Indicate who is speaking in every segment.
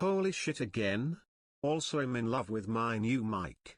Speaker 1: Holy shit again? Also, I'm in love with my new mic.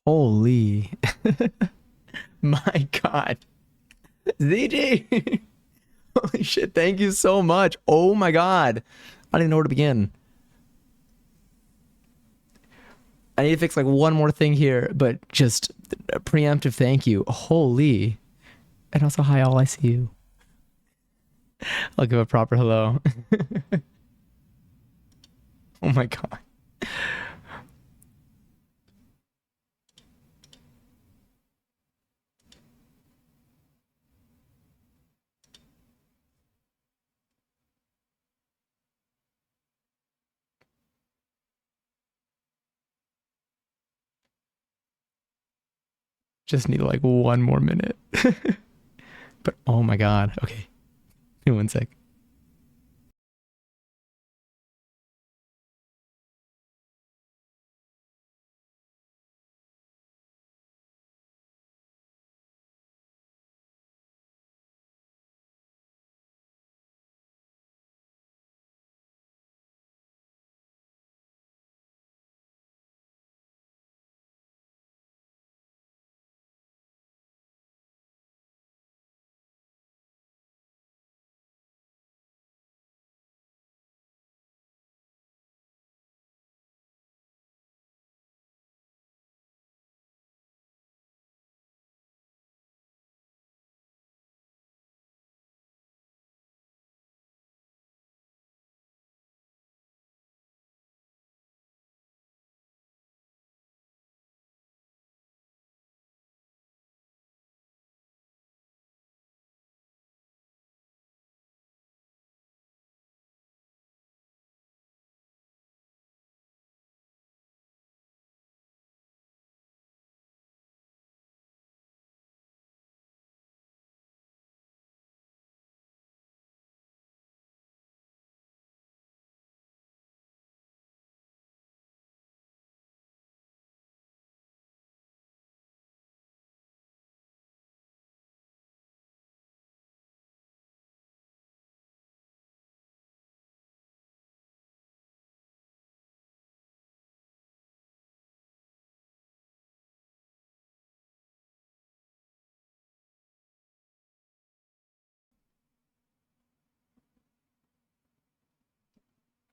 Speaker 2: Holy. My God. ZG. Holy shit. Thank you so much. Oh my God. I don't even know where to begin. I need to fix like one more thing here, but just a preemptive thank you. Holy. And also, hi, all. I see you. I'll give a proper hello. Oh my God. Just need like one more minute. But oh my God. Okay. Give me one sec.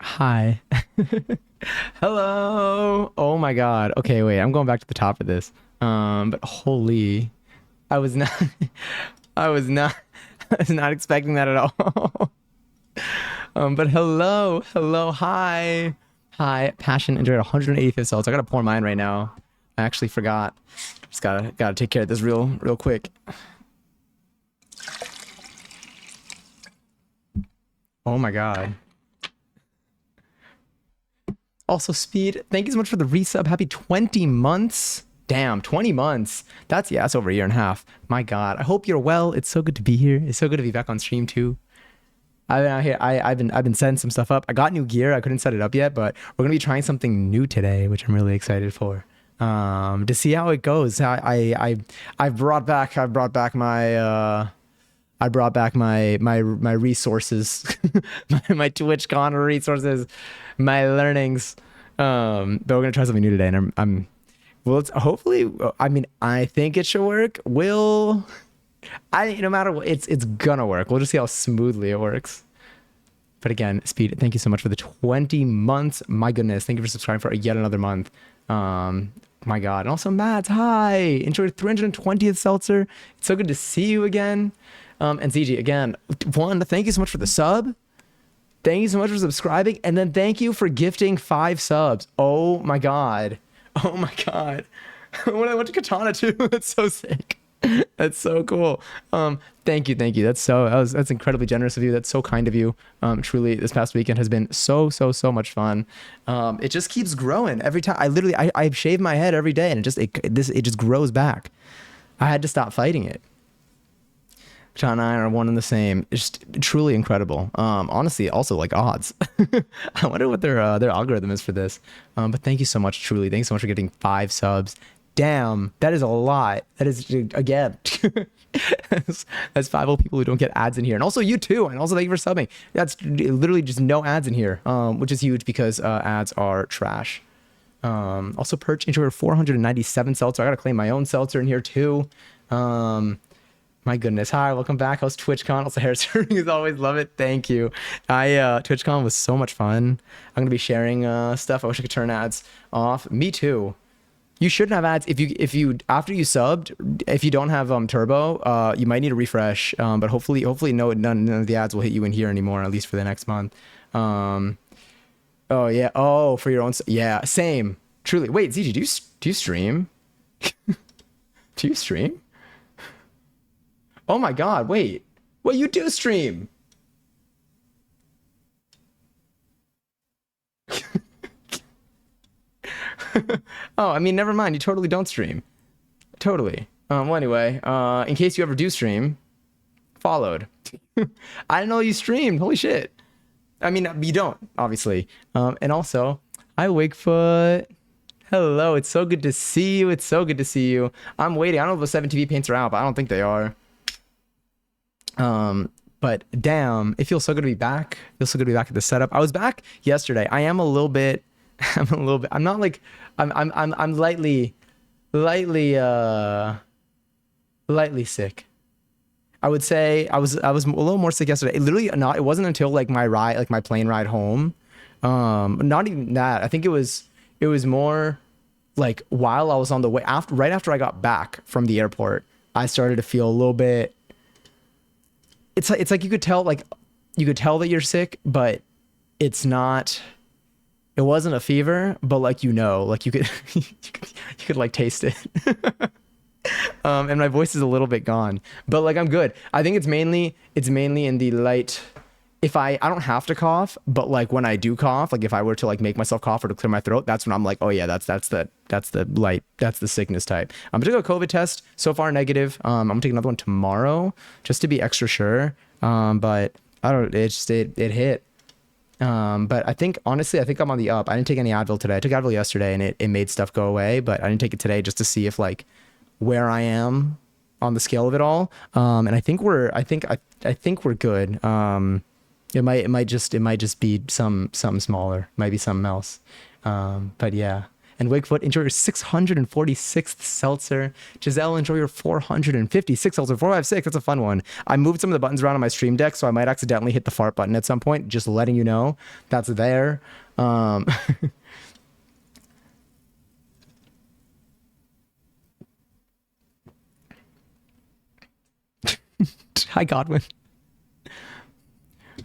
Speaker 2: Hi. Hello. Oh my God. Okay, wait. I'm going back to the top of this. But holy, I was not, I was not, I was not expecting that at all. But hello, hello, hi, hi. Passion enjoyed 185th cells. I gotta pour mine right now. I actually forgot. Just gotta take care of this real quick. Oh my God. Also, Speed, thank you so much for the resub. Happy 20 months. Damn, 20 months. That's over a year and a half. My God. I hope you're well. It's so good to be here. It's so good to be back on stream too. I've been out here. I've been setting some stuff up. I got new gear. I couldn't set it up yet, but we're gonna be trying something new today, which I'm really excited for. To see how it goes. I brought back my resources, my TwitchCon resources, my learnings. But we're gonna try something new today, and I'm well. It's hopefully. I mean, I think it should work. No matter what, it's gonna work. We'll just see how smoothly it works. But again, Speed, thank you so much for the 20 months. My goodness, thank you for subscribing for yet another month. My God, and also Matt, hi. Enjoy 320th seltzer. It's so good to see you again. And ZG, again, thank you so much for the sub. Thank you so much for subscribing. And then thank you for gifting 5 subs. Oh my God. Oh my God. When I went to Katana too, that's so sick. That's so cool. Thank you. That's incredibly generous of you. That's so kind of you. Truly, this past weekend has been so much fun. It just keeps growing every time. I shave my head every day, and it just grows back. I had to stop fighting it. John and I are one and the same. It's just truly incredible. Honestly, also like odds. I wonder what their algorithm is for this. But thank you so much, truly. Thanks so much for getting 5 subs. Damn, that is a lot. That is, again, that's 5 old people who don't get ads in here. And also you too. And also thank you for subbing. That's literally just no ads in here, which is huge because ads are trash. Also, Perch enjoy your 497 seltzer. I gotta claim my own seltzer in here too. My goodness. Hi, welcome back. How's TwitchCon? Also, hair serving as always. Love it. Thank you. TwitchCon was so much fun. I'm gonna be sharing stuff. I wish I could turn ads off. Me too. You shouldn't have ads if you after you subbed. If you don't have turbo, you might need a refresh. But hopefully none of the ads will hit you in here anymore. At least for the next month. Oh yeah. Oh, for your own. Yeah. Same. Truly. Wait, ZG, do you stream? Do you stream? Oh my God, wait. Well, you do stream. Oh, I mean, never mind. You totally don't stream. Totally. Well, anyway, in case you ever do stream, followed. I didn't know you streamed. Holy shit. I mean, you don't, obviously. And also, hi, Wigfoot. Hello, it's so good to see you. It's so good to see you. I'm waiting. I don't know if the 7TV paints are out, but I don't think they are. But damn, it feels so good to be back. It feels so good to be back at the setup. I was back yesterday. I am a little bit, I'm not like, I'm lightly sick. I would say I was a little more sick yesterday. It wasn't until like my plane ride home. Not even that. I think it was more like while I was on the way right after I got back from the airport, I started to feel a little bit. It's like you could tell that you're sick, but it's not. It wasn't a fever, but like you could you could like taste it. And my voice is a little bit gone, but like I'm good. I think it's mainly in the light. If I don't have to cough, but like when I do cough, like if I were to like make myself cough or to clear my throat, that's when I'm like, oh yeah, that's the sickness type. I'm gonna go COVID test. So far negative. I'm gonna take another one tomorrow just to be extra sure. But I don't. It hit. But I think honestly, I'm on the up. I didn't take any Advil today. I took Advil yesterday and it made stuff go away, but I didn't take it today just to see if like where I am on the scale of it all. And I think we're good. It might just be something smaller. Might be something else. But yeah. And Wigfoot, enjoy your 646th seltzer. Giselle, enjoy your 456th seltzer. 456, that's a fun one. I moved some of the buttons around on my stream deck, so I might accidentally hit the fart button at some point. Just letting you know that's there. Hi, Godwin.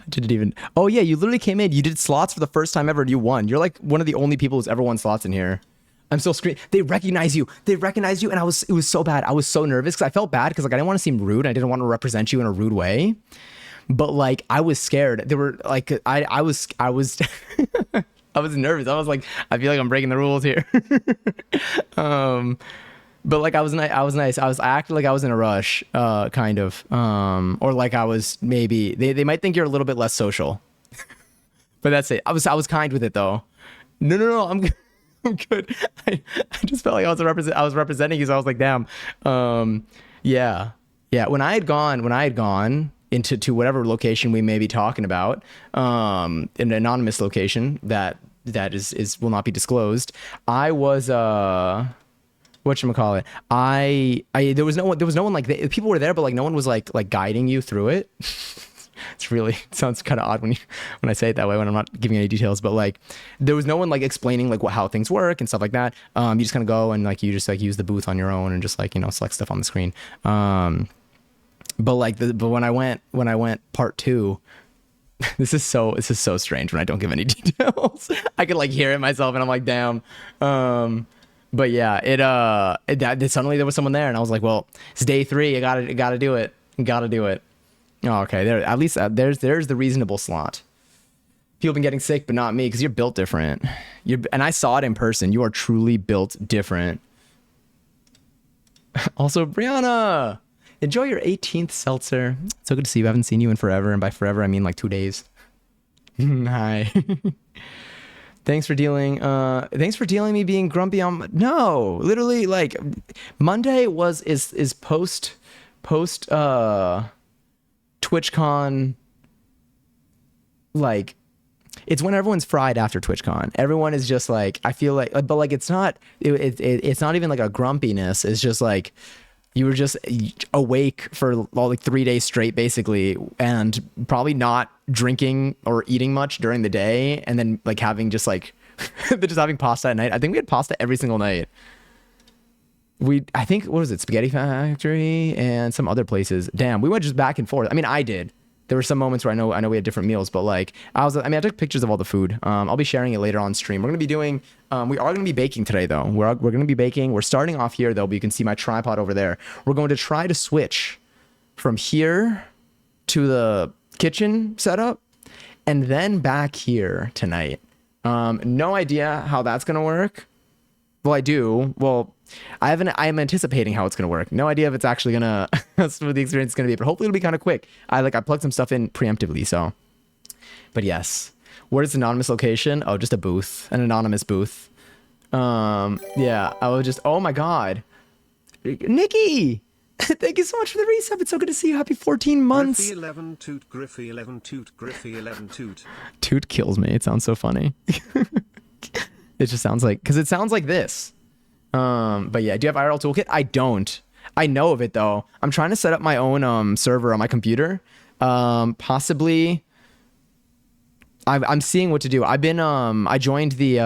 Speaker 2: Didn't even. Oh yeah, you literally came in. You did slots for the first time ever and you won. You're like one of the only people who's ever won slots in here. I'm still screaming. They recognize you, and it was so bad. I was so nervous because I felt bad because like I didn't want to seem rude. I didn't want to represent you in a rude way, but like I was scared. They were like I was I was nervous. I was like, I feel like I'm breaking the rules here. But like I was nice. I acted like I was in a rush, kind of, or like I was maybe they might think you're a little bit less social, but that's it. I was kind with it though. No, I'm good. I just felt like I was representing you, so I was like, damn, yeah. When I had gone to whatever location we may be talking about, an anonymous location that is will not be disclosed. I was whatchamacallit. There was no one like people were there, but like no one was like guiding you through it. It sounds kind of odd when I say it that way when I'm not giving any details, but like there was no one like explaining like how things work and stuff like that. You just kind of go and like you just like use the booth on your own and just like select stuff on the screen. But when I went part 2. This is so strange when I don't give any details. I could like hear it myself and I'm like, damn. But yeah, it suddenly there was someone there and I was like, well, it's day 3. I gotta do it. Oh, okay. There, at least there's the reasonable slot. People have been getting sick, but not me, because you're built different. And I saw it in person. You are truly built different. Also, Brianna, enjoy your 18th seltzer. So good to see you. I haven't seen you in forever, and by forever I mean like 2 days. Hi. Thanks for dealing me being grumpy on. No, literally, like Monday is post TwitchCon. Like it's when everyone's fried after TwitchCon. Everyone is just like, I feel like, but like it's not it's not even like a grumpiness. It's just like you were just awake for like 3 days straight basically, and probably not drinking or eating much during the day, and then like having just like just having pasta at night. I think we had pasta every single night. I think, what was it, Spaghetti Factory and some other places. Damn, we went just back and forth. I mean, I did. There were some moments where I know we had different meals, but like I took pictures of all the food. I'll be sharing it later on stream. We're gonna be doing, we are gonna be baking today though. We're gonna be baking. We're starting off here though, but you can see my tripod over there. We're going to try to switch from here to the kitchen setup and then back here tonight. No idea how that's gonna work. Well, I do. Well, I am anticipating how it's going to work. No idea if it's actually going to, that's what the experience is going to be, but hopefully it'll be kind of quick. I plugged some stuff in preemptively, so. But yes. Where's anonymous location? Oh, just a booth, an anonymous booth. Yeah, I was just, oh my God. Nikki! Thank you so much for the resub. It's so good to see you. Happy 14 months.
Speaker 1: Griffy 11 toot, Griffy 11 toot, Griffy 11 toot.
Speaker 2: Toot kills me. It sounds so funny. It just sounds like, because it sounds like this. But yeah, do you have IRL toolkit? I don't. I know of it though. I'm trying to set up my own server on my computer. Possibly. I'm seeing what to do. I've been I joined the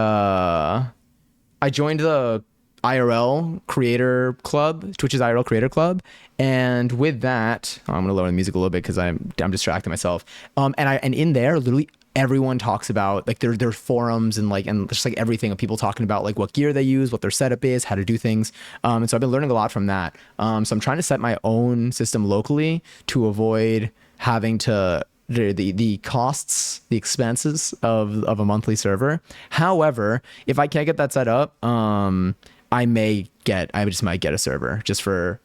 Speaker 2: IRL creator club, Twitch's IRL creator club, and with that, I'm gonna lower the music a little bit because I'm distracting myself. And in there, literally everyone talks about like their forums and just like everything of people talking about like what gear they use, what their setup is, how to do things. And so I've been learning a lot from that. So I'm trying to set my own system locally to avoid having to the costs, the expenses of a monthly server. However, if I can't get that set up, I just might get a server just for,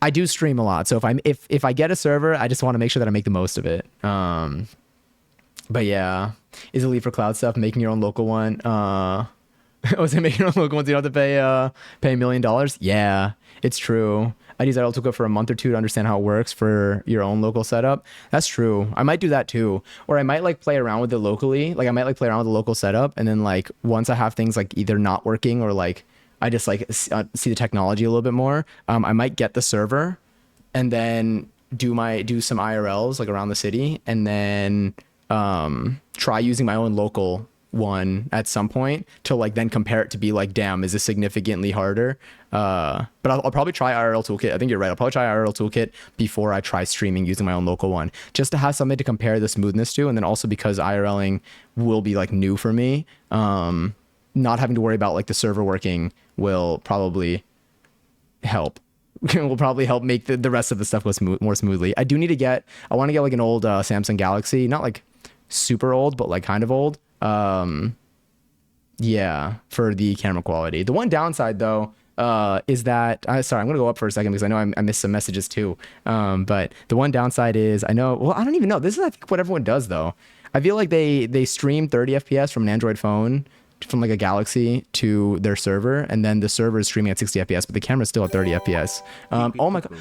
Speaker 2: I do stream a lot, so if I get a server, I just want to make sure that I make the most of it. But yeah, is it leave for cloud stuff? Making your own local one. Was it making your own local ones? You don't have to pay $1 million? Yeah, it's true. I'd use IRL toolkit for a month or two to understand how it works for your own local setup. That's true. I might do that too, or I might like play around with it locally. Like I might like play around with the local setup, and then like once I have things like either not working or like I just like see the technology a little bit more. I might get the server and then do some IRLs like around the city, and then try using my own local one at some point to like then compare it to be like, damn, is this significantly harder? But I'll probably try IRL toolkit. I think you're right. I'll probably try IRL toolkit before I try streaming using my own local one, just to have something to compare the smoothness to. And then also because IRLing will be like new for me, not having to worry about like the server working will probably help. Will probably help make the rest of the stuff go more smoothly. I want to get like an old Samsung Galaxy, not like super old, but like kind of old. Yeah, for the camera quality. The one downside though, is that, sorry, I'm going to go up for a second because I know I missed some messages too. But the one downside is I don't even know. This is, I think, what everyone does though. I feel like they stream 30 FPS from an Android phone, from like a Galaxy to their server, and then the server is streaming at 60 FPS, but the camera's still at 30 FPS. Oh my God.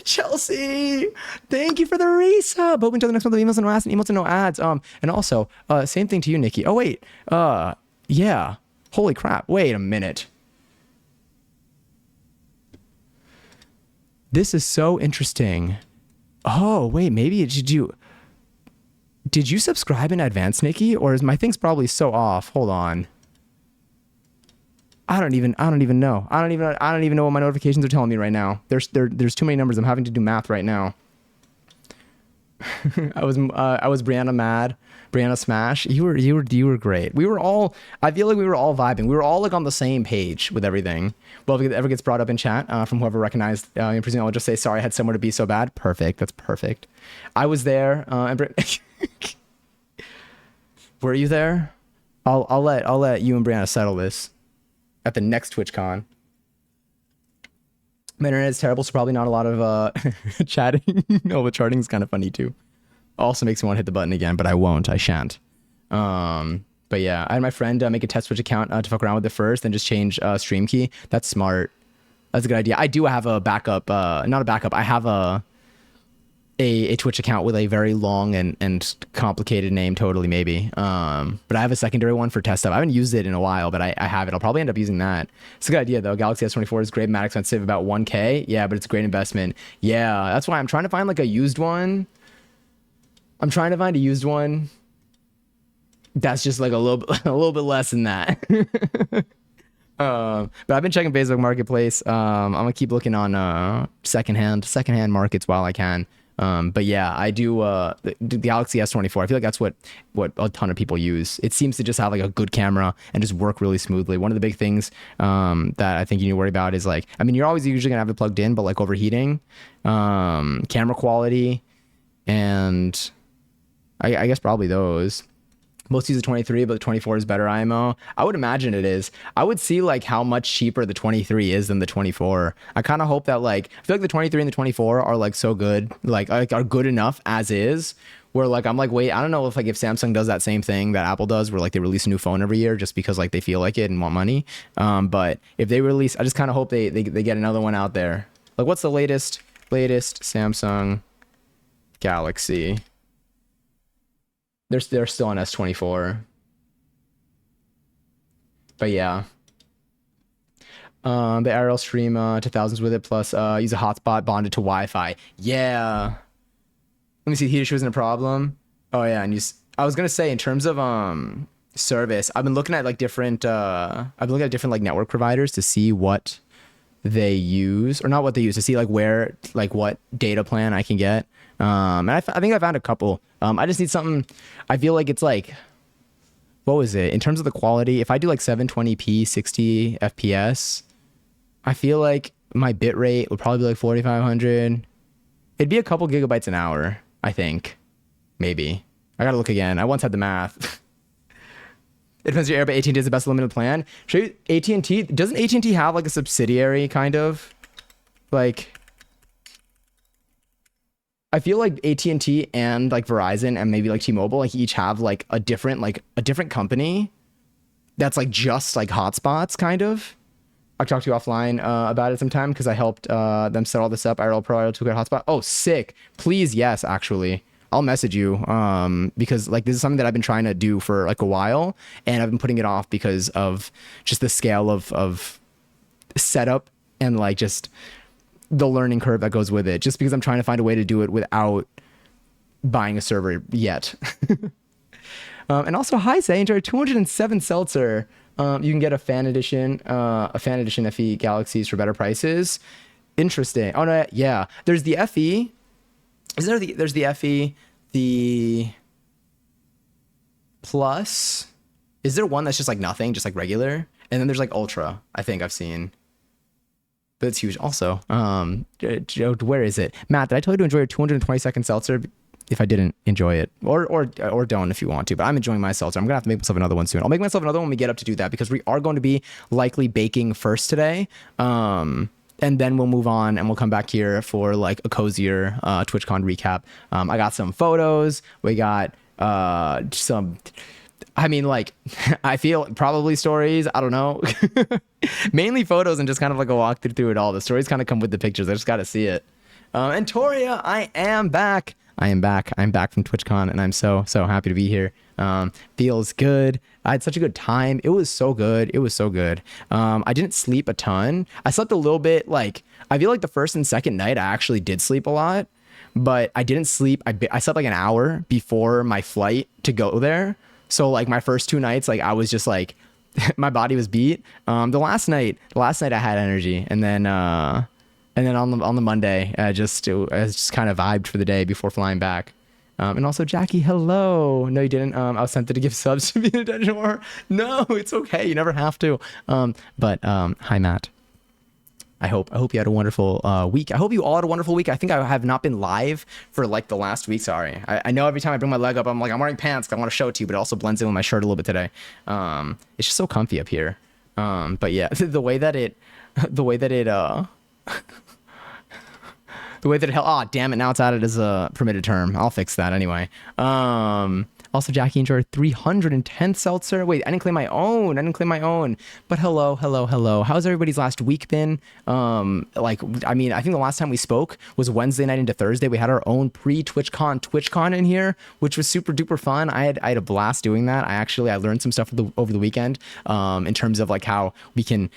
Speaker 2: Chelsea, thank you for the resub. Hoping to the next month of emails and no ads and emails and no ads. And also, same thing to you, Nikki. Oh wait, yeah. Holy crap. Wait a minute. This is so interesting. Oh wait, maybe did you subscribe in advance, Nikki? Or is my thing's probably so off? Hold on. I don't even know. I don't even know what my notifications are telling me right now. There's too many numbers. I'm having to do math right now. I was Brianna mad. Brianna smash. You were great. I feel like we were all vibing. We were all like on the same page with everything. Well, if it ever gets brought up in chat from whoever recognized, I presume I'll just say sorry. I had somewhere to be so bad. Perfect. That's perfect. I was there. Were you there? I'll let you and Brianna settle this at the next TwitchCon. My internet is terrible, so probably not a lot of chatting. No, but charting is kind of funny too. Also makes me want to hit the button again, but I won't. I shan't. But yeah, I had my friend make a test Twitch account to fuck around with it first, then just change stream key. That's smart. That's a good idea. I do have a backup. Not a backup. I have a a Twitch account with a very long and complicated name, totally maybe. But I have a secondary one for test stuff. I haven't used it in a while, but I have it. I'll probably end up using that. It's a good idea though. Galaxy S24 is great, mad expensive, about 1K. Yeah, but it's a great investment. Yeah, that's why I'm trying to find like a used one. I'm trying to find a used one that's just like a little bit less than that. But I've been checking Facebook Marketplace. I'm gonna keep looking on secondhand markets while I can. But yeah, I do the Galaxy S24. I feel like that's what a ton of people use. It seems to just have like a good camera and just work really smoothly. One of the big things that I think you need to worry about is like, I mean, you're always usually gonna have it plugged in, but like overheating, camera quality, and I guess probably those. Most use the 23, but the 24 is better IMO. I would imagine it is. I would see like how much cheaper the 23 is than the 24. I kind of hope that like, I feel like the 23 and the 24 are like so good, like are good enough as is, where like I'm like, wait, I don't know if Samsung does that same thing that Apple does, where like they release a new phone every year just because like they feel like it and want money. But if they release, I just kind of hope they get another one out there. Like what's the latest Samsung Galaxy? They're still on S24. But yeah. The Aerial stream to thousands with it, plus use a hotspot bonded to Wi-Fi. Yeah. Let me see, heat issue isn't a problem. Oh yeah, and I was gonna say in terms of service, I've been looking at like different like network providers to see what they use, or not what they use, to see like where, like what data plan I can get. And I think I found a couple. I just need something. I feel like it's like, what was it in terms of the quality? If I do like 720p 60 FPS, I feel like my bit rate would probably be like 4500. It'd be a couple gigabytes an hour, I think. Maybe. I gotta look again. I once had the math. It depends on your area, but AT&T is the best limited plan. Show you AT&T. Doesn't AT&T have like a subsidiary kind of? Like, I feel like AT&T and like Verizon and maybe like T-Mobile like each have like a different company that's like just like hotspots kind of. I'll talk to you offline about it sometime because I helped them set all this up. IRL Pro, IRL 2 good hotspot. Oh, sick. Please, yes, actually. I'll message you because like this is something that I've been trying to do for like a while, and I've been putting it off because of just the scale of setup and like just the learning curve that goes with it, just because I'm trying to find a way to do it without buying a server yet. And also, hi, Say, enjoy 207 seltzer. You can get a fan edition FE Galaxies for better prices. Interesting. Oh no, yeah. There's the FE. There's the FE, the Plus. Is there one that's just like nothing, just like regular? And then there's like Ultra, I think I've seen. But it's huge also. Where is it? Matt, did I tell you to enjoy your 220-second seltzer? If I didn't, enjoy it. Or don't if you want to. But I'm enjoying my seltzer. I'm going to have to make myself another one soon. I'll make myself another one when we get up to do that, because we are going to be likely baking first today. And then we'll move on and we'll come back here for like a cozier TwitchCon recap. I got some photos. We got some... I mean, like, I feel probably stories. I don't know. Mainly photos and just kind of like a walk through it all. The stories kind of come with the pictures. I just got to see it. And Toria, I am back. I'm back from TwitchCon, and I'm so happy to be here. Feels good. I had such a good time. It was so good. I didn't sleep a ton. I slept a little bit. Like, I feel like the first and second night I actually did sleep a lot, but I didn't sleep. I slept like an hour before my flight to go there. So like my first two nights, like I was just like, my body was beat. The last night I had energy, and then on the Monday, I just kind of vibed for the day before flying back. And also Jackie, hello. No, you didn't. I was tempted to give subs to be in attention more. No, it's okay. You never have to. But hi Matt. I hope you had a wonderful week. I hope you all had a wonderful week. I think I have not been live for like the last week. Sorry. I know every time I bring my leg up, I'm like, I'm wearing pants because I want to show it to you, but it also blends in with my shirt a little bit today. It's just so comfy up here. But yeah, the way that it damn it, now it's added as a permitted term. I'll fix that anyway. Also, Jackie enjoyed 310th seltzer. Wait, I didn't claim my own. But hello. How's everybody's last week been? I think the last time we spoke was Wednesday night into Thursday. We had our own TwitchCon in here, which was super duper fun. I had a blast doing that. I learned some stuff over the weekend, in terms of like how we can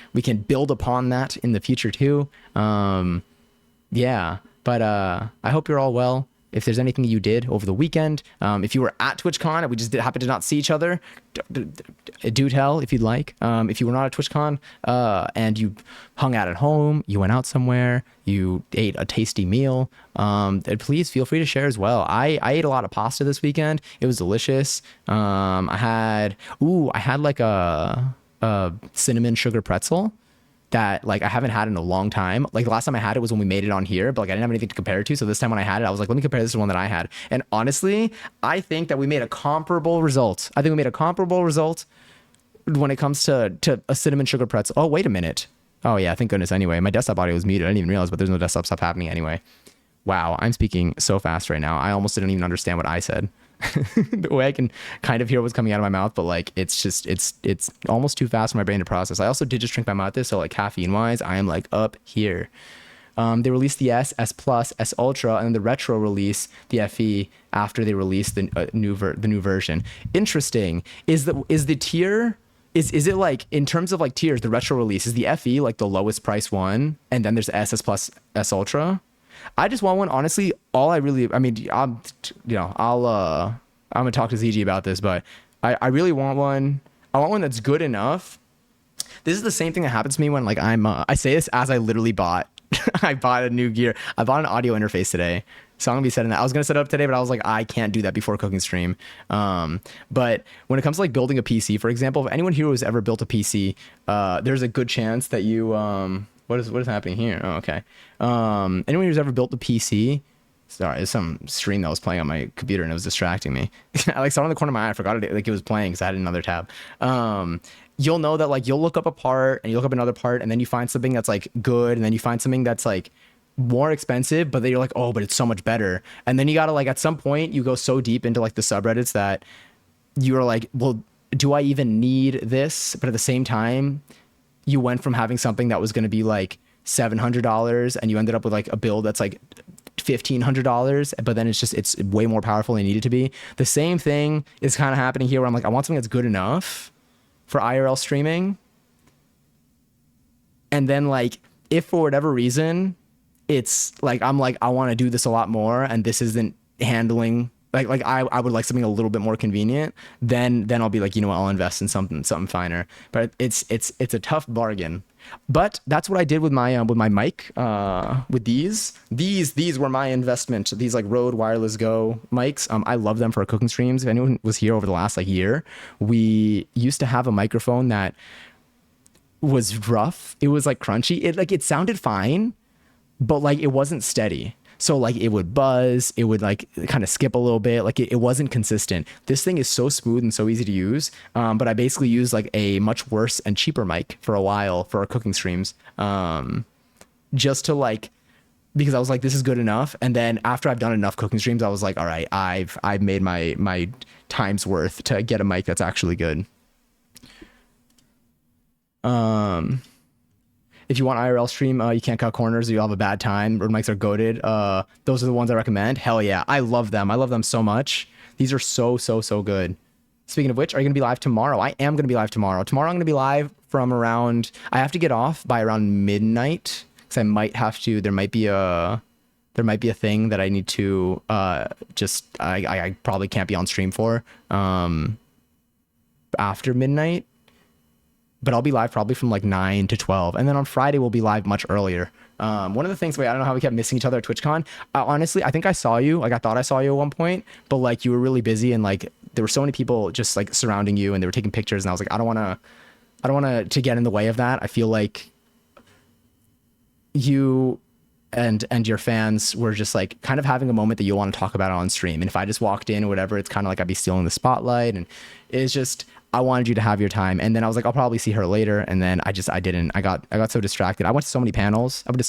Speaker 2: build upon that in the future too. Yeah, but I hope you're all well. If there's anything you did over the weekend, if you were at TwitchCon and we just happened to not see each other, do tell if you'd like. If you were not at TwitchCon and you hung out at home, you went out somewhere, you ate a tasty meal, then please feel free to share as well. I ate a lot of pasta this weekend. It was delicious. I had like a cinnamon sugar pretzel that like I haven't had in a long time. Like the last time I had it was when we made it on here, but like I didn't have anything to compare it to. So this time when I had it, I was like, let me compare this to one that I had. And honestly, I think that we made a comparable result. When it comes to a cinnamon sugar pretzel. Oh, wait a minute. Oh yeah, thank goodness. Anyway, my desktop audio was muted. I didn't even realize, but there's no desktop stuff happening anyway. Wow, I'm speaking so fast right now. I almost didn't even understand what I said. The way I can kind of hear what's coming out of my mouth, but like it's almost too fast for my brain to process. I also did just drink my mate, so like caffeine wise, I am like up here. They released the S Plus, S Ultra, and then the retro release, the FE, after they released the new version. Interesting. Is the tier? Is it like, in terms of like tiers, the retro release, is the FE like the lowest price one, and then there's S Plus, S Ultra? I just want one. Honestly, I'm gonna talk to ZG about this, but I really want one. I want one that's good enough. This is the same thing that happens to me when like I say this as I literally bought I bought a new gear. I bought an audio interface today, so I'm gonna be setting that. I was gonna set it up today, but I was like, I can't do that before cooking stream. But when it comes to like building a PC, for example, if anyone here who's ever built a PC, there's a good chance that you what is happening here? Oh, okay. Anyone who's ever built a PC, sorry, there's some stream that was playing on my computer and it was distracting me. I like saw it in the corner of my eye. I forgot it was playing because I had another tab. You'll know that like you'll look up a part and you look up another part and then you find something that's like good and then you find something that's like more expensive, but then you're like, oh, but it's so much better. And then you gotta like at some point you go so deep into like the subreddits that you're like, well, do I even need this? But at the same time, you went from having something that was going to be like $700 and you ended up with like a build that's like $1,500, but then it's way more powerful than it needed to be. The same thing is kind of happening here where I'm like, I want something that's good enough for IRL streaming. And then like, if for whatever reason, it's like, I'm like, I want to do this a lot more and this isn't handling like I would like something a little bit more convenient, then I'll be like, you know what, I'll invest in something finer. But it's a tough bargain. But that's what I did with my mic. With these were my investment. These like Rode Wireless Go mics. I love them for cooking streams. If anyone was here over the last like year, we used to have a microphone that was rough. It was like crunchy. It sounded fine, but like it wasn't steady. So like it would buzz, it would like kind of skip a little bit. Like it wasn't consistent. This thing is so smooth and so easy to use. But I basically used like a much worse and cheaper mic for a while for our cooking streams. Just to like, because I was like, this is good enough. And then after I've done enough cooking streams, I was like, all right, I've made my time's worth to get a mic that's actually good. If you want IRL stream, you can't cut corners or you'll have a bad time. Rode mics are goated. Those are the ones I recommend. Hell yeah. I love them. I love them so much. These are so good. Speaking of which, are you going to be live tomorrow? I am going to be live tomorrow. Tomorrow I'm going to be live from around, I have to get off by around midnight because I might have to, there might be a thing that I need to I probably can't be on stream for after midnight. But I'll be live probably from like 9 to 12. And then on Friday, we'll be live much earlier. One of the things, I don't know how we kept missing each other at TwitchCon. Honestly, I think I saw you. Like, I thought I saw you at one point. But, like, you were really busy. And, like, there were so many people just, like, surrounding you. And they were taking pictures. And I was like, I don't want to get in the way of that. I feel like you and your fans were just, like, kind of having a moment that you'll want to talk about on stream. And if I just walked in or whatever, it's kind of like I'd be stealing the spotlight. And it's just... I wanted you to have your time. And then I was like, I'll probably see her later. And then I didn't. I got so distracted. I went to so many panels. I'm going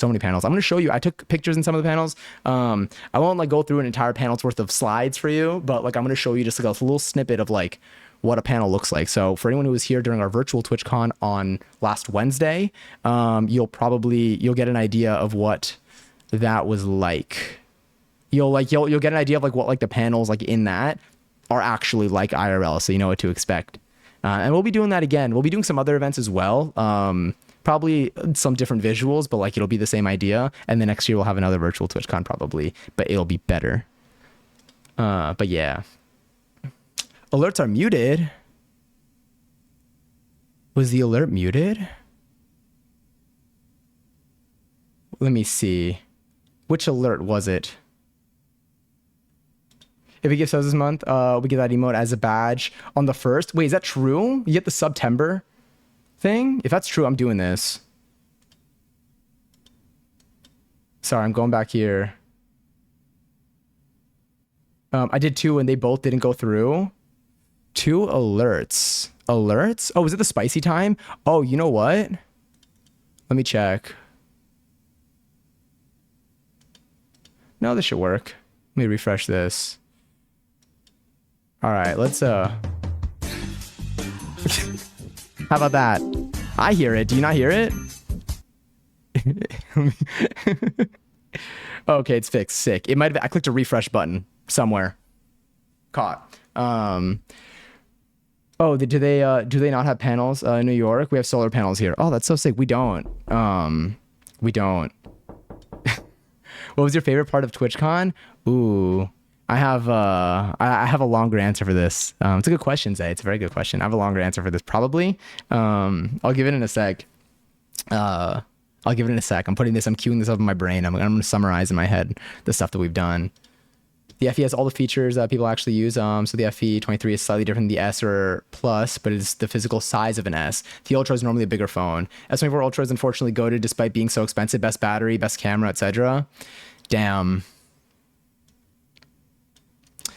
Speaker 2: to show you. I took pictures in some of the panels. I won't like go through an entire panel's worth of slides for you, but like I'm going to show you just like a little snippet of like what a panel looks like. So for anyone who was here during our virtual TwitchCon on last Wednesday, you'll get an idea of what that was like. You'll get an idea of like what like the panels like in that are actually like IRL, so you know what to expect. And we'll be doing that again. We'll be doing some other events as well. Probably some different visuals, but like it'll be the same idea. And then next year we'll have another virtual TwitchCon probably, but it'll be better. But yeah. Alerts are muted. Was the alert muted? Let me see. Which alert was it? If we give subs this month, we get that emote as a badge on the 1st. Wait, is that true? You get the September thing? If that's true, I'm doing this. Sorry, I'm going back here. I did 2 and they both didn't go through. 2 alerts. Alerts? Oh, was it the spicy time? Oh, you know what? Let me check. No, this should work. Let me refresh this. All right, let's how about that? I hear it. Do you not hear it? Okay, it's fixed. Sick. It might have, I clicked a refresh button somewhere. Caught. Oh, do they not have panels in New York? We have solar panels here. Oh, that's so sick. We don't. We don't. What was your favorite part of TwitchCon? Ooh, I have a longer answer for this. It's a good question, Zay. It's a very good question. I have a longer answer for this probably. I'll give it in a sec. I'm queuing this up in my brain. I'm going to summarize in my head the stuff that we've done. The FE has all the features that people actually use. So the FE 23 is slightly different than the S or Plus, but it's the physical size of an S. The Ultra is normally a bigger phone. S24 Ultra is unfortunately goated despite being so expensive. Best battery, best camera, etc. Damn.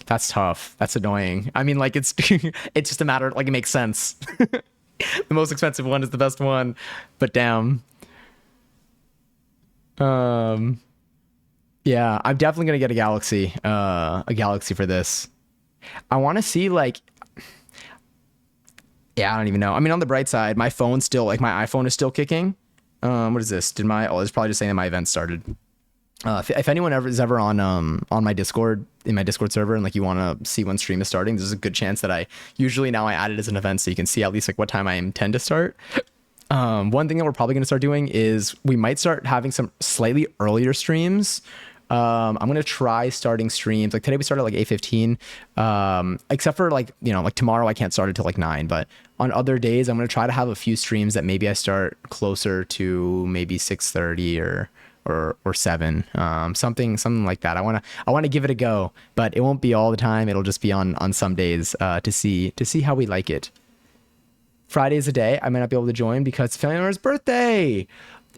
Speaker 2: That's tough. That's annoying. I mean, like, it's it's just a matter, like, it makes sense. The most expensive one is the best one, but damn. Yeah, I'm definitely gonna get a Galaxy for this. I want to see, like, yeah, I don't even know. I mean, on the bright side, my phone's still, like, my iPhone is still kicking. What is this? It's probably just saying that my event started. If anyone is ever on my Discord, in my Discord server, and like you want to see when stream is starting, there's a good chance that I add it as an event so you can see at least like what time I intend to start. One thing that we're probably going to start doing is we might start having some slightly earlier streams. I'm going to try starting streams. Like today we started at like 8:15, except for like, you know, like tomorrow I can't start until like 9, but on other days I'm going to try to have a few streams that maybe I start closer to maybe 6:30 or 7, something like that. I want to give it a go, but it won't be all the time. It'll just be on some days, to see how we like it. Friday's a day I might not be able to join because it's family member's birthday.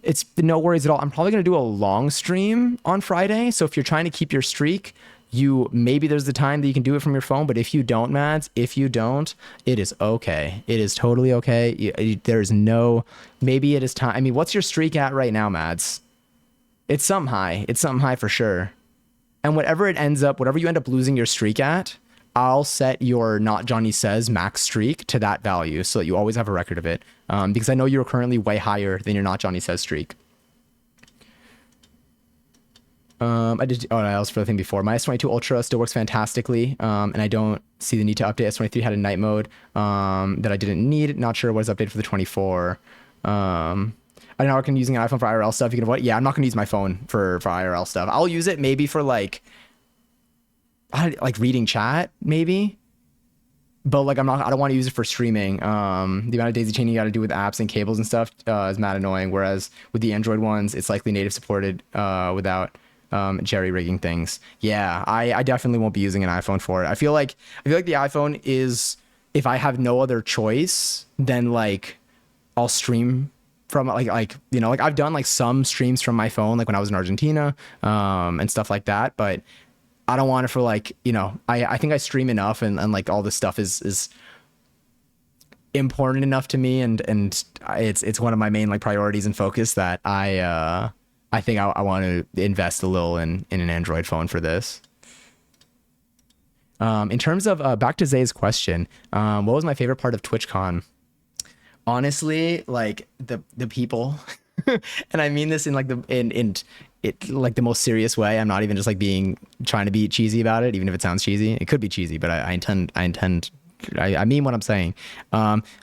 Speaker 2: It's no worries at all. I'm probably going to do a long stream on Friday. So if you're trying to keep your streak, maybe there's the time that you can do it from your phone, but if you don't, Mads, it is okay. It is totally okay. There's no, maybe it is time. I mean, what's your streak at right now, Mads? It's something high. It's something high for sure. And whatever you end up losing your streak at, I'll set your Not Johnny Says max streak to that value so that you always have a record of it. Because I know you're currently way higher than your Not Johnny Says streak. I did else for the thing before. My S22 Ultra still works fantastically, and I don't see the need to update. S23 had a night mode that I didn't need. Not sure what is updated for the 24. I don't know, I can using an iPhone for IRL stuff. You can avoid. Yeah, I'm not gonna use my phone for IRL stuff. I'll use it maybe for like reading chat, maybe. But like I don't want to use it for streaming. The amount of daisy chaining you got to do with apps and cables and stuff is mad annoying. Whereas with the Android ones, it's likely native supported without jerry rigging things. Yeah, I definitely won't be using an iPhone for it. I feel like the iPhone is, if I have no other choice, then like I'll stream from like you know, like I've done like some streams from my phone, like when I was in Argentina and stuff like that, but I don't want it for like, you know, I think I stream enough and like all this stuff is important enough to me, and it's one of my main like priorities and focus that I think I want to invest a little in an Android phone for this. In terms of back to Zay's question, what was my favorite part of TwitchCon? Honestly, like the people, and I mean this in like in it like the most serious way. I'm not even just like trying to be cheesy about it, even if it sounds cheesy. It could be cheesy, but I mean what I'm saying.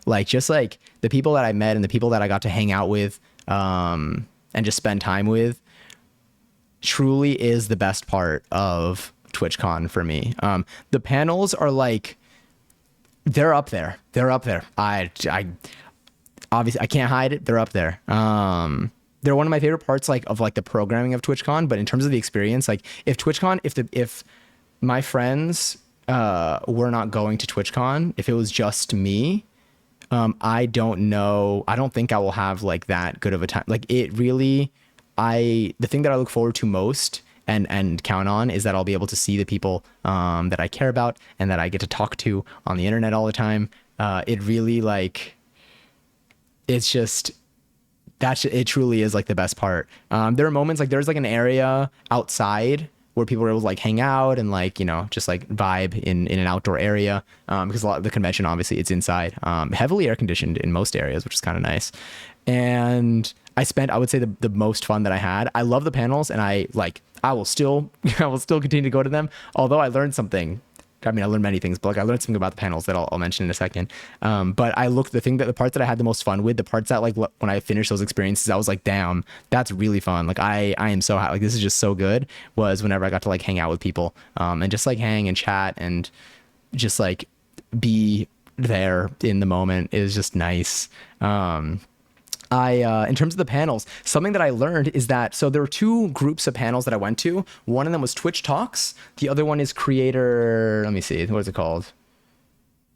Speaker 2: Like just like the people that I met and the people that I got to hang out with, and just spend time with, truly is the best part of TwitchCon for me. The panels are like, they're up there. They're up there. I obviously I can't hide it. They're up there. They're one of my favorite parts like of like the programming of TwitchCon, but in terms of the experience, like if my friends were not going to TwitchCon, if it was just me, I don't know. I don't think I will have like that good of a time. Like it really, the thing that I look forward to most and count on is that I'll be able to see the people that I care about and that I get to talk to on the internet all the time. It really like, it's just, it truly is like the best part. There are moments like there's like an area outside where people are able to like hang out and like, you know, just like vibe in an outdoor area. Because a lot of the convention, obviously it's inside, heavily air conditioned in most areas, which is kind of nice. And I would say the most fun that I had. I love the panels and I will still continue to go to them. Although I learned something. I mean, I learned many things, but like I learned something about the panels that I'll mention in a second. But the parts that I had the most fun with, the parts that like when I finished those experiences, I was like, damn, that's really fun. Like I am so happy. Like this is just so good. Was whenever I got to like hang out with people, and just like hang and chat and just like be there in the moment is just nice. In terms of the panels, something that I learned is that, so there were two groups of panels that I went to. One of them was Twitch Talks. The other one is Creator, let me see, what is it called?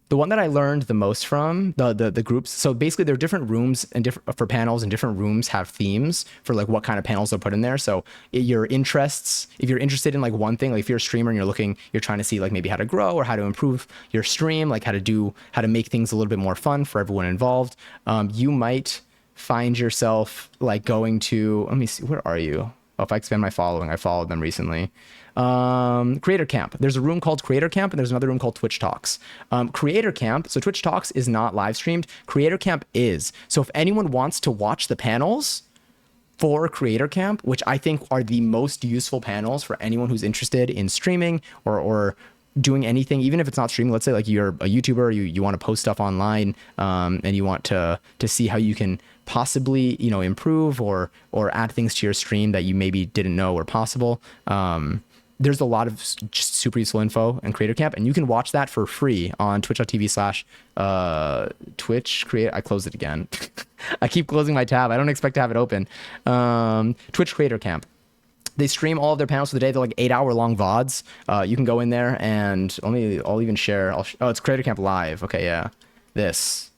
Speaker 2: The one that I learned the most from, the groups, so basically there are different rooms and for panels, and different rooms have themes for like what kind of panels they'll put in there. So your interests, if you're interested in like one thing, like if you're a streamer and you're trying to see like maybe how to grow or how to improve your stream, like how to make things a little bit more fun for everyone involved, you might find yourself like going to, let me see, where are you? Oh, if I expand my following, I followed them recently. Creator Camp. There's a room called Creator Camp and there's another room called Twitch Talks. Creator Camp, so Twitch Talks is not live streamed. Creator Camp is. So if anyone wants to watch the panels for Creator Camp, which I think are the most useful panels for anyone who's interested in streaming or doing anything, even if it's not streaming. Let's say like you're a YouTuber, you want to post stuff online, and you want to see how you can possibly, you know, improve or add things to your stream that you maybe didn't know were possible. There's a lot of just super useful info in Creator Camp, and you can watch that for free on twitch.tv/Twitch Create. I closed it again. I keep closing my tab. I don't expect to have it open. Twitch Creator Camp. They stream all of their panels for the day. They're like 8-hour long VODs. You can go in there and I'll even share. Oh, it's Creator Camp Live. Okay, yeah. This.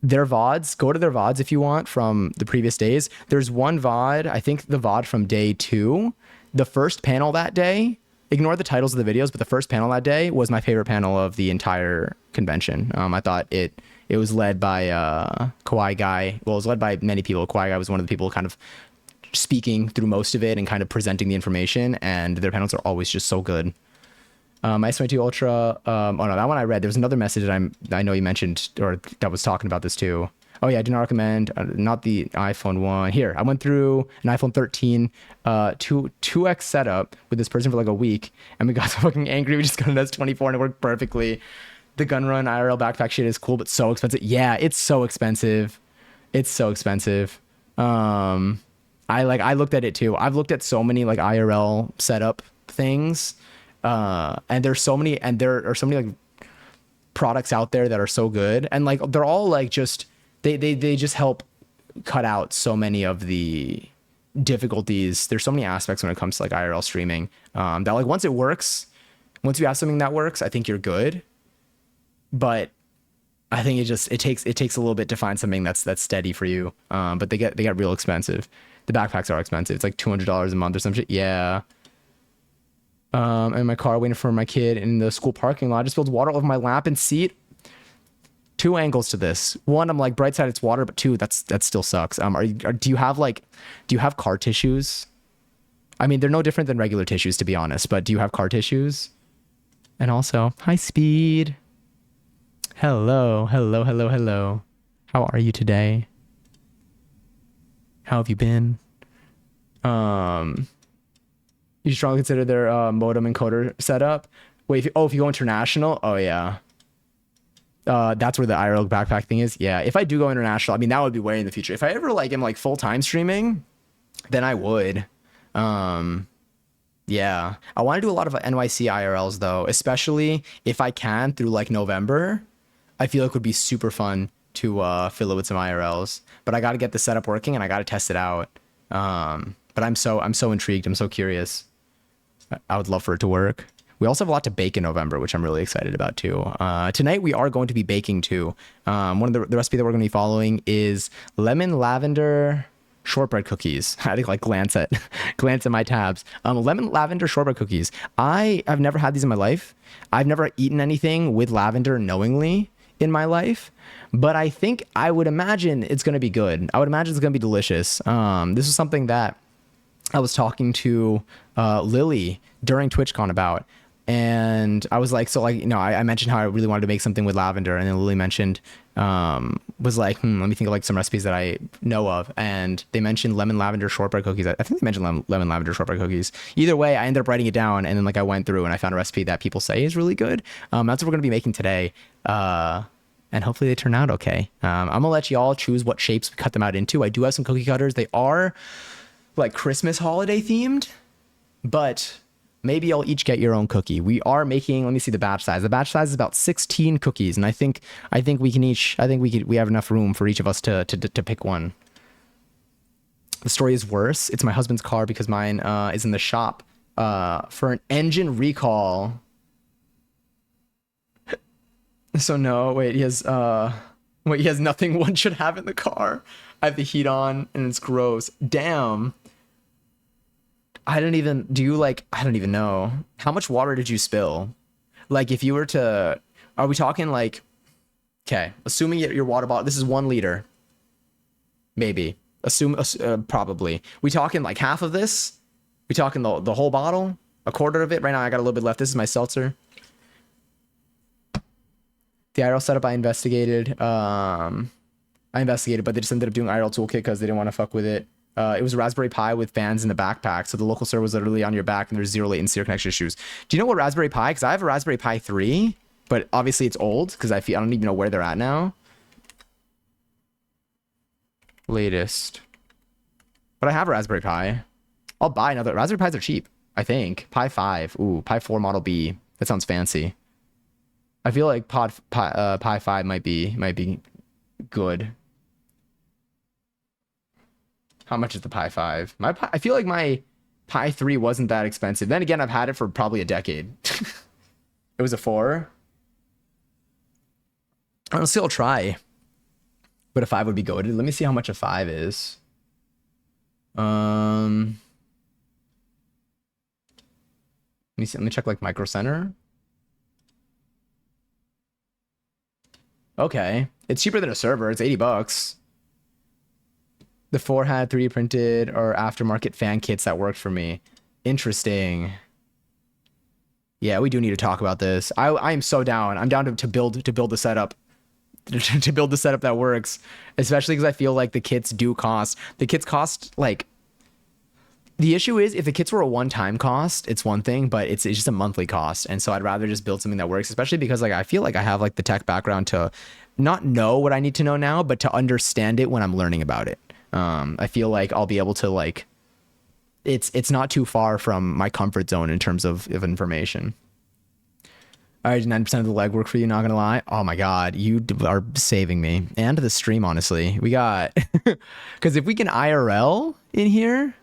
Speaker 2: Their VODs, go to their VODs if you want from the previous days. There's one VOD, I think the VOD from day 2. The first panel that day, ignore the titles of the videos, but the first panel that day was my favorite panel of the entire convention. I thought it was led by Kawaii Guy. Well, it was led by many people. Kawaii Guy was one of the people kind of speaking through most of it and kind of presenting the information, and their panels are always just so good. My S22 Ultra, oh no, that one I read. There's another message that I know you mentioned, or that was talking about this too. Oh yeah, I do not recommend, not the iPhone 1. Here, I went through an iPhone 13 2X setup with this person for like a week, and we got so fucking angry. We just got an S24 and it worked perfectly. The gun run IRL backpack shit is cool, but so expensive. Yeah, it's so expensive. It's so expensive. I looked at it too. I've looked at so many like IRL setup things. And there are so many like products out there that are so good, and like they're all like just they just help cut out so many of the difficulties. There's so many aspects when it comes to like IRL streaming, that like once it works, once you have something that works, I think you're good. But I think it takes a little bit to find something that's steady for you. But they get real expensive. The backpacks are expensive. It's like $200 a month or some shit. Yeah. In my car waiting for my kid in the school parking lot. I just spilled water all over my lap and seat. two angles to this. One, I'm like, bright side, it's water, but two, that still sucks. Do you have car tissues? I mean, they're no different than regular tissues, to be honest, but do you have car tissues? And also, hi, Speed. Hello. How are you today? How have you been? You strongly consider their modem encoder setup? Wait, if you go international, oh yeah. That's where the IRL backpack thing is. Yeah, if I do go international, I mean, that would be way in the future. If I ever like am like full-time streaming, then I would. Yeah, I want to do a lot of NYC IRLs though, especially if I can through like November. I feel like it would be super fun to fill it with some IRLs, but I got to get the setup working and I got to test it out. But I'm so intrigued. I'm so curious. I would love for it to work. We also have a lot to bake in November, which I'm really excited about too. Tonight we are going to be baking too. One of the recipe that we're going to be following is lemon lavender shortbread cookies. I had to like glance at my tabs. Lemon lavender shortbread cookies. I have never had these in my life. I've never eaten anything with lavender knowingly in my life, but I think I would imagine it's going to be good. I would imagine it's going to be delicious. This is something that I was talking to Lily during TwitchCon about. And I was like, so like, you know, I mentioned how I really wanted to make something with lavender. And then Lily mentioned, was like, let me think of like some recipes that I know of. And they mentioned lemon lavender shortbread cookies. I think they mentioned lemon lavender shortbread cookies. Either way, I ended up writing it down. And then like I went through and I found a recipe that people say is really good. That's what we're going to be making today. And hopefully they turn out okay. I'm going to let y'all choose what shapes we cut them out into. I do have some cookie cutters. They are like Christmas holiday themed, but maybe you'll each get your own cookie. We are making, let me see the batch size. The batch size is about 16 cookies. And I think we have enough room for each of us to pick one. The story is worse. It's my husband's car because mine is in the shop for an engine recall. So no, wait, he has nothing one should have in the car. I have the heat on and it's gross. Damn. I don't even know. How much water did you spill? Like if you were to, are we talking like, okay, assuming your water bottle, this is 1 liter. Maybe. Probably. We talking like half of this? We talking the whole bottle? A quarter of it? Right now I got a little bit left. This is my seltzer. The IRL setup I investigated, but they just ended up doing IRL toolkit because they didn't want to fuck with it. It was a Raspberry Pi with fans in the backpack, so the local server was literally on your back and there's 0 latency or connection issues. Do you know what Raspberry Pi? Because I have a Raspberry Pi 3, but obviously it's old because I don't even know where they're at now. Latest. But I have a Raspberry Pi. I'll buy another. Raspberry Pis are cheap, I think. Pi 5. Ooh, Pi 4 Model B. That sounds fancy. I feel like Pi 5 might be good. How much is the Pi 5? I feel like my Pi 3 wasn't that expensive. Then again, I've had it for probably a decade. It was a 4. Honestly, I'll try. But a 5 would be goated. Let me see how much a 5 is. Let me see. Let me check like Micro Center. Okay. It's cheaper than a server. It's $80. The 4 had 3D printed or aftermarket fan kits that worked for me. Interesting. Yeah, we do need to talk about this. I am so down. I'm down to build the setup. To build the setup that works. Especially because I feel like the kits do cost. The kits cost like... The issue is if the kits were a one-time cost, it's one thing, but it's just a monthly cost. And so I'd rather just build something that works, especially because like I feel like I have like the tech background to not know what I need to know now, but to understand it when I'm learning about it. I feel like I'll be able to like, it's not too far from my comfort zone in terms of information. All right, 9% of the legwork for you, not gonna lie. Oh my God, you are saving me. And the stream, honestly. We got, because if we can IRL in here,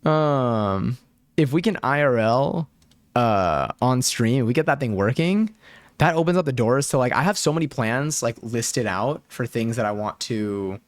Speaker 2: if we can IRL on stream, we get that thing working, that opens up the doors to like, I have so many plans like listed out for things that I want to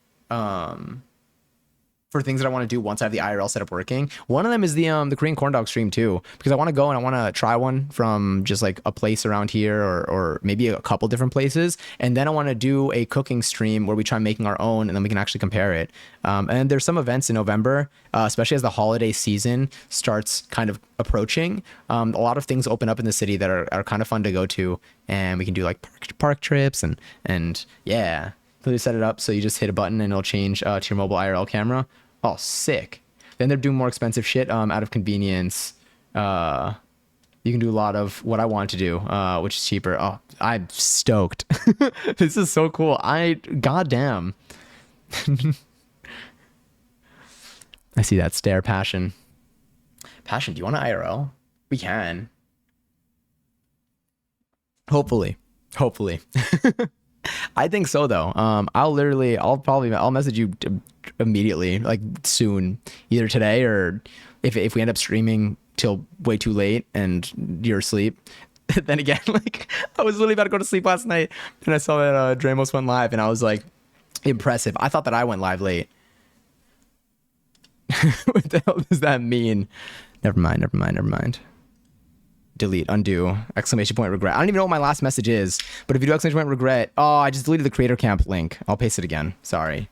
Speaker 2: for things that I want to do once I have the IRL setup working. One of them is the Korean corn dog stream too, because I want to go and I want to try one from just like a place around here or maybe a couple different places. And then I want to do a cooking stream where we try making our own and then we can actually compare it. And there's some events in November, especially as the holiday season starts kind of approaching. A lot of things open up in the city that are kind of fun to go to, and we can do like park trips and yeah. They set it up so you just hit a button and it'll change to your mobile IRL camera. Oh, sick. Then they're doing more expensive shit out of convenience. You can do a lot of what I want to do, which is cheaper. Oh, I'm stoked. This is so cool. Goddamn. I see that stare. Passion. Passion, do you want an IRL? We can. Hopefully. I think so though. I'll message you immediately, like soon, either today or if we end up streaming till way too late and you're asleep. Then again, like I was literally about to go to sleep last night and I saw that Dramos went live and I was like, impressive. I thought that I went live late. What the hell does that mean? Never mind. Delete, undo, exclamation point, regret. I don't even know what my last message is, but if you do exclamation point, regret, oh, I just deleted the creator camp link. I'll paste it again. Sorry.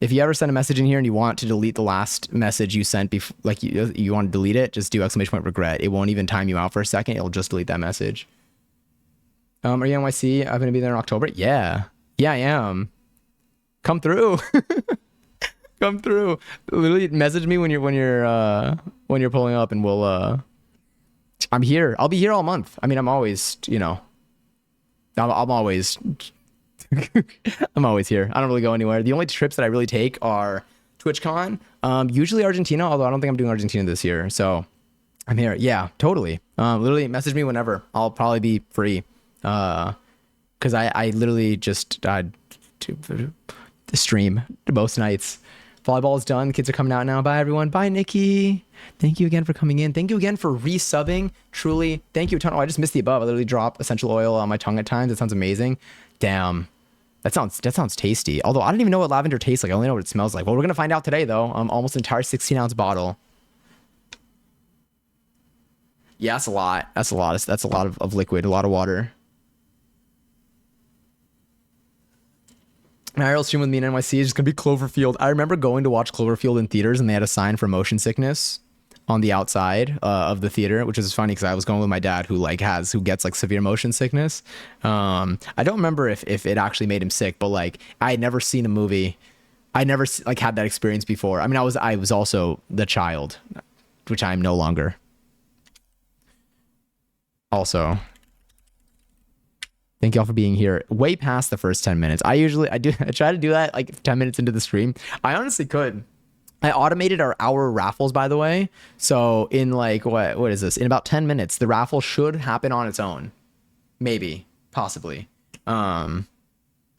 Speaker 2: If you ever send a message in here and you want to delete the last message you sent before, like you want to delete it, just do exclamation point, regret. It won't even time you out for a second. It'll just delete that message. Are you NYC? I'm going to be there in October. Yeah, I am. Come through. Come through. Literally message me when you're pulling up and we'll, I'm here. I'll be here all month. I mean, I'm always, I'm always, I'm always here. I don't really go anywhere. The only trips that I really take are TwitchCon, usually Argentina, although I don't think I'm doing Argentina this year. So I'm here. Yeah, totally. Literally message me whenever. I'll probably be free. Cause I literally just, stream most nights. Volleyball is done. Kids are coming out now. Bye, everyone. Bye, Nikki. Thank you again for coming in. Thank you again for resubbing. Truly, thank you a ton. Oh, I just missed the above. I literally drop essential oil on my tongue at times. It sounds amazing. Damn. That sounds tasty. Although I don't even know what lavender tastes like. I only know what it smells like. Well, we're going to find out today, though. Almost entire 16-ounce bottle. Yeah, that's a lot. That's a lot of liquid, a lot of water. My IRL stream with me in NYC is just going to be Cloverfield. I remember going to watch Cloverfield in theaters and they had a sign for motion sickness on the outside of the theater, which is funny because I was going with my dad who gets like severe motion sickness. I don't remember if it actually made him sick, but like I had never seen a movie. I never like had that experience before. I mean, I was also the child, which I am no longer. Also, thank y'all for being here. Way past the first 10 minutes. I try to do that like 10 minutes into the stream. I honestly could. I automated our hour raffles, by the way. So in like, what is this? In about 10 minutes, the raffle should happen on its own. Maybe, possibly. But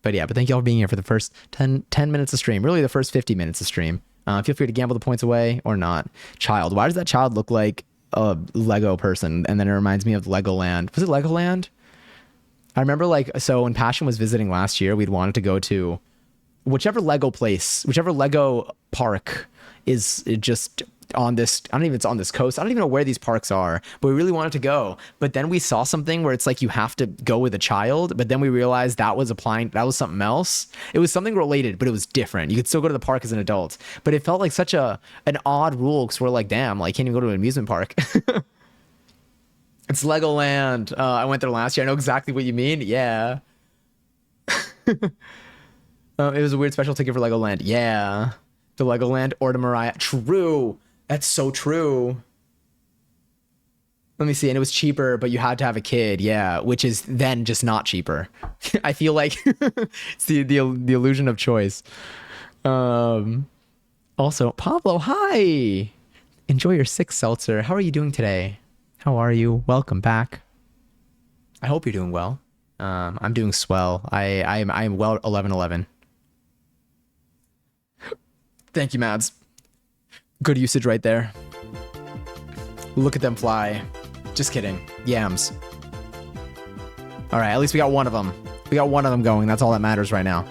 Speaker 2: thank y'all for being here for the first 10 minutes of stream. Really the first 50 minutes of stream. Feel free to gamble the points away or not. Child. Why does that child look like a Lego person? And then it reminds me of Legoland. Was it Legoland? I remember so when Passion was visiting last year, we'd wanted to go to whichever Lego park is just on this. I don't even know if it's on this coast. I don't even know where these parks are, but we really wanted to go. But then we saw something where it's like you have to go with a child, but then we realized that was something else. It was something related, but it was different. You could still go to the park as an adult, but it felt like such an odd rule because we're like, damn, like can't even go to an amusement park. It's Legoland. I went there last year. I know exactly what you mean. Yeah. It was a weird special ticket for Legoland. Yeah. To Legoland or to Mariah. True. That's so true. Let me see. And it was cheaper, but you had to have a kid. Yeah. Which is then just not cheaper. I feel like it's the illusion of choice. Also, Pablo, hi. Enjoy your 6th seltzer. How are you doing today? How are you? Welcome back. I hope you're doing well. I'm doing swell. I am well 11-11. Thank you, Mads. Good usage right there. Look at them fly. Just kidding. Yams. All right, at least we got one of them. We got one of them going. That's all that matters right now.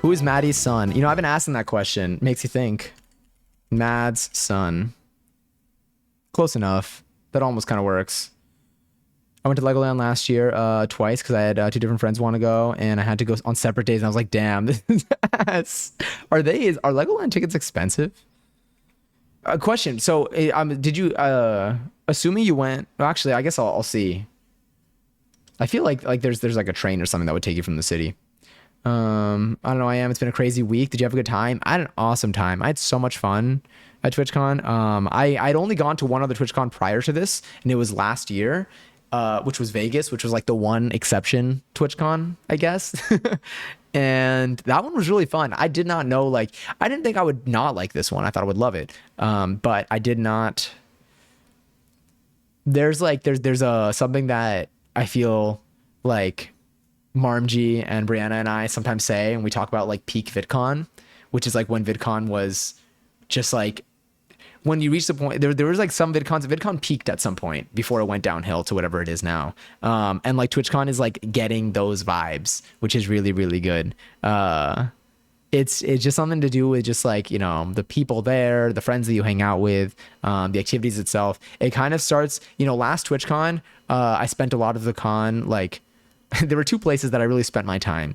Speaker 2: Who is Maddie's son? You know, I've been asking that question. Makes you think. Mad's son. Close enough. That almost kind of works. I went to Legoland last year twice because I had two different friends want to go, and I had to go on separate days, and I was like, damn, this is ass. Are Legoland tickets expensive? Question. So did you, assuming you went, well, actually, I guess I'll see. I feel like there's like a train or something that would take you from the city. I don't know. It's been a crazy week. Did you have a good time? I had an awesome time. I had so much fun at TwitchCon. I'd only gone to one other TwitchCon prior to this, and it was last year, which was Vegas, which was like the one exception TwitchCon, I guess. And that one was really fun. I did not know, I didn't think I would not like this one. I thought I would love it. But I did not. There's something that I feel like Marmg and Brianna and I sometimes say, and we talk about like peak VidCon, which is like when VidCon was just like, when you reach the point, there was like some VidCon peaked at some point before it went downhill to whatever it is now. And like TwitchCon is like getting those vibes, which is really, really good. It's just something to do with just like, you know, the people there, the friends that you hang out with, the activities itself. It kind of starts, you know, last TwitchCon, I spent a lot of the con, like, there were two places that I really spent my time.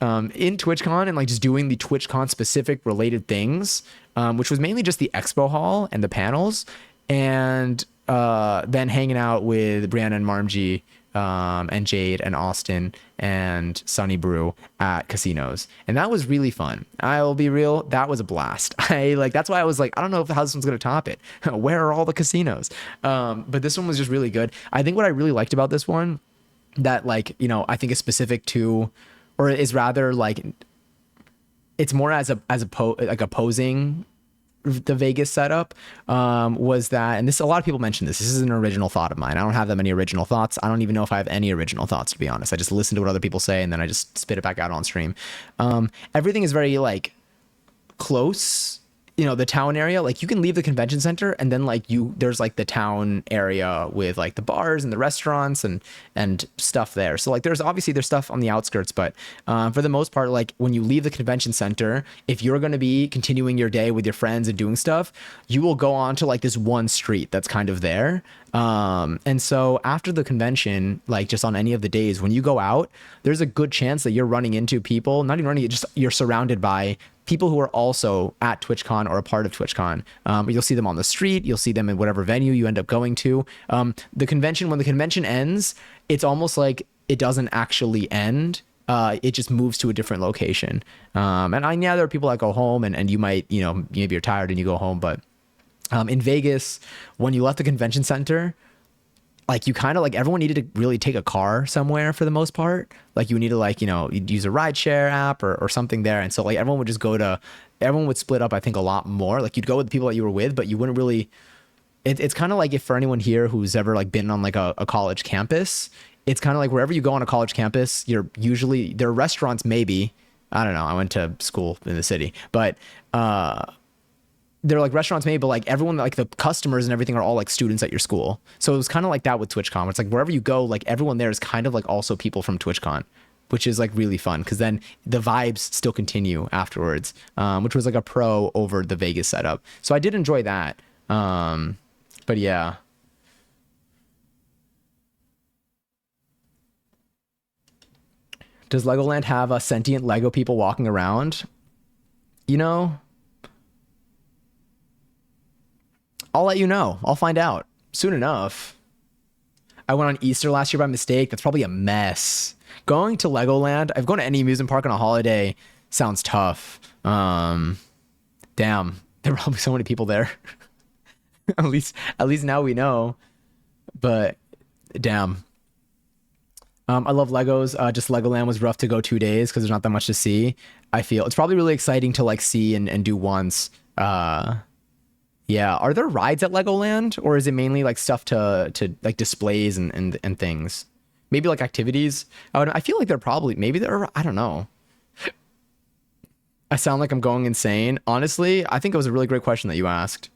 Speaker 2: In TwitchCon and like just doing the TwitchCon specific related things, which was mainly just the expo hall and the panels, and then hanging out with Brianna and Marmg, and Jade and Austin and Sunny Brew at casinos. And that was really fun. I will be real, that was a blast. That's why I was like, I don't know how this one's going to top it. Where are all the casinos? But this one was just really good. I think what I really liked about this one that, like, you know, I think is specific to, or is rather like, it's more as opposing the Vegas setup, was that, and this, a lot of people mention this is an original thought of mine. I don't have that many original thoughts. I don't even know if I have any original thoughts, to be honest. I just listen to what other people say and then I just spit it back out on stream. Everything is very like close. You know, the town area, like you can leave the convention center and then like there's like the town area with like the bars and the restaurants and stuff there. So like there's stuff on the outskirts, but for the most part, like when you leave the convention center, if you're going to be continuing your day with your friends and doing stuff, you will go on to like this one street that's kind of there. And so after the convention, like just on any of the days when you go out, there's a good chance that you're running into people, not even running, just you're surrounded by people who are also at TwitchCon or a part of TwitchCon. You'll see them on the street. You'll see them in whatever venue you end up going to. The convention, when the convention ends, it's almost like it doesn't actually end. It just moves to a different location. And there are people that go home and you might, you know, maybe you're tired and you go home. But in Vegas, when you left the convention center, like you kind of like everyone needed to really take a car somewhere for the most part. Like you need to like, you know, you'd use a rideshare app or something there. And so like everyone would split up, I think, a lot more. Like you'd go with the people that you were with, but you wouldn't really, it's kind of like if for anyone here who's ever like been on like a college campus, it's kind of like wherever you go on a college campus, there are restaurants maybe. I don't know. I went to school in the city, but they're like restaurants maybe, but like everyone, like the customers and everything are all like students at your school. So it was kind of like that with TwitchCon, where it's like wherever you go, like everyone there is kind of like also people from TwitchCon, which is like really fun because then the vibes still continue afterwards, which was like a pro over the Vegas setup. So I did enjoy that. But yeah. Does Legoland have a sentient Lego people walking around? You know, I'll let you know. I'll find out soon enough. I went on Easter last year by mistake. That's probably a mess. Going to Legoland, I've gone to any amusement park on a holiday. Sounds tough. Damn, there were probably so many people there. at least now we know. But damn. I love Legos. Just Legoland was rough to go 2 days because there's not that much to see. I feel it's probably really exciting to like see and do once. Yeah. Are there rides at Legoland, or is it mainly like stuff to like displays and things? Maybe like activities. I feel like there probably, maybe there are, I don't know. I sound like I'm going insane. Honestly, I think it was a really great question that you asked.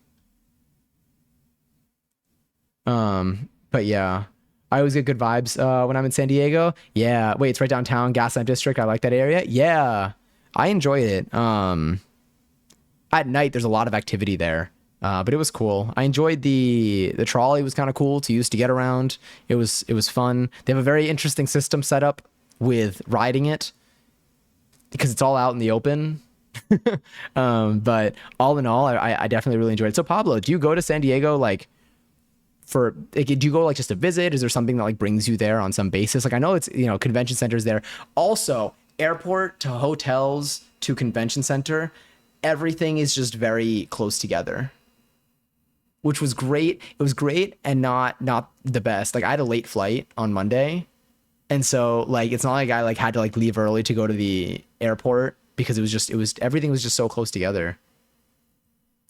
Speaker 2: But yeah, I always get good vibes when I'm in San Diego. Yeah. Wait, it's right downtown, Gaslamp District. I like that area. Yeah. I enjoyed it. At night, there's a lot of activity there, but it was cool. I enjoyed the trolley. Was kind of cool to use to get around. It was fun. They have a very interesting system set up with riding it because it's all out in the open. But all in all, I definitely really enjoyed it. So Pablo, do you go to San Diego like for like, do you go like just to visit? Is there something that like brings you there on some basis? Like I know it's, you know, convention centers there. Also, airport to hotels to convention center, everything is just very close together, which was great. It was great and not the best. Like I had a late flight on Monday, and so like it's not like I like had to like leave early to go to the airport because it was everything was just so close together.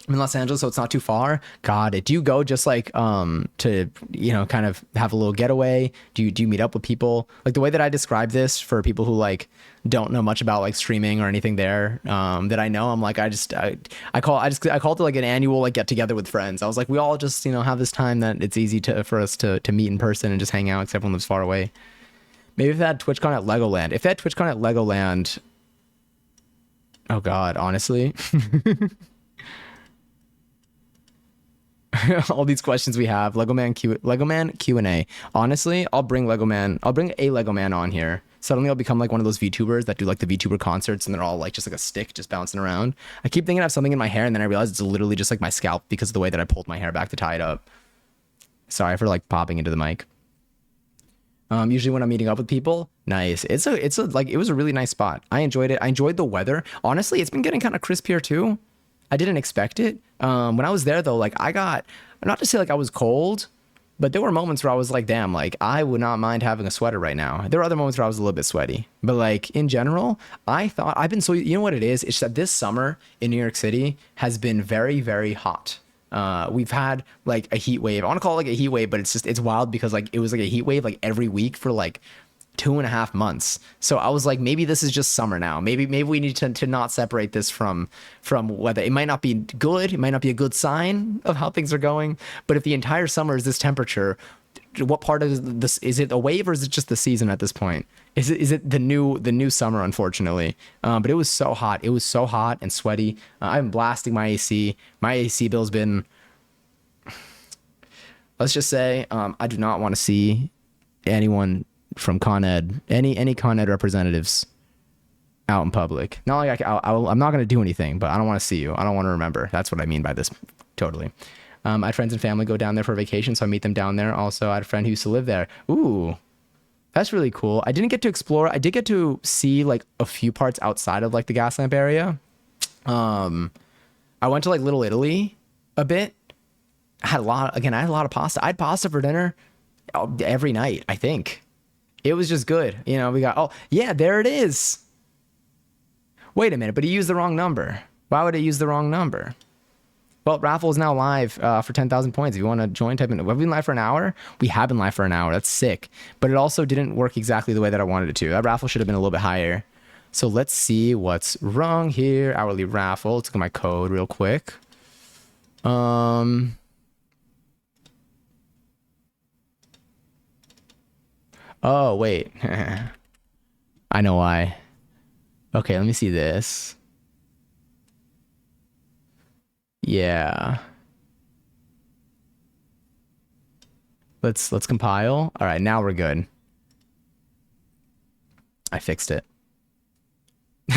Speaker 2: I'm in Los Angeles, so it's not too far. God, do you go just like to, you know, kind of have a little getaway? Do you meet up with people? Like the way that I describe this for people who like don't know much about like streaming or anything there that I know, I'm like I call it like an annual like get together with friends. I was like we all just, you know, have this time that it's easy for us to meet in person and just hang out because everyone lives far away. Maybe if they had TwitchCon at Legoland. If they had TwitchCon at Legoland, oh God, honestly. All these questions we have. Legoman Q&A. Honestly, I'll bring a Legoman on here. Suddenly I'll become like one of those VTubers that do like the VTuber concerts and they're all like just like a stick just bouncing around. I keep thinking I have something in my hair and then I realize it's literally just like my scalp because of the way that I pulled my hair back to tie it up. Sorry for like popping into the mic. Usually when I'm meeting up with people, nice. It's a like it was a really nice spot. I enjoyed it. I enjoyed the weather. Honestly, it's been getting kind of crisp here too. I didn't expect it. When I was there though, like I got, not to say like I was cold, but there were moments where I was like, damn, like I would not mind having a sweater right now. There were other moments where I was a little bit sweaty, but like in general, I thought I've been so, you know what it is? It's that this summer in New York City has been very, very hot. We've had like a heat wave. I want to call it like a heat wave, but it's wild because like it was like a heat wave like every week for like 2.5 months. So I was like, maybe this is just summer now. Maybe we need to not separate this from weather. It might not be good. It might not be a good sign of how things are going. But if the entire summer is this temperature, what part of this is it a wave or is it just the season at this point? Is it the new summer? Unfortunately, but it was so hot. It was so hot and sweaty. I'm blasting my AC. My AC bill's been. Let's just say I do not want to see anyone from Con Ed, any Con Ed representatives out in public. Not like I'm not going to do anything, but I don't want to see you. I don't want to remember. That's what I mean by this. Totally. I had friends and family go down there for vacation, so I meet them down there. Also, I had a friend who used to live there. Ooh, that's really cool. I didn't get to explore. I did get to see like a few parts outside of like the gas lamp area. I went to like Little Italy a bit. I had a lot of pasta. I had pasta for dinner every night, I think. It was just good. You know, we got, oh, yeah, there it is. Wait a minute, but he used the wrong number. Why would it use the wrong number? Well, raffle is now live for 10,000 points. If you want to join, type in. Have we been live for an hour? We have been live for an hour. That's sick. But it also didn't work exactly the way that I wanted it to. That raffle should have been a little bit higher. So let's see what's wrong here. Hourly raffle. Let's look at my code real quick. Oh, wait. I know why. Okay, let me see this. Yeah. Let's compile. All right, now we're good. I fixed it.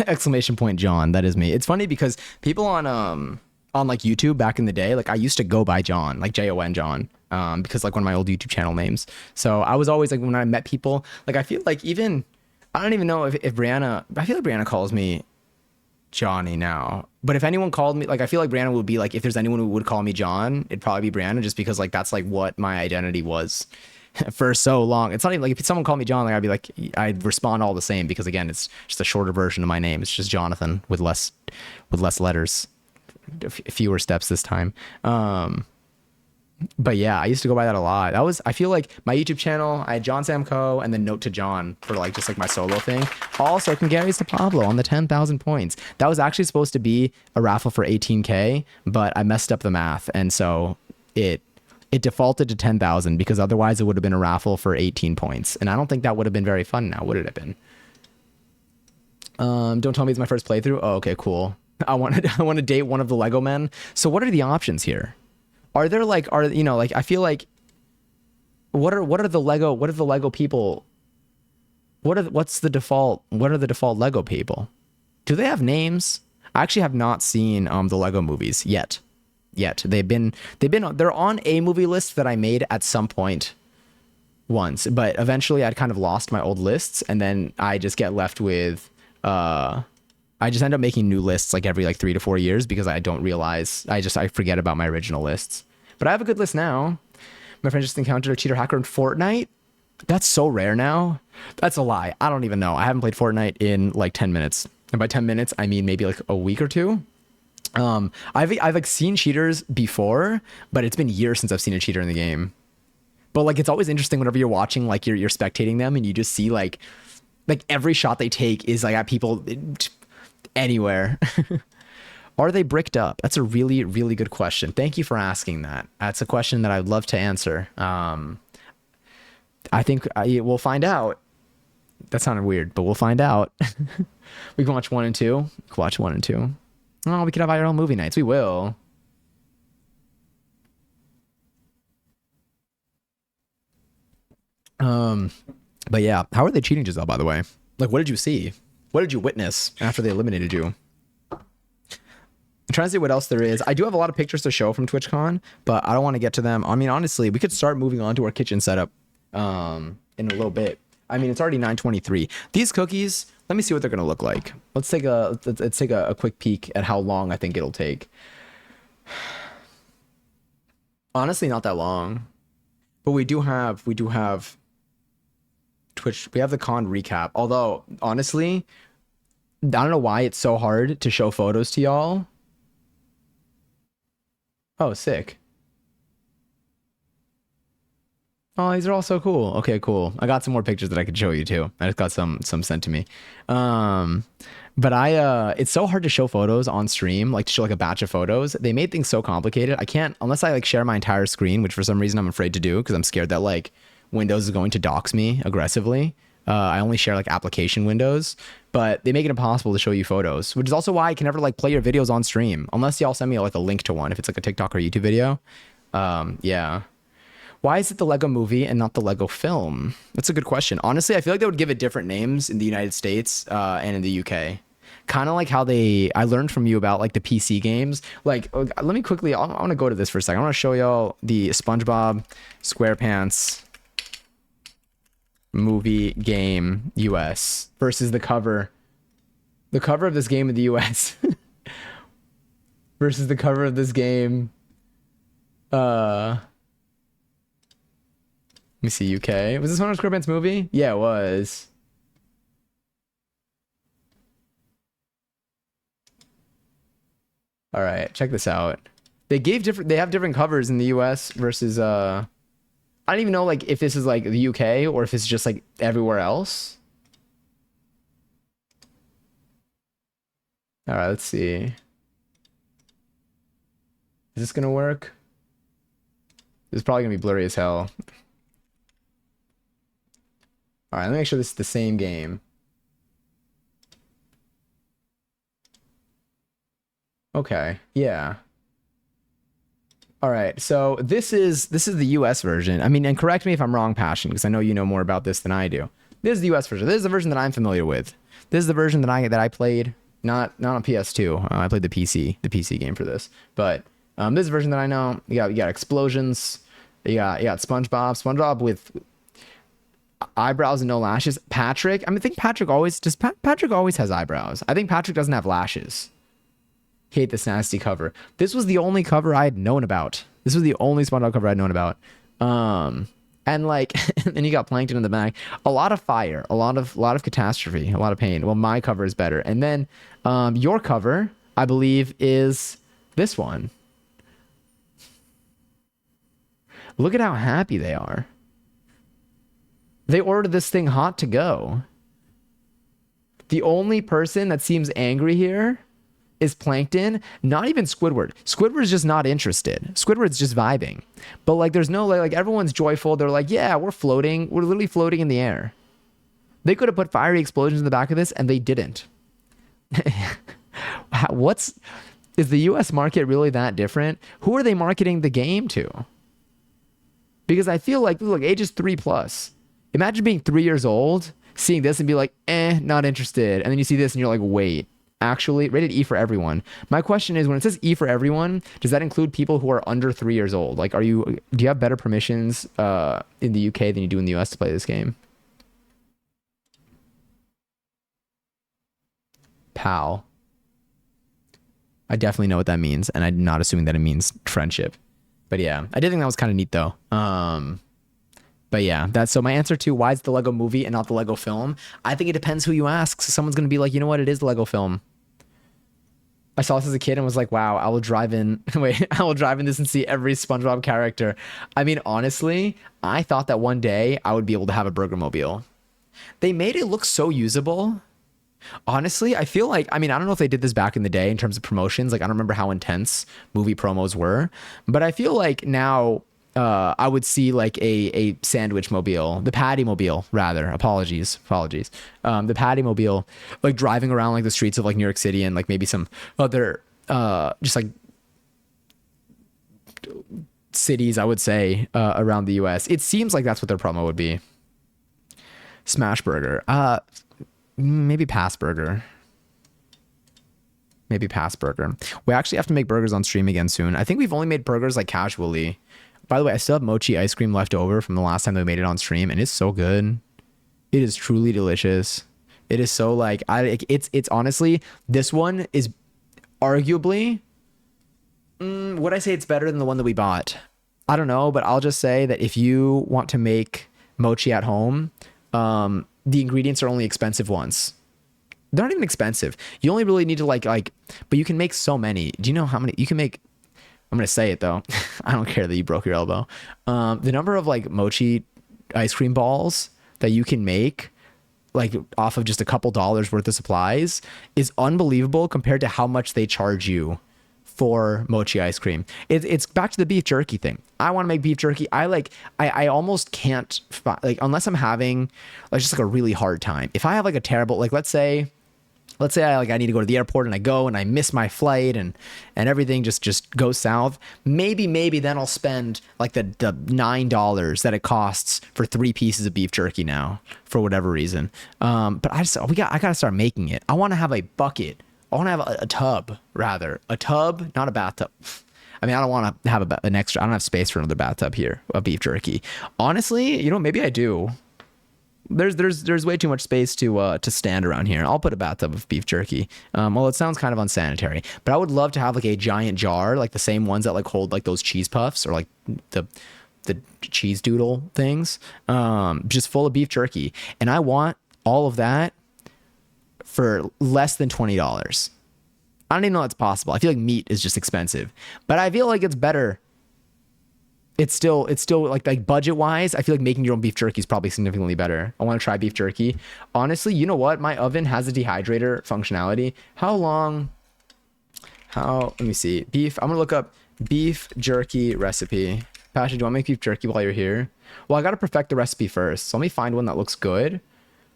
Speaker 2: Exclamation point John. That is me. It's funny because people on like YouTube back in the day, like I used to go by John, like Jon John. Because like one of my old YouTube channel names. So I was always like when I met people, like I feel like even I don't even know if Brianna, I feel like Brianna calls me Johnny now. But if anyone called me, like I feel like Brianna would be like, if there's anyone who would call me John, it'd probably be Brianna just because like that's like what my identity was for so long. It's not even like if someone called me John, like I'd be like, I'd respond all the same because again, it's just a shorter version of my name. It's just Jonathan with less letters, fewer steps this time. But yeah, I used to go by that a lot. I feel like my YouTube channel, I had John Sam Co. and then Note to John for like just like my solo thing. Also, congrats to Pablo on the 10,000 points. That was actually supposed to be a raffle for 18K, but I messed up the math. And so it defaulted to 10,000 because otherwise it would have been a raffle for 18 points. And I don't think that would have been very fun now, would it have been? Don't tell me it's my first playthrough. Oh, okay, cool. I want to date one of the Lego men. So what are the options here? Are there like I feel like what are the Lego people? What are the default Lego people? Do they have names? I actually have not seen the Lego movies yet. They're on a movie list that I made at some point once, but eventually I'd kind of lost my old lists, and then I just get left with I just end up making new lists like every 3 to 4 years because I don't realize I forget about my original lists. But I have a good list now. My friend just encountered a cheater hacker in Fortnite. That's so rare now. That's a lie. I don't even know. I haven't played Fortnite in 10 minutes. And by 10 minutes, I mean maybe a week or two. I've seen cheaters before, but it's been years since I've seen a cheater in the game. But it's always interesting whenever you're watching, you're spectating them and you just see every shot they take is at people anywhere. Are they bricked up? That's a really, really good question. Thank you for asking that. That's a question that I'd love to answer. I think we'll find out. That sounded weird, but we'll find out. We can watch 1 and 2. We can watch 1 and 2. Oh, we could have our own movie nights. We will. But yeah, how are they cheating, Giselle, by the way? What did you see? What did you witness after they eliminated you? I'm trying to see what else there is. I do have a lot of pictures to show from TwitchCon, but I don't want to get to them. I mean, honestly, we could start moving on to our kitchen setup in a little bit. I mean, it's already 9:23. These cookies, let me see what they're going to look like. Let's take a quick peek at how long I think it'll take. Honestly, not that long. But we do have Twitch. We have the con recap. Although, honestly, I don't know why it's so hard to show photos to y'all. Oh, sick. Oh, these are all so cool. Okay, cool. I got some more pictures that I could show you too. I just got some sent to me. But it's so hard to show photos on stream, to show a batch of photos. They made things so complicated. I can't, unless I share my entire screen, which for some reason I'm afraid to do because I'm scared that Windows is going to dox me aggressively. I only share application windows, but they make it impossible to show you photos, which is also why I can never play your videos on stream unless y'all send me a link to one if it's a TikTok or YouTube video. Yeah. Why is it the Lego movie and not the Lego film? That's a good question. Honestly, I feel like they would give it different names in the United States and in the UK. Kind of like how I learned from you about the PC games. Let me quickly, I want to go to this for a second. I want to show y'all the SpongeBob SquarePants movie game US versus the cover of this game in the US versus the cover of this game let me see. UK, was this one of SquarePants movie? Yeah, it was. All right, check this out. They have different covers in the US versus I don't even know if this is the UK or if it's just everywhere else. All right, let's see. Is this gonna work? This is probably gonna be blurry as hell. All right, let me make sure this is the same game. Okay, yeah. All right, so this is the US version. I mean, and correct me if I'm wrong, Passion, because I know you know more about this than I do. This is the US version. This is the version that I'm familiar with. This is the version that I played, not on PS2. I played the PC game for this. But this is the version that I know. You got explosions. You got SpongeBob with eyebrows and no lashes. Patrick, I think Patrick always has eyebrows. I think Patrick doesn't have lashes. Hate this nasty cover. This was the only cover I had known about. This was the only SpongeBob cover I'd known about. And then you got Plankton in the back. A lot of fire, a lot of catastrophe, a lot of pain. Well, my cover is better. And then your cover, I believe, is this one. Look at how happy they are. They ordered this thing hot to go. The only person that seems angry here is Plankton, not even Squidward. Squidward's just not interested. Squidward's just vibing. But there's no everyone's joyful. They're yeah, we're floating. We're literally floating in the air. They could have put fiery explosions in the back of this and they didn't. What's is the US market really that different? Who are they marketing the game to? Because I feel like, look, age is 3 plus. Imagine being 3 years old, seeing this and be like, not interested. And then you see this and you're like, wait, actually, rated E for everyone. My question is, when it says E for everyone, does that include people who are under 3 years old? Like, do you have better permissions in the UK than you do in the US to play this game? Pal. I definitely know what that means, and I'm not assuming that it means friendship. But yeah, I did think that was kind of neat though. But yeah, that's so my answer to why is the Lego movie and not the Lego film. I think it depends who you ask. So someone's gonna be like, you know what, it is the Lego film. I saw this as a kid and was like, wow, I will drive in. Wait, I will drive in this and see every SpongeBob character. I mean, honestly, I thought that one day I would be able to have a Burger Mobile. They made it look so usable. Honestly, I feel like, I mean, I don't know if they did this back in the day in terms of promotions. Like, I don't remember how intense movie promos were, but I feel like now I would see like a sandwich mobile, the patty mobile, rather. Apologies. The patty mobile, like driving around like the streets of like New York City and like maybe some other just like cities, I would say, around the US. It seems like that's what their promo would be. Smash Burger. Maybe Pass Burger. Maybe Pass Burger. We actually have to make burgers on stream again soon. I think we've only made burgers like casually. By the way, I still have mochi ice cream left over from the last time that we made it on stream, and it's so good. It is truly delicious. It is so like it's honestly, this one is arguably would I say it's better than the one that we bought? I don't know, but I'll just say that if you want to make mochi at home, the ingredients are only expensive once. They're not even expensive. You only really need to like, but you can make so many. Do you know how many you can make? I'm going to say it though. I don't care that you broke your elbow. The number of like mochi ice cream balls that you can make like off of just a couple dollars worth of supplies is unbelievable compared to how much they charge you for mochi ice cream. It's back to the beef jerky thing. I want to make beef jerky. I almost can't like, unless I'm having like just like a really hard time. If I have like a terrible, like let's say I need to go to the airport and I go and I miss my flight and everything just goes south. Maybe then I'll spend like the $9 that it costs for 3 pieces of beef jerky now for whatever reason. But I gotta start making it. I want to have a bucket. I want to have a tub, rather. A tub, not a bathtub. I mean, I don't want to have an extra. I don't have space for another bathtub here of beef jerky. Honestly, you know, maybe I do. There's way too much space to stand around here. I'll put a bathtub of beef jerky. Well, it sounds kind of unsanitary, but I would love to have like a giant jar, like the same ones that like hold like those cheese puffs or like the cheese doodle things, just full of beef jerky. And I want all of that for less than $20. I don't even know that's possible. I feel like meat is just expensive, but I feel like it's better. It's still like budget wise, I feel like making your own beef jerky is probably significantly better. I want to try beef jerky. Honestly, you know what? My oven has a dehydrator functionality. Let me see. Beef. I'm going to look up beef jerky recipe. Pasha, do you want to make beef jerky while you're here? Well, I got to perfect the recipe first. So let me find one that looks good.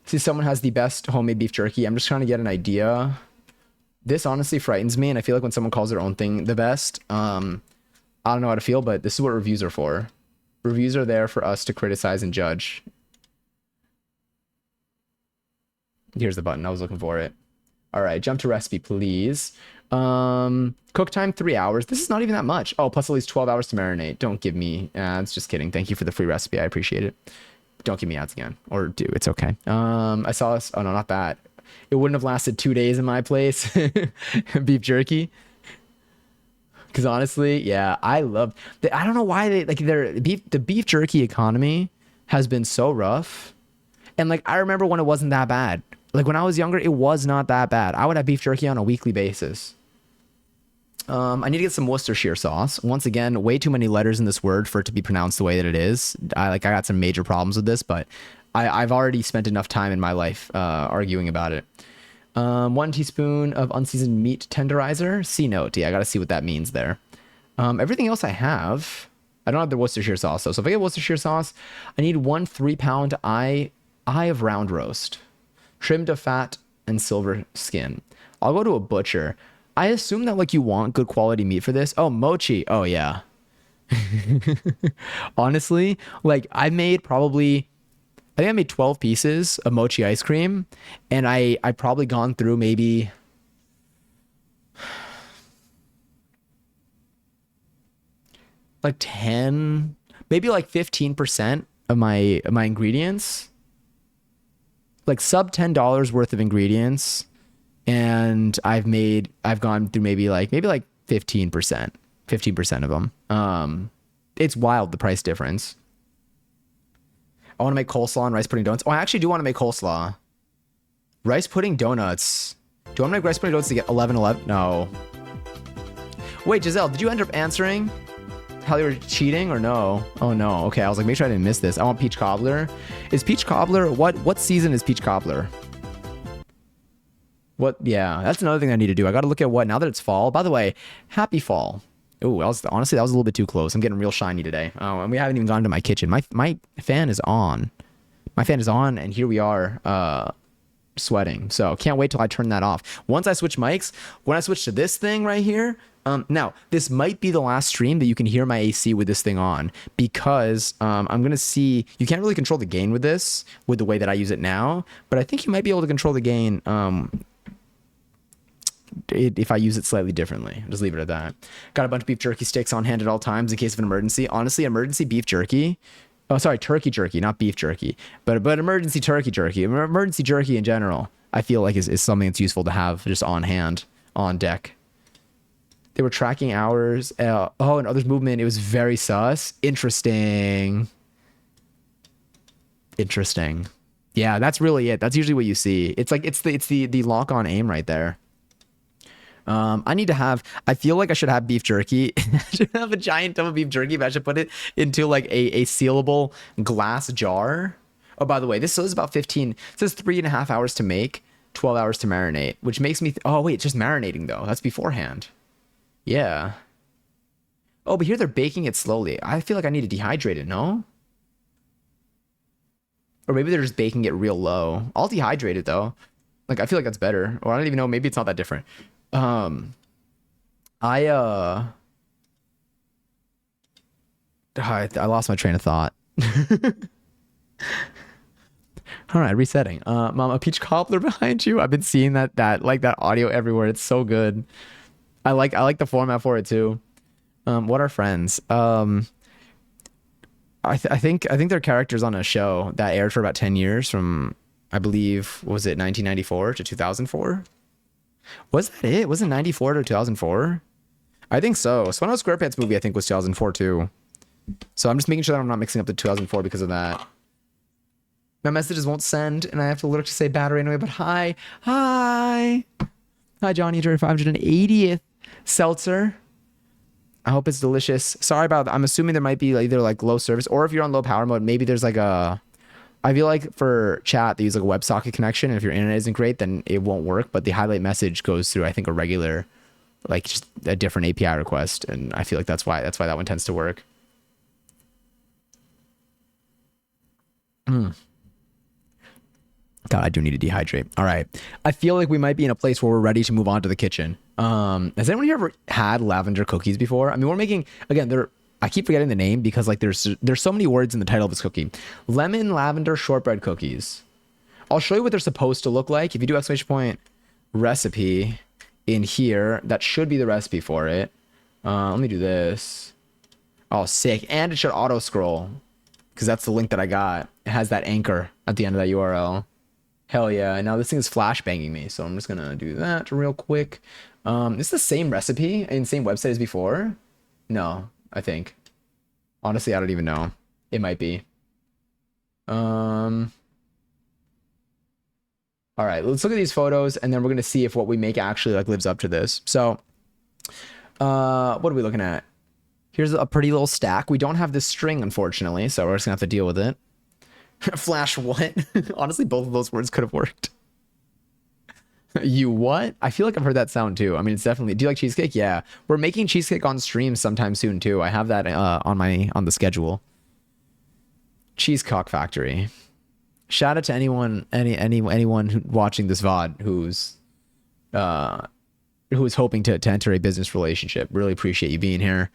Speaker 2: See, someone has the best homemade beef jerky. I'm just trying to get an idea. This honestly frightens me. And I feel like when someone calls their own thing the best, I don't know how to feel, but this is what reviews are for. Reviews are there for us to criticize and judge. Here's the button. I was looking for it. All right, jump to recipe, please. Cook time 3 hours. This is not even that much. Oh, plus at least 12 hours to marinate. Don't give me ads. Just kidding. Thank you for the free recipe. I appreciate it. Don't give me ads again. Or do. It's okay. I saw this. Oh, no, not that. It wouldn't have lasted 2 days in my place. Beef jerky. Because honestly, yeah, I don't know why the beef jerky economy has been so rough. And like, I remember when it wasn't that bad. Like when I was younger, it was not that bad. I would have beef jerky on a weekly basis. I need to get some Worcestershire sauce. Once again, way too many letters in this word for it to be pronounced the way that it is. I got some major problems with this, but I've already spent enough time in my life arguing about it. 1 teaspoon of unseasoned meat tenderizer. C note. Yeah, I gotta see what that means there. Everything else I have. I don't have the Worcestershire sauce though. So if I get Worcestershire sauce, I need 1 3-pound eye of round roast, trimmed of fat and silver skin. I'll go to a butcher. I assume that like you want good quality meat for this. Oh, mochi. Oh yeah. Honestly, like I think I made 12 pieces of mochi ice cream, and I probably gone through maybe like 10, maybe like 15% of my ingredients, like sub $10 worth of ingredients, and I've gone through maybe like 15% of them. It's wild, the price difference. I want to make coleslaw and rice pudding donuts. Oh, I actually do want to make coleslaw. Rice pudding donuts. Do I want to make rice pudding donuts to get 11? No. Wait, Giselle, did you end up answering how they were cheating or no? Oh no. Okay, I was like, make sure I didn't miss this. I want peach cobbler. Is peach cobbler, what season is peach cobbler? What? Yeah, that's another thing I need to do. I got to look at what, now that it's fall. By the way, happy fall. Oh, honestly, that was a little bit too close. I'm getting real shiny today. Oh, and we haven't even gone to my kitchen. My fan is on. My fan is on, and here we are sweating. So can't wait till I turn that off. Once I switch mics, when I switch to this thing right here, now this might be the last stream that you can hear my AC with this thing on, because I'm going to see, you can't really control the gain with this, with the way that I use it now, but I think you might be able to control the gain if I use it slightly differently. I'll just leave it at that. Got a bunch of beef jerky sticks on hand at all times in case of an emergency. Honestly, emergency beef jerky. Oh, sorry, turkey jerky, not beef jerky. But emergency turkey jerky. Emergency jerky in general, I feel like is something that's useful to have just on hand, on deck. They were tracking hours. And others movement. It was very sus. Interesting. Yeah, that's really it. That's usually what you see. It's like it's the lock on aim right there. I feel like I should have beef jerky. I should have a giant tub of beef jerky, but I should put it into like a sealable glass jar. Oh, by the way, this is about 15. It says 3.5 hours to make, 12 hours to marinate, which makes me, oh wait, it's just marinating though. That's beforehand. Yeah. Oh, but here they're baking it slowly. I feel like I need to dehydrate it, no? Or maybe they're just baking it real low. I'll dehydrate it though. Like, I feel like that's better. Or I don't even know, maybe it's not that different. I lost my train of thought. All right, resetting. Mom, a peach cobbler behind you. I've been seeing that audio everywhere. It's so good. I like the format for it too. What are friends? I think they're characters on a show that aired for about 10 years from, I believe, was it 1994 to 2004? Was that it? Was it 94 to 2004? I think so. SpongeBob SquarePants movie, I think, was 2004 too. So I'm just making sure that I'm not mixing up the 2004 because of that. My messages won't send, and I have to literally say battery anyway, but hi. Hi, Johnny, your 580th seltzer. I hope it's delicious. Sorry about that. I'm assuming there might be either like low service, or if you're on low power mode, maybe there's like I feel like for chat, they use like a WebSocket connection. And if your internet isn't great, then it won't work. But the highlight message goes through, I think, a regular, like just a different API request. And I feel like that's why that one tends to work. God, I do need to dehydrate. All right. I feel like we might be in a place where we're ready to move on to the kitchen. Has anyone here ever had lavender cookies before? I mean, we're making, again, I keep forgetting the name because like there's so many words in the title of this cookie. Lemon lavender shortbread cookies. I'll show you what they're supposed to look like. If you do !recipe in here, that should be the recipe for it. Let me do this. Oh, sick. And it should auto scroll because that's the link that I got. It has that anchor at the end of that URL. Hell yeah. Now this thing is flash banging me. So I'm just going to do that real quick. Is the same recipe and same website as before? No. I think. Honestly, I don't even know. It might be. All right, let's look at these photos, and then we're gonna see if what we make actually like lives up to this. So, what are we looking at? Here's a pretty little stack. We don't have this string, unfortunately, so we're just gonna have to deal with it. Flash what? Honestly, both of those words could have worked. You what? I feel like I've heard that sound too. I mean, it's definitely. Do you like cheesecake? Yeah, we're making cheesecake on stream sometime soon too. I have that on the schedule. Cheesecock Factory. Shout out to anyone watching this VOD who's who is hoping to enter a business relationship. Really appreciate you being here.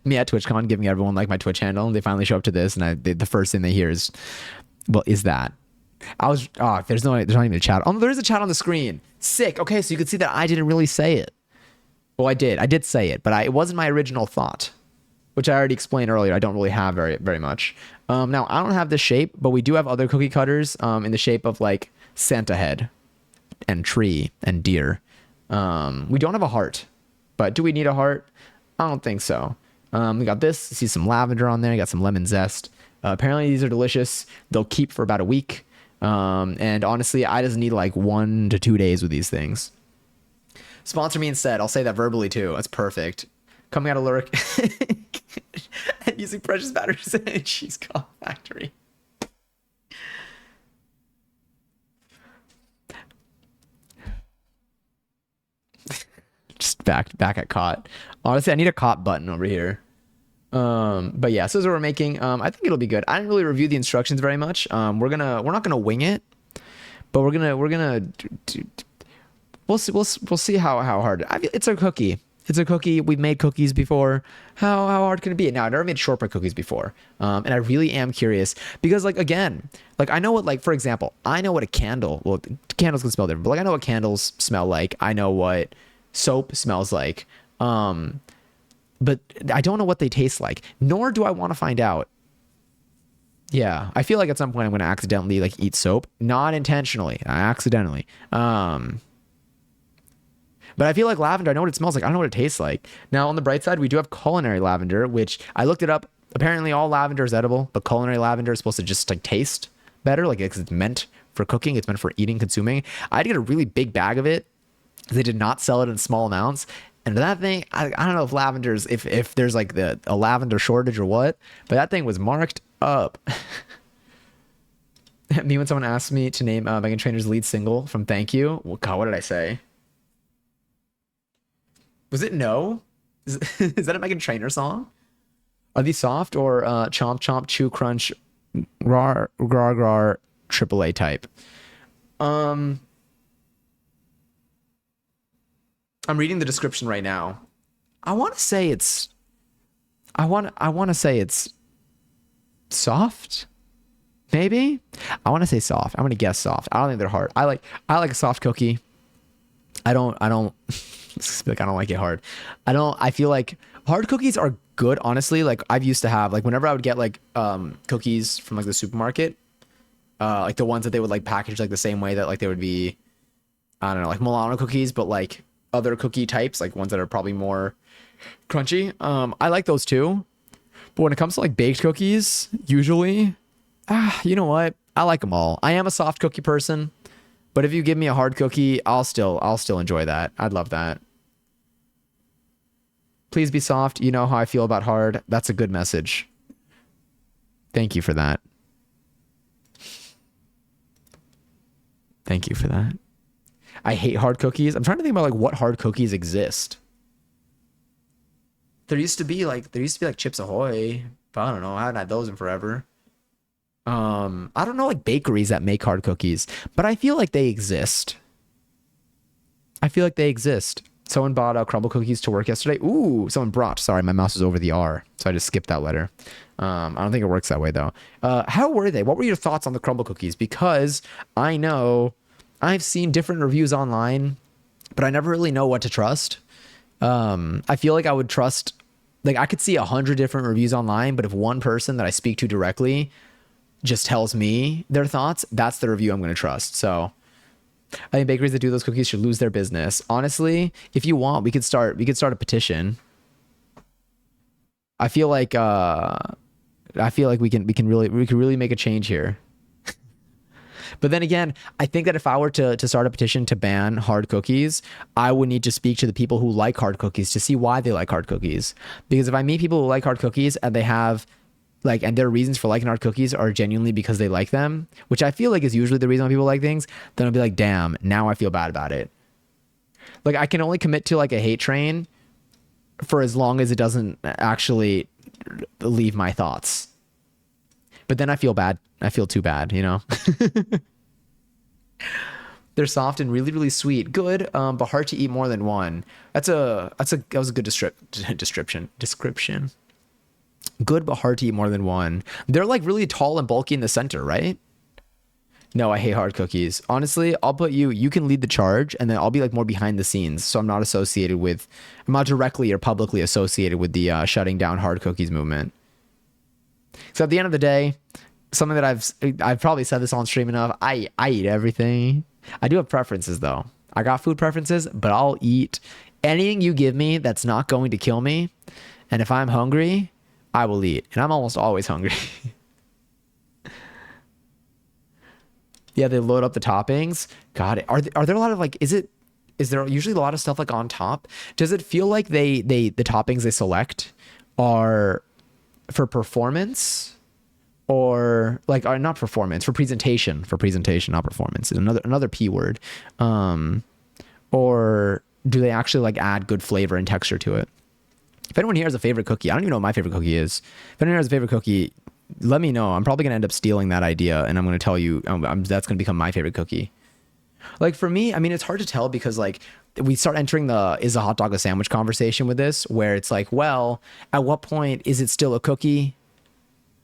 Speaker 2: Me at TwitchCon giving everyone like my Twitch handle. They finally show up to this, and the first thing they hear is, "Well, is that?" There's not even a chat. Oh, there is a chat on the screen. Sick. Okay, so you can see that I didn't really say it. Well, I did say it, but it wasn't my original thought, which I already explained earlier. I don't really have very much. Now I don't have this shape, but we do have other cookie cutters in the shape of like Santa head and tree and deer. We don't have a heart, but do we need a heart? I don't think so. We got this. See some lavender on there. Got some lemon zest. Apparently these are delicious. They'll keep for about a week. And honestly, I just need like 1 to 2 days with these things. Sponsor me instead. I'll say that verbally too. That's perfect. Coming out of Lyric and using precious batteries in a cheese coffee factory. Just back at caught. Honestly, I need a caught button over here. But yeah, so this is what we're making. I think it'll be good. I didn't really review the instructions very much. We're not gonna wing it, but we'll see how hard. It's a cookie. It's a cookie. We've made cookies before. How hard can it be? Now, I've never made shortbread cookies before. And I really am curious because like, again, like I know what, like, for example, I know what a candle, well, candles can smell different, but like I know what candles smell like. I know what soap smells like. But I don't know what they taste like, nor do I want to find out. Yeah, I feel like at some point I'm going to accidentally like eat soap, not intentionally, accidentally. But I feel like lavender, I know what it smells like. I don't know what it tastes like. Now, on the bright side, we do have culinary lavender, which I looked it up. Apparently, all lavender is edible, but culinary lavender is supposed to just like taste better. Like it's meant for cooking. It's meant for eating, consuming. I had to get a really big bag of it. They did not sell it in small amounts. And that thing, I don't know if lavender's, if there's like a lavender shortage or what, but that thing was marked up. Me, when someone asked me to name Meghan Trainor's lead single from Thank You, well, God, what did I say? Was it No? Is that a Meghan Trainor song? Are these soft or chomp chomp chew crunch rar grar grar AAA type? I'm reading the description right now. I want to say it's soft. Maybe. I want to say soft. I'm going to guess soft. I don't think they're hard. I like a soft cookie. I don't like, I don't like it hard. I feel like hard cookies are good, honestly. Like I've used to have, like whenever I would get like cookies from like the supermarket, like the ones that they would like package like the same way that like they would be, I don't know, like Milano cookies, but like other cookie types, like ones that are probably more crunchy. I like those too. But when it comes to like baked cookies, usually, you know what? I like them all. I am a soft cookie person, but if you give me a hard cookie, I'll still enjoy that. I'd love that. Please be soft. You know how I feel about hard. That's a good message. Thank you for that. Thank you for that. I hate hard cookies. I'm trying to think about like what hard cookies exist. There used to be like Chips Ahoy, but I don't know. I haven't had those in forever. I don't know like bakeries that make hard cookies, but I feel like they exist. Someone bought crumble cookies to work yesterday. Ooh, someone brought. Sorry, my mouse was over the R, so I just skipped that letter. I don't think it works that way though. How were they? What were your thoughts on the crumble cookies? Because I know I've seen different reviews online, but I never really know what to trust. I feel like I would trust, like I could see 100 different reviews online, but if one person that I speak to directly just tells me their thoughts, that's the review I'm going to trust. So I think bakeries that do those cookies should lose their business. Honestly, if you want, we could start a petition. I feel like we can really make a change here. But then again, I think that if I were to start a petition to ban hard cookies, I would need to speak to the people who like hard cookies to see why they like hard cookies. Because if I meet people who like hard cookies and they have like, and their reasons for liking hard cookies are genuinely because they like them, which I feel like is usually the reason why people like things, then I'll be like, damn, now I feel bad about it. Like I can only commit to like a hate train for as long as it doesn't actually leave my thoughts. But then I feel bad. I feel too bad, you know? They're soft and really, really sweet. Good, but hard to eat more than one. That was a good description. Good, but hard to eat more than one. They're like really tall and bulky in the center, right? No, I hate hard cookies. Honestly, I'll put you can lead the charge, and then I'll be like more behind the scenes. So I'm not directly or publicly associated with the shutting down hard cookies movement. So at the end of the day, something that I've probably said this on stream enough. I eat everything. I do have preferences though. I got food preferences, but I'll eat anything you give me that's not going to kill me. And if I'm hungry, I will eat. And I'm almost always hungry. Yeah, they load up the toppings. Got it. Are there a lot of like, is there usually a lot of stuff like on top? Does it feel like the toppings they select are for performance? Or like, are not performance, for presentation, not performance. Another P word. Or do they actually like add good flavor and texture to it? If anyone here has a favorite cookie, I don't even know what my favorite cookie is. If anyone here has a favorite cookie, let me know. I'm probably going to end up stealing that idea, and I'm going to tell you that's going to become my favorite cookie. Like for me, I mean, it's hard to tell because like we start entering the is a hot dog a sandwich conversation with this, where it's like, well, at what point is it still a cookie?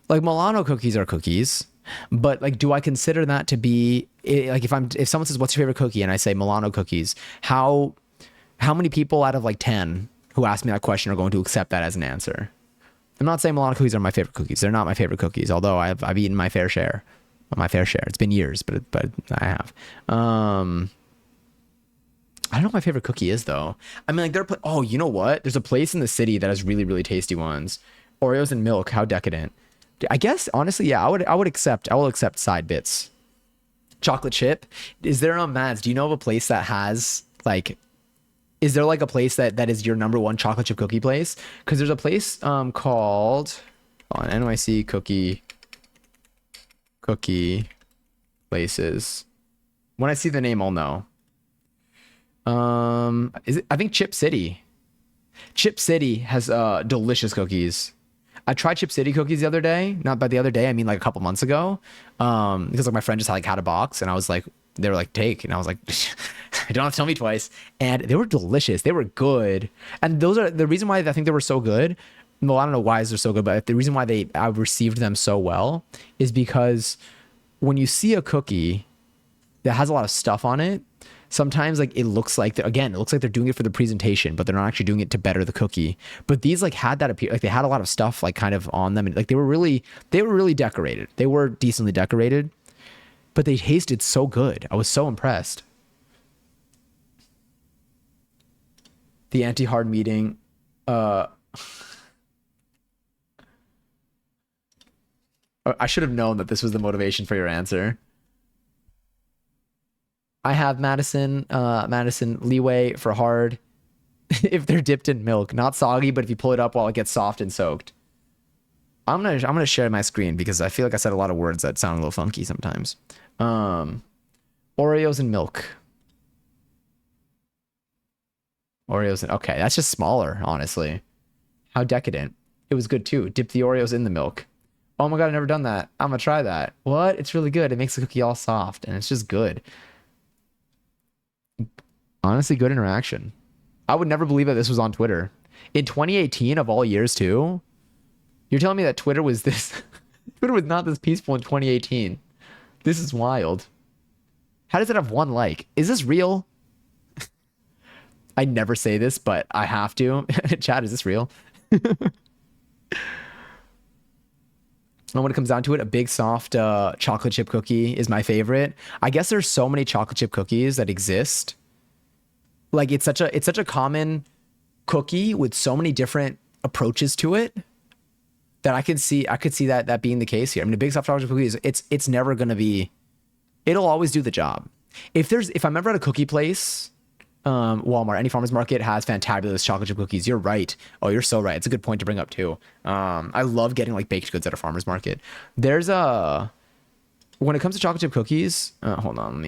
Speaker 2: Like Milano cookies are cookies, but like, do I consider that to be like, if someone says, what's your favorite cookie? And I say Milano cookies, how many people out of like 10 who ask me that question are going to accept that as an answer? I'm not saying Milano cookies are my favorite cookies. They're not my favorite cookies, although I've eaten my fair share. Well, my fair share. It's been years, but I have. I don't know what my favorite cookie is though. I mean, like oh, you know what? There's a place in the city that has really, really tasty ones. Oreos and milk. How decadent. I guess honestly, yeah, I will accept side bits. Chocolate chip. Is there Mads? Do you know of a place that has like? Is there like a place that is your number one chocolate chip cookie place? Because there's a place called NYC cookie places. When I see the name, I'll know. I think Chip City. Chip City has delicious cookies. I tried Chip City cookies the other day. Not by the other day, I mean like a couple months ago. Because like my friend just had a box, and I was like, they were like, take, and I was like, you don't have to tell me twice. And they were delicious. They were good. And those are the reason why I think they were so good. Well, I don't know why they're so good, but the reason why I received them so well is because when you see a cookie that has a lot of stuff on it, sometimes like it looks like they're doing it for the presentation, but they're not actually doing it to better the cookie. But these like had that appear, like they had a lot of stuff like kind of on them, and like they were really decorated. They were decently decorated, but they tasted so good. I was so impressed. The anti-hard meeting. I should have known that this was the motivation for your answer. I have Madison leeway for hard if they're dipped in milk, not soggy, but if you pull it up while it gets soft and soaked. I'm gonna share my screen because I feel like I said a lot of words that sound a little funky sometimes. Oreos and milk. Okay, that's just smaller, honestly. How decadent. It was good too. Dip the Oreos in the milk. Oh my god, I've never done that. I'm gonna try that. What? It's really good. It makes the cookie all soft, and it's just good. Honestly, good interaction. I would never believe that this was on Twitter. In 2018, of all years too? You're telling me that Twitter was this... Twitter was not this peaceful in 2018. This is wild. How does it have one like? Is this real? I never say this, but I have to. Chat, is this real? And when it comes down to it, a big soft chocolate chip cookie is my favorite. I guess there's so many chocolate chip cookies that exist. Like it's such a common cookie with so many different approaches to it that I could see that being the case here. I mean, a big soft chocolate chip cookie it's never gonna be. It'll always do the job. If I'm ever at a cookie place, Walmart, any farmer's market has fantabulous chocolate chip cookies. You're right. Oh, you're so right. It's a good point to bring up too. I love getting like baked goods at a farmer's market. There's when it comes to chocolate chip cookies, hold on,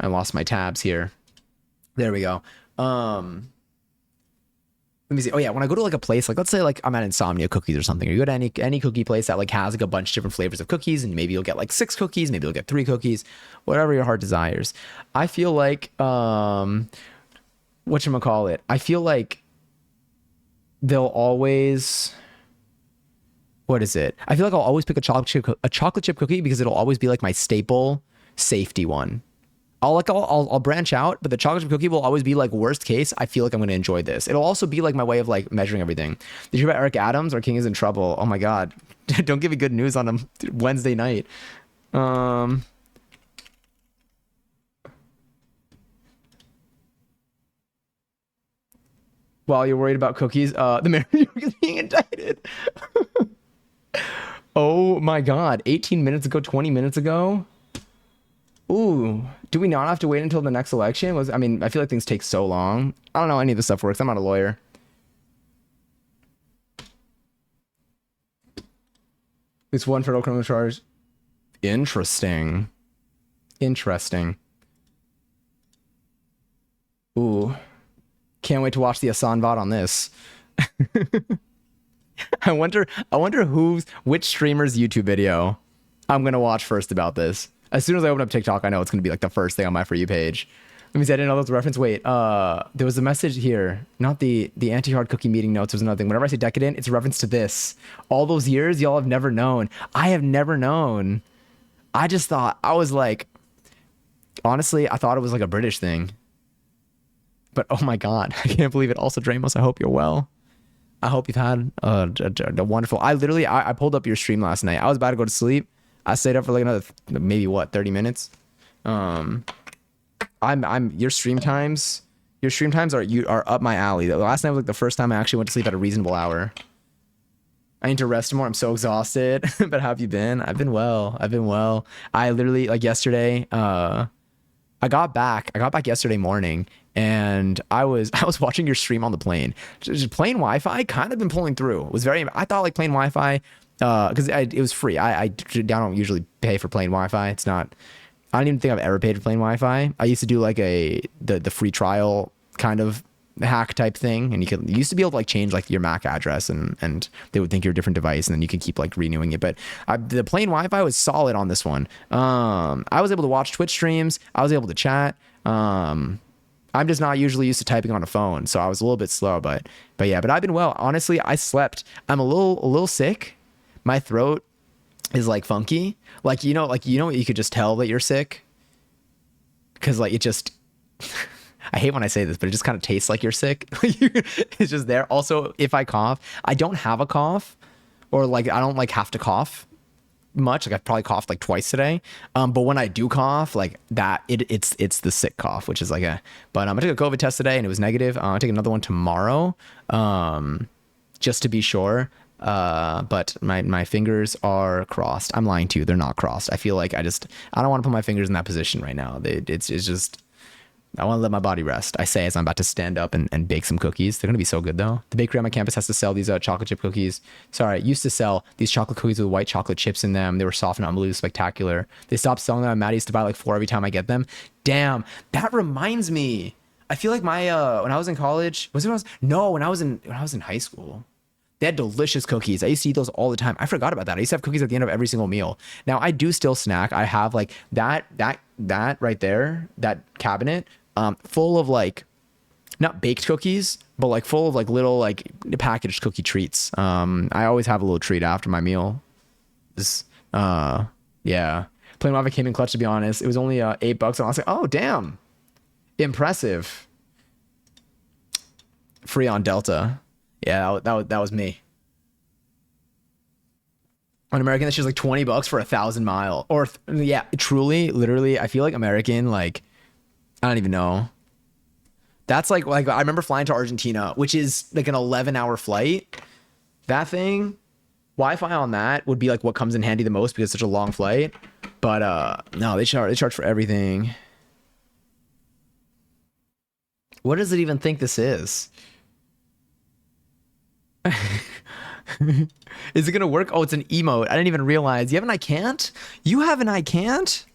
Speaker 2: I lost my tabs here. There we go. let me see. Oh yeah, when I go to like a place, like let's say like I'm at Insomnia Cookies or something, or you go to any cookie place that like has like a bunch of different flavors of cookies, and maybe you'll get like 6 cookies, maybe you'll get 3 cookies, whatever your heart desires. I feel like whatchamacallit, I feel like they'll always, what is it? I feel like I'll always pick a chocolate chip cookie because it'll always be like my staple safety one. I'll branch out, but the chocolate chip cookie will always be like worst case. I feel like I'm going to enjoy this. It'll also be like my way of like measuring everything. Did you hear about Eric Adams? Our king is in trouble. Oh my God. Don't give me good news on him Wednesday night. While you're worried about cookies, the mayor is being indicted. Oh my God. 18 minutes ago, 20 minutes ago. Ooh, do we not have to wait until the next election? I mean, I feel like things take so long. I don't know how any of this stuff works. I'm not a lawyer. It's one federal criminal charge. Interesting. Interesting. Ooh. Can't wait to watch the Asan VOD on this. I wonder which streamer's YouTube video I'm gonna watch first about this. As soon as I open up TikTok, I know it's going to be like the first thing on my For You page. Let me see, I didn't know that was a reference. Wait, there was a message here. Not the anti-hard cookie meeting notes. There's another thing. Whenever I say decadent, it's a reference to this. All those years, y'all have never known. I have never known. I just thought, I was like, honestly, I thought it was like a British thing. But oh my God, I can't believe it. Also, Dramos, I hope you're well. I hope you've had a wonderful, I pulled up your stream last night. I was about to go to sleep. I stayed up for like another, maybe what, 30 minutes. Your stream times are up my alley. The last night was like the first time I actually went to sleep at a reasonable hour. I need to rest more. I'm so exhausted. But how have you been? I've been well. I literally, like yesterday, I got back yesterday morning, and I was watching your stream on the plane. Just plain Wi-Fi kind of been pulling through. It was I thought like plain Wi-Fi, because it was free. I don't usually pay for plain Wi-Fi. It's not. I don't even think I've ever paid for plain Wi-Fi. I used to do like the free trial kind of hack type thing, and you used to be able to like change like your MAC address, and they would think you're a different device, and then you can keep like renewing it. But the plain Wi-Fi was solid on this one. I was able to watch Twitch streams. I was able to chat. I'm just not usually used to typing on a phone, so I was a little bit slow. But yeah, but I've been well. Honestly, I slept. I'm a little sick. My throat is like funky. Like you know what you could just tell that you're sick, because like it just. I hate when I say this, but it just kind of tastes like you're sick. It's just there. Also, if I cough, I don't have a cough, or like I don't like have to cough much. Like I've probably coughed like twice today. But when I do cough, like that, it's the sick cough, which is like But I took a COVID test today and it was negative. I'll take another one tomorrow, just to be sure. But my fingers are crossed. I'm lying to you. They're not crossed. I feel like I don't want to put my fingers in that position right now. It's just. I want to let my body rest. I say as I'm about to stand up and bake some cookies. They're going to be so good though. The bakery on my campus has to sell these chocolate chip cookies. Sorry, it used to sell these chocolate cookies with white chocolate chips in them. They were soft and unbelievably spectacular. They stopped selling them. Maddie used to buy like 4 every time I get them. Damn, that reminds me. I feel like my when I was in college, when I was in high school, they had delicious cookies. I used to eat those all the time. I forgot about that. I used to have cookies at the end of every single meal. Now I do still snack. I have like that right there, that cabinet. Full of like not baked cookies, but like full of like little like packaged cookie treats. I always have a little treat after my meal. Yeah. Plain Wi-Fi came in clutch, to be honest. It was only $8, and I was like, oh damn, impressive. Free on Delta. Yeah, that was me. On American, that's just like $20 for 1,000 mile. Or yeah, truly, literally, I feel like American, like. I don't even know. That's like I remember flying to Argentina, which is like an 11-hour flight. That thing, Wi-Fi on that would be like what comes in handy the most because it's such a long flight. But no, they charge for everything. What does it even think this is? Is it gonna work? Oh, it's an emote. I didn't even realize. You have an I can't? You have an I can't?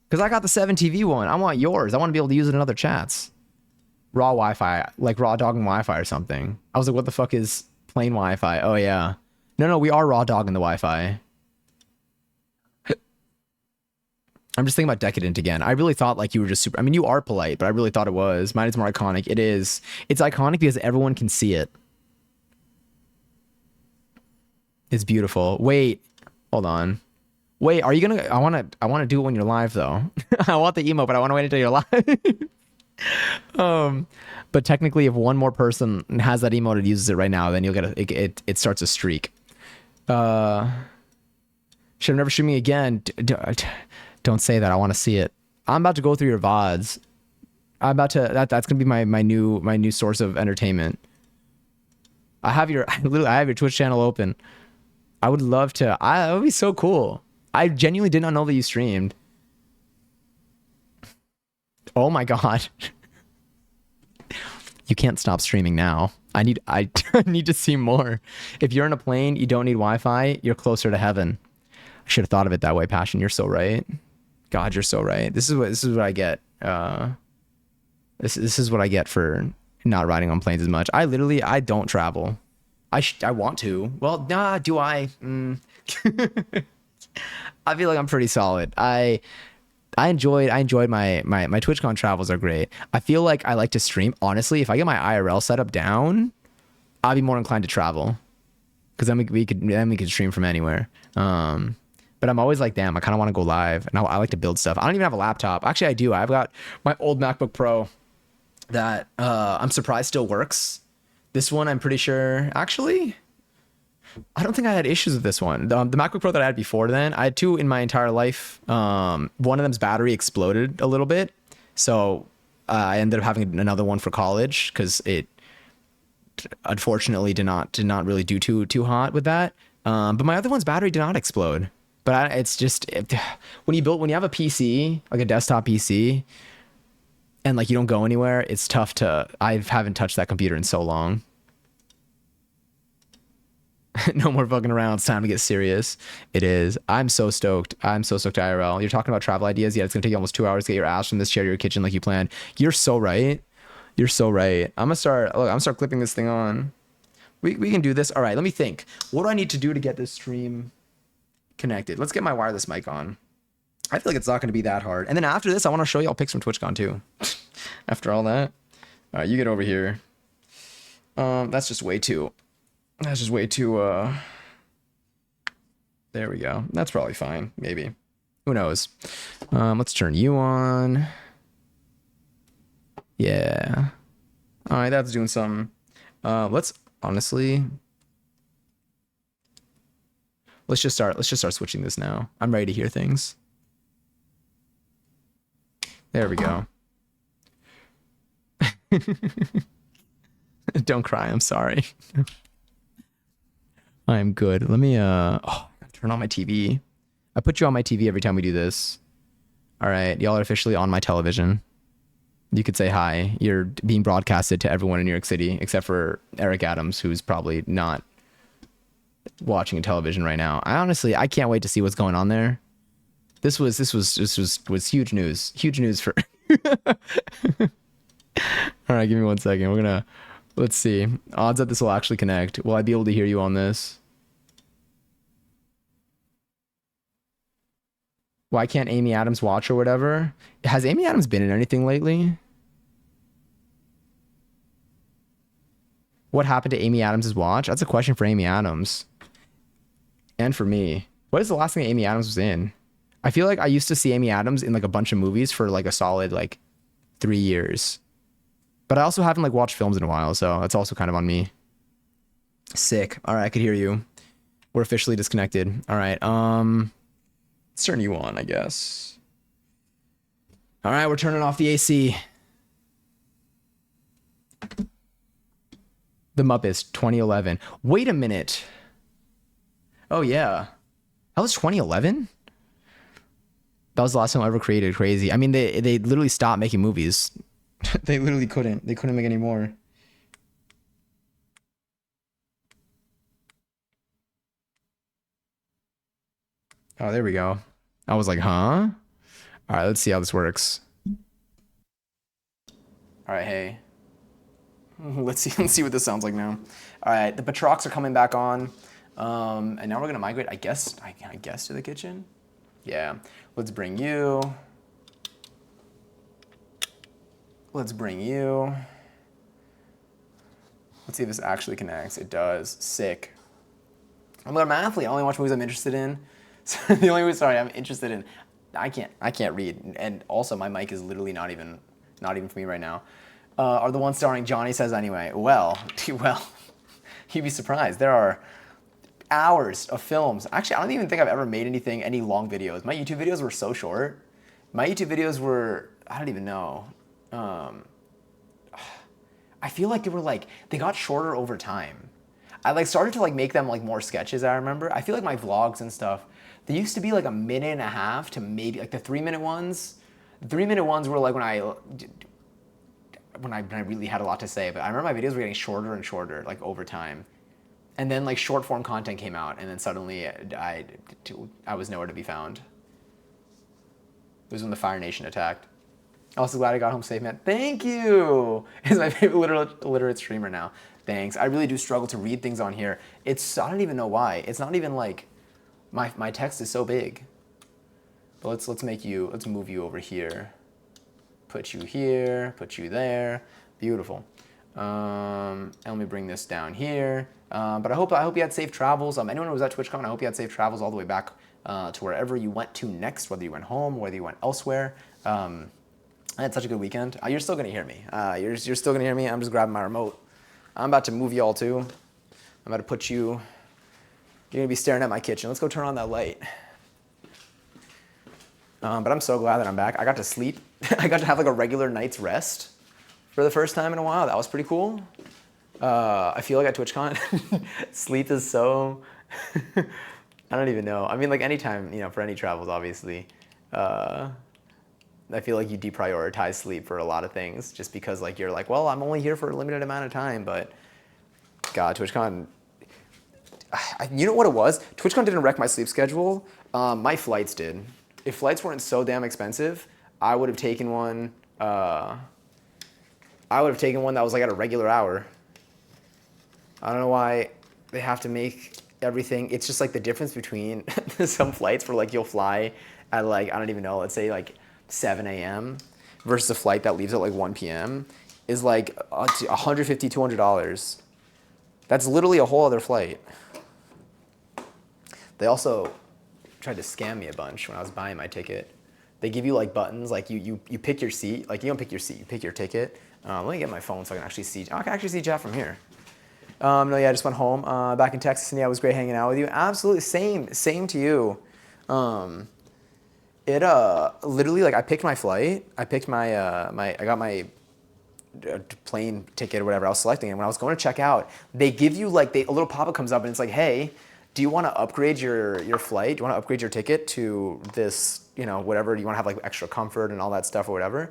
Speaker 2: Because I got the 7TV one. I want yours. I want to be able to use it in other chats. Raw Wi-Fi, like raw dogging Wi-Fi or something. I was like, what the fuck is plain Wi-Fi? Oh yeah. No, we are raw dogging the Wi-Fi. I'm just thinking about Decadent again. I really thought like you were just super. I mean, you are polite, but I really thought it was. Mine is more iconic. It is. It's iconic because everyone can see it. It's beautiful. Wait, hold on. Wait, are you gonna? I wanna do it when you're live though. I want the emo, but I want to wait until you're live. um, but technically, if one more person has that emote and uses it right now, then you'll get it starts a streak. Should never shoot me again. Don't say that. I want to see it. I'm about to go through your VODs. I'm about to. That's gonna be my new source of entertainment. I have your I have your Twitch channel open. I would love to. That would be so cool. I genuinely did not know that you streamed. Oh my god. You can't stop streaming now. I need to see more. If you're in a plane, you don't need Wi-Fi, you're closer to heaven. I should have thought of it that way, Passion. You're so right. God, you're so right. This is what I get. This is what I get for not riding on planes as much. I don't travel. I want to. Well, nah, do I? I feel like I'm pretty solid. I enjoyed my TwitchCon travels are great. I feel like I like to stream. Honestly, if I get my IRL setup down, I'd be more inclined to travel. Because then we could stream from anywhere. But I'm always like, damn, I kind of want to go live. And I like to build stuff. I don't even have a laptop. Actually, I do. I've got my old MacBook Pro that I'm surprised still works. This one, I'm pretty sure. Actually, I don't think I had issues with this one. The MacBook Pro that I had before then, I had two in my entire life. One of them's battery exploded a little bit. So I ended up having another one for college because it unfortunately did not really do too hot with that. But my other one's battery did not explode. But it's just when you have a PC, like a desktop PC, and like you don't go anywhere, it's tough to. I haven't touched that computer in so long. No more fucking around. It's time to get serious. It is. I'm so stoked. IRL. You're talking about travel ideas. Yeah, it's gonna take you almost 2 hours to get your ass from this chair to your kitchen like you planned. You're so right. You're so right. I'm gonna start clipping this thing on. We can do this. All right, let me think. What do I need to do to get this stream connected? Let's get my wireless mic on. I feel like it's not going to be that hard. And then after this, I want to show you all pics from TwitchCon too. After all that. All right, you get over here. That's just way too. There we go. That's probably fine. Maybe. Who knows? Let's turn you on. Yeah. All right, that's doing something. Let's honestly. Let's just start switching this now. I'm ready to hear things. There we go. Don't cry. I'm sorry. I'm good. Let me turn on my TV. I put you on my TV every time we do this. All right, y'all are officially on my television. You could say hi. You're being broadcasted to everyone in New York City except for Eric Adams, who's probably not watching television right now. I can't wait to see what's going on there. This was huge news. Huge news for. All right, give me 1 second. Let's see. Odds that this will actually connect. Will I be able to hear you on this? Why can't Amy Adams watch or whatever? Has Amy Adams been in anything lately? What happened to Amy Adams' watch? That's a question for Amy Adams. And for me. What is the last thing Amy Adams was in? I feel like I used to see Amy Adams in like a bunch of movies for like a solid like 3 years. But I also haven't like watched films in a while, so that's also kind of on me. Sick. All right, I could hear you. We're officially disconnected. All right, let's turn you on, I guess. All right, we're turning off the AC. The Muppets, 2011. Wait a minute. Oh yeah, that was 2011. That was the last time I ever created. Crazy. I mean, they literally stopped making movies. They literally couldn't. They couldn't make any more. Oh, there we go. I was like, huh? All right, let's see how this works. All right, hey. Let's see what this sounds like now. All right, the Batrocs are coming back on. And now we're gonna migrate, I guess, to the kitchen. Yeah, let's bring you. Let's bring you. Let's see if this actually connects. It does. Sick. I'm an athlete. I only watch movies I'm interested in. So the only movie, sorry, I'm interested in. I can't read, and also my mic is literally not even for me right now. Are the ones starring Johnny Says Anyway? Well, you'd be surprised. There are hours of films. Actually, I don't even think I've ever made any long videos. My YouTube videos were so short. My YouTube videos were, I don't even know. I feel like they got shorter over time. I started to make them more sketches, I remember. I feel like my vlogs and stuff, they used to be a minute and a half to maybe the 3-minute ones. The 3-minute ones were when I really had a lot to say, but I remember my videos were getting shorter and shorter over time. And then short form content came out, and then suddenly I was nowhere to be found. It was when the Fire Nation attacked. Also glad I got home safe, man. Thank you! He's my favorite literate streamer now. Thanks. I really do struggle to read things on here. I don't even know why. It's not even my text is so big. But let's move you over here. Put you here, put you there. Beautiful. And let me bring this down here. But I hope you had safe travels. Anyone who was at TwitchCon, I hope you had safe travels all the way back to wherever you went to next, whether you went home, whether you went elsewhere. I had such a good weekend. You're still gonna hear me. You're still gonna hear me. I'm just grabbing my remote. I'm about to move you all too. I'm about to put you. You're gonna be staring at my kitchen. Let's go turn on that light. But I'm so glad that I'm back. I got to sleep. I got to have a regular night's rest for the first time in a while. That was pretty cool. I feel like at TwitchCon, sleep is so. I don't even know. I mean, anytime, for any travels, obviously. I feel like you deprioritize sleep for a lot of things just because you're well, I'm only here for a limited amount of time, but God, TwitchCon, you know what it was? TwitchCon didn't wreck my sleep schedule. My flights did. If flights weren't so damn expensive, I would have taken one. I would have taken one that was at a regular hour. I don't know why they have to make everything. It's just the difference between some flights where you'll fly at I don't even know, let's say 7 a.m. versus a flight that leaves at 1 p.m. is $150, $200. That's literally a whole other flight. They also tried to scam me a bunch when I was buying my ticket. They give you buttons, you pick your seat. You don't pick your seat, you pick your ticket. Let me get my phone so I can actually see. I can actually see Jeff from here. No, yeah, I just went home back in Texas, and yeah, it was great hanging out with you. Absolutely, same to you. It literally I picked my flight. I picked I got my plane ticket or whatever I was selecting, and when I was going to check out, they give you a little pop-up comes up, and it's hey, do you want to upgrade your flight? Do you want to upgrade your ticket to this, whatever? Do you want to have extra comfort and all that stuff or whatever?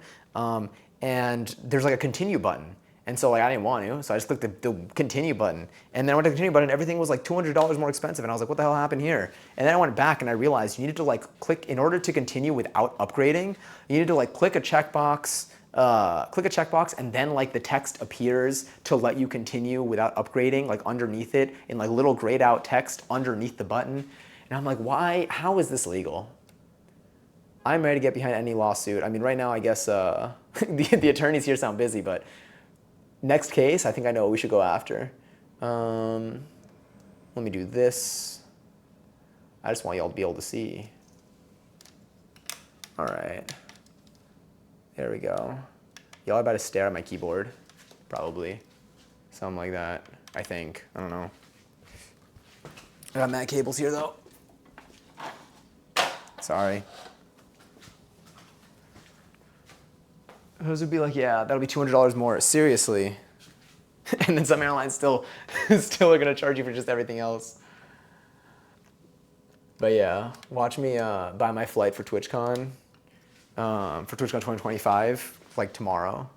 Speaker 2: And there's a continue button. And so I didn't want to, so I just clicked the continue button. And then I went to the continue button, everything was $200 more expensive. And I was what the hell happened here? And then I went back and I realized you needed to click, in order to continue without upgrading, you needed to click a checkbox, and then the text appears to let you continue without upgrading, underneath it in little grayed out text underneath the button. And I'm why, how is this legal? I'm ready to get behind any lawsuit. I mean, right now, I guess the attorneys here sound busy, but next case, I think I know what we should go after. Let me do this. I just want y'all to be able to see. All right. There we go. Y'all are about to stare at my keyboard, probably. Something like that, I think. I don't know. I got mad cables here, though. Sorry. Those would be yeah, that'll be $200 more. Seriously. And then some airlines still are going to charge you for just everything else. But yeah, watch me buy my flight for TwitchCon. For TwitchCon 2025, tomorrow.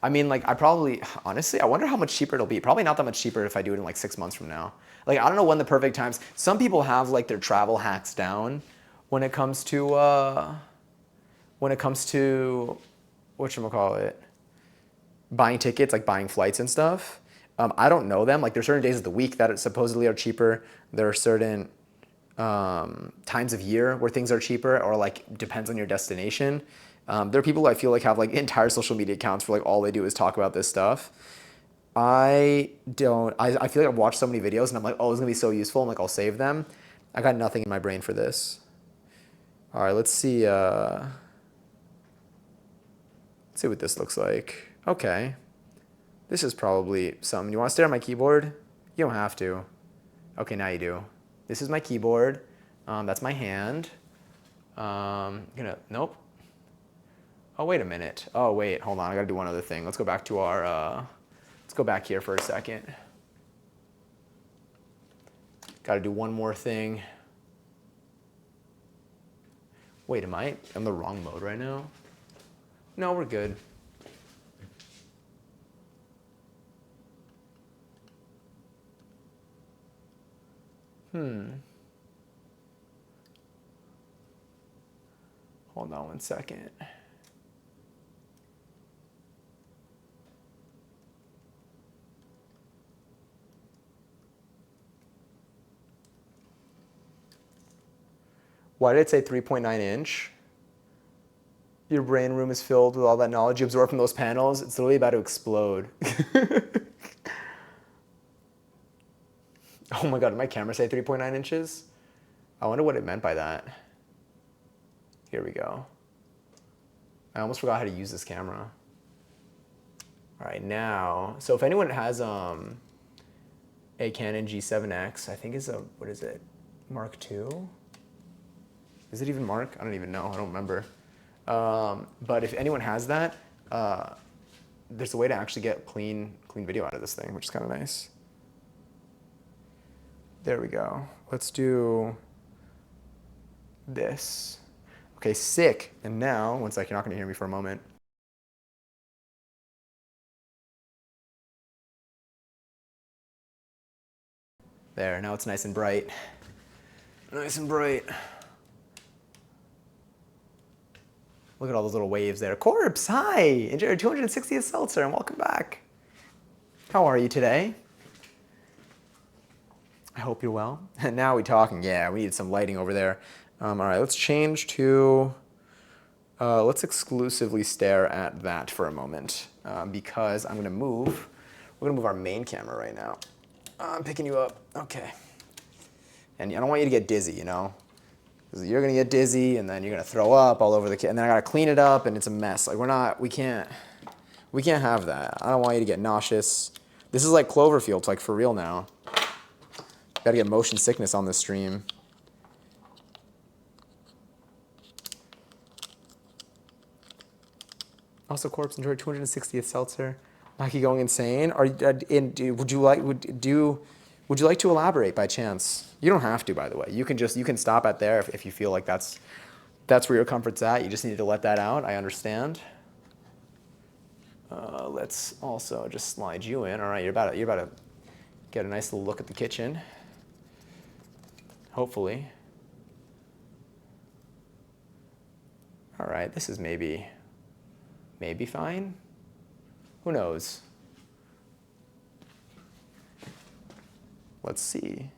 Speaker 2: I mean, I probably, honestly, I wonder how much cheaper it'll be. Probably not that much cheaper if I do it in 6 months from now. I don't know when the perfect times. Some people have their travel hacks down when it comes to whatchamacallit, buying tickets, like buying flights and stuff. I don't know them. Like there's certain days of the week that supposedly are cheaper. There are certain times of year where things are cheaper, or like depends on your destination. There are people who I feel like have like entire social media accounts where like all they do is talk about this stuff. I don't. I feel like I've watched so many videos and I'm like, oh, it's gonna be so useful. I'm like, I'll save them. I got nothing in my brain for this. All right, let's see. Let's see what this looks like. Okay. This is probably something. You want to stare at my keyboard? You don't have to. Okay, now you do. This is my keyboard. That's my hand. Nope. Oh, wait a minute. Oh, wait, hold on. I gotta do one other thing. Let's go back to our, let's go back here for a second. Gotta do one more thing. Wait, am I in the wrong mode right now? No, we're good. Hold on one second. Why did it say 3.9 inch? Your brain room is filled with all that knowledge you absorb from those panels. It's literally about to explode. Oh my God, did my camera say 3.9 inches? I wonder what it meant by that. Here we go. I almost forgot how to use this camera. All right, now, so if anyone has a Canon G7X, I think is a, what is it, Mark II? Is it even Mark? I don't even know, I don't remember. But if anyone has that, there's a way to actually get clean video out of this thing, which is kind of nice. There we go. Let's do this. Okay, sick. And now, one sec, you're not gonna hear me for a moment. There, now it's nice and bright. Nice and bright. Look at all those little waves there. Corpse, hi! Enjoy your 260th seltzer and welcome back. How are you today? I hope you're well. And now we're talking. Yeah, we need some lighting over there. All right, let's change to, let's exclusively stare at that for a moment because we're gonna move our main camera right now. I'm picking you up, okay. And I don't want you to get dizzy, you know? Because you're gonna get dizzy and then you're gonna throw up all over the kit and then I gotta clean it up and it's a mess. Like we can't have that. I don't want you to get nauseous. This is like Cloverfield, like for real now. Gotta get motion sickness on this stream. Also, Corpse enjoyed 260th seltzer. Maki going insane. Would you like to elaborate by chance? You don't have to, by the way. You can stop at there if you feel like that's where your comfort's at. You just need to let that out. I understand. Let's also just slide you in. All right, you're about to get a nice little look at the kitchen. Hopefully. All right, this is maybe fine. Who knows? Let's see.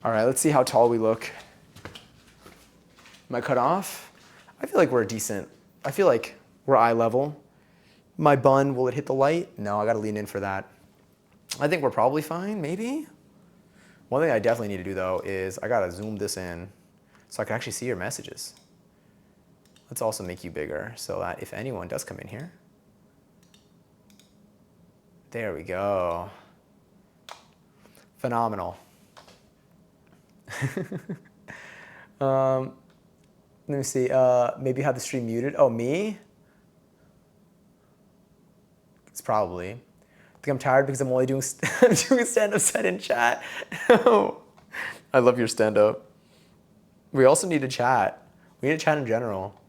Speaker 2: All right, let's see how tall we look. Am I cut off? I feel like we're decent. I feel like we're eye level. My bun, will it hit the light? No, I gotta lean in for that. I think we're probably fine, maybe? One thing I definitely need to do though is I gotta zoom this in so I can actually see your messages. Let's also make you bigger so that if anyone does come in here. There we go. Phenomenal. Let me see, maybe have the stream muted. Oh, me? It's probably. I think I'm tired because I'm only doing a stand-up set in chat. Oh, I love your stand-up. We also need to chat. We need to chat in general.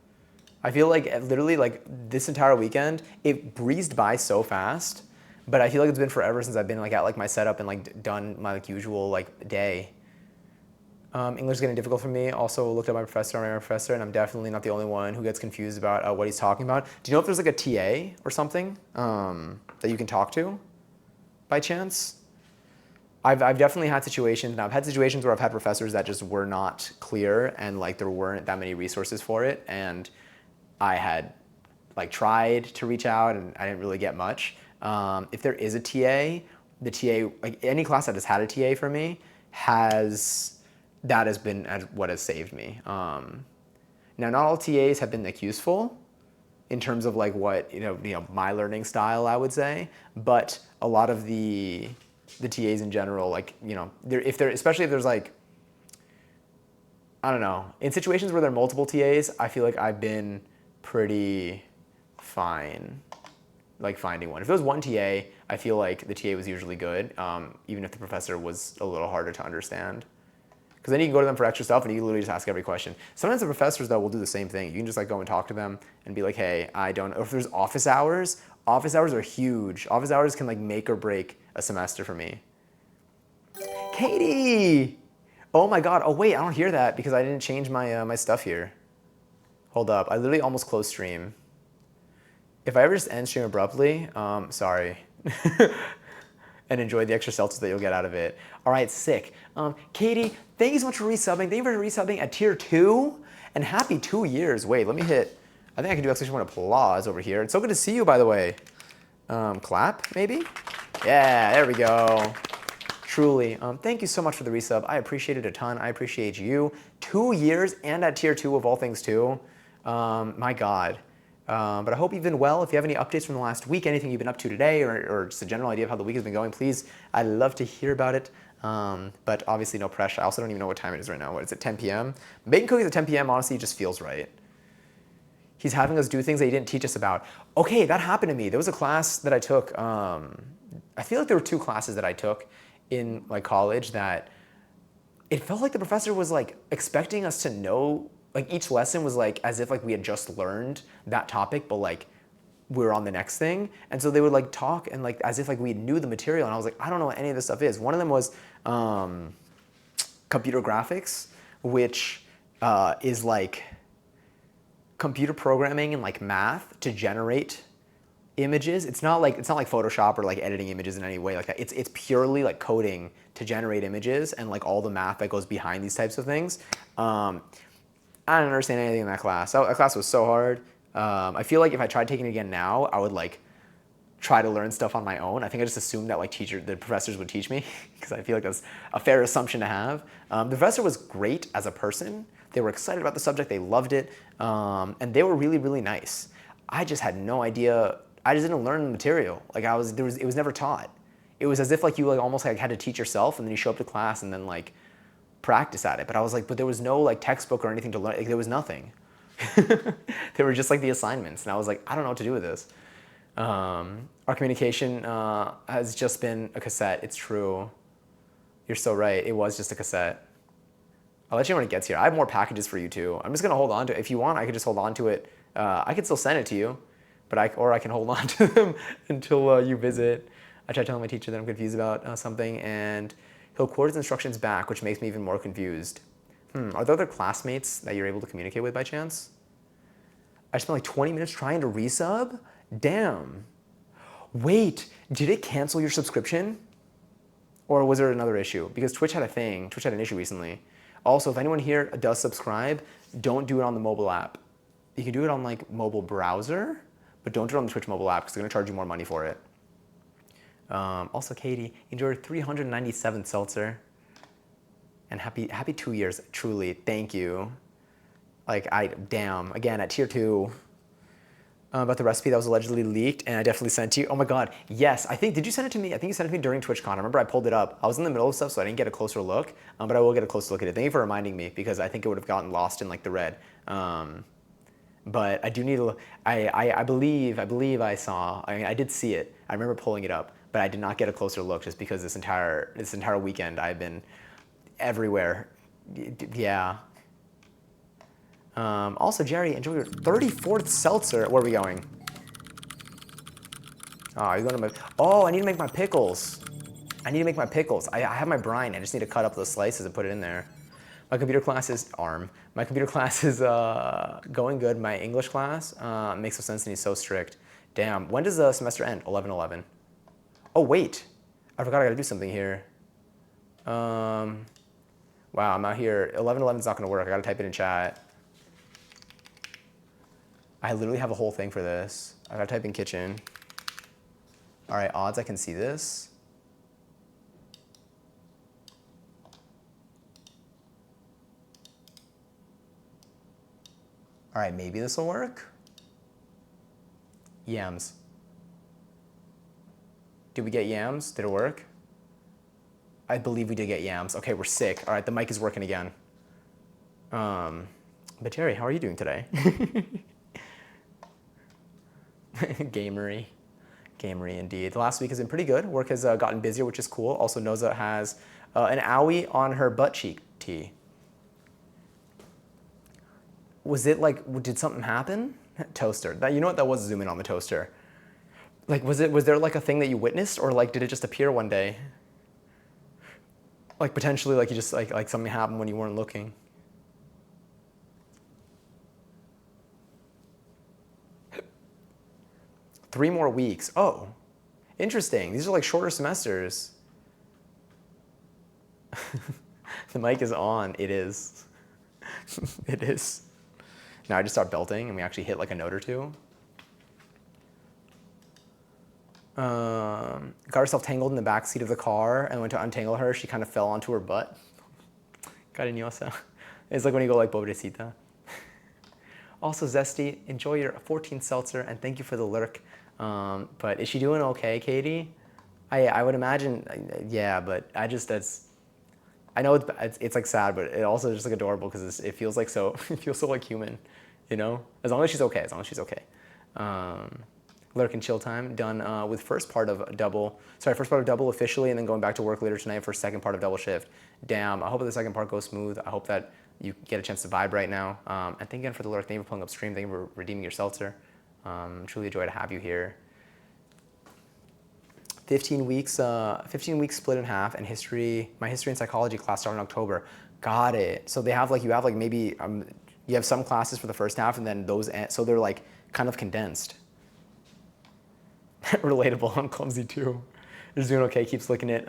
Speaker 2: I feel like literally like this entire weekend, it breezed by so fast, but I feel like it's been forever since I've been like at like my setup and like done my like usual like day. English is getting difficult for me. Also looked at my professor, and I'm definitely not the only one who gets confused about what he's talking about. Do you know if there's like a TA or something that you can talk to by chance? I've definitely had situations, and I've had situations where I've had professors that just were not clear and like there weren't that many resources for it, and I had like tried to reach out and I didn't really get much. If there is a TA, the TA, like any class that has had a TA for me, that has been what has saved me. Now, not all TAs have been like useful in terms of like what my learning style, I would say, but a lot of the TAs in general, like especially if there's like, I don't know, in situations where there are multiple TAs, I feel like I've been pretty fine like finding one. If there was one TA, I feel like the TA was usually good, even if the professor was a little harder to understand. Because then you can go to them for extra stuff and you can literally just ask every question. Sometimes the professors though will do the same thing. You can just like go and talk to them and be like, hey, I don't know. If there's office hours are huge. Office hours can like make or break a semester for me. Katie! Oh my God, oh wait, I don't hear that because I didn't change my stuff here. Hold up, I literally almost closed stream. If I ever just end stream abruptly, sorry. And enjoy the extra seltzers that you'll get out of it. All right, sick. Katie, thank you so much for resubbing. Thank you for resubbing at tier 2. And happy 2 years. Wait, let me hit. I think I can do exclamation point applause over here. It's so good to see you, by the way. Clap, maybe? Yeah, there we go. Truly. Thank you so much for the resub. I appreciate it a ton. I appreciate you. 2 years and at tier 2 of all things too. My God. But I hope you've been well. If you have any updates from the last week, anything you've been up to today, or just a general idea of how the week has been going, please, I'd love to hear about it. But obviously no pressure. I also don't even know what time it is right now. What is it, 10 p.m.? Baking cookies at 10 p.m. honestly just feels right. He's having us do things that he didn't teach us about. Okay, that happened to me. There was a class that I took. I feel like there were 2 classes that I took in like college that it felt like the professor was like expecting us to know. Like each lesson was like as if like we had just learned that topic, but like we were on the next thing. And so they would like talk and like as if like we knew the material. And I was like, I don't know what any of this stuff is. One of them was computer graphics, which is like computer programming and like math to generate images. It's not like Photoshop or like editing images in any way like that. It's purely like coding to generate images and like all the math that goes behind these types of things. I didn't understand anything in that class. That class was so hard. I feel like if I tried taking it again now, I would like try to learn stuff on my own. I think I just assumed that like the professors would teach me because I feel like that's a fair assumption to have. The professor was great as a person. They were excited about the subject. They loved it. And they were really, really nice. I just had no idea. I just didn't learn the material. Like it was never taught. It was as if like you like almost like had to teach yourself and then you show up to class and then like practice at it. But I was like, but there was no like textbook or anything to learn. Like, there was nothing. They were just like the assignments. And I was like, I don't know what to do with this. Our communication has just been a cassette. It's true. You're so right. It was just a cassette. I'll let you know when it gets here. I have more packages for you too. I'm just gonna hold on to it. If you want, I could just hold on to it. I could still send it to you, but I can hold on to them until you visit. I tried telling my teacher that I'm confused about something, and he'll quote his instructions back, which makes me even more confused. Are there other classmates that you're able to communicate with by chance? I spent like 20 minutes trying to resub? Damn. Wait, did it cancel your subscription? Or was there another issue? Because Twitch had an issue recently. Also, if anyone here does subscribe, don't do it on the mobile app. You can do it on like mobile browser, but don't do it on the Twitch mobile app because they're gonna charge you more money for it. Also, Katie, enjoy your 397th seltzer. And happy 2 years, truly, thank you. Like, damn, again, at tier 2, about the recipe that was allegedly leaked, and I definitely sent to you. Oh my God, yes, did you send it to me? I think you sent it to me during TwitchCon. I remember I pulled it up. I was in the middle of stuff, so I didn't get a closer look, but I will get a closer look at it. Thank you for reminding me, because I think it would have gotten lost in like the red. But I do need to, I believe I saw, I did see it. I remember pulling it up, but I did not get a closer look just because this entire weekend I've been everywhere. Yeah. Also, Jerry, enjoy your 34th seltzer. Where are we going? Oh, you're going to make, I need to make my pickles. I have my brine. I just need to cut up those slices and put it in there. My computer class is ARM. My computer class is going good. My English class makes no sense and he's so strict. Damn, when does the semester end? 11/11. Oh wait, I forgot I gotta do something here. Wow, I'm out here. 11/11 is not gonna work. I gotta type it in chat. I literally have a whole thing for this. I gotta type in kitchen. All right, odds I can see this. All right, maybe this will work. Yams. Did we get yams? Did it work? I believe we did get yams. Okay, we're sick. All right, the mic is working again. But Terry, how are you doing today? Gamery. Gamery indeed. The last week has been pretty good. Work has gotten busier, which is cool. Also, Noza has an owie on her butt cheek tee. Was it like, did something happen? Toaster. That, you know what, that was zoom in on the toaster. Like, was there like a thing that you witnessed, or like did it just appear one day? Like potentially like you just like something happened when you weren't looking. Three more weeks. Oh, interesting. These are like shorter semesters. The mic is on. It is. It is. Now I just start belting and we actually hit like a note or two. Got herself tangled in the back seat of the car and went to untangle her. She kind of fell onto her butt. Cariñosa. It's like when you go like pobrecita. Also, Zesty, enjoy your 14 seltzer and thank you for the lurk. But is she doing okay, Katie? I would imagine, yeah, but I just, I know it's like sad, but it also just like adorable because it feels like so, it feels so like human, you know? As long as she's okay, as long as she's okay. Lurk and chill time done with first part of double officially, and then going back to work later tonight for second part of double shift. Damn, I hope that the second part goes smooth. I hope that you get a chance to vibe right now. And thank you again for the lurk. Thank you for pulling up stream. Thank you for redeeming your seltzer. Truly a joy to have you here. 15 weeks split in half, and my history and psychology class started in October. Got it. So they have like, you have like maybe, you have some classes for the first half and then those, so they're like kind of condensed. Relatable, I'm clumsy too. Just doing okay, keeps licking it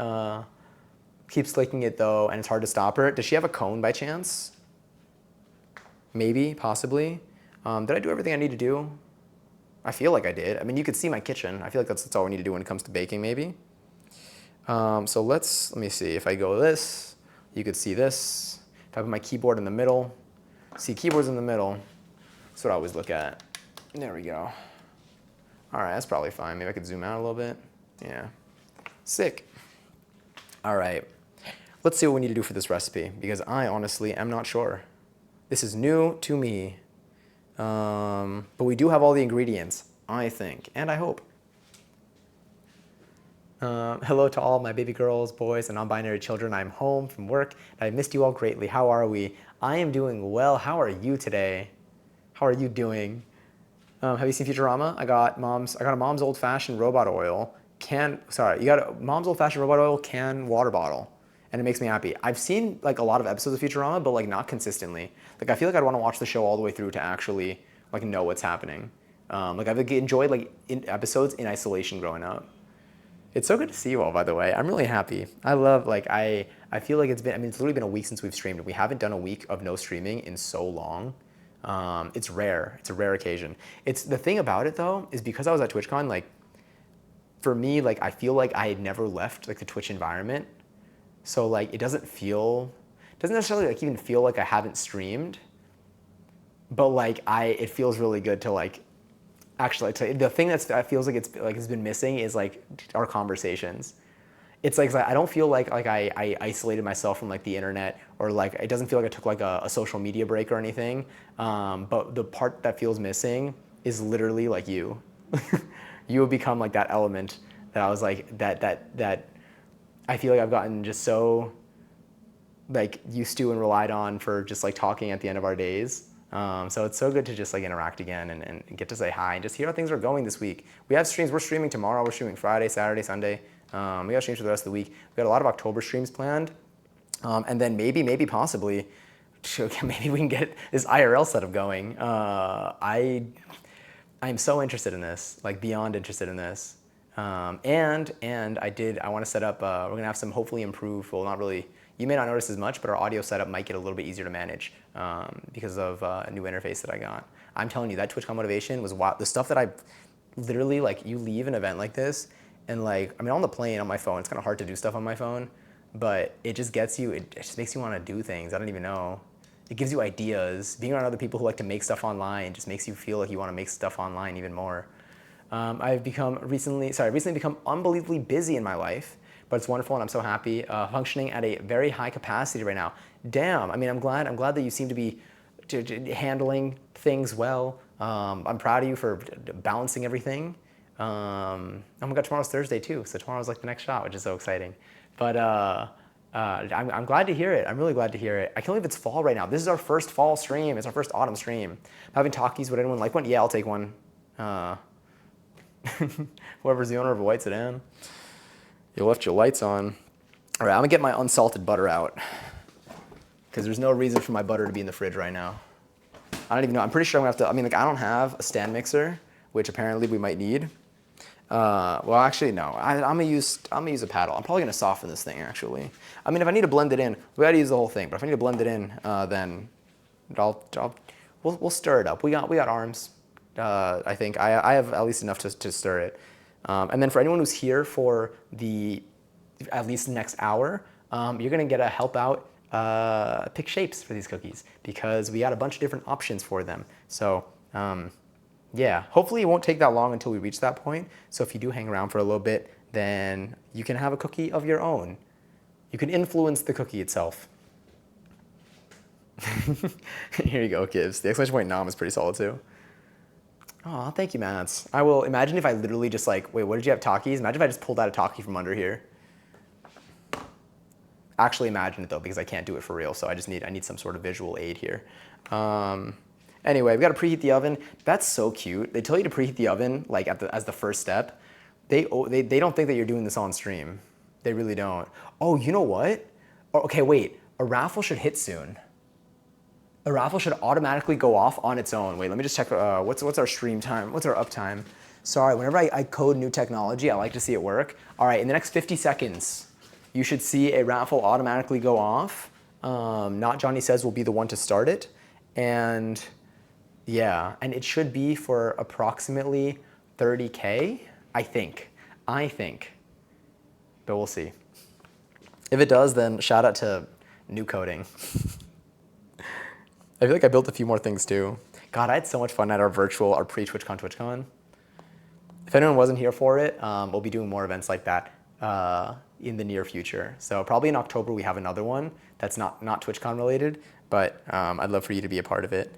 Speaker 2: though, and it's hard to stop her. Does she have a cone by chance? Maybe, possibly. Did I do everything I need to do? I feel like I did. I mean, you could see my kitchen. I feel like that's all we need to do when it comes to baking, maybe. So let me see. If I go this, you could see this. If I put my keyboard in the middle, see keyboards in the middle, that's what I always look at. There we go. All right, that's probably fine. Maybe I could zoom out a little bit. Yeah, sick. All right, let's see what we need to do for this recipe because I honestly am not sure. This is new to me. But we do have all the ingredients, I think, and I hope. Hello to all my baby girls, boys, and non-binary children. I'm home from work, and I missed you all greatly. How are we? I am doing well. How are you today? How are you doing? Have you seen Futurama? I got a mom's old-fashioned robot oil you got a mom's old-fashioned robot oil can water bottle. And it makes me happy. I've seen like a lot of episodes of Futurama, but like not consistently. Like I feel like I'd want to watch the show all the way through to actually like know what's happening. Like I've enjoyed like episodes in isolation growing up. It's so good to see you all, by the way. I'm really happy. I love like I feel like it's literally been a week since we've streamed. We haven't done a week of no streaming in so long. It's rare. It's a rare occasion. It's the thing about it though is because I was at TwitchCon. Like for me, like I feel like I had never left like the Twitch environment. So like it doesn't necessarily like even feel like I haven't streamed, but like it feels really good to like actually the thing that feels like it's been missing is like our conversations. It's like I don't feel like I isolated myself from like the internet, or like it doesn't feel like I took like a social media break or anything. But the part that feels missing is literally like you. You have become like that element that I was like that I feel like I've gotten just so like used to and relied on for just like talking at the end of our days. So it's so good to just like interact again and get to say hi and just hear how things are going this week. We have streams. We're streaming tomorrow. We're streaming Friday, Saturday, Sunday. We got streams for the rest of the week. We got a lot of October streams planned. And then maybe possibly okay, maybe we can get this IRL setup going. I'm so interested in this, like beyond interested in this. And I want to set up, we're going to have some hopefully improved, well, not really, you may not notice as much, but our audio setup might get a little bit easier to manage because of a new interface that I got. I'm telling you, that TwitchCon motivation was wild. The stuff that I literally, like, you leave an event like this, and like, I mean, on the plane, on my phone, it's kind of hard to do stuff on my phone, but it just gets you, it just makes you want to do things. I don't even know. It gives you ideas. Being around other people who like to make stuff online just makes you feel like you want to make stuff online even more. I've recently become unbelievably busy in my life, but it's wonderful and I'm so happy. Functioning at a very high capacity right now. Damn, I mean, I'm glad that you seem to be handling things well. I'm proud of you for balancing everything. Oh my God, tomorrow's Thursday too, so tomorrow's like the next shot, which is so exciting. But I'm glad to hear it. I'm really glad to hear it. I can't believe it's fall right now. This is our first fall stream. It's our first autumn stream. I'm having talkies. Would anyone like one? Yeah, I'll take one. Whoever's the owner of a white sedan. You left your lights on. All right, I'm gonna get my unsalted butter out because there's no reason for my butter to be in the fridge right now. I don't even know. I'm pretty sure I'm gonna have to. I mean, like, I don't have a stand mixer, which apparently we might need. Well, actually, no. I'm gonna use a paddle. I'm probably gonna soften this thing. Actually, I mean, if I need to blend it in, we gotta use the whole thing. But if I need to blend it in, then we'll stir it up. We got arms. I think I have at least enough to stir it. And then for anyone who's here for at least the next hour, you're gonna get a help out pick shapes for these cookies because we got a bunch of different options for them. So. Yeah, hopefully it won't take that long until we reach that point. So if you do hang around for a little bit, then you can have a cookie of your own. You can influence the cookie itself. Here you go, kids. The exclamation point nom is pretty solid too. Oh, thank you, Mats. I will imagine if I literally just like, wait, what did you have, Takis? Imagine if I just pulled out a Taki from under here. Actually imagine it though, because I can't do it for real. So I need some sort of visual aid here. Anyway, we got to preheat the oven. That's so cute. They tell you to preheat the oven like as the first step. They don't think that you're doing this on stream. They really don't. Oh, you know what? Oh, okay, wait. A raffle should hit soon. A raffle should automatically go off on its own. Wait, let me just check. What's our stream time? What's our uptime? Sorry, whenever I code new technology, I like to see it work. All right, in the next 50 seconds, you should see a raffle automatically go off. Not Johnny Says will be the one to start it. And yeah, and it should be for approximately 30K, I think. But we'll see. If it does, then shout out to new coding. I feel like I built a few more things too. God, I had so much fun at our pre-TwitchCon. If anyone wasn't here for it, we'll be doing more events like that in the near future. So probably in October we have another one that's not TwitchCon related, but I'd love for you to be a part of it.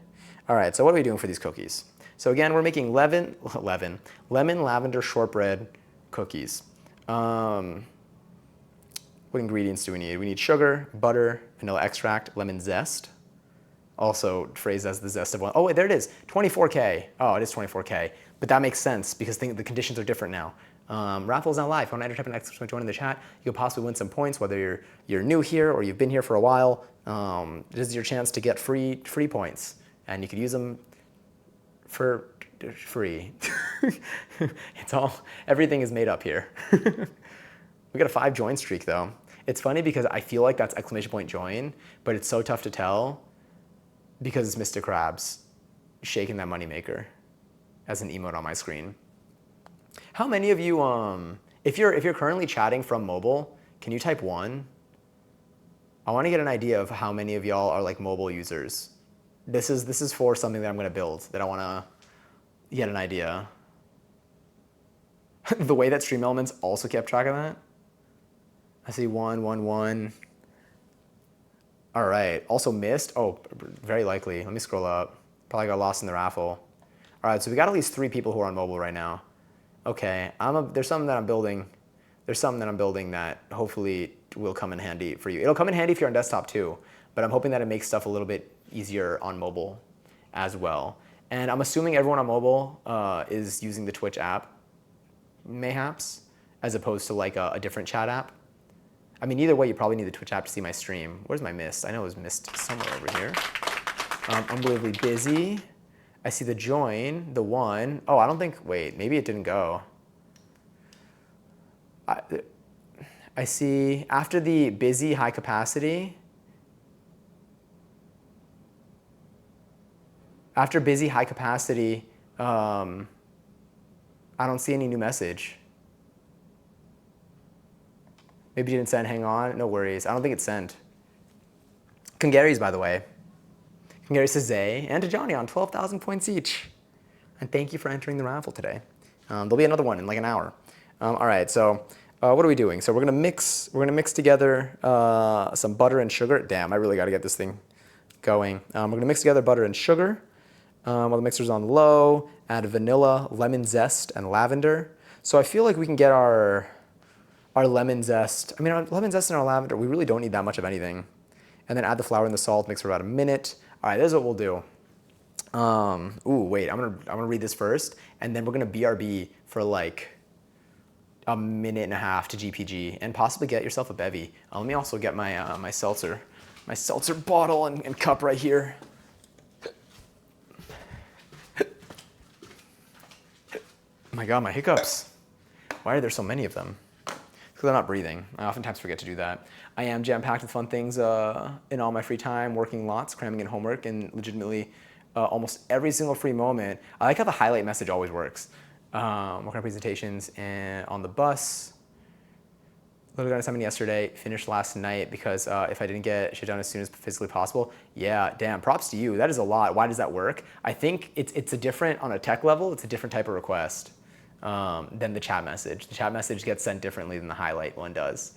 Speaker 2: All right, so what are we doing for these cookies? So again, we're making lemon lavender shortbread cookies. What ingredients do we need? We need sugar, butter, vanilla extract, lemon zest. Also phrased as the zest of one. Oh, wait, there it is, 24K. Oh, it is 24K, but that makes sense because the conditions are different now. Raffle is now live. If you want to enter type an exclamation join in the chat, you'll possibly win some points, whether you're new here or you've been here for a while. This is your chance to get free points. And you could use them for free. Everything is made up here. We got a 5 join streak though. It's funny because I feel like that's exclamation point join, but it's so tough to tell because it's Mr. Krabs shaking that moneymaker as an emote on my screen. How many of you, if you're currently chatting from mobile, can you type 1? I want to get an idea of how many of y'all are like mobile users. This is for something that I'm going to build that I want to get an idea. The way that Stream Elements also kept track of that. I see 1, 1, 1. All right. Also missed. Oh, very likely. Let me scroll up. Probably got lost in the raffle. All right. So we got at least 3 people who are on mobile right now. Okay. There's something that I'm building. There's something that I'm building that hopefully will come in handy for you. It'll come in handy if you're on desktop too, but I'm hoping that it makes stuff a little bit easier on mobile as well. And I'm assuming everyone on mobile is using the Twitch app, mayhaps, as opposed to like a different chat app. I mean, either way, you probably need the Twitch app to see my stream. Where's my mist? I know it was mist somewhere over here. Unbelievably busy. I see the join, the one. Oh, I don't think, wait, maybe it didn't go. I see after the busy high capacity, I don't see any new message. Maybe you didn't send, hang on, no worries. I don't think it's sent. Congary's, by the way. Congratulations to Zay and to Johnny on 12,000 points each. And thank you for entering the raffle today. There'll be another one in like an hour. All right, so what are we doing? So we're gonna mix together some butter and sugar. Damn, I really gotta get this thing going. We're gonna mix together butter and sugar. While the mixer's on low, add vanilla, lemon zest, and lavender. So I feel like we can get our lemon zest. I mean, our lemon zest and our lavender, we really don't need that much of anything. And then add the flour and the salt, mix for about a minute. All right, this is what we'll do. Ooh, wait, I'm gonna read this first, and then we're gonna BRB for like a minute and a half to GPG, and possibly get yourself a bevy. Let me also get my my seltzer bottle and cup right here. My God, my hiccups. Why are there so many of them? Because I'm not breathing. I oftentimes forget to do that. I am jam-packed with fun things in all my free time, working lots, cramming in homework, and legitimately almost every single free moment. I like how the highlight message always works. Working on presentations and on the bus. Literally got an assignment yesterday, finished last night because if I didn't get shit done as soon as physically possible, yeah, damn, props to you. That is a lot. Why does that work? I think it's a different, on a tech level, it's a different type of request than the chat message. The chat message gets sent differently than the highlight one does,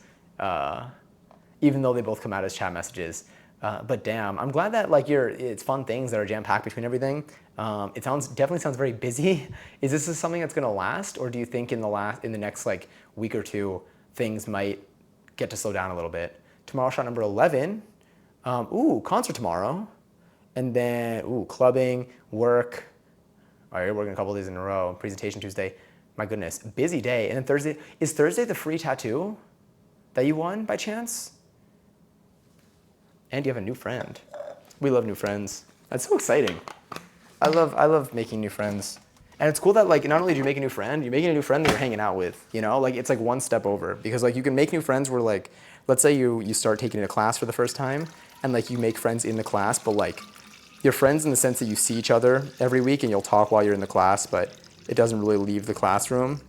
Speaker 2: even though they both come out as chat messages. But damn, I'm glad that like it's fun things that are jam-packed between everything. It definitely sounds very busy. Is this something that's gonna last, or do you think in the next like week or two, things might get to slow down a little bit? Tomorrow, shot number 11. Ooh, concert tomorrow. And then, ooh, clubbing, work. All right, you're working a couple days in a row. Presentation Tuesday. My goodness, busy day. And then Thursday, is Thursday the free tattoo that you won by chance? And you have a new friend. We love new friends. That's so exciting. I love making new friends. And it's cool that like not only do you make a new friend, you're making a new friend that you're hanging out with, you know? Like it's like one step over, because like you can make new friends where like, let's say you start taking a class for the first time and like you make friends in the class, but like you're friends in the sense that you see each other every week and you'll talk while you're in the class, but it doesn't really leave the classroom.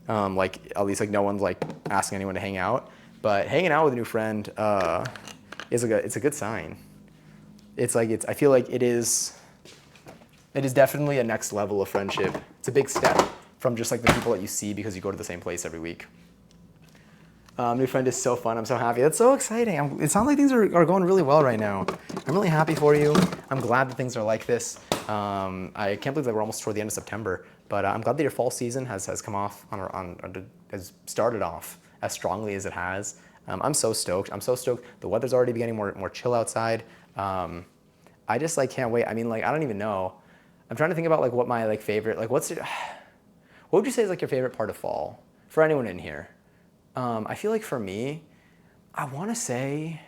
Speaker 2: Like at least like no one's like asking anyone to hang out, but hanging out with a new friend it's a good sign. I feel like it is definitely a next level of friendship. It's a big step from just like the people that you see because you go to the same place every week. New friend is so fun. I'm so happy. That's so exciting. It sounds like things are going really well right now. I'm really happy for you. I'm glad that things are like this. I can't believe that we're almost toward the end of September, but I'm glad that your fall season has come off has started off as strongly as it has. I'm so stoked. I'm so stoked. The weather's already getting more chill outside. I just like can't wait. I mean, like I don't even know. I'm trying to think about like what my like favorite, like what would you say is like your favorite part of fall for anyone in here? I feel like for me, I want to say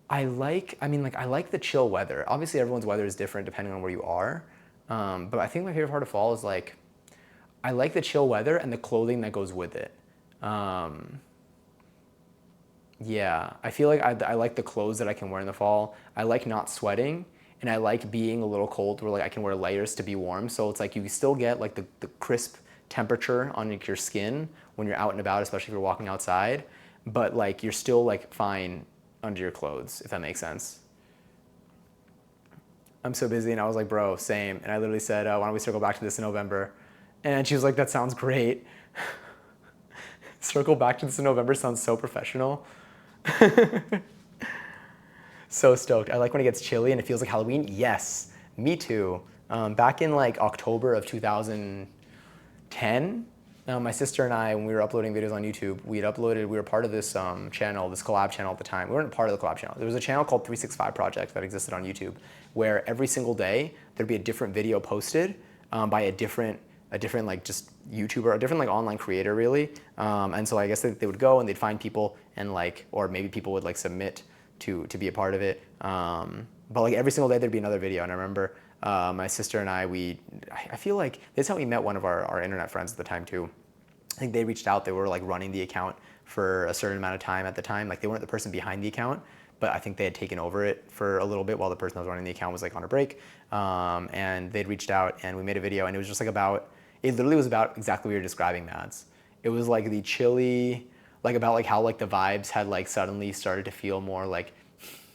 Speaker 2: I like the chill weather. Obviously everyone's weather is different depending on where you are. But I think my favorite part of fall is like, I like the chill weather and the clothing that goes with it. Yeah, I feel like I like the clothes that I can wear in the fall. I like not sweating, and I like being a little cold where like I can wear layers to be warm. So it's like you still get like the crisp temperature on your skin when you're out and about, especially if you're walking outside, but like you're still like fine under your clothes, if that makes sense. I'm so busy, and I was like, bro, same. And I literally said, why don't we circle back to this in November? And she was like, that sounds great. Circle back to this in November sounds so professional. So stoked. I like when it gets chilly and it feels like Halloween. Yes, me too. Back in like October of 2010, my sister and I, when we were uploading videos on YouTube, we were part of this channel, this collab channel at the time. We weren't part of the collab channel. There was a channel called 365 Project that existed on YouTube, where every single day there'd be a different video posted by a different a different like just YouTuber, a different like online creator really. And so I guess they would go and they'd find people and like, or maybe people would like submit to be a part of it. But like every single day there'd be another video. And I remember my sister and I feel like this is how we met one of our internet friends at the time too. I think they reached out, they were like running the account for a certain amount of time at the time. Like they weren't the person behind the account, but I think they had taken over it for a little bit while the person that was running the account was like on a break. And they'd reached out and we made a video and it was just like about, it literally was about exactly what you're describing, Mads. It was like the chilly, like about like how like the vibes had like suddenly started to feel more like,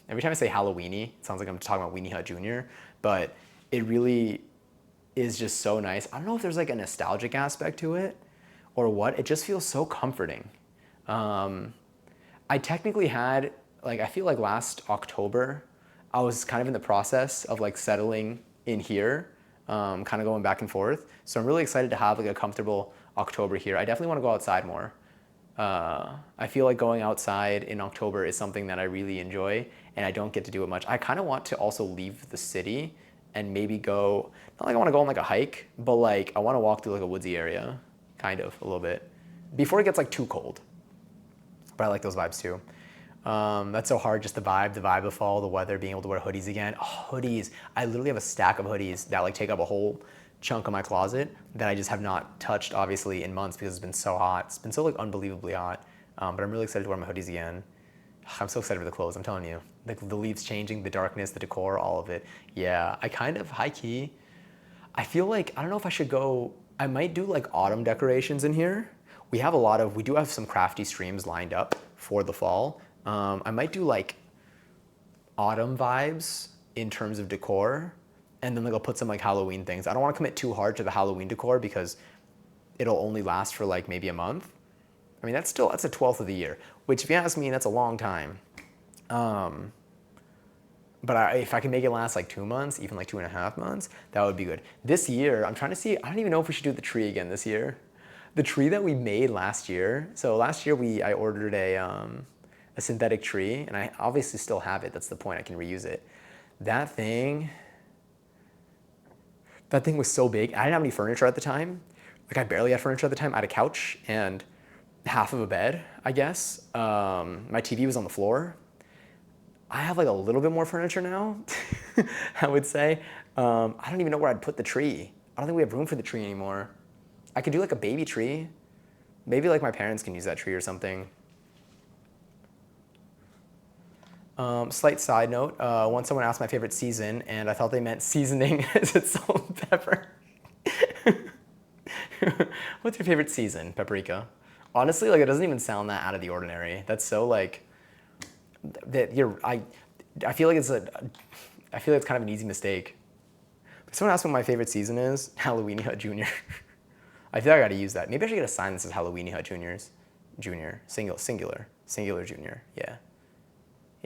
Speaker 2: every time I say Halloweeny, it sounds like I'm talking about Weenie Hut Jr., but it really is just so nice. I don't know if there's like a nostalgic aspect to it or what, it just feels so comforting. I technically had, like, I feel like last October, I was kind of in the process of like settling in here, kind of going back and forth. So I'm really excited to have like a comfortable October here. I definitely want to go outside more. I feel like going outside in October is something that I really enjoy and I don't get to do it much. I kind of want to also leave the city and maybe go, not like I want to go on like a hike, but like I want to walk through like a woodsy area, kind of a little bit, before it gets like too cold. But I like those vibes too. That's so hard, just the vibe of fall, the weather, being able to wear hoodies again. Oh, hoodies. I literally have a stack of hoodies that like take up a whole chunk of my closet that I just have not touched obviously in months because it's been so hot. It's been so like unbelievably hot. But I'm really excited to wear my hoodies again. I'm so excited for the clothes, I'm telling you. Like the leaves changing, the darkness, the decor, all of it. Yeah, I kind of, high key, I feel like, I don't know if I should go, I might do like autumn decorations in here. We do have some crafty streams lined up for the fall. I might do like autumn vibes in terms of decor, and then like I'll put some like Halloween things. I don't want to commit too hard to the Halloween decor because it'll only last for like maybe a month. I mean, that's a 12th of the year, which if you ask me, that's a long time. But if I can make it last like 2 months, even like 2.5 months, that would be good. This year, I'm trying to see, I don't even know if we should do the tree again this year. The tree that we made last year, so last year I ordered a synthetic tree, and I obviously still have it. That's the point, I can reuse it. That thing was so big. I didn't have any furniture at the time. Like I barely had furniture at the time. I had a couch and half of a bed, I guess. My TV was on the floor. I have like a little bit more furniture now, I would say. I don't even know where I'd put the tree. I don't think we have room for the tree anymore. I could do like a baby tree. Maybe like my parents can use that tree or something. Slight side note, once someone asked my favorite season and I thought they meant seasoning as its salt and pepper. What's your favorite season, paprika? Honestly, like it doesn't even sound that out of the ordinary. That's so like, I feel like it's kind of an easy mistake. If someone asks what my favorite season is, Halloweeny Hut Jr. I feel like I gotta use that. Maybe I should get a sign that says Halloweeny Hut Junior, singular junior, yeah.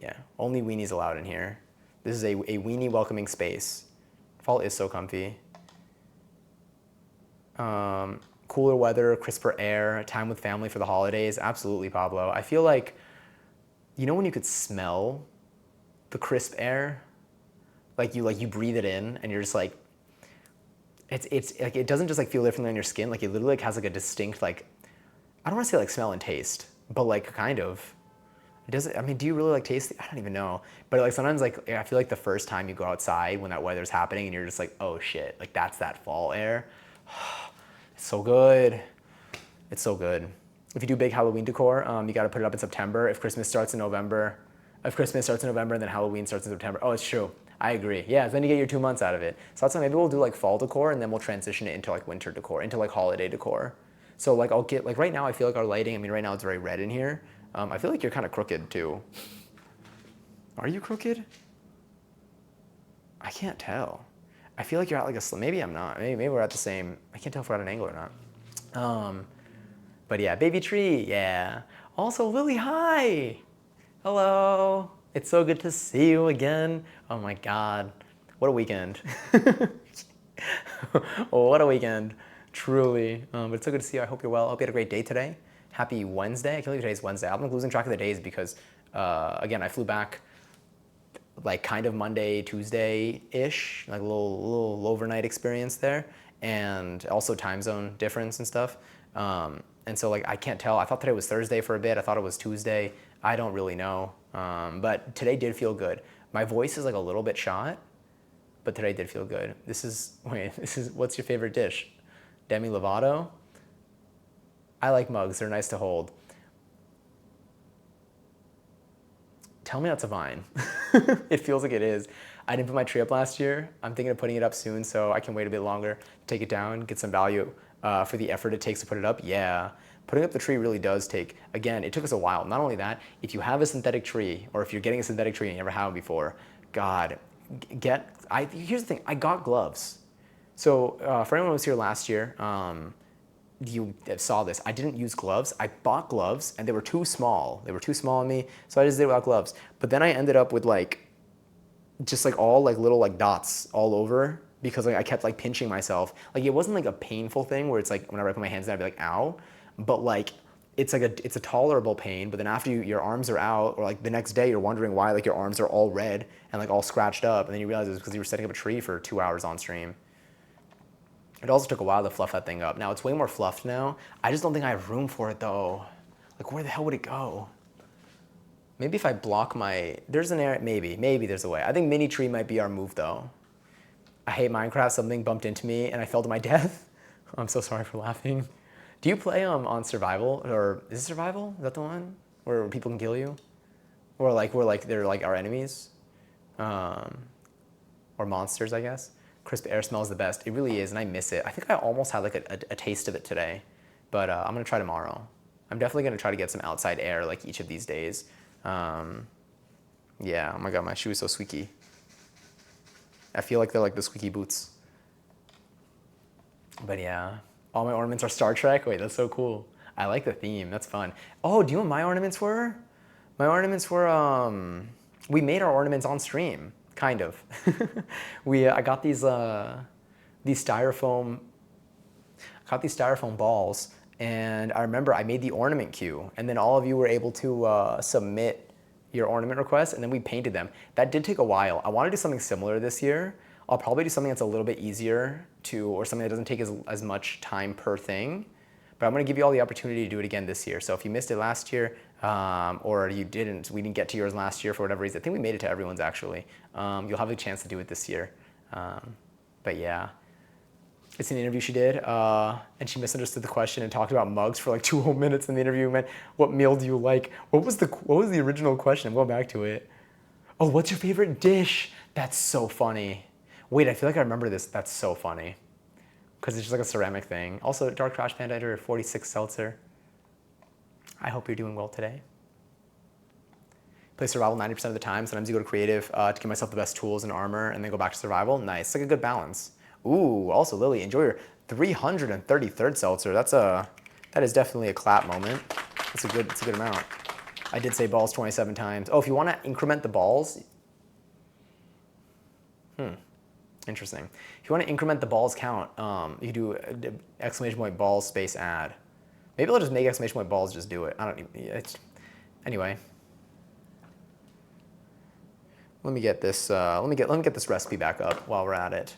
Speaker 2: Yeah, only weenies allowed in here. This is a weenie welcoming space. Fall is so comfy. Cooler weather, crisper air, time with family for the holidays. Absolutely, Pablo. I feel like, you know when you could smell the crisp air? Like you breathe it in and you're just like, it's like, it doesn't just like feel differently on your skin. Like it literally like has like a distinct, like, I don't want to say like smell and taste, but like kind of. It doesn't, I mean, do you really like taste? I don't even know. But like sometimes like, I feel like the first time you go outside when that weather's happening and you're just like, oh shit, like that's that fall air. It's so good. It's so good. If you do big Halloween decor, you got to put it up in September. If Christmas starts in November, and then Halloween starts in September. Oh, it's true. I agree. Yeah, then you get your 2 months out of it. So that's why maybe we'll do like fall decor and then we'll transition it into like winter decor, into like holiday decor. So like I'll get, like right now I feel like our lighting, I mean right now it's very red in here. I feel like you're kind of crooked too. Are you crooked? I can't tell. I feel like you're at like a, maybe I'm not. Maybe we're at the same, I can't tell if we're at an angle or not. But yeah, baby tree, yeah. Also, Lily, hi. Hello. It's so good to see you again. Oh my God, what a weekend. What a weekend, truly. But it's so good to see you. I hope you're well. I hope you had a great day today. Happy Wednesday. I can't believe today's Wednesday. I'm losing track of the days because, again, I flew back like kind of Monday, Tuesday-ish, like a little overnight experience there. and also time zone difference and stuff. And so like I can't tell. I thought today was Thursday for a bit. I thought it was Tuesday. I don't really know. But today did feel good. My voice is like a little bit shot, but today did feel good. What's your favorite dish? Demi Lovato? I like mugs. They're nice to hold. Tell me that's a Vine. It feels like it is. I didn't put my tree up last year. I'm thinking of putting it up soon, so I can wait a bit longer, take it down, get some value for the effort it takes to put it up. Yeah, putting up the tree really does take, again, it took us a while. Not only that, if you have a synthetic tree, or if you're getting a synthetic tree and you never had one before, God, here's the thing, I got gloves. So for anyone who was here last year, you saw this. I didn't use gloves. I bought gloves and they were too small. They were too small on me, so I just did it without gloves. But then I ended up with just all little dots all over because I kept pinching myself. It wasn't a painful thing where it's whenever I put my hands down I'd be like, ow. But it's a tolerable pain. But then after your arms are out, or the next day you're wondering why your arms are all red and all scratched up, and then you realize it's because you were setting up a tree for 2 hours on stream. It also took a while to fluff that thing up. Now it's way more fluffed now. I just don't think I have room for it though. Where the hell would it go? Maybe if I block there's an area, maybe there's a way. I think mini tree might be our move though. I hate Minecraft, something bumped into me and I fell to my death. I'm so sorry for laughing. Do you play on survival, or is it survival? Is that the one? Where people can kill you? Or they're our enemies? Or monsters, I guess. Crisp air smells the best. It really is, and I miss it. I think I almost had a taste of it today, but I'm gonna try tomorrow. I'm definitely gonna try to get some outside air each of these days. Yeah, oh my God, my shoe is so squeaky. I feel like they're like the squeaky boots. But yeah, all my ornaments are Star Trek. Wait, that's so cool. I like the theme, that's fun. Oh, do you know what my ornaments were? My ornaments were, we made our ornaments on stream. Kind of. I got these styrofoam balls, and I remember I made the ornament queue, and then all of you were able to submit your ornament requests, and then we painted them. That did take a while. I want to do something similar this year. I'll probably do something that's a little bit easier or something that doesn't take as much time per thing. But I'm going to give you all the opportunity to do it again this year. So if you missed it last year, or we didn't get to yours last year for whatever reason, I think we made it to everyone's actually. You'll have a chance to do it this year. But yeah, it's an interview she did, and she misunderstood the question and talked about mugs for 2 whole minutes in the interview. Meant, what meal do you like? What was the original question? I'm going back to it. Oh, what's your favorite dish? That's so funny. Wait, I feel like I remember this. That's so funny. Because it's just a ceramic thing. Also, Dark Trash Panda Editor 46 Seltzer. I hope you're doing well today. Play survival 90% of the time. Sometimes you go to creative to give myself the best tools and armor, and then go back to survival. Nice, it's a good balance. Ooh, also Lily, enjoy your 333rd Seltzer. That is definitely a clap moment. It's a good amount. I did say balls 27 times. Oh, if you want to increment the balls. Interesting. If you want to increment the balls count, you do exclamation point balls space add. Maybe I'll just make exclamation point balls just do it. I don't even. Anyway. Let me get this. Let me get this recipe back up while we're at it.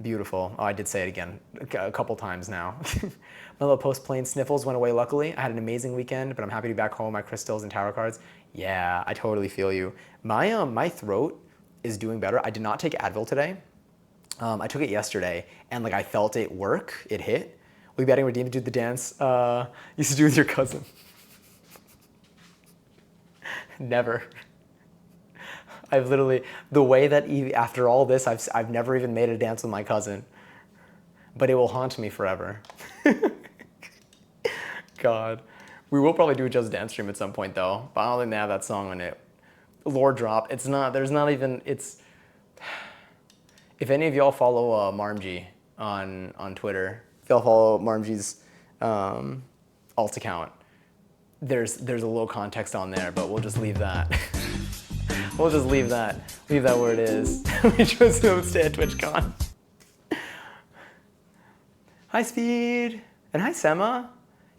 Speaker 2: Beautiful. Oh, I did say it again a couple times now. My little post-plane sniffles went away luckily. I had an amazing weekend, but I'm happy to be back home. My crystals and tarot cards. Yeah, I totally feel you. My throat is doing better. I did not take Advil today. I took it yesterday, and I felt it work. It hit. Will you be adding redeem to do the dance you used to do with your cousin? Never. I've literally, the way that after all this, I've never even made a dance with my cousin, but it will haunt me forever. God, we will probably do a Just Dance stream at some point though, but I don't think they have that song on it. Lore drop. It's not. There's not even. It's. If any of y'all follow Marmji on Twitter, if y'all follow Marmji's alt account, there's a little context on there, but we'll just leave that. We'll just leave that where it is. We just don't stay at TwitchCon. Hi Speed, and hi Sema.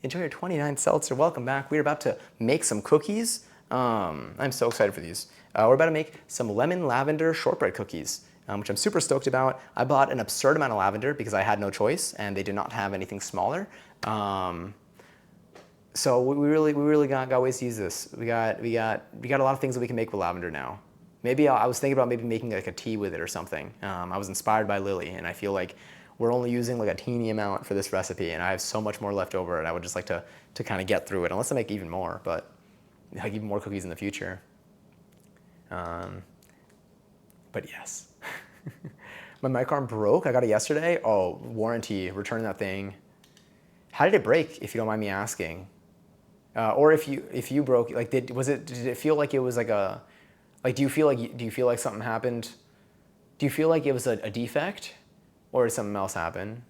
Speaker 2: Enjoy your 29th seltzer. Welcome back. We're about to make some cookies. I'm so excited for these. We're about to make some lemon lavender shortbread cookies. which I'm super stoked about. I bought an absurd amount of lavender because I had no choice, and they did not have anything smaller. So we really got ways to use this. We got a lot of things that we can make with lavender now. Maybe I was thinking about maybe making like a tea with it or something. I was inspired by Lily, and I feel like we're only using like a teeny amount for this recipe, and I have so much more left over, and I would just like to kind of get through it, unless I make even more, but like even more cookies in the future. But yes. My mic arm broke. I got it yesterday. Oh, warranty, return that thing. How did it break, if you don't mind me asking? Or if you broke, like did it feel like it was like a, like do you feel like something happened? Do you feel like it was a defect, or did something else happen?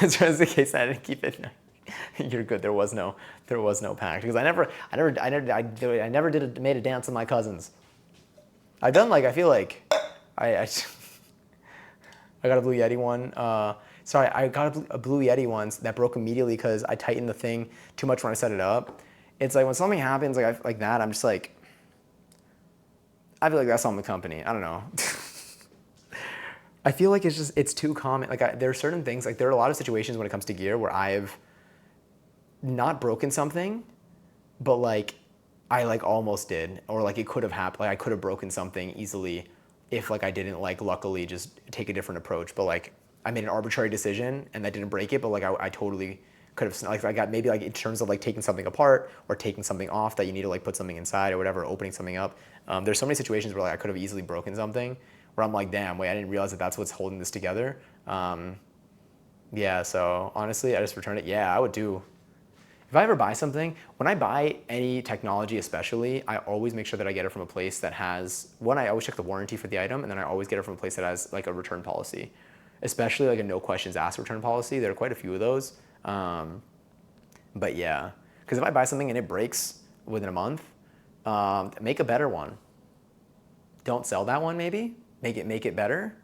Speaker 2: As far as the case, I didn't keep it. You're good. There was no pact, because I never made a dance with my cousins. I've done like, I feel like I got a Blue Yeti one. Sorry, I got a Blue Yeti once that broke immediately because I tightened the thing too much when I set it up. It's like when something happens like that, I'm just like, I feel like that's on the company. I don't know. I feel like it's too common. Like there are certain things, like there are a lot of situations when it comes to gear where I've not broken something, but like I like almost did, or like it could have happened. Like I could have broken something easily if like I didn't like luckily just take a different approach. But like I made an arbitrary decision and that didn't break it, but like I totally could have, like I got maybe like in terms of like taking something apart or taking something off that you need to like put something inside or whatever, opening something up. There's so many situations where like I could have easily broken something where I'm like, damn, wait, I didn't realize that that's what's holding this together. Yeah, so honestly, I just returned it. Yeah, I would do. If I ever buy something, when I buy any technology especially, I always make sure that I get it from a place that has, one, I always check the warranty for the item, and then I always get it from a place that has like a return policy, especially like a no questions asked return policy. There are quite a few of those. But yeah, because if I buy something and it breaks within a month, make a better one. Don't sell that one maybe, make it better.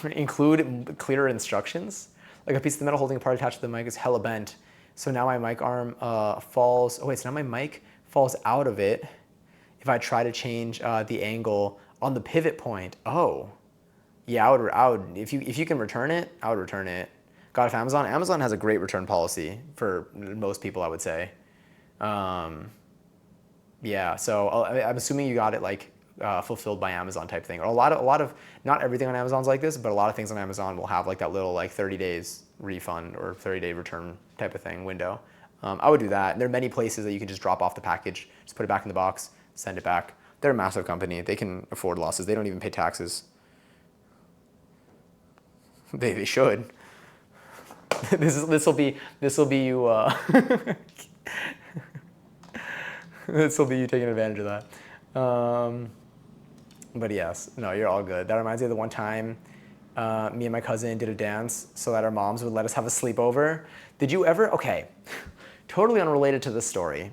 Speaker 2: Include clearer instructions. Like a piece of the metal holding a part attached to the mic is hella bent. So now my mic arm falls, oh wait, so now my mic falls out of it if I try to change the angle on the pivot point. Oh, yeah, I would, if you can return it, I would return it. God, if Amazon has a great return policy for most people, I would say. Yeah, so I'm assuming you got it like fulfilled by Amazon type thing. Or a lot of, not everything on Amazon's like this, but a lot of things on Amazon will have like that little like 30 days refund or 30-day return type of thing window. I would do that. There are many places that you can just drop off the package, just put it back in the box, send it back. They're a massive company. They can afford losses. They don't even pay taxes. They should. This will be you. This will be you taking advantage of that. But yes, no, you're all good. That reminds me of the one time me and my cousin did a dance so that our moms would let us have a sleepover. Did you ever? Okay, totally unrelated to this story,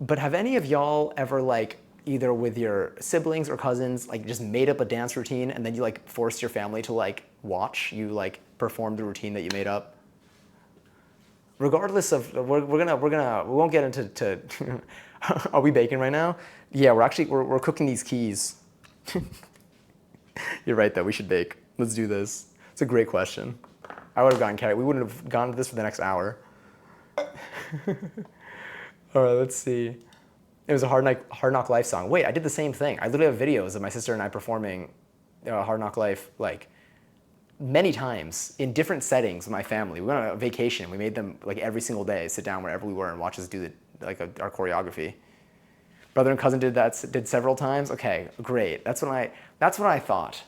Speaker 2: but have any of y'all ever like either with your siblings or cousins like just made up a dance routine and then you like forced your family to like watch you like perform the routine that you made up? Regardless of, we won't get into are we baking right now? Yeah, we're cooking these keys. You're right though, we should bake. Let's do this. It's a great question. I would have gotten carried. We wouldn't have gone to this for the next hour. All right, let's see. It was a Hard Knock Life song. Wait, I did the same thing. I literally have videos of my sister and I performing Hard Knock Life like many times in different settings with my family. We went on a vacation. We made them like every single day sit down wherever we were and watch us do our choreography. Brother and cousin did several times. Okay, great. That's what I thought.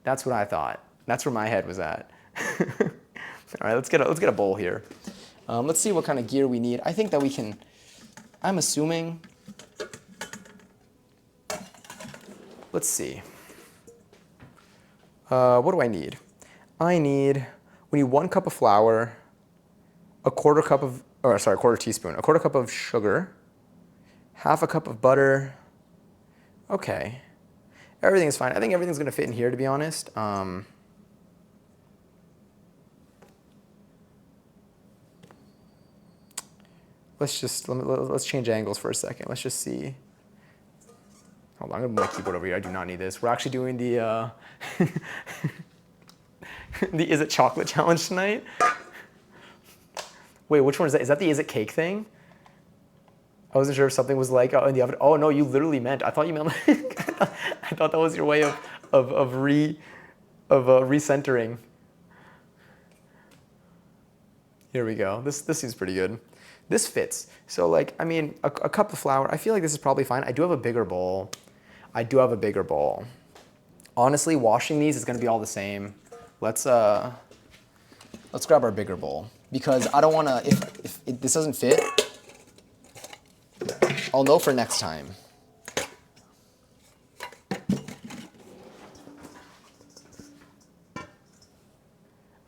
Speaker 2: That's what I thought. That's where my head was at. All right, let's get a bowl here. Let's see what kind of gear we need. I think that we can. I'm assuming. Let's see. What do I need? We need 1 cup of flour, a quarter teaspoon, a quarter cup of sugar, half a cup of butter. Okay. Everything is fine. I think everything's gonna fit in here, to be honest. Let's change angles for a second. Let's just see. Hold on, I'm gonna move my keyboard over here. I do not need this. We're actually doing the the Is It Chocolate challenge tonight. Wait, which one is that? Is that the Is It Cake thing? I wasn't sure if something was like in the oven. Oh no, you literally meant. I thought you meant like, I thought that was your way of recentering. Here we go. This seems pretty good. This fits. So like, I mean, a cup of flour. I feel like this is probably fine. I do have a bigger bowl. Honestly, washing these is gonna be all the same. Let's grab our bigger bowl because I don't wanna. If this doesn't fit, I'll know for next time.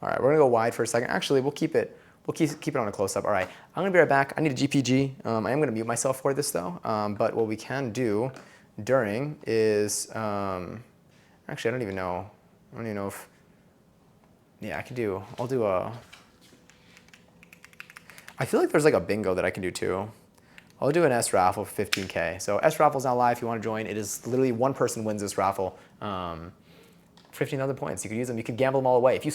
Speaker 2: All right, we're gonna go wide for a second. Actually, we'll keep it on a close-up. All right, I'm gonna be right back. I need a GPG. I am gonna mute myself for this though. But what we can do during is, actually, I don't even know if, yeah, I'll do a, I feel like there's like a bingo that I can do too. I'll do an S raffle for 15K. So S raffle's now live if you want to join. It is literally one person wins this raffle. 15 other points. You could use them. You could gamble them all away. If you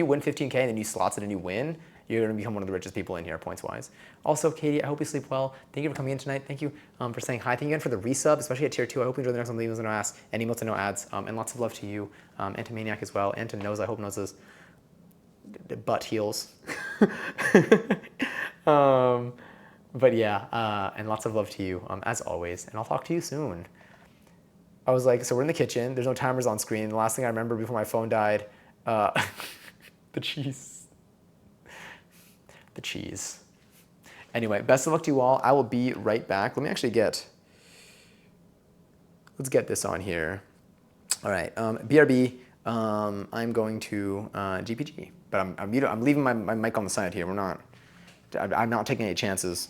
Speaker 2: win 15K and then you slots it and you win, you're going to become one of the richest people in here points-wise. Also, Katie, I hope you sleep well. Thank you for coming in tonight. Thank you for saying hi. Thank you again for the resub, especially at tier 2. I hope you enjoy the next one. Leave us no ask and email to no ads. And lots of love to you and to Maniac as well. And to Nose. I hope Nose's butt heals. But yeah, and lots of love to you, as always, and I'll talk to you soon. I was like, so we're in the kitchen, there's no timers on screen. The last thing I remember before my phone died, the cheese. The cheese. Anyway, best of luck to you all. I will be right back. Let me actually let's get this on here. All right, BRB, I'm going to GPG, but I'm leaving my mic on the side here. I'm not taking any chances.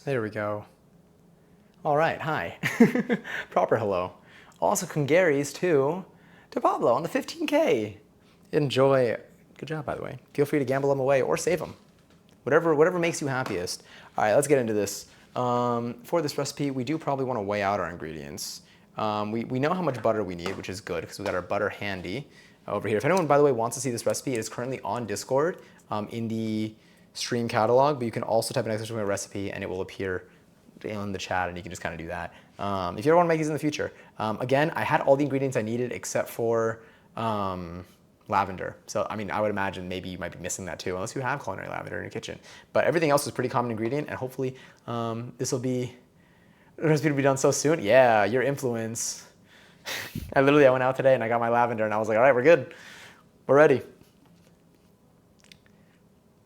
Speaker 2: There we go. All right, hi. Proper hello. Also, congaries to Pablo on the 15K. Enjoy. Good job, by the way. Feel free to gamble them away or save them. Whatever makes you happiest. All right, let's get into this. For this recipe, we do probably want to weigh out our ingredients. We know how much butter we need, which is good because we got our butter handy over here. If anyone, by the way, wants to see this recipe, it is currently on Discord in the stream catalog, but you can also type an exclamation recipe and it will appear in the chat and you can just kind of do that. If you ever want to make these in the future. Again, I had all the ingredients I needed except for lavender. So, I mean, I would imagine maybe you might be missing that too, unless you have culinary lavender in your kitchen. But everything else is pretty common ingredient, and hopefully the recipe will be done so soon. Yeah, your influence. I went out today and I got my lavender and I was like, all right, we're good. We're ready.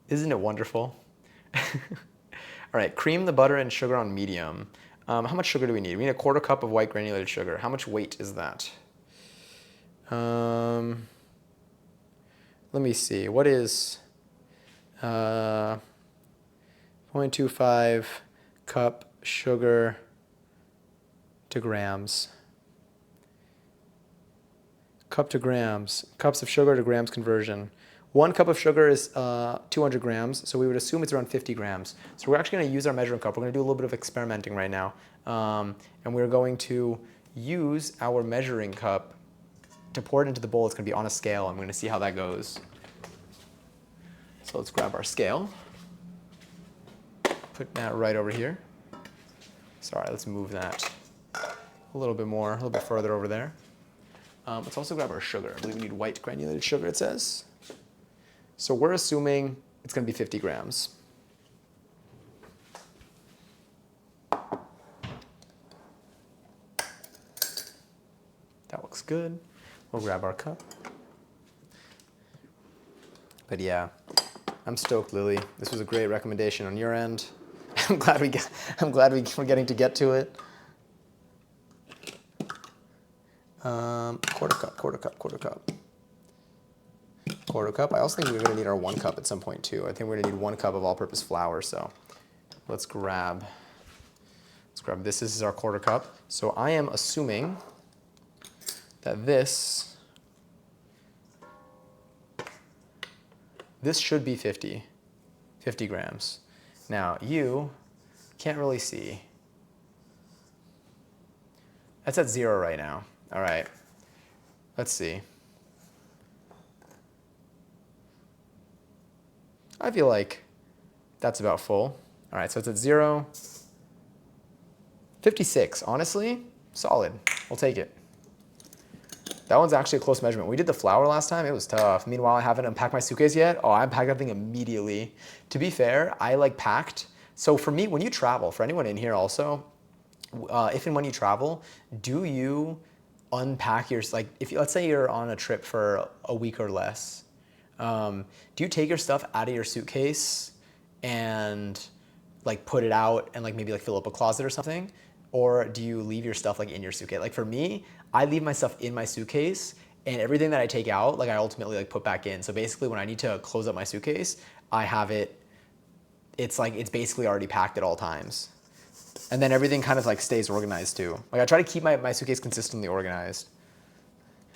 Speaker 2: Isn't it wonderful? All right, cream the butter and sugar on medium. How much sugar do we need? We need a 1/4 cup of white granulated sugar. How much weight is that? Let me see. What is 0.25 cup sugar to grams? Cup to grams. Cups of sugar to grams conversion. 1 cup of sugar is 200 grams, so we would assume it's around 50 grams. So we're actually going to use our measuring cup. We're going to do a little bit of experimenting right now. And we're going to use our measuring cup to pour it into the bowl. It's going to be on a scale. I'm going to see how that goes. So let's grab our scale. Put that right over here. Sorry, let's move that a little bit more, a little bit further over there. Let's also grab our sugar. I believe we need white granulated sugar, it says. So we're assuming it's going to be 50 grams. That looks good. We'll grab our cup. But yeah, I'm stoked, Lily. This was a great recommendation on your end. I'm glad we're getting to get to it. 1/4 cup, 1/4 cup, 1/4 cup. 1/4 cup. I also think we're going to need our 1 cup at some point too. I think we're going to need 1 cup of all-purpose flour. So let's grab this. This is our 1/4 cup. So I am assuming that this should be 50 grams. Now you can't really see. That's at 0 right now. All right, let's see. I feel like that's about full. All right, so it's at 0. 56, honestly, solid. We'll take it. That one's actually a close measurement. We did the flour last time, it was tough. Meanwhile, I haven't unpacked my suitcase yet. Oh, I unpacked that thing immediately. To be fair, I packed. So for me, when you travel, for anyone in here also, if and when you travel, do you unpack your, let's say you're on a trip for a week or less, do you take your stuff out of your suitcase and put it out and maybe fill up a closet or something? Or do you leave your stuff in your suitcase? For me, I leave my stuff in my suitcase, and everything that I take out, I ultimately put back in. So basically when I need to close up my suitcase, I have it, it's basically already packed at all times. And then everything kind of stays organized too. I try to keep my suitcase consistently organized.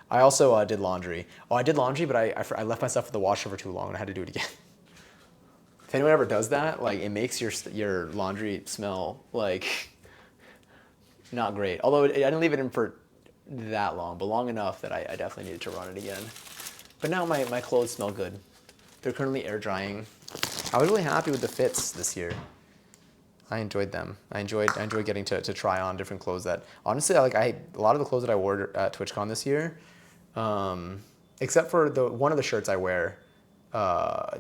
Speaker 2: I also did laundry. Oh, I did laundry, but I left my stuff in the washer for too long and I had to do it again. If anyone ever does that, it makes your laundry smell not great. Although I didn't leave it in for that long, but long enough that I definitely needed to run it again. But now my clothes smell good. They're currently air drying. I was really happy with the fits this year. I enjoyed them. I enjoyed getting to try on different clothes that, honestly, a lot of the clothes that I wore at TwitchCon this year, except for one of the shirts I wear, a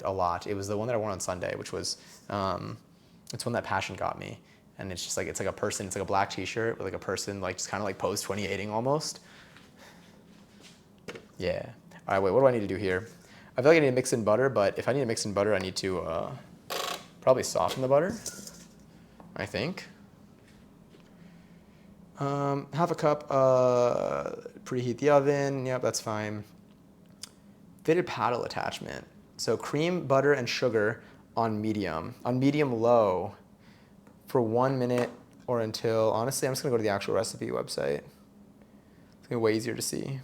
Speaker 2: lot. It was the one that I wore on Sunday, which was, it's one that Passion got me. And it's just it's a person, it's a black t-shirt with a person just kind of pose 28ing almost. Yeah. All right, wait, what do I need to do here? I feel like I need to mix in butter, but if I need to mix in butter, I need to probably soften the butter, I think. Half a cup, preheat the oven. Yep, that's fine. Fitted paddle attachment. So cream, butter, and sugar on medium low for 1 minute or until, honestly, I'm just gonna go to the actual recipe website. It's gonna be way easier to see.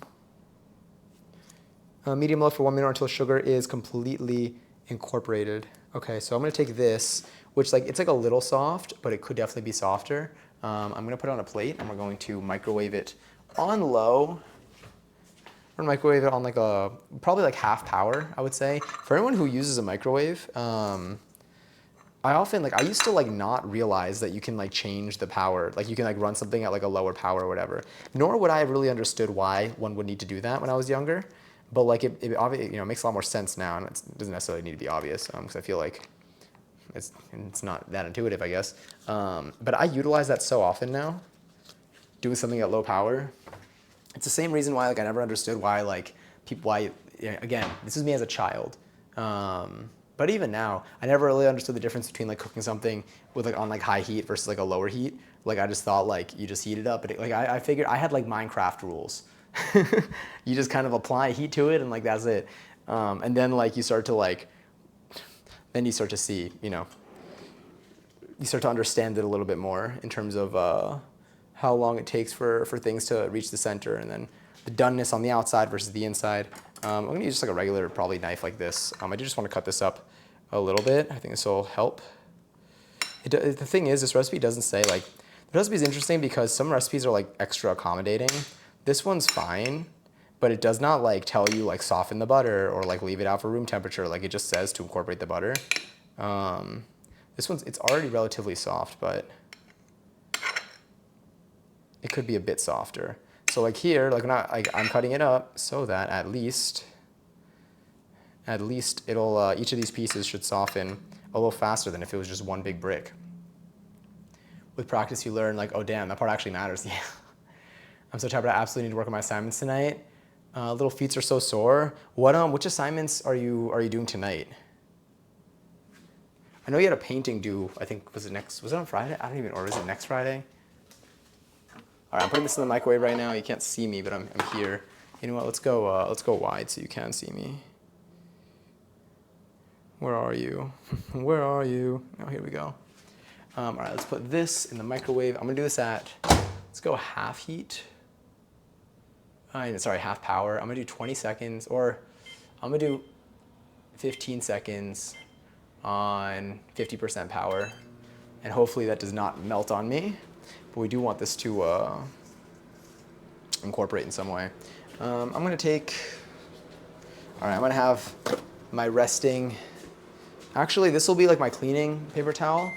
Speaker 2: Medium low for 1 minute or until sugar is completely incorporated. Okay, so I'm gonna take this, which it's a little soft, but it could definitely be softer. I'm gonna put it on a plate and we're going to microwave it on low. We're gonna microwave it on probably half power, I would say. For anyone who uses a microwave, I used to not realize that you can makes the power. You can run something at a lower power or whatever. Nor would I have really understood why one would need to do that when I was younger. But it makes a lot more sense now, and it doesn't necessarily need to be obvious because I feel it's not that intuitive, I guess. But I utilize that so often now, doing something at low power. It's the same reason why like I never understood why like people again, this is me as a child. But even now, I never really understood the difference between like cooking something with like on like high heat versus like a lower heat. Like I just thought like you just heat it up, but I figured I had like Minecraft rules. You just kind of apply heat to it and like that's it. And then like you start to see, you know, you start to understand it a little bit more in terms of how long it takes for things to reach the center, and then the doneness on the outside versus the inside. I'm gonna use just like a regular probably knife like this. I do just want to cut this up a little bit. I think this will help. The thing is, this recipe doesn't say like, the recipe is interesting because some recipes are like extra accommodating. This one's fine, but it does not like tell you like soften the butter or like leave it out for room temperature. Like it just says to incorporate the butter. This one's, it's already relatively soft, but it could be a bit softer. So like here, like I'm cutting it up so that at least it'll, each of these pieces should soften a little faster than if it was just one big brick. With practice, you learn like, oh damn, that part actually matters. Yeah. I'm so tired, but I absolutely need to work on my assignments tonight. Little feet are so sore. Which assignments are you doing tonight? I know you had a painting due, I think, was it on Friday? I don't even, or was it next Friday? All right, I'm putting this in the microwave right now. You can't see me, but I'm here. You know what, let's go wide so you can see me. Where are you? Where are you? Oh, here we go. All right, let's put this in the microwave. I'm gonna do this at, let's go half heat. Sorry, half power. I'm gonna do 20 seconds, or I'm gonna do 15 seconds on 50% power. And hopefully that does not melt on me. But we do want this to incorporate in some way. I'm gonna take, all right, I'm gonna have my resting, actually this will be like my cleaning paper towel.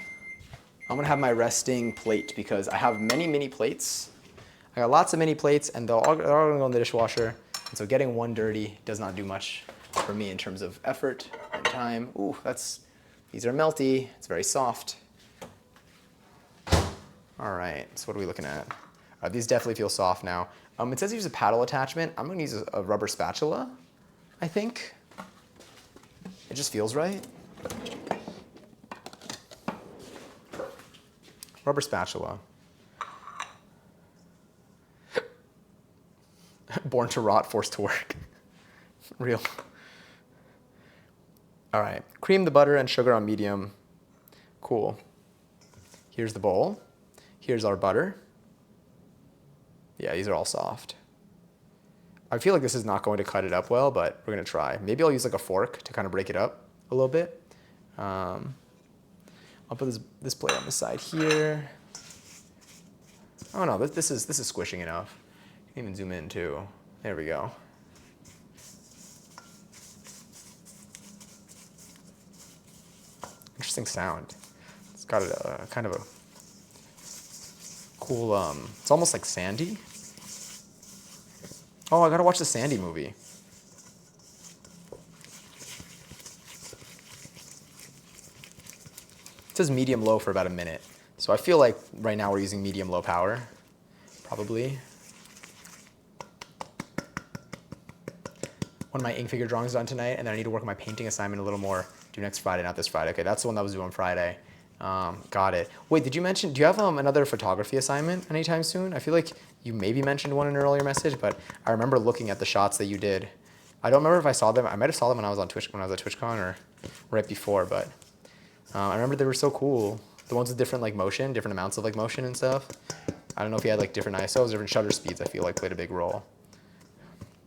Speaker 2: I'm gonna have my resting plate because I have many mini plates. I got lots of mini plates and they're all gonna go in the dishwasher. And so getting one dirty does not do much for me in terms of effort and time. Ooh, these are melty, it's very soft. All right, so what are we looking at? These definitely feel soft now. It says use a paddle attachment. I'm gonna use a rubber spatula, I think. It just feels right. Rubber spatula. Born to rot, forced to work. Real. All right, cream the butter and sugar on medium. Cool. Here's the bowl. Here's our butter. Yeah, these are all soft. I feel like this is not going to cut it up well, but we're gonna try. Maybe I'll use like a fork to kind of break it up a little bit. I'll put this plate on the side here. Oh no, this is squishing enough. You can even zoom in too. There we go. Interesting sound. It's got a kind of a cool, it's almost like sandy. Oh, I gotta watch the Sandy movie. It says medium low for about a minute. So I feel like right now we're using medium low power, probably. One of my ink figure drawings done tonight, and then I need to work on my painting assignment a little more. Due next Friday, not this Friday. Okay, that's the one that was due on Friday. Got it. Wait, did you mention, do you have another photography assignment anytime soon? I feel like you maybe mentioned one in an earlier message, but I remember looking at the shots that you did. I don't remember if I saw them. I might have saw them when I was at TwitchCon or right before, but I remember they were so cool. The ones with different like motion, different amounts of like motion and stuff. I don't know if you had like different ISOs, different shutter speeds, I feel like played a big role.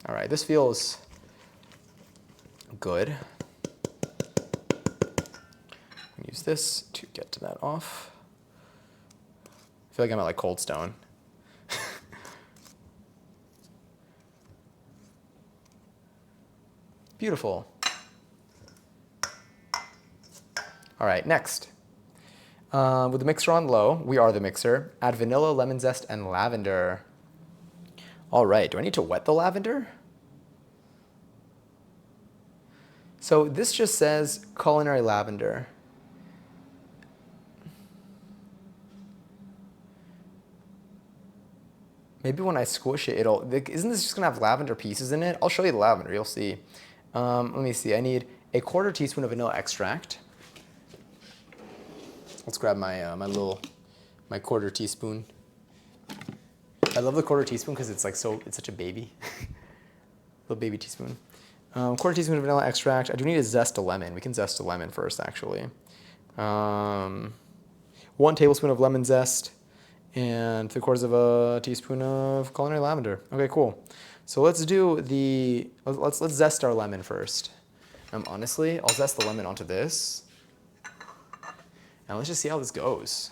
Speaker 2: All right, this feels good. Use this to get to that off. I feel like I'm at like Cold Stone. Beautiful. All right, next. With the mixer on low, we are the mixer. Add vanilla, lemon zest, and lavender. All right, do I need to wet the lavender? So this just says culinary lavender. Maybe when I squish it, isn't this just gonna have lavender pieces in it? I'll show you the lavender, you'll see. Let me see, I need a 1/4 teaspoon of vanilla extract. Let's grab my my 1/4 teaspoon. I love the 1/4 teaspoon because it's such a baby. Little baby teaspoon. 1/4 teaspoon of vanilla extract. I do need to zest a lemon. We can zest a lemon first, actually. 1 tablespoon of lemon zest and 3/4 of a teaspoon of culinary lavender. Okay, cool. So let's zest our lemon first. Honestly, I'll zest the lemon onto this. And let's just see how this goes.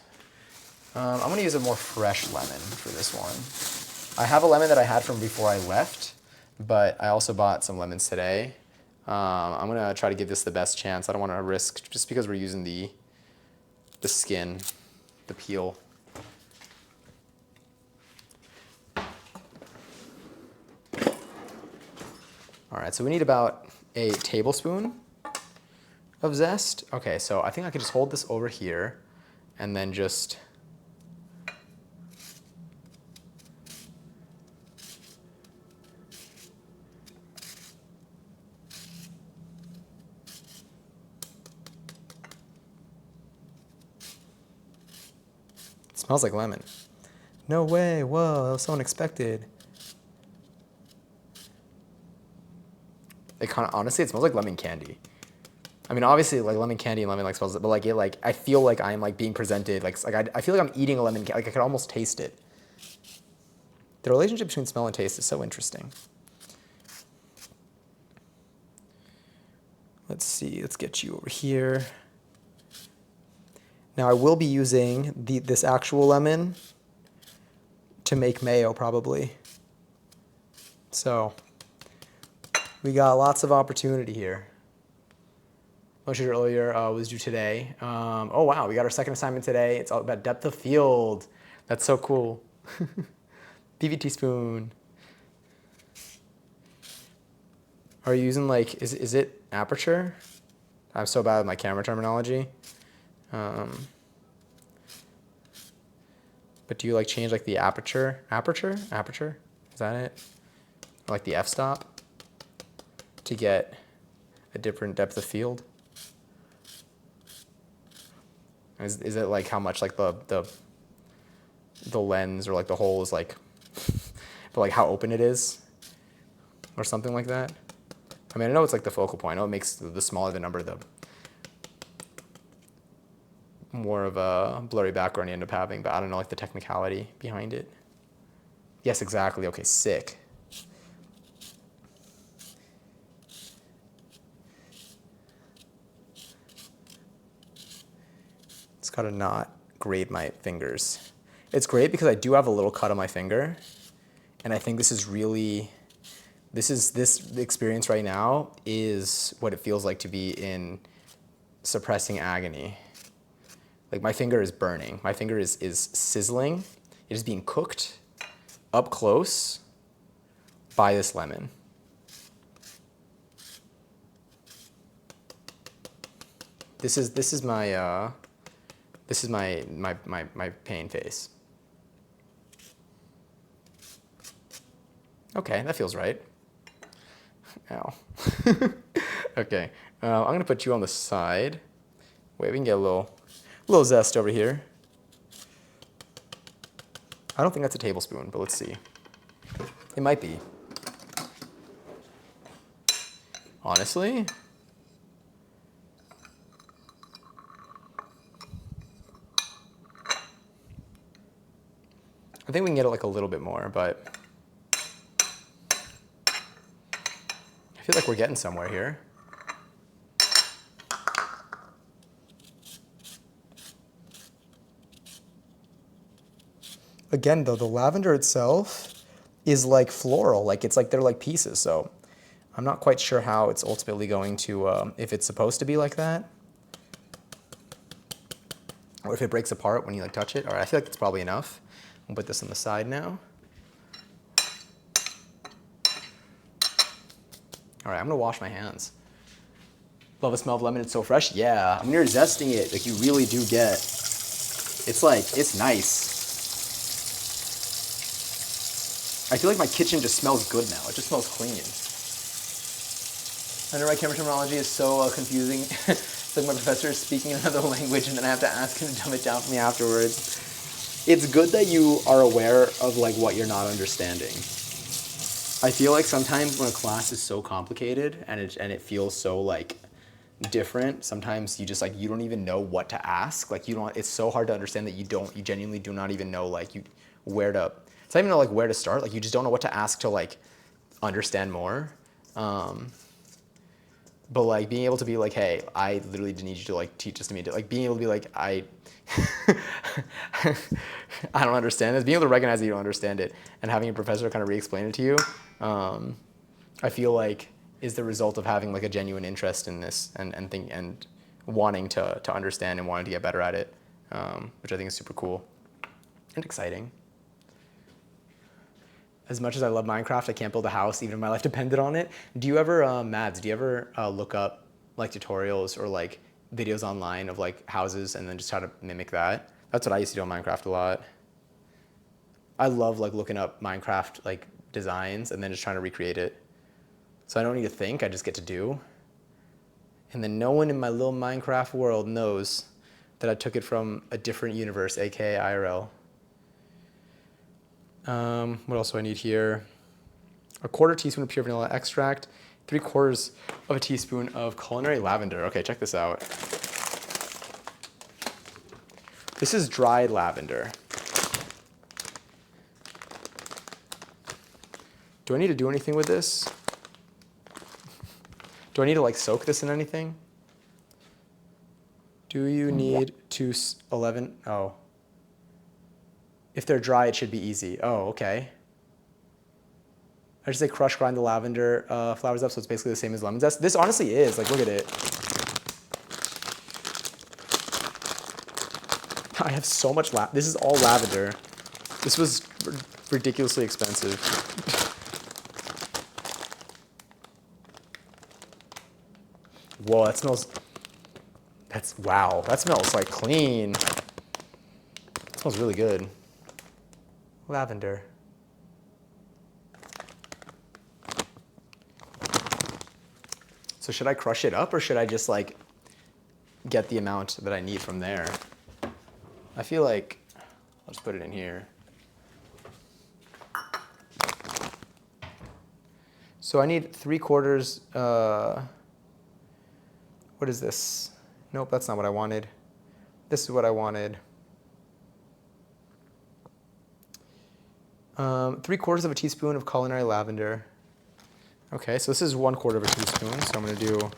Speaker 2: I'm gonna use a more fresh lemon for this one. I have a lemon that I had from before I left, but I also bought some lemons today. I'm gonna try to give this the best chance. I don't wanna risk, just because we're using the skin, the peel. All right, so we need about a tablespoon of zest. Okay, so I think I could just hold this over here and then just it smells like lemon. No way, whoa, that was so unexpected. Honestly, it smells like lemon candy. I mean, obviously, like lemon candy and lemon smells, but I feel like I'm being presented, I feel like I'm eating a lemon candy, I could almost taste it. The relationship between smell and taste is so interesting. Let's see, let's get you over here. Now I will be using this actual lemon to make mayo probably. So we got lots of opportunity here. I showed you earlier was due today. Oh wow, we got our second assignment today. It's all about depth of field. That's so cool. PV teaspoon. Are you using is it aperture? I'm so bad with my camera terminology. But do you change the aperture? Aperture? Is that it? Or the f-stop to get a different depth of field? Is it how much the lens or the hole is but how open it is? Or something like that? I mean, I know it's the focal point. I know it makes the smaller the number, the more of a blurry background you end up having, but I don't know the technicality behind it. Yes, exactly. Okay, sick. It's gotta not grate my fingers. It's great because I do have a little cut on my finger, and I think this experience right now is what it feels like to be in suppressing agony. My finger is burning. My finger is sizzling. It is being cooked up close by this lemon. This is my pain face. Okay, that feels right. Ow. Okay, I'm gonna put you on the side. Wait, we can get a little zest over here. I don't think that's a tablespoon, but let's see. It might be. Honestly, I think we can get it a little bit more, but I feel like we're getting somewhere here. Again, though, the lavender itself is floral, they're pieces, so I'm not quite sure how it's ultimately going to, if it's supposed to be like that, or if it breaks apart when you touch it. All right, I feel like it's probably enough. I'll put this on the side now. All right, I'm gonna wash my hands. Love the smell of lemon, it's so fresh. Yeah, when you're zesting it, you really do get, it's nice. I feel like my kitchen just smells good now. It just smells clean. Underwrite camera terminology is so confusing. It's like my professor is speaking another language and then I have to ask him to dumb it down for me afterwards. It's good that you are aware of like what you're not understanding. I feel like sometimes when a class is so complicated and it feels so like different, sometimes you just like you don't even know what to ask. Like it's so hard to understand that you genuinely do not even know like where to. It's not even know like where to start. Like you just don't know what to ask to like understand more. But like being able to be like, hey, I literally need you to like teach this to me. Like being able to be like, I don't understand this. Being able to recognize that you don't understand it and having a professor kind of re-explain it to you, I feel like is the result of having like a genuine interest in this and wanting to understand and wanting to get better at it, which I think is super cool and exciting. As much as I love Minecraft, I can't build a house even if my life depended on it. Do you ever, Mads, do you ever look up like tutorials or like videos online of like houses and then just try to mimic that? That's what I used to do on Minecraft a lot. I love like looking up Minecraft like designs and then just trying to recreate it. So I don't need to think, I just get to do. And then no one in my little Minecraft world knows that I took it from a different universe, aka IRL. What else do I need here? A 1/4 teaspoon of pure vanilla extract, 3/4 of a teaspoon of culinary lavender. Okay, check this out. This is dried lavender. Do I need to do anything with this? Do I need to like soak this in anything? Do you need to 11? Oh. If they're dry, it should be easy. Oh, okay. I just say crush, grind the lavender flowers up, so it's basically the same as lemon zest. This honestly is, like, look at it. I have so much this is all lavender. This was ridiculously expensive. Whoa, that smells, wow, that smells like clean. It smells really good. Lavender. So should I crush it up or should I just like get the amount that I need from there? I feel like I'll just put it in here. So I need 3/4, what is this? Nope, that's not what I wanted. This is what I wanted. 3/4 of a teaspoon of culinary lavender. Okay, so this is 1/4 of a teaspoon, so I'm gonna do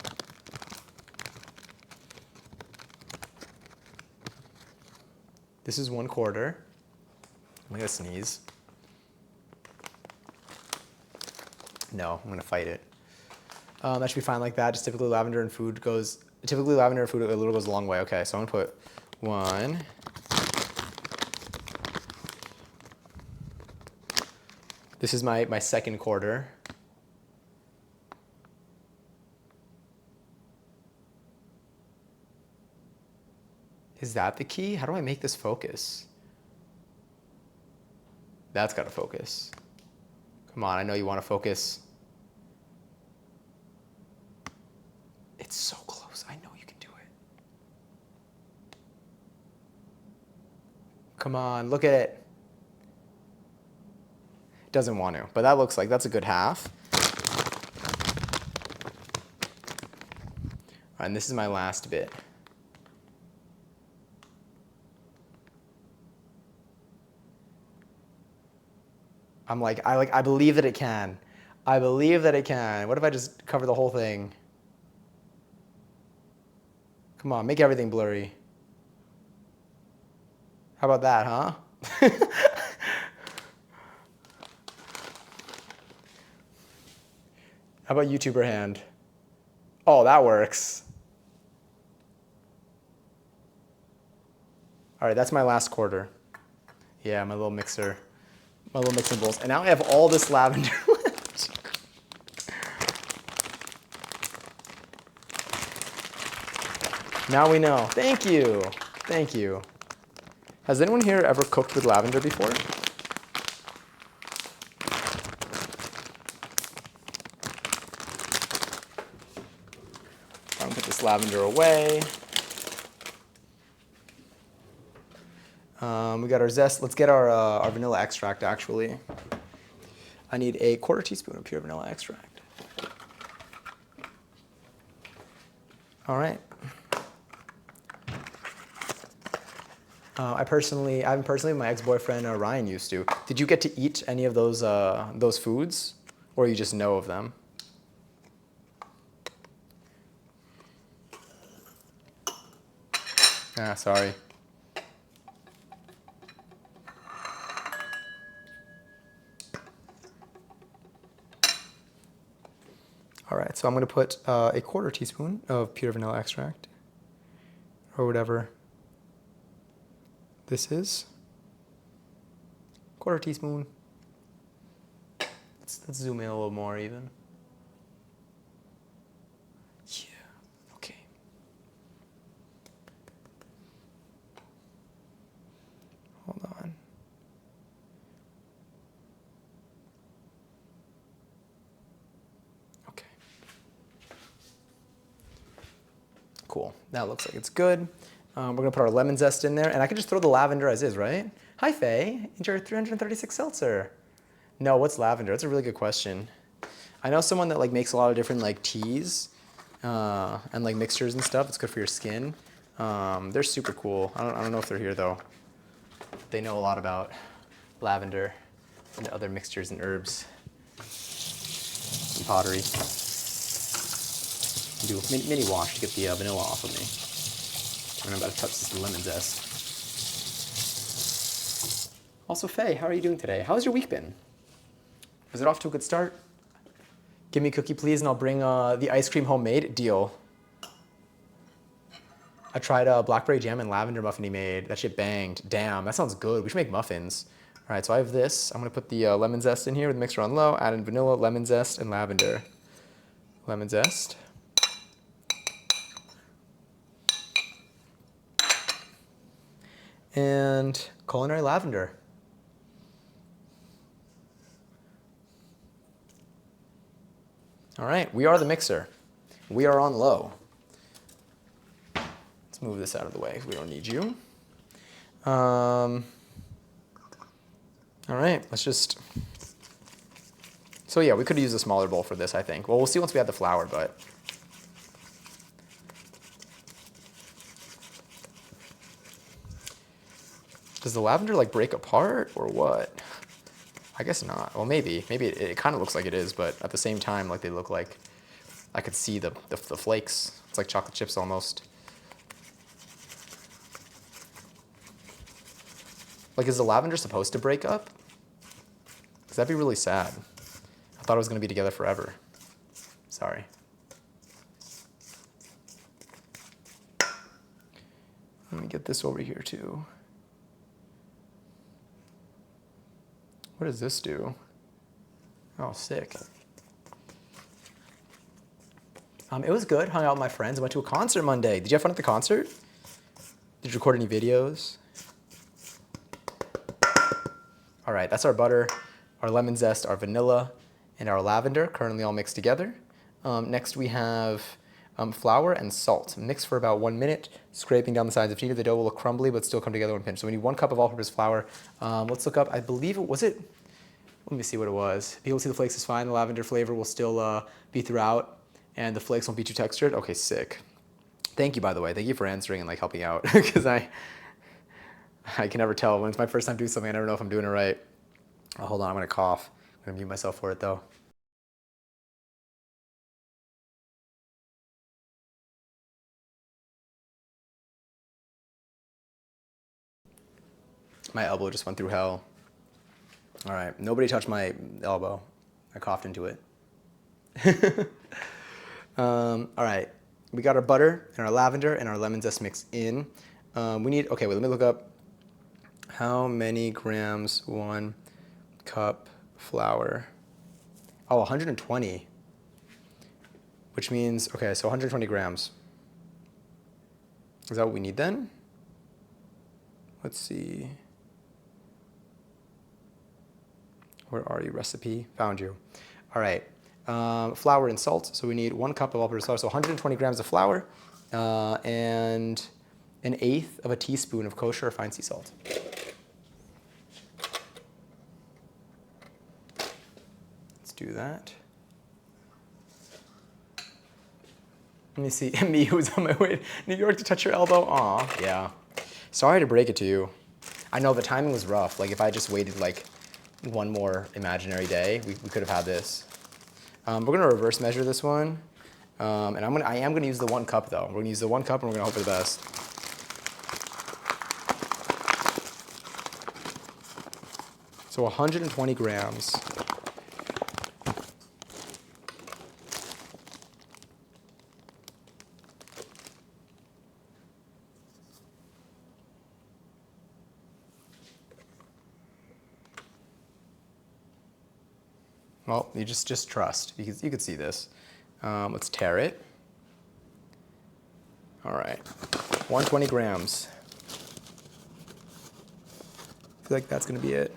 Speaker 2: this is 1/4. I'm gonna sneeze. No, I'm gonna fight it. That should be fine like that. Just typically lavender and food a little goes a long way. Okay, so I'm gonna put 1. This is my 2nd quarter. Is that the key? How do I make this focus? That's gotta focus. Come on, I know you wanna focus. It's so close, I know you can do it. Come on, look at it. Doesn't want to, but that looks like that's a good half. All right, and this is my last bit. I believe that it can. I believe that it can. What if I just cover the whole thing? Come on, make everything blurry. How about that, huh? How about YouTuber hand? Oh, that works. All right, that's my last quarter. Yeah, my little mixer. My little mixing bowls. And now I have all this lavender left. Now we know. Thank you. Thank you. Has anyone here ever cooked with lavender before? this lavender away. We got our zest. Let's get our vanilla extract, actually. I need a 1/4 teaspoon of pure vanilla extract. All right. I haven't personally, my ex-boyfriend Ryan used to. Did you get to eat any of those foods, or you just know of them? Ah, sorry. All right, so I'm going to put a 1/4 teaspoon of pure vanilla extract, or whatever this is. 1/4 teaspoon. Let's zoom in a little more even. Yeah, okay. Hold on. Okay. Cool, that looks like it's good. We're gonna put our lemon zest in there, and I can just throw the lavender as is, right? Hi, Faye. Enjoy 336 seltzer. No, what's lavender? That's a really good question. I know someone that like makes a lot of different like teas and like mixtures and stuff. It's good for your skin. They're super cool. I don't know if they're here though. They know a lot about lavender and other mixtures and herbs and pottery. Do a mini wash to get the vanilla off of me. And I'm about to touch this lemon zest. Also, Faye, how are you doing today? How's your week been? Was it off to a good start? Give me a cookie, please, and I'll bring the ice cream homemade. Deal. I tried blackberry jam and lavender muffin he made. That shit banged. Damn, that sounds good. We should make muffins. All right, so I have this. I'm gonna put the lemon zest in here with the mixer on low, add in vanilla, lemon zest, and lavender. Lemon zest. And culinary lavender. All right, we are the mixer. We are on low. Let's move this out of the way because we don't need you. All right, let's just... So yeah, we could use a smaller bowl for this, I think. Well, we'll see once we add the flour, but... Does the lavender like break apart or what? I guess not. Well, maybe. Maybe it kind of looks like it is, but at the same time, like they look like I could see the flakes. It's like chocolate chips almost. Like, is the lavender supposed to break up? Because that'd be really sad. I thought it was going to be together forever. Sorry. Let me get this over here too. What does this do? Oh, sick. It was good. Hung out with my friends. I went to a concert Monday. Did you have fun at the concert? Did you record any videos? All right, that's our butter, our lemon zest, our vanilla, and our lavender, currently all mixed together. Next we have flour and salt. Mix for about 1 minute, scraping down the sides. If needed, the dough will look crumbly, but still come together when pinched. So we need 1 cup of all-purpose flour. Let's look up, I believe it was it. Let me see what it was. You'll see the flakes is fine. The lavender flavor will still be throughout, and the flakes won't be too textured. Okay, sick. Thank you, by the way. Thank you for answering and like helping out, because I can never tell. When it's my first time doing something, I never know if I'm doing it right. Oh, hold on, I'm gonna cough. I'm gonna mute myself for it though. My elbow just went through hell. All right, nobody touched my elbow. I coughed into it. All right, we got our butter and our lavender and our lemon zest mixed in. We need, okay, wait, let me look up how many grams 1 cup flour. Oh, 120, which means, okay, so 120 grams. Is that what we need then? Let's see. Where are you, recipe? Found you. All right, flour and salt. So we need 1 cup of all-purpose flour, so 120 grams of flour. and 1/8 of a teaspoon of kosher refined sea salt. Let's do that. Let me see, me who's on my way to New York to touch your elbow. Aw, yeah. Sorry to break it to you. I know the timing was rough. Like if I just waited like one more imaginary day, we could have had this. We're gonna reverse measure this one. And I am gonna use the 1 cup though. We're gonna use the 1 cup and we're gonna hope for the best. So 120 grams. Well, you just trust. You could see this. Let's tare it. All right, 120 grams. I feel like that's gonna be it.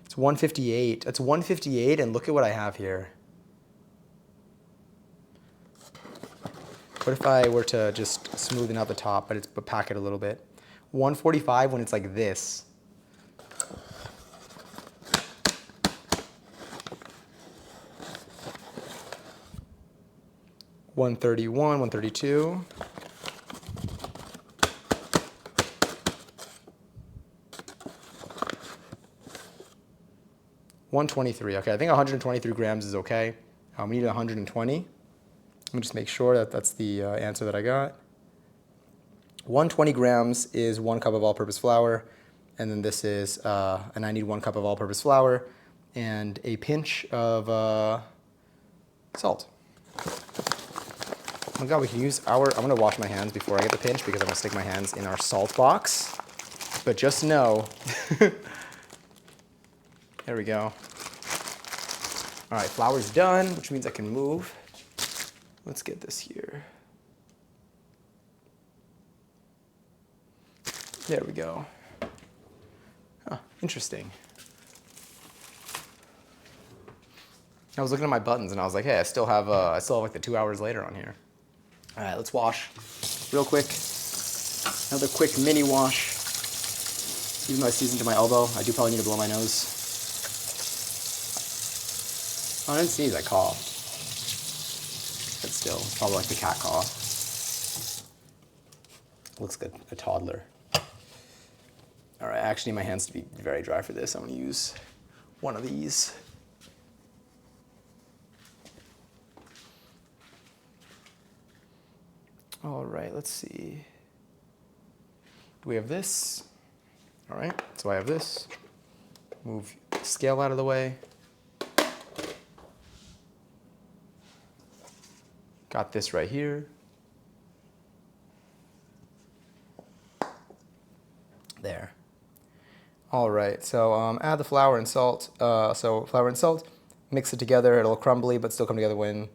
Speaker 2: It's 158. That's 158, and look at what I have here. What if I were to just smoothen out the top, but pack it a little bit? 145 when it's like this. $131, $132. $123. Okay, I think 123 grams is okay. We need 120. Let me just make sure that that's the answer that I got. 120 grams is 1 cup of all-purpose flour, and then this is, and I need 1 cup of all-purpose flour and a pinch of salt. Oh my God, we can use I'm gonna wash my hands before I get the pinch because I'm gonna stick my hands in our salt box. But just know, there we go. All right, flour's done, which means I can move. Let's get this here. There we go. Huh, interesting. I was looking at my buttons and I was like, hey, I still have like the 2 hours later on here. All right, let's wash real quick. Another quick mini wash. Even though I seasoned to my elbow, I do probably need to blow my nose. Oh, I didn't sneeze, I coughed. But still, it's probably like the cat cough. Looks like a toddler. All right, I actually need my hands to be very dry for this. I'm gonna use one of these. All right, let's see. Do we have this? All right, so I have this. Move the scale out of the way. Got this right here. There. All right, so add the flour and salt. So flour and salt, mix it together. It'll crumbly, but still come together when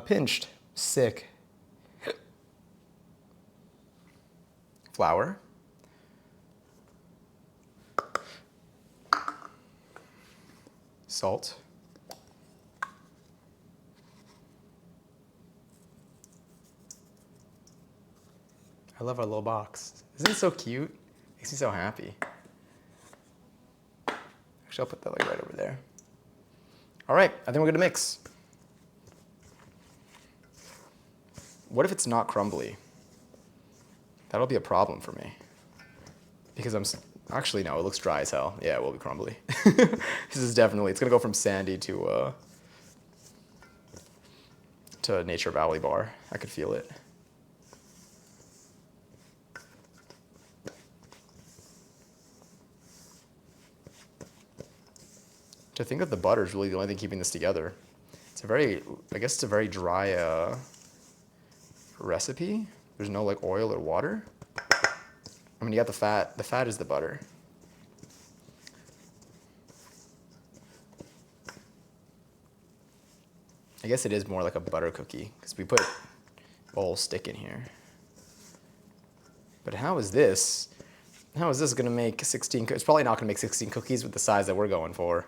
Speaker 2: pinched. Sick. Flour. Salt. I love our little box. Isn't it so cute? Makes me so happy. Actually, I'll put that like right over there. All right, I think we're gonna mix. What if it's not crumbly? That'll be a problem for me. Because actually no, it looks dry as hell. Yeah, it will be crumbly. This is definitely, it's gonna go from sandy to Nature Valley bar. I could feel it. To think that the butter is really the only thing keeping this together. It's a very, I guess it's a very dry recipe. There's no like oil or water. I mean, you got the fat. The fat is the butter. I guess it is more like a butter cookie because we put a whole stick in here. But how is this gonna make 16? It's probably not gonna make 16 cookies with the size that we're going for.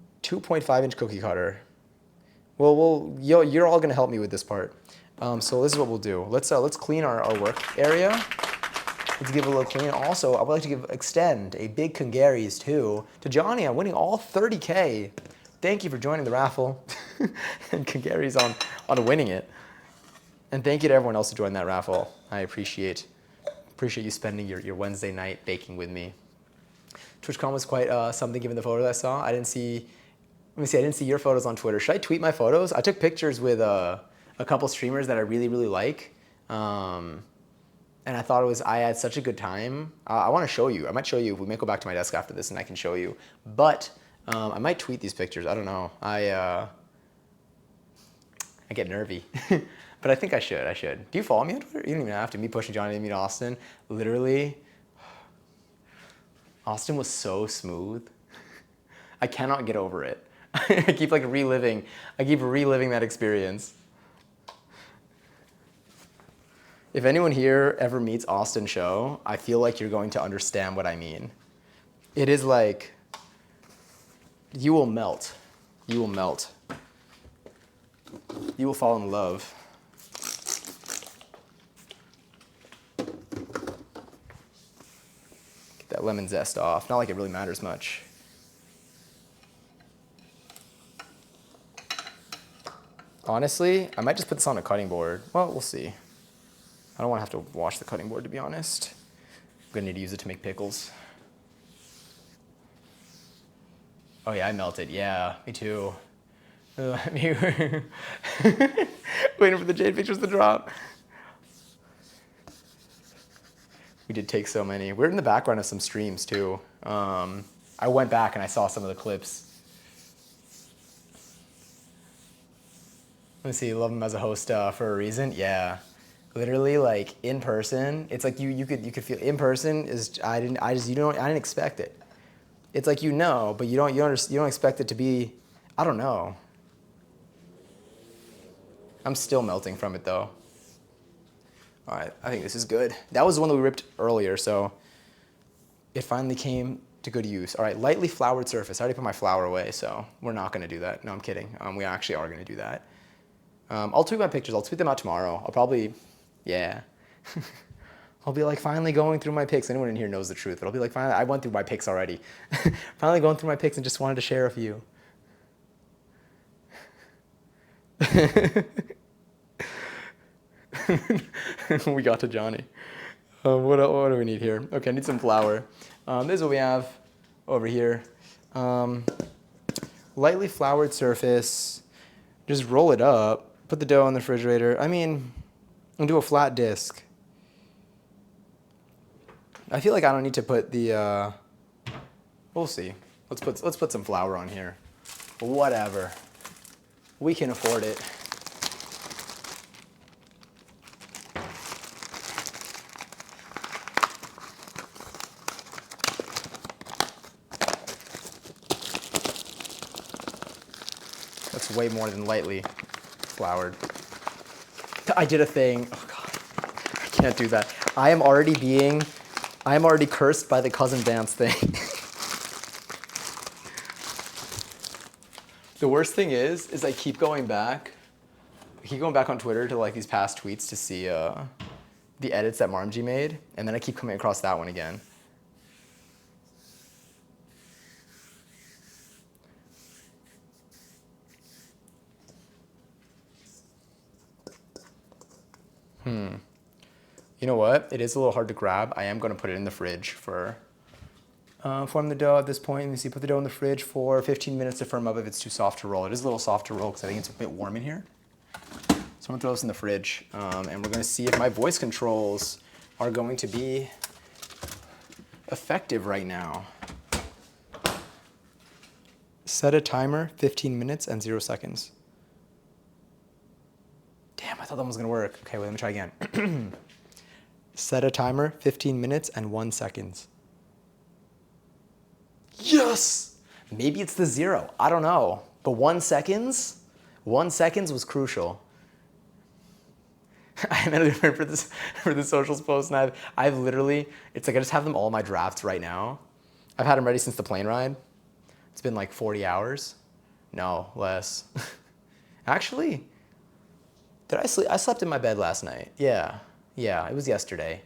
Speaker 2: 2.5-inch cookie cutter. Well, you're all gonna help me with this part. So this is what we'll do. Let's clean our work area. Let's give it a little clean. Also, I would like to extend a big congaries too to Johnny. I'm winning all 30K. Thank you for joining the raffle, and congaries on winning it. And thank you to everyone else who joined that raffle. I appreciate you spending your Wednesday night baking with me. TwitchCon was quite something given the photos I saw. I didn't see your photos on Twitter. Should I tweet my photos? I took pictures with a couple streamers that I really, really like. And I thought I had such a good time. I want to show you. I might show you. We might go back to my desk after this and I can show you. But I might tweet these pictures. I don't know. I get nervy. But I think I should. Do you follow me on Twitter? You don't even have to. Me pushing Johnny to meet Austin. Literally, Austin was so smooth. I cannot get over it. I keep reliving that experience. If anyone here ever meets Austin Show, I feel like you're going to understand what I mean. It is like, you will melt. You will melt. You will fall in love. Get that lemon zest off. Not like it really matters much. Honestly, I might just put this on a cutting board. Well, we'll see. I don't want to have to wash the cutting board, to be honest. I'm going to need to use it to make pickles. Oh yeah, I melted. Yeah, me too. Waiting for the Jade pictures to drop. We did take so many. We're in the background of some streams too. I went back and I saw some of the clips. Let me see, love him as a host for a reason. Yeah, literally in person. It's like you could feel in person is I didn't expect it. It's like but you don't expect it to be. I don't know. I'm still melting from it though. All right, I think this is good. That was the one that we ripped earlier, so it finally came to good use. All right, lightly floured surface. I already put my flour away, so we're not gonna do that. No, I'm kidding. We actually are gonna do that. I'll tweet my pictures. I'll tweet them out tomorrow. I'll probably, yeah. I'll be finally going through my pics. Anyone in here knows the truth, but I'll be finally, I went through my pics already. Finally going through my pics and just wanted to share a few. We got to Johnny. What do we need here? Okay, I need some flour. This is what we have over here. Lightly floured surface. Just roll it up. Put the dough in the refrigerator. And do a flat disc. I feel like I don't need to put the. We'll see. Let's put some flour on here. Whatever. We can afford it. That's way more than lightly floured. I did a thing. Oh God, I can't do that. I am already cursed by the cousin Vance thing. The worst thing is I keep going back. I keep going back on Twitter to these past tweets to see the edits that Marmji made, and then I keep coming across that one again. You know what? It is a little hard to grab. I am going to put it in the fridge for form the dough at this point. You see, put the dough in the fridge for 15 minutes to firm up if it's too soft to roll. It is a little soft to roll because I think it's a bit warm in here. So I'm going to throw this in the fridge, and we're going to see if my voice controls are going to be effective right now. Set a timer, 15 minutes and 0 seconds. Damn, I thought that was going to work. Okay, wait, let me try again. Set a timer, 15 minutes and 1 second. Yes! Maybe it's the 0. I don't know. But 1 second? 1 second was crucial. I'm for the socials post, and I've literally, it's I just have them all my drafts right now. I've had them ready since the plane ride. It's been 40 hours. No, less. Actually, did I sleep? I slept in my bed last night. Yeah. Yeah, it was yesterday.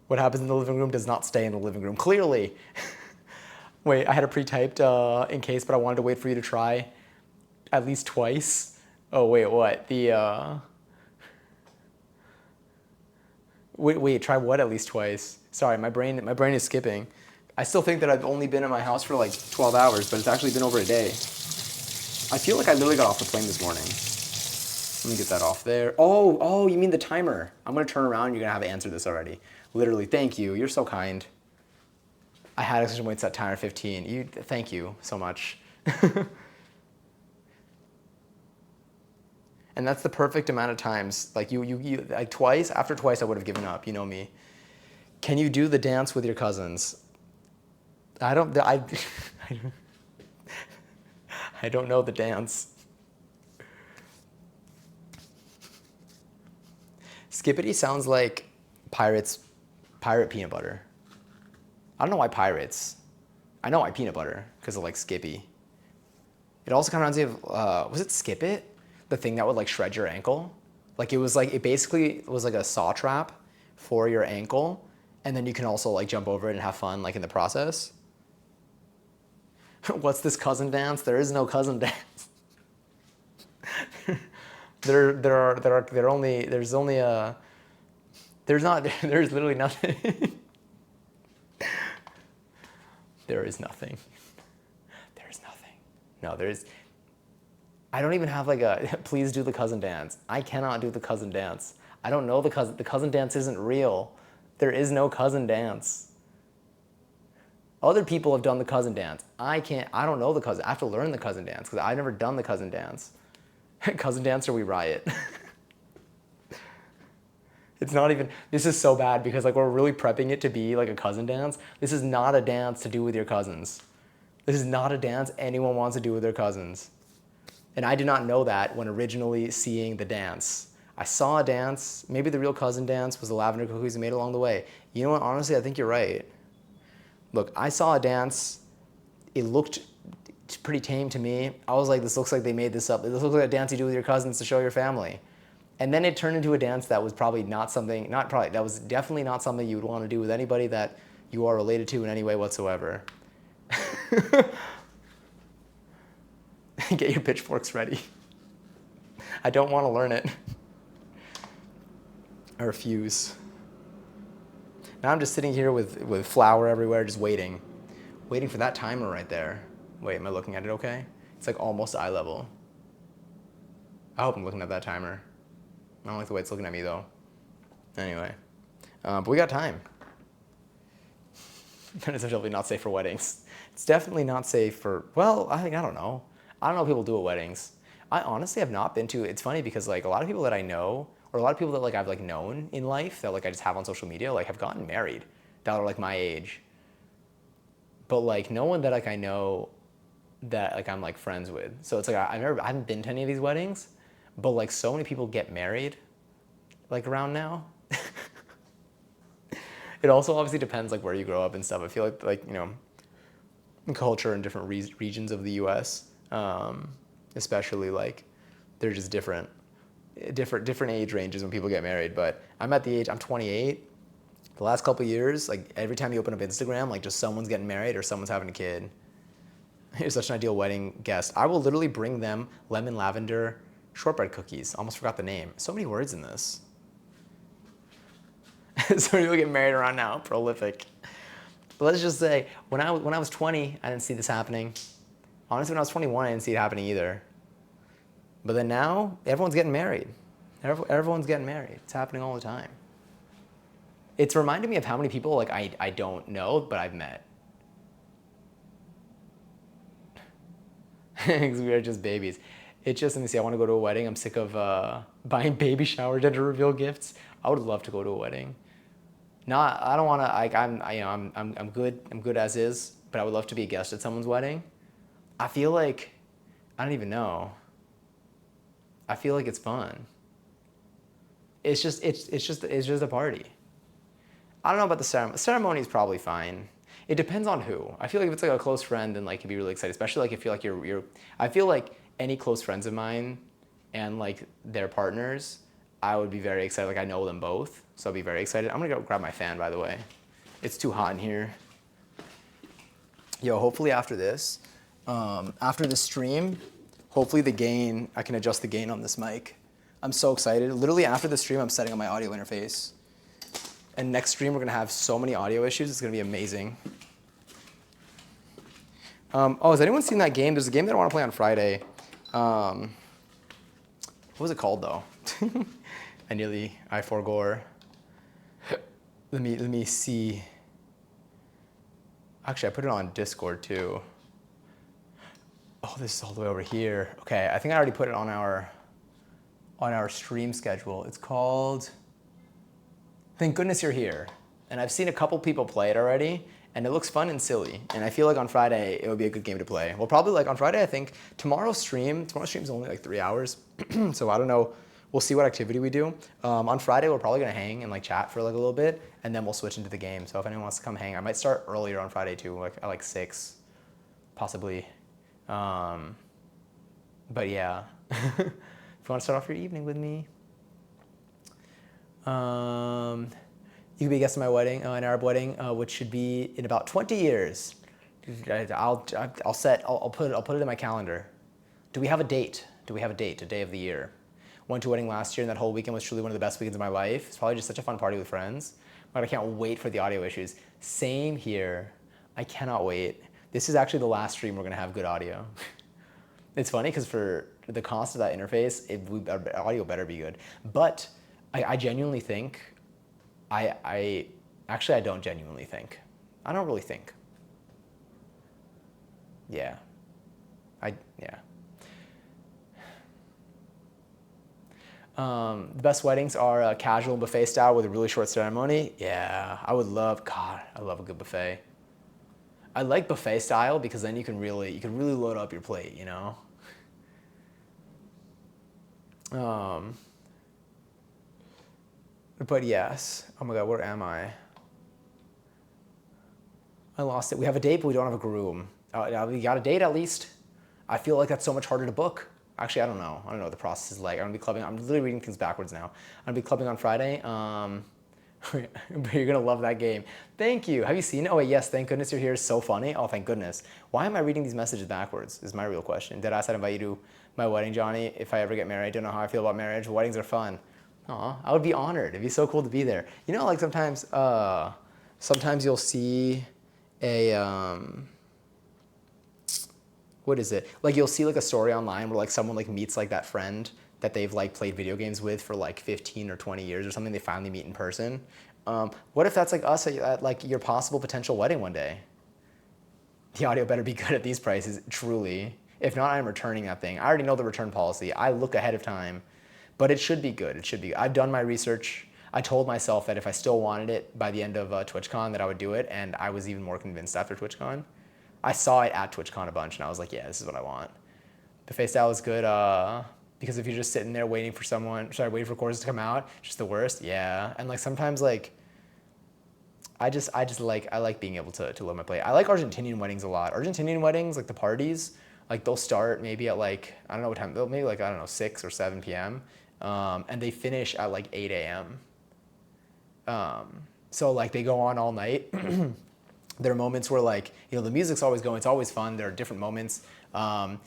Speaker 2: What happens in the living room does not stay in the living room. Clearly. Wait, I had it pre-typed in case, but I wanted to wait for you to try at least twice. Oh, wait, what? Wait, try what at least twice? Sorry, my brain is skipping. I still think that I've only been in my house for like 12 hours, but it's actually been over a day. I feel like I literally got off the plane this morning. Let me get that off there. Oh, you mean the timer. I'm gonna turn around, you're gonna have to answer this already. Literally, thank you, you're so kind. I had extension weight set timer 15. Thank you so much. And that's the perfect amount of times. Like you like twice, after twice I would have given up, you know me. Can you do the dance with your cousins? I don't know the dance. Skippity sounds like pirate peanut butter. I don't know why pirates. I know why peanut butter, because of like Skippy. It also kind of reminds me of, was it Skip It? The thing that would like shred your ankle? Like it basically was like a saw trap for your ankle, and then you can also like jump over it and have fun like in the process. What's this cousin dance? There is no cousin dance. There's literally nothing. There is nothing. There's nothing. No, I don't even have like a, please do the cousin dance. I cannot do the cousin dance. I don't know the cousin dance isn't real. There is no cousin dance. Other people have done the cousin dance. I don't know the cousin. I have to learn the cousin dance because I've never done the cousin dance. Cousin dance or we riot. It's not even, this is so bad because like we're really prepping it to be like a cousin dance. This is not a dance to do with your cousins. This is not a dance anyone wants to do with their cousins. And I did not know that when originally seeing the dance. I saw a dance, maybe the real cousin dance was the lavender cookies we made along the way. You know what, honestly, I think you're right. Look, I saw a dance, it looked pretty tame to me. I was like, this looks like they made this up. This looks like a dance you do with your cousins to show your family. And then it turned into a dance that was probably that was definitely not something you would want to do with anybody that you are related to in any way whatsoever. Get your pitchforks ready. I don't want to learn it. I refuse. Now I'm just sitting here with flour everywhere, just waiting for that timer right there. Wait, am I looking at it okay? It's like almost eye level. I hope I'm looking at that timer. I don't like the way it's looking at me though. Anyway, but we got time. It's definitely not safe for weddings. It's definitely not safe for, well, I don't know. I don't know what people do at weddings. I honestly have not been to, it's funny because like a lot of people that I know, or a lot of people that like I've like known in life that like I just have on social media, like have gotten married that are like my age. But like no one that like I know that like I'm like friends with. So it's like I haven't been to any of these weddings, but like so many people get married like around now. It also obviously depends like where you grow up and stuff. I feel like you know, culture in different regions of the U.S. Especially like they're just different age ranges when people get married. But I'm at the age, I'm 28. The last couple of years, like every time you open up Instagram, like just someone's getting married or someone's having a kid. You're such an ideal wedding guest. I will literally bring them lemon lavender shortbread cookies. Almost forgot the name. So many words in this. So many people get married around now. Prolific. But let's just say, when I was 20, I didn't see this happening. Honestly, when I was 21, I didn't see it happening either. But then now, everyone's getting married. Everyone's getting married. It's happening all the time. It's reminded me of how many people like I don't know, but I've met. Because we are just babies. It's just, let me see, I want to go to a wedding. I'm sick of buying baby shower gender reveal gifts. I would love to go to a wedding. I don't want to, like, I'm good as is, but I would love to be a guest at someone's wedding. I feel like, I don't even know. I feel like it's fun. It's just a party. I don't know about the ceremony. Ceremony is probably fine. It depends on who. I feel like if it's like a close friend, then like it'd be really excited, especially like if you're like you're. I feel like any close friends of mine, and like their partners, I would be very excited. Like I know them both, so I'd be very excited. I'm gonna go grab my fan, by the way. It's too hot in here. Yo, hopefully after this stream, hopefully the gain, I can adjust the gain on this mic. I'm so excited. Literally after the stream, I'm setting up my audio interface. And next stream, we're gonna have so many audio issues. It's gonna be amazing. Oh, has anyone seen that game? There's a game that I wanna play on Friday. What was it called though? I forgore. Let me see. Actually, I put it on Discord too. Oh, this is all the way over here. Okay, I think I already put it on our stream schedule. It's called Thank Goodness You're Here. And I've seen a couple people play it already, and it looks fun and silly. And I feel like on Friday, it would be a good game to play. Well, probably like on Friday, I think tomorrow's stream is only like 3 hours. So I don't know. We'll see what activity we do. On Friday, we're probably gonna hang and like chat for like a little bit, and then we'll switch into the game. So if anyone wants to come hang, I might start earlier on Friday too, like at like 6, possibly. But yeah, if you want to start off your evening with me, you could be a guest at my wedding, an Arab wedding, which should be in about 20 years. I'll put it in my calendar. Do we have a date? A day of the year? Went to a wedding last year, and that whole weekend was truly one of the best weekends of my life. It's probably just such a fun party with friends. But I can't wait for the audio issues. Same here. I cannot wait. This is actually the last stream we're gonna have good audio. It's funny because for the cost of that interface, our audio better be good. But I genuinely think, I don't genuinely think. I don't really think. Yeah. Yeah. The best weddings are casual buffet style with a really short ceremony. Yeah, I love a good buffet. I like buffet style because then you can really load up your plate, you know? But yes, oh my God, where am I? I lost it. We have a date, but we don't have a groom. We got a date at least. I feel like that's so much harder to book. Actually, I don't know what the process is like. I'm gonna be clubbing. I'm literally reading things backwards now. I'm gonna be clubbing on Friday. But you're gonna love that game. Thank you. Have you seen it? Oh wait, yes. Thank goodness you're here. So funny. Oh, thank goodness. Why am I reading these messages backwards? Is my real question. Did I say invite you to my wedding, Johnny? If I ever get married, don't know how I feel about marriage. Weddings are fun. Aw, I would be honored. It'd be so cool to be there. You know, like sometimes you'll see a what is it? Like you'll see like a story online where like someone like meets like that friend that they've like played video games with for like 15 or 20 years or something. They finally meet in person. What if that's like us at like your possible potential wedding one day? The audio better be good at these prices, truly. If not, I'm returning that thing. I already know the return policy. I look ahead of time, but it should be good. It should be. I've done my research. I told myself that if I still wanted it by the end of TwitchCon that I would do it, and I was even more convinced after TwitchCon. I saw it at TwitchCon a bunch, and I was like, yeah, this is what I want. Buffet style is good because if you're just sitting there waiting for courses to come out, it's just the worst. Yeah, and like sometimes like I like being able to load my plate. I like Argentinian weddings a lot. Argentinian weddings, like the parties, like they'll start maybe at like I don't know what time, maybe like 6 or 7 p.m. And they finish at like 8 a.m. So like they go on all night. There are moments where like, the music's always going, it's always fun. There are different moments. At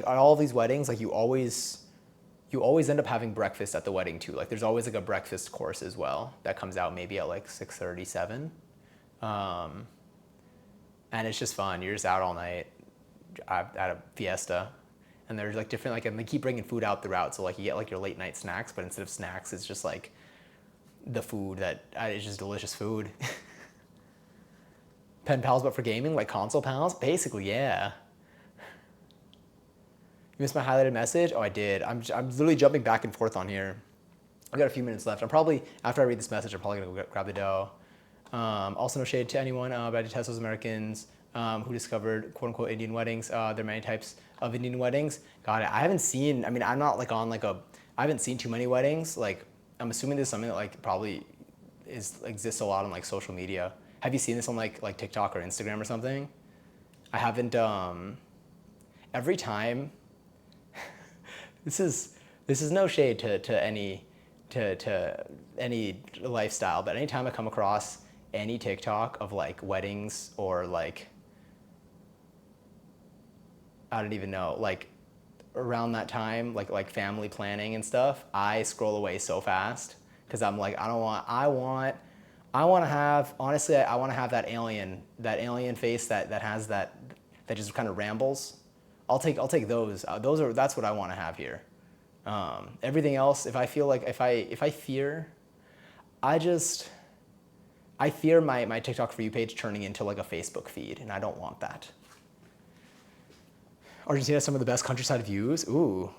Speaker 2: all these weddings, like you always end up having breakfast at the wedding too. Like there's always like a breakfast course as well that comes out maybe at like 6:37. And it's just fun. You're just out all night at a fiesta. And there's like different, and they keep bringing food out throughout. So like you get like your late night snacks, but instead of snacks, it's just like the food that is just delicious food. Pen pals, but for gaming, like console pals? Basically, yeah. You missed my highlighted message? Oh, I did. I'm literally jumping back and forth on here. I've got a few minutes left. After I read this message, I'm probably going to go grab the dough. Also, no shade to anyone, but I detest those Americans who discovered quote-unquote Indian weddings. There are many types of Indian weddings. God, I haven't seen, I'm not like on like I haven't seen too many weddings. Like, I'm assuming there's something that like probably exists a lot on like social media. Have you seen this on like TikTok or Instagram or something? I haven't. Every time. This is no shade to any lifestyle, but anytime I come across any TikTok of like weddings or like, I don't even know, like around that time, like family planning and stuff, I scroll away so fast because I'm like, I want to have, honestly, I want to have that alien face that has that just kind of rambles. I'll take those. That's what I want to have here. Everything else, if I feel like if I fear, I fear my TikTok For You page turning into like a Facebook feed, and I don't want that. Argentina has some of the best countryside views. Ooh,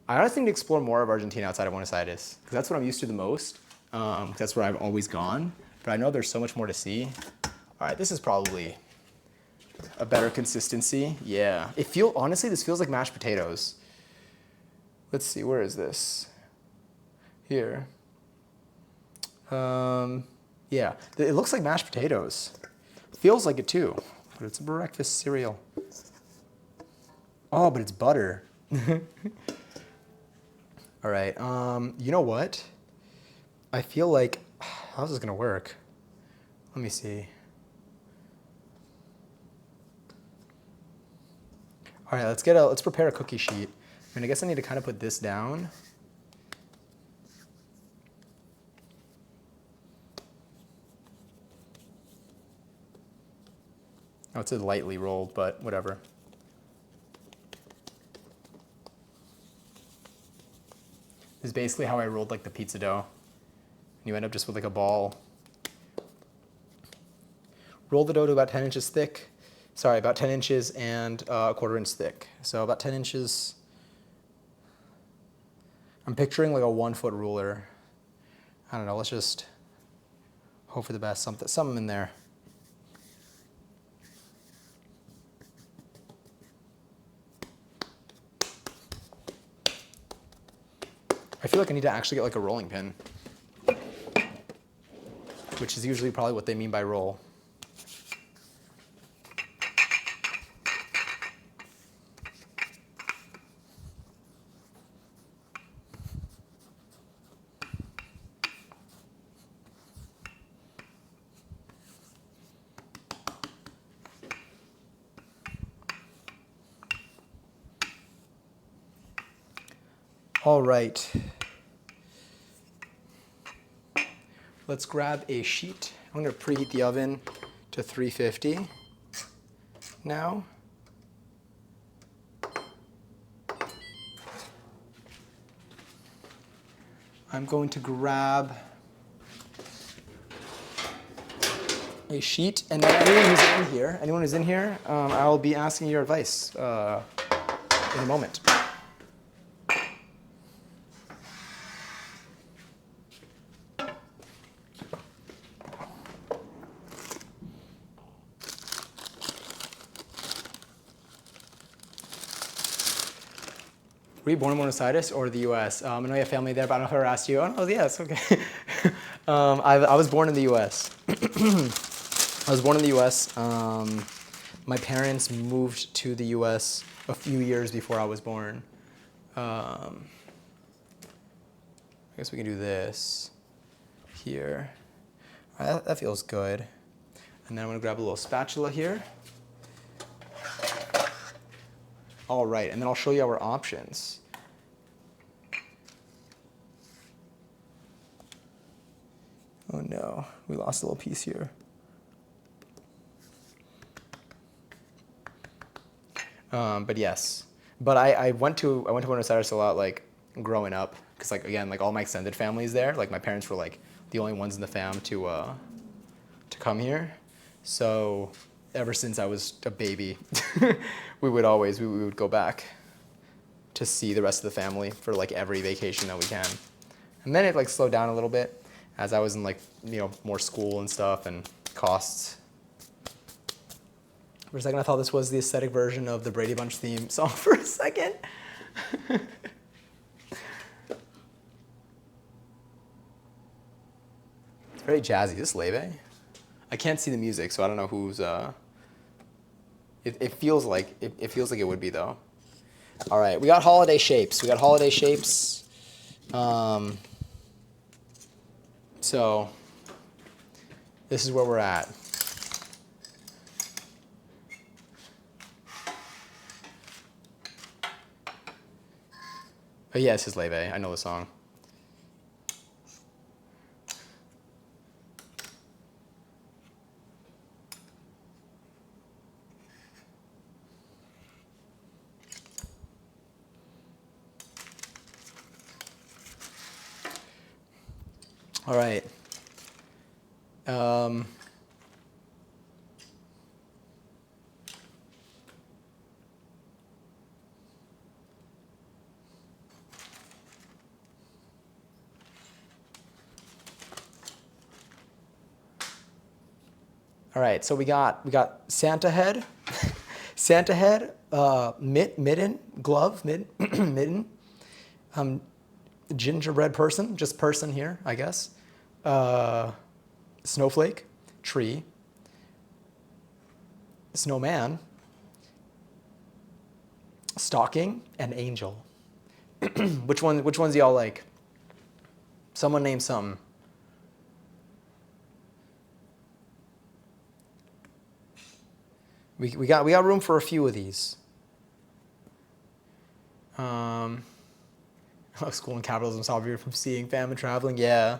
Speaker 2: I honestly need to explore more of Argentina outside of Buenos Aires because that's what I'm used to the most. That's where I've always gone, but I know there's so much more to see. All right, this is probably a better consistency. Yeah, honestly, this feels like mashed potatoes. Let's see, where is this? Here. Yeah, it looks like mashed potatoes. Feels like it too, but it's a breakfast cereal. Oh, but it's butter. All right, you know what? I feel like, how's this gonna work? Let me see. All right, let's prepare a cookie sheet. I mean, I guess I need to kind of put this down. Oh, it's lightly rolled, but whatever. This is basically how I rolled like the pizza dough. You end up just with like a ball. Roll the dough to about 10 inches thick. Sorry, about 10 inches and a quarter inch thick. So about 10 inches. I'm picturing like a 1 foot ruler. I don't know, let's just hope for the best, something in there. I feel like I need to actually get like a rolling pin, which is usually probably what they mean by roll. All right. Let's grab a sheet. I'm going to preheat the oven to 350 now. I'm going to grab a sheet, and then anyone who's in here, I'll be asking your advice in a moment. Were you born in Buenos Aires or the U.S.? I know you have family there, but I don't know if I ever asked you. Oh, no, yes, okay. I was born in the U.S. I was born in the U.S. My parents moved to the U.S. a few years before I was born. I guess we can do this here. All right, that feels good. And then I'm going to grab a little spatula here. All right, and then I'll show you our options. Oh no, we lost a little piece here. But yes, but I went to Buenos Aires a lot, like growing up, because like again, like all my extended family's there. Like my parents were like the only ones in the fam to come here. So ever since I was a baby, we would go back to see the rest of the family for like every vacation that we can. And then it like slowed down a little bit as I was in like, more school and stuff and costs. For a second, I thought this was the aesthetic version of the Brady Bunch theme song for a second. very jazzy. Is this Leve? I can't see the music, so I don't know who's. It feels like it would be though. All right, we got holiday shapes. So this is where we're at. Oh yeah, this is Leve. I know the song. All right. All right, so we got Santa head, Santa head, mitten, glove, mitten, gingerbread person, just person here, I guess. Snowflake, tree, snowman, stocking, and angel. Which ones do y'all like? Someone name something. We got room for a few of these. School and capitalism solve you from seeing famine traveling. Yeah,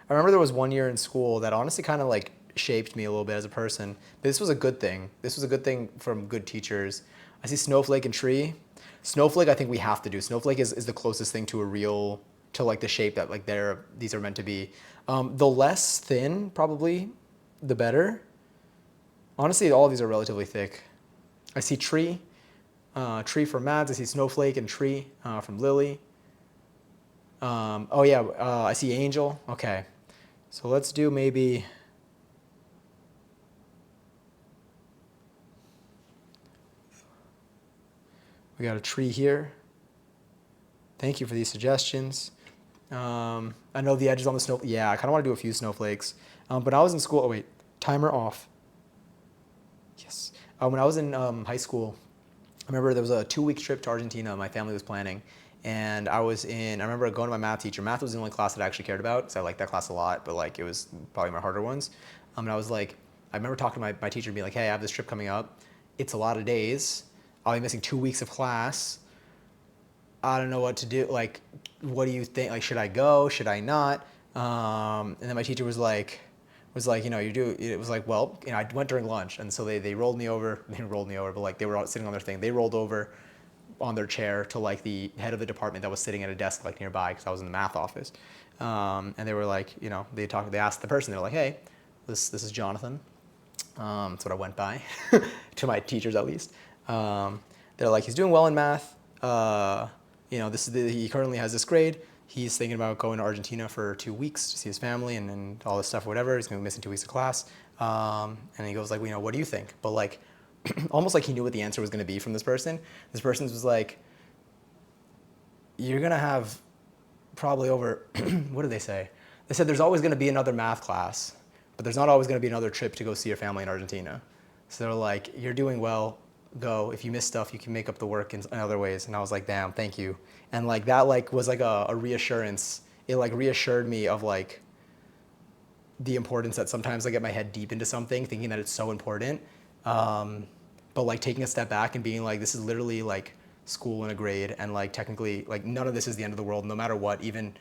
Speaker 2: I remember there was one year in school that honestly kind of like shaped me a little bit as a person. But this was a good thing. This was a good thing from good teachers. I see snowflake and tree. Snowflake, I think we have to do. Snowflake is the closest thing to a real, to like the shape that like these are meant to be. The less thin, probably, the better. Honestly, all of these are relatively thick. I see tree, tree from Mads. I see snowflake and tree from Lily. Oh yeah, I see angel. Okay, so let's do maybe. We got a tree here. Thank you for these suggestions. I know the edges on the snow. Yeah, I kind of want to do a few snowflakes. But I was in school. Oh wait, timer off. Yes. When I was in high school, I remember there was a 2-week trip to Argentina my family was planning. And I remember going to my math teacher. Math was the only class that I actually cared about, because I liked that class a lot, but like it was probably my harder ones. And I was like, I remember talking to my teacher and being like, hey, I have this trip coming up. It's a lot of days. I'll be missing 2 weeks of class. I don't know what to do. Like, what do you think? Like, should I go? Should I not? And then my teacher was like, you know, it was like, well, you know, I went during lunch. And so they rolled me over, but like they were all sitting on their thing. They rolled over on their chair to like the head of the department that was sitting at a desk like nearby, because I was in the math office. And they were like, you know, they asked the person, they're like, hey, this is Jonathan. That's what I went by, to my teachers at least. They're like, he's doing well in math. You know, he currently has this grade. He's thinking about going to Argentina for 2 weeks to see his family and all this stuff, whatever. He's gonna be missing 2 weeks of class. And he goes like, you know, what do you think? But like, almost like he knew what the answer was gonna be from this person. This person was like, you're gonna have probably over, what did they say? They said there's always gonna be another math class, but there's not always gonna be another trip to go see your family in Argentina. So they're like, you're doing well, go. If you miss stuff, you can make up the work in other ways. And I was like, damn, thank you. And like that like was like a reassurance. It like reassured me of like the importance that sometimes I get my head deep into something thinking that it's so important. But like taking a step back and being like, this is literally like school and a grade, and like technically like none of this is the end of the world, no matter what, even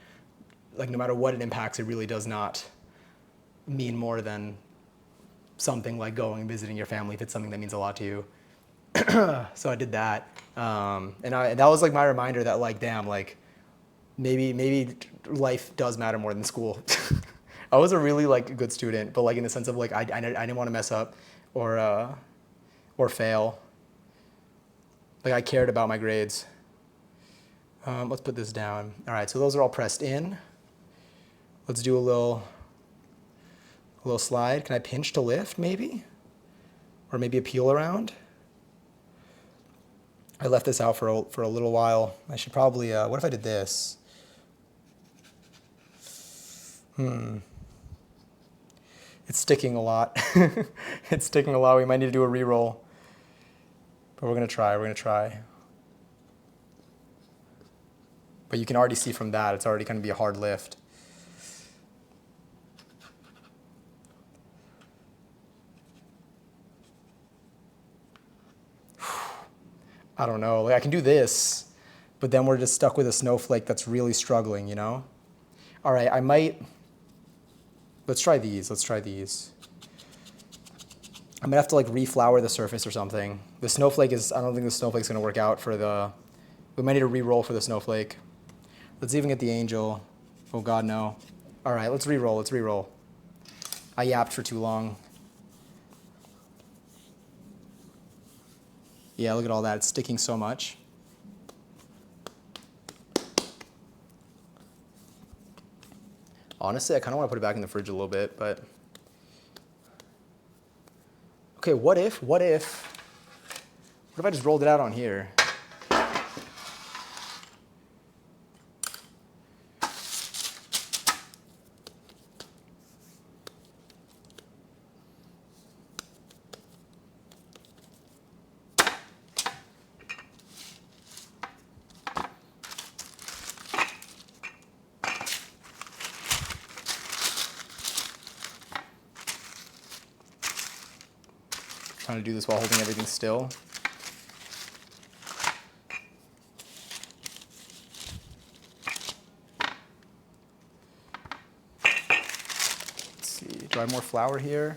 Speaker 2: like no matter what it impacts, it really does not mean more than something like going and visiting your family if it's something that means a lot to you. So I did that, and that was like my reminder that like, damn, like maybe life does matter more than school. I was a really like good student, but like in the sense of like I didn't want to mess up or fail. Like I cared about my grades. Let's put this down. All right, so those are all pressed in. Let's do a little slide. Can I pinch to lift maybe? Or maybe a peel around? I left this out for a little while. I should probably, what if I did this? It's sticking a lot. It's sticking a lot. We might need to do a re-roll. But we're going to try. But you can already see from that, it's already going to be a hard lift. I don't know. Like, I can do this, but then we're just stuck with a snowflake that's really struggling, you know? All right, I might... Let's try these. I'm gonna have to like reflower the surface or something. The snowflake is, I don't think the snowflake's gonna work out for the, we might need to re-roll for the snowflake. Let's even get the angel. Oh God, no. All right, let's re-roll. I yapped for too long. Yeah, look at all that, it's sticking so much. Honestly, I kind of want to put it back in the fridge a little bit, but... Okay, what if I just rolled it out on here? Trying to do this while holding everything still. Let's see, do I have more flour here?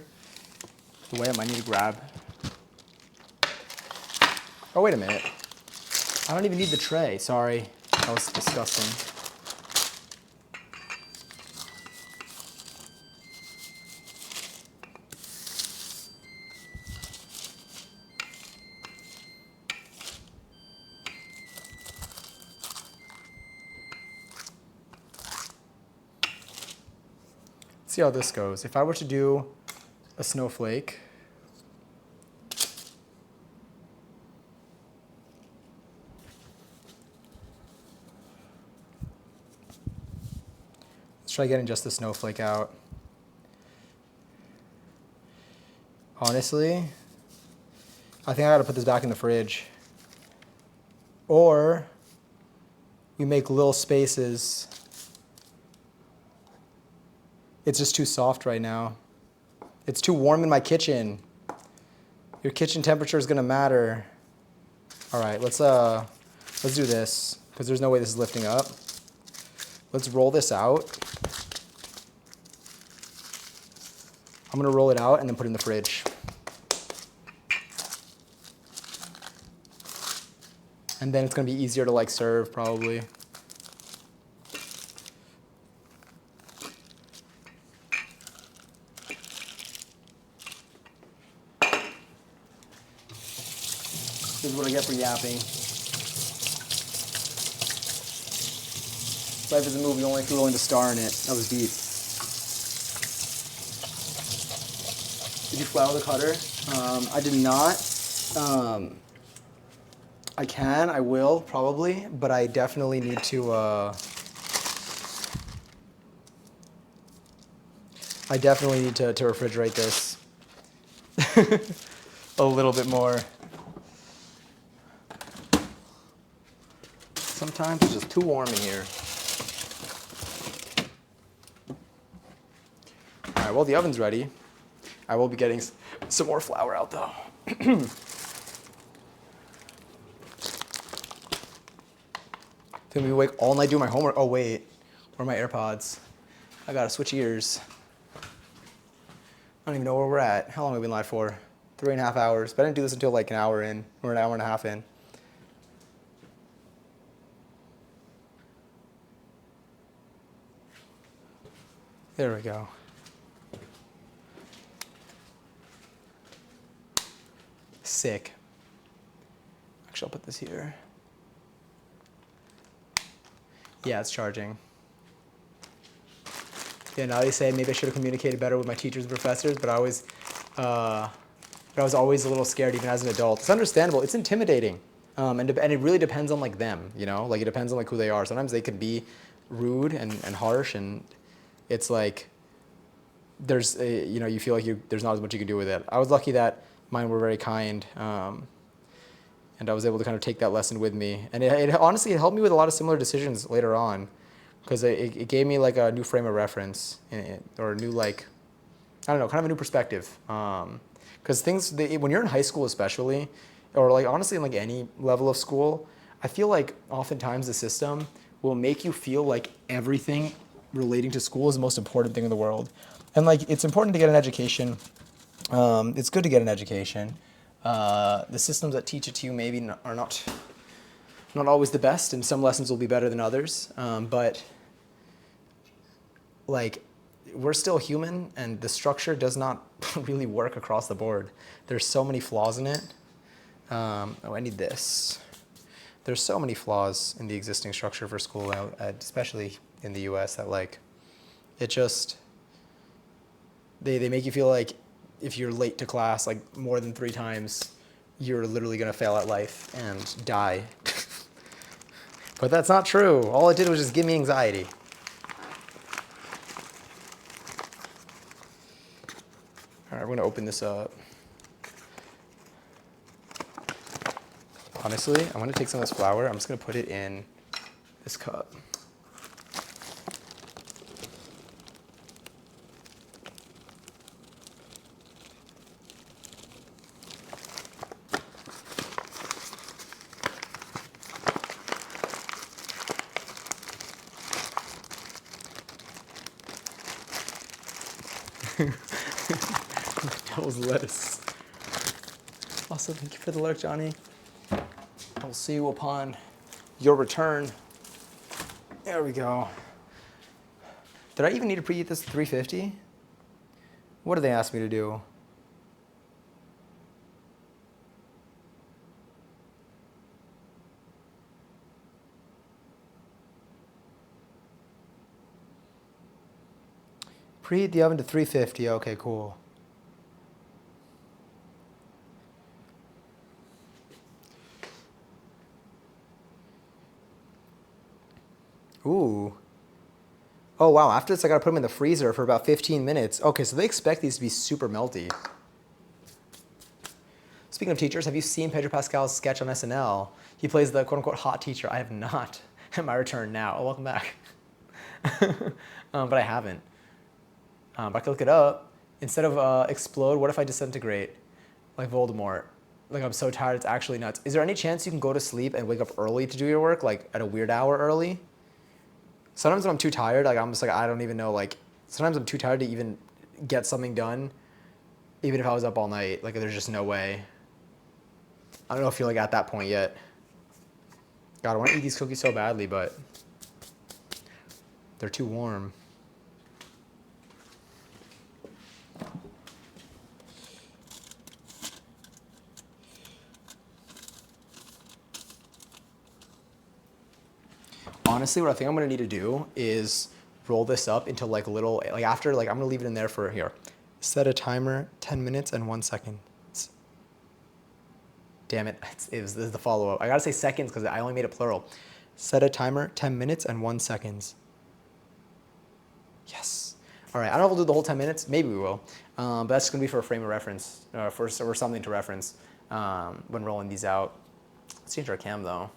Speaker 2: The way I might need to grab. Oh, wait a minute. I don't even need the tray, sorry. That was disgusting. See how this goes. If I were to do a snowflake, let's try getting just the snowflake out. Honestly, I think I gotta put this back in the fridge. Or we make little spaces. It's just too soft right now. It's too warm in my kitchen. Your kitchen temperature is gonna matter. All right, let's do this, because there's no way this is lifting up. Let's roll this out. I'm gonna roll it out and then put it in the fridge. And then it's gonna be easier to like serve probably. This is what I get for yapping. Life is a movie, only if you're willing to star in it. That was deep. Did you flour the cutter? I did not. I will, probably, but I definitely need to, refrigerate this a little bit more. Sometimes it's just too warm in here. All right, well, the oven's ready. I will be getting some more flour out, though. Gonna be awake all night doing my homework. Oh, wait. Where are my AirPods? I gotta switch ears. I don't even know where we're at. How long have we been live for? 3.5 hours. But I didn't do this until like an hour in, or an hour and a half in. There we go. Sick. Actually, I'll put this here. Yeah, it's charging. Yeah, now they say maybe I should have communicated better with my teachers and professors, but I was always a little scared even as an adult. It's understandable. It's intimidating. And it really depends on like them, you know? Like it depends on like who they are. Sometimes they can be rude and harsh, and it's like there's a, you feel like there's not as much you can do with it. I was lucky that mine were very kind, and I was able to kind of take that lesson with me. And it honestly, it helped me with a lot of similar decisions later on, because it gave me like a new frame of reference, or a new, like, I don't know, kind of a new perspective. Because when you're in high school especially, or like honestly in like any level of school, I feel like oftentimes the system will make you feel like everything relating to school is the most important thing in the world. And like, it's important to get an education. It's good to get an education. The systems that teach it to you maybe are not always the best, and some lessons will be better than others. But like, we're still human, and the structure does not really work across the board. There's so many flaws in it. Oh, I need this. There's so many flaws in the existing structure for school, especially in the US, that like, it just, they make you feel like if you're late to class like more than 3 times, you're literally gonna fail at life and die. But that's not true. All it did was just give me anxiety. All right, we're gonna open this up. Honestly, I'm gonna take some of this flour. I'm just gonna put it in this cup. Devil's lettuce. Also, thank you for the lurk, Johnny. I will see you upon your return. There we go. Did I even need to preheat this at 350? What did they ask me to do? Preheat the oven to 350. Okay, cool. Ooh. Oh, wow. After this, I got to put them in the freezer for about 15 minutes. Okay, so they expect these to be super melty. Speaking of teachers, have you seen Pedro Pascal's sketch on SNL? He plays the quote-unquote hot teacher. I have not. At my return now. Oh, welcome back. But I haven't. But I can look it up. Instead of explode, what if I disintegrate? Like Voldemort. Like, I'm so tired, it's actually nuts. Is there any chance you can go to sleep and wake up early to do your work? Like, at a weird hour early? Sometimes when I'm too tired, like, I'm just like, I don't even know, like, sometimes I'm too tired to even get something done, even if I was up all night. Like, there's just no way. I don't know if you're, like, at that point yet. God, I want to eat these cookies so badly, but they're too warm. Honestly, what I think I'm gonna need to do is roll this up into like little, like after, like I'm gonna leave it in there for here. Set a timer, 10 minutes and 1 second. Damn it, this is the follow-up. I gotta say seconds because I only made it plural. Set a timer, 10 minutes and 1 second. Yes. All right, I don't know if we'll do the whole 10 minutes. Maybe we will. But that's gonna be for a frame of reference, for something to reference when rolling these out. Let's change our cam though.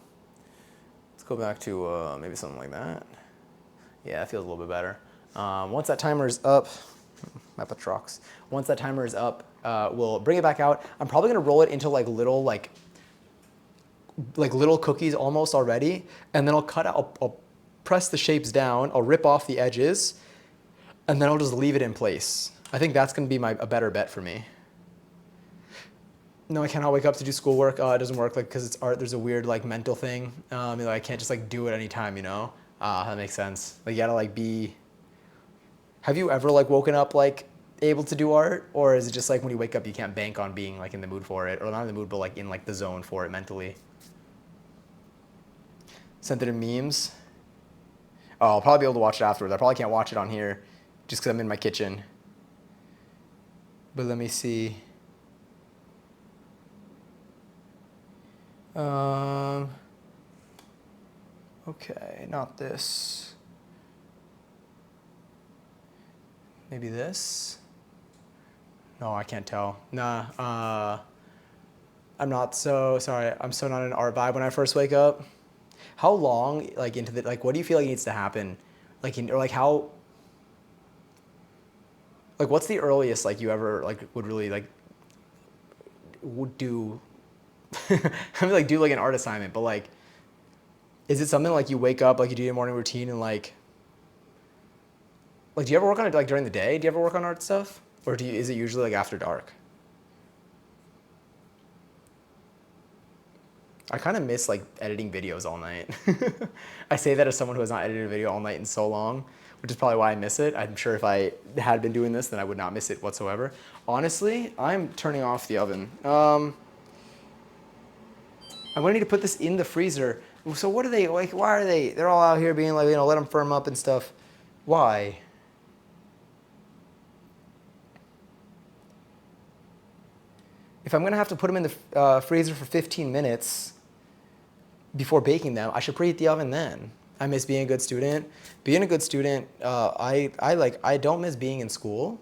Speaker 2: Let's go back to maybe something like that. Yeah, it feels a little bit better. Once that timer is up, once that timer is up, we'll bring it back out. I'm probably gonna roll it into like little little cookies almost already, and then I'll cut out. I'll press the shapes down. I'll rip off the edges, and then I'll just leave it in place. I think that's gonna be a better bet for me. No, I cannot wake up to do schoolwork. It doesn't work, like, because it's art. There's a weird like mental thing. I can't just like do it anytime, you know. That makes sense. Like, you gotta like be. Have you ever like woken up like able to do art, or is it just like when you wake up you can't bank on being like in the mood for it, or not in the mood but like in like the zone for it mentally? Sent it in memes. Oh, I'll probably be able to watch it afterwards. I probably can't watch it on here, just because I'm in my kitchen. But let me see. Okay, not this. Maybe this? No, I can't tell. Nah, I'm not so, sorry, I'm so not in an art vibe when I first wake up. How long, like, into the, like, what do you feel like needs to happen? Like, or like how, like, what's the earliest, like, you ever, like, would really, like, would do, I mean, like, do, like, an art assignment, but, like, is it something, like, you wake up, like, you do your morning routine and, like, do you ever work on it, like, during the day? Do you ever work on art stuff? Or is it usually, like, after dark? I kind of miss, like, editing videos all night. I say that as someone who has not edited a video all night in so long, which is probably why I miss it. I'm sure if I had been doing this, then I would not miss it whatsoever. Honestly, I'm turning off the oven. I'm gonna need to put this in the freezer. So what are they, like, why are they, they're all out here being like, let them firm up and stuff. Why? If I'm gonna have to put them in the freezer for 15 minutes before baking them, I should preheat the oven then. I miss being a good student. Being a good student, I don't miss being in school.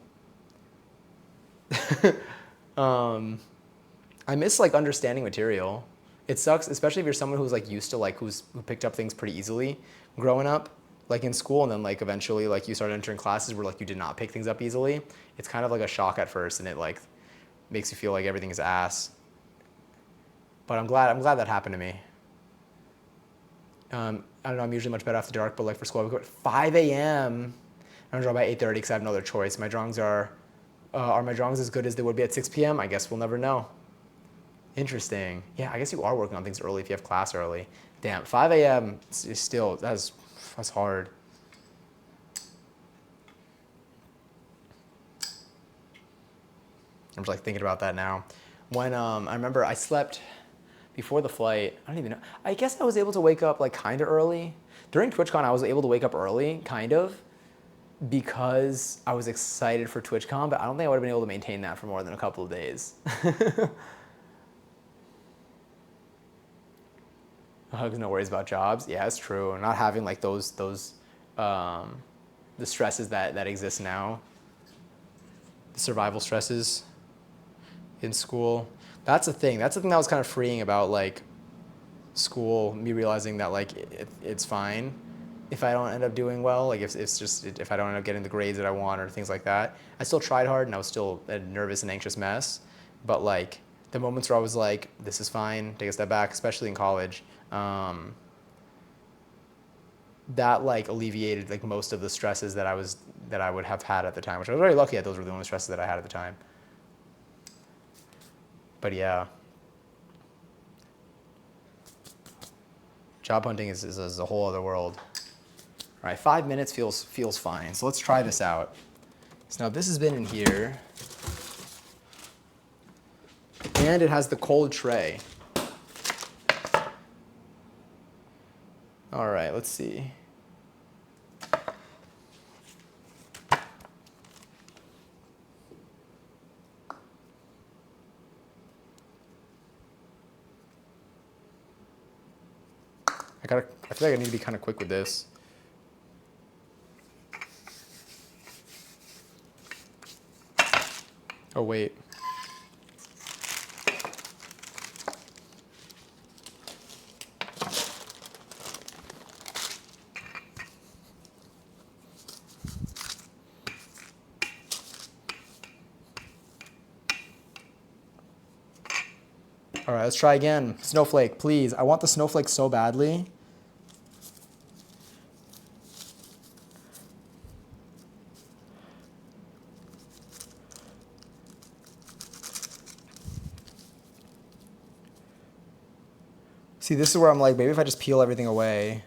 Speaker 2: I miss, like, understanding material. It sucks, especially if you're someone who's, like, used to, like, who picked up things pretty easily growing up, like, in school, and then, like, eventually, like, you start entering classes where, like, you did not pick things up easily. It's kind of like a shock at first, and it, like, makes you feel like everything is ass. But I'm glad that happened to me. I don't know, I'm usually much better after dark, but, like, for school, I would go at 5 a.m. I'm gonna draw by 8:30 because I have no other choice. My drawings are my drawings as good as they would be at 6 p.m.? I guess we'll never know. Interesting. Yeah, I guess you are working on things early if you have class early. Damn, 5 a.m. is still, that's hard. I'm just, like, thinking about that now. When I remember I slept before the flight. I don't even know. I guess I was able to wake up, like, kind of early. During TwitchCon, I was able to wake up early, kind of, because I was excited for TwitchCon, but I don't think I would have been able to maintain that for more than a couple of days. Hugs, no worries about jobs. Yeah, it's true. Not having, like, those the stresses that exist now, the survival stresses in school. That's the thing. That's the thing that was kind of freeing about, like, school. Me realizing that, like, it's fine if I don't end up doing well. Like, if I don't end up getting the grades that I want or things like that. I still tried hard and I was still a nervous and anxious mess. But, like, the moments where I was like, this is fine, take a step back, especially in college. That, like, alleviated, like, most of the stresses that I would have had at the time, which I was very lucky that those were the only stresses that I had at the time. But yeah, job hunting is a whole other world. All right, 5 minutes feels fine. So let's try this out. So now this has been in here, and it has the cold tray. All right, let's see. I feel like I need to be kind of quick with this. Oh, wait. All right, let's try again. Snowflake, please. I want the snowflake so badly. See, this is where I'm like, maybe if I just peel everything away.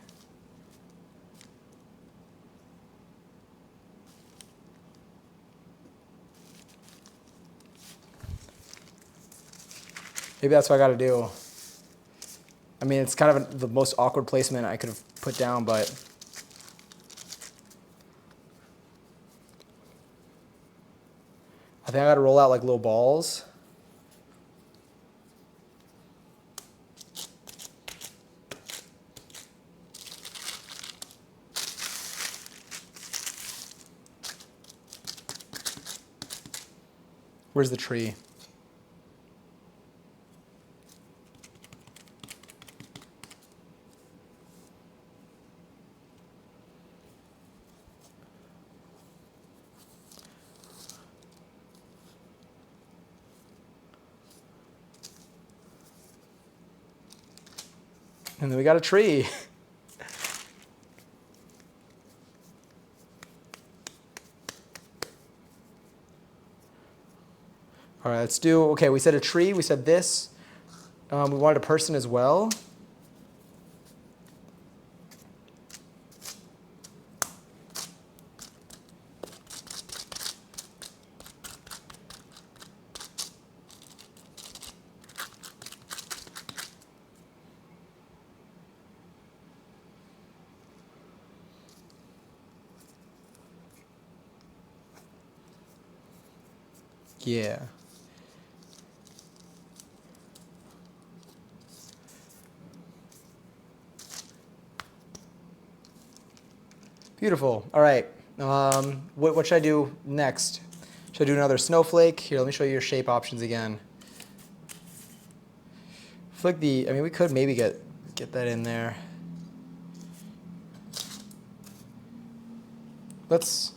Speaker 2: Maybe that's what I got to do. I mean, it's kind of the most awkward placement I could have put down, but I think I got to roll out, like, little balls. Where's the tree? And then we got a tree. All right, let's do, okay, we said a tree, we said this. We wanted a person as well. Yeah. Beautiful. All right. What should I do next? Should I do another snowflake? Here, let me show you your shape options again. Flick the, I mean, we could maybe get that in there. Let's,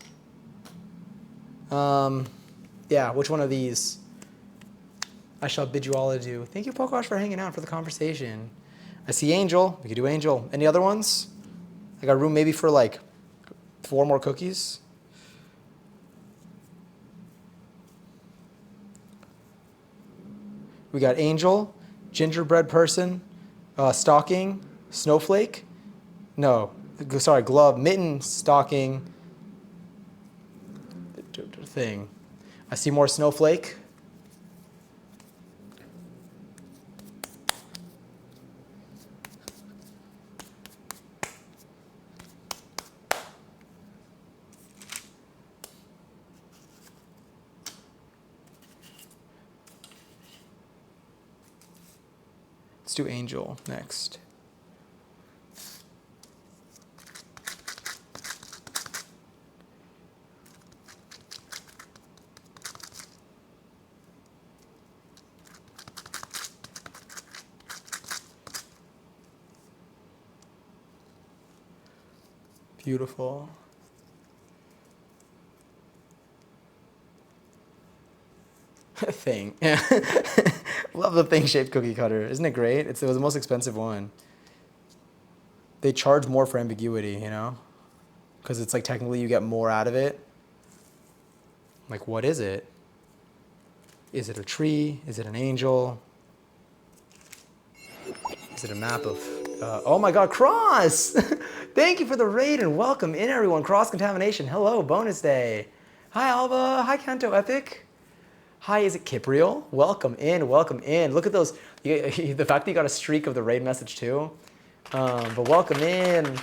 Speaker 2: yeah, which one of these? I shall bid you all adieu. Thank you, Pokewash, for hanging out for the conversation. I see Angel. We could do Angel. Any other ones? I got room maybe for like 4 more cookies. We got Angel, gingerbread person, stocking, snowflake. No, sorry, glove, mitten, stocking, thing. I see more snowflake. Let's do Angel next. Beautiful. Thing. Yeah. Love the thing-shaped cookie cutter. Isn't it great? It was the most expensive one. They charge more for ambiguity, you know? Because it's like technically you get more out of it. Like, what is it? Is it a tree? Is it an angel? Is it a map of... oh my God, Cross! Thank you for the raid and welcome in, everyone. Cross Contamination. Hello, bonus day. Hi, Alba. Hi, Kanto Epic. Hi, is it Kipriel? Welcome in, welcome in. Look at those, the fact that you got a streak of the raid message too. But welcome in.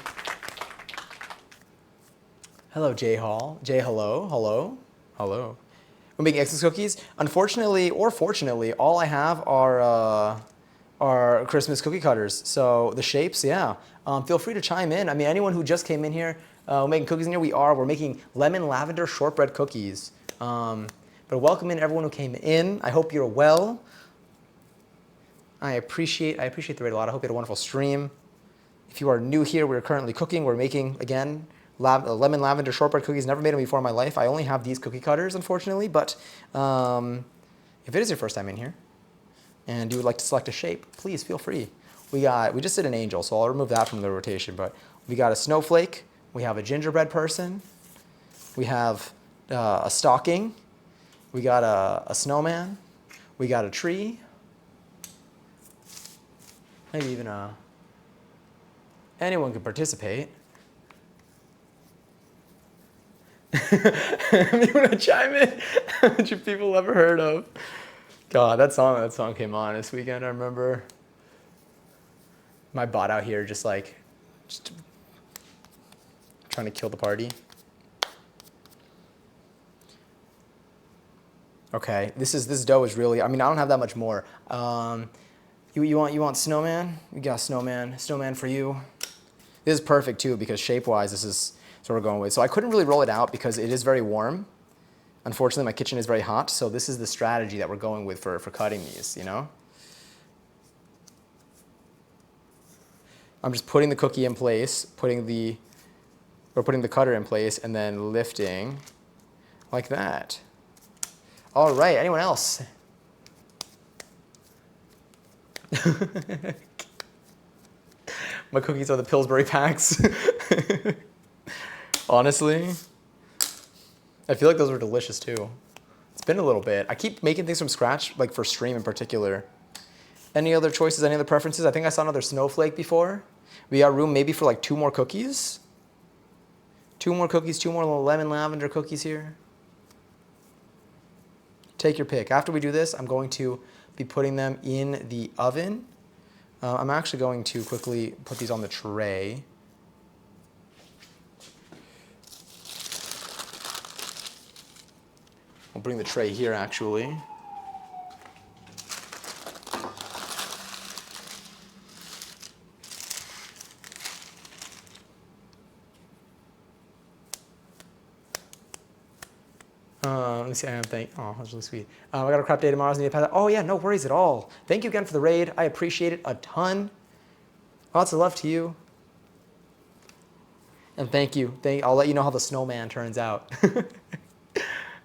Speaker 2: Hello, Jay Hall. Jay, hello, hello, hello. We're making X's cookies. Unfortunately, or fortunately, all I have are Christmas cookie cutters. So the shapes, yeah. Feel free to chime in. I mean, anyone who just came in here, we're making cookies in here, we're making lemon lavender shortbread cookies. But welcome in everyone who came in. I hope you're well. I appreciate the raid a lot. I hope you had a wonderful stream. If you are new here, we're currently cooking. We're making, again, lemon lavender shortbread cookies. Never made them before in my life. I only have these cookie cutters, unfortunately. But if it is your first time in here and you would like to select a shape, please feel free. We just did an angel, so I'll remove that from the rotation. But we got a snowflake. We have a gingerbread person. We have a stocking. We got a snowman. We got a tree. Maybe even anyone could participate. You want to chime in? How much have people ever heard of? God, that song came on this weekend. I remember my bot out here just trying to kill the party. Okay, this dough is really, I mean, I don't have that much more. You want snowman? We got snowman for you. This is perfect too because shape-wise, this is what we're going with. So I couldn't really roll it out because it is very warm. Unfortunately, my kitchen is very hot, so this is the strategy that we're going with for cutting these, you know? I'm just putting the cookie in place, putting the cutter in place, and then lifting like that. All right, anyone else? My cookies are the Pillsbury packs. Honestly, I feel like those were delicious too. It's been a little bit. I keep making things from scratch, like for stream in particular. Any other choices, any other preferences? I think I saw another snowflake before. We got room maybe for like 2 more cookies. 2 more cookies, 2 more lemon lavender cookies here. Take your pick. After we do this, I'm going to be putting them in the oven. I'm actually going to quickly put these on the tray. I'll bring the tray here actually. Let me see. Oh, that's really sweet. I got a crap day tomorrow. So I need to pass that. Oh yeah, no worries at all. Thank you again for the raid. I appreciate it a ton. Lots of love to you. And thank you. I'll let you know how the snowman turns out.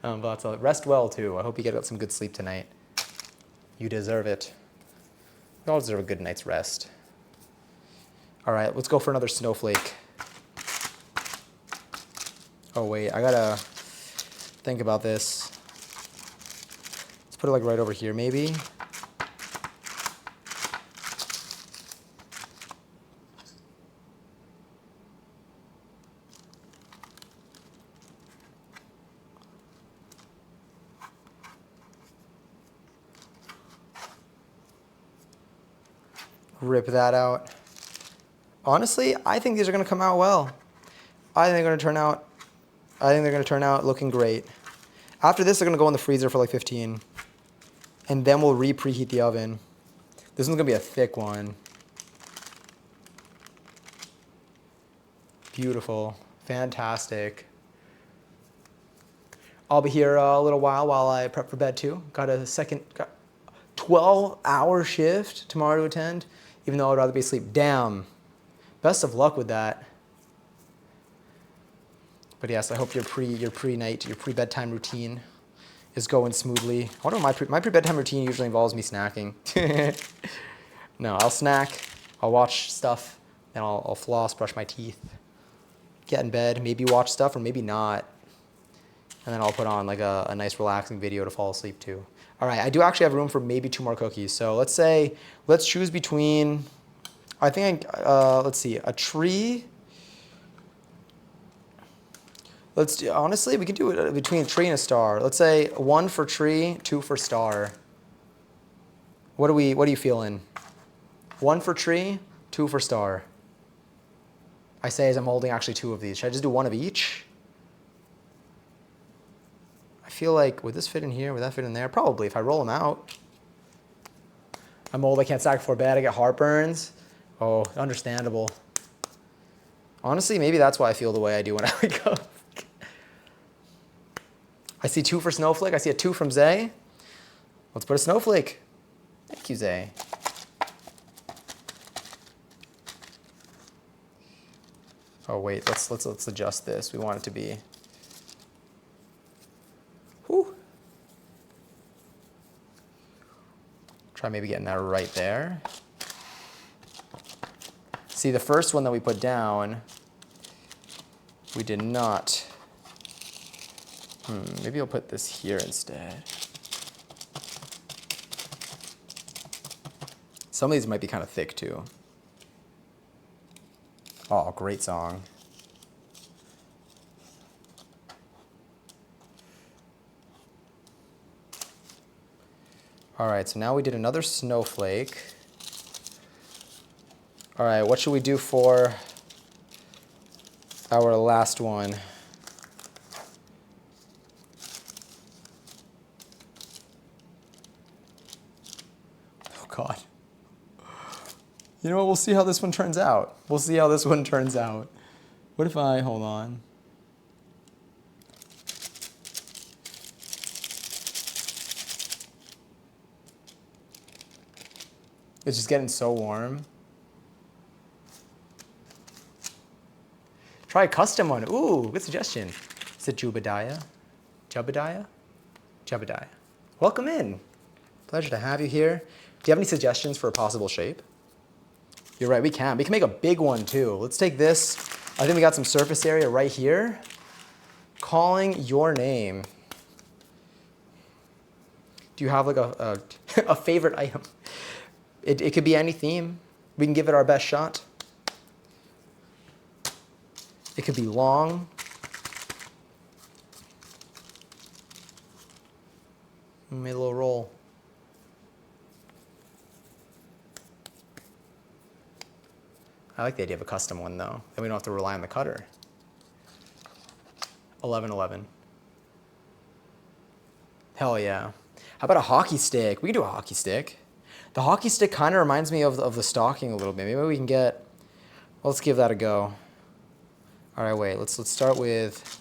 Speaker 2: But rest well too. I hope you get some good sleep tonight. You deserve it. You all deserve a good night's rest. All right, let's go for another snowflake. Oh wait, I gotta think about this. Let's put it like right over here, maybe. Rip that out. Honestly, I think these are gonna come out well. I think they're gonna turn out looking great. After this, they're gonna go in the freezer for like 15. And then we'll preheat the oven. This one's gonna be a thick one. Beautiful, fantastic. I'll be here a little while I prep for bed too. Got 12-hour shift tomorrow to attend, even though I'd rather be asleep. Damn. Best of luck with that. But yes, I hope your pre-bedtime routine is going smoothly. I wonder what my pre-bedtime routine usually involves me snacking. No, I'll snack, I'll watch stuff, then I'll floss, brush my teeth, get in bed, maybe watch stuff or maybe not. And then I'll put on like a nice relaxing video to fall asleep to. All right, I do actually have room for maybe 2 more cookies. So let's choose between, I think, let's see, a tree. Honestly, we can do it between a tree and a star. Let's say 1 for tree, 2 for star. What are you feeling? 1 for tree, 2 for star. I say as I'm holding actually 2 of these. Should I just do 1 of each? I feel like, would this fit in here? Would that fit in there? Probably, if I roll them out. I'm old, I can't stack before bed, I get heartburns. Oh, understandable. Honestly, maybe that's why I feel the way I do when I wake up. I see 2 for snowflake, I see a 2 from Zay. Let's put a snowflake. Thank you, Zay. Oh wait, let's adjust this. We want it to be. Whew. Try maybe getting that right there. See, the first one that we put down, we did not. Maybe I'll put this here instead. Some of these might be kind of thick too. Oh, great song. All right, so now we did another snowflake. All right, what should we do for our last one? Oh God. You know what, we'll see how this one turns out. We'll see how this one turns out. What if hold on. It's just getting so warm. Try a custom one. Ooh, good suggestion. Is it Jubadiah? Jubadiah? Jebediah. Welcome in. Pleasure to have you here. Do you have any suggestions for a possible shape? You're right, we can. We can make a big one too. Let's take this. I think we got some surface area right here. Calling your name. Do you have like a favorite item? It could be any theme. We can give it our best shot. It could be long. We made a little roll. I like the idea of a custom one though. Then we don't have to rely on the cutter. 11-11. Hell yeah. How about a hockey stick? We can do a hockey stick. The hockey stick kind of reminds me of the stocking a little bit. Maybe we can get, well, let's give that a go. All right, wait, let's start with,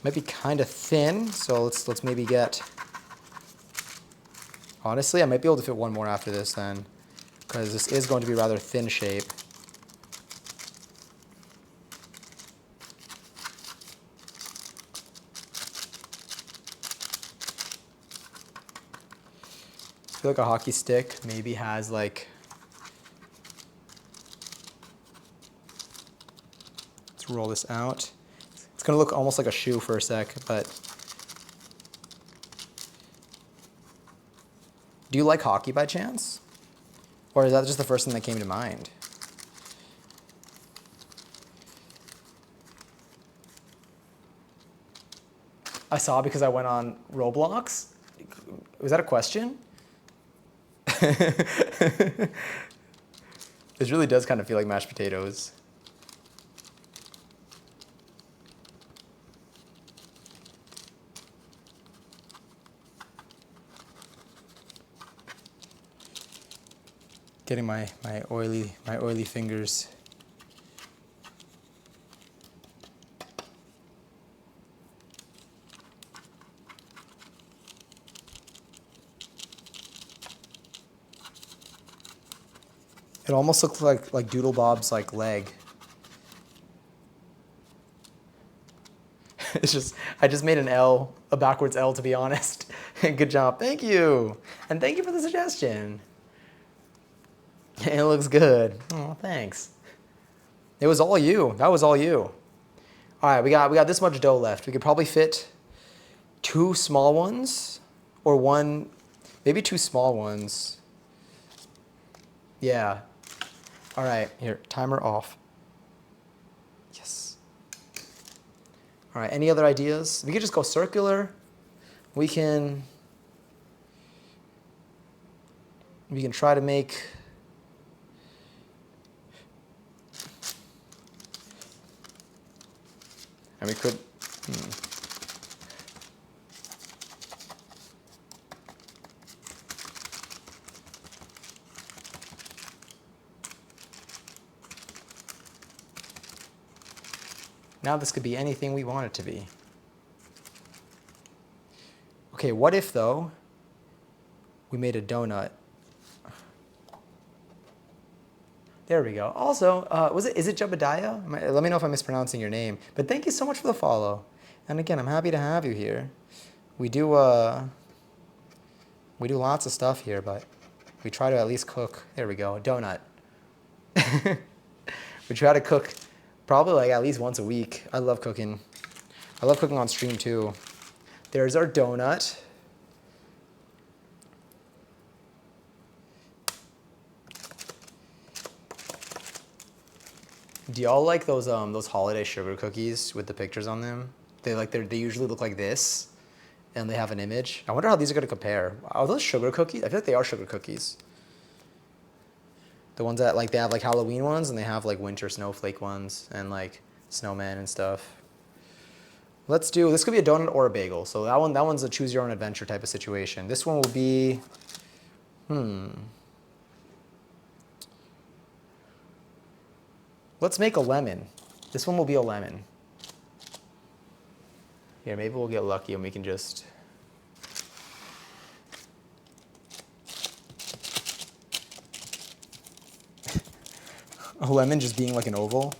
Speaker 2: might be kind of thin, so let's maybe get, honestly, I might be able to fit one more after this then, because this is going to be a rather thin shape. I feel like a hockey stick maybe has like, let's roll this out. It's gonna look almost like a shoe for a sec, but do you like hockey by chance? Or is that just the first thing that came to mind? I saw because I went on Roblox. Was that a question? This really does kind of feel like mashed potatoes. Getting my oily fingers. It almost looks like Doodle Bob's like leg. It's just, I just made an L, a backwards L to be honest. Good job, thank you. And thank you for the suggestion. It looks good. Oh, thanks. It was all you, that was all you. All right, we got this much dough left. We could probably fit 2 small ones or one, maybe 2 small ones. Yeah. All right, here, timer off. Yes. All right, any other ideas? We could just go circular. We can try to make, and we could, Now this could be anything we want it to be. Okay, what if though, we made a donut? There we go. Also, is it Jebediah? Let me know if I'm mispronouncing your name. But thank you so much for the follow. And again, I'm happy to have you here. We do lots of stuff here, but we try to at least cook. There we go, a donut. We try to cook probably like at least once a week. I love cooking. I love cooking on stream too. There's our donut. Do y'all like those holiday sugar cookies with the pictures on them? They usually look like this, and they have an image. I wonder how these are gonna compare. Are those sugar cookies? I feel like they are sugar cookies. The ones that they have like Halloween ones, and they have like winter snowflake ones and like snowman and stuff. Let's do, this could be a donut or a bagel. So that one's a choose your own adventure type of situation. This one will be, let's make a lemon. This one will be a lemon. Here, maybe we'll get lucky and we can just, A lemon just being like an oval.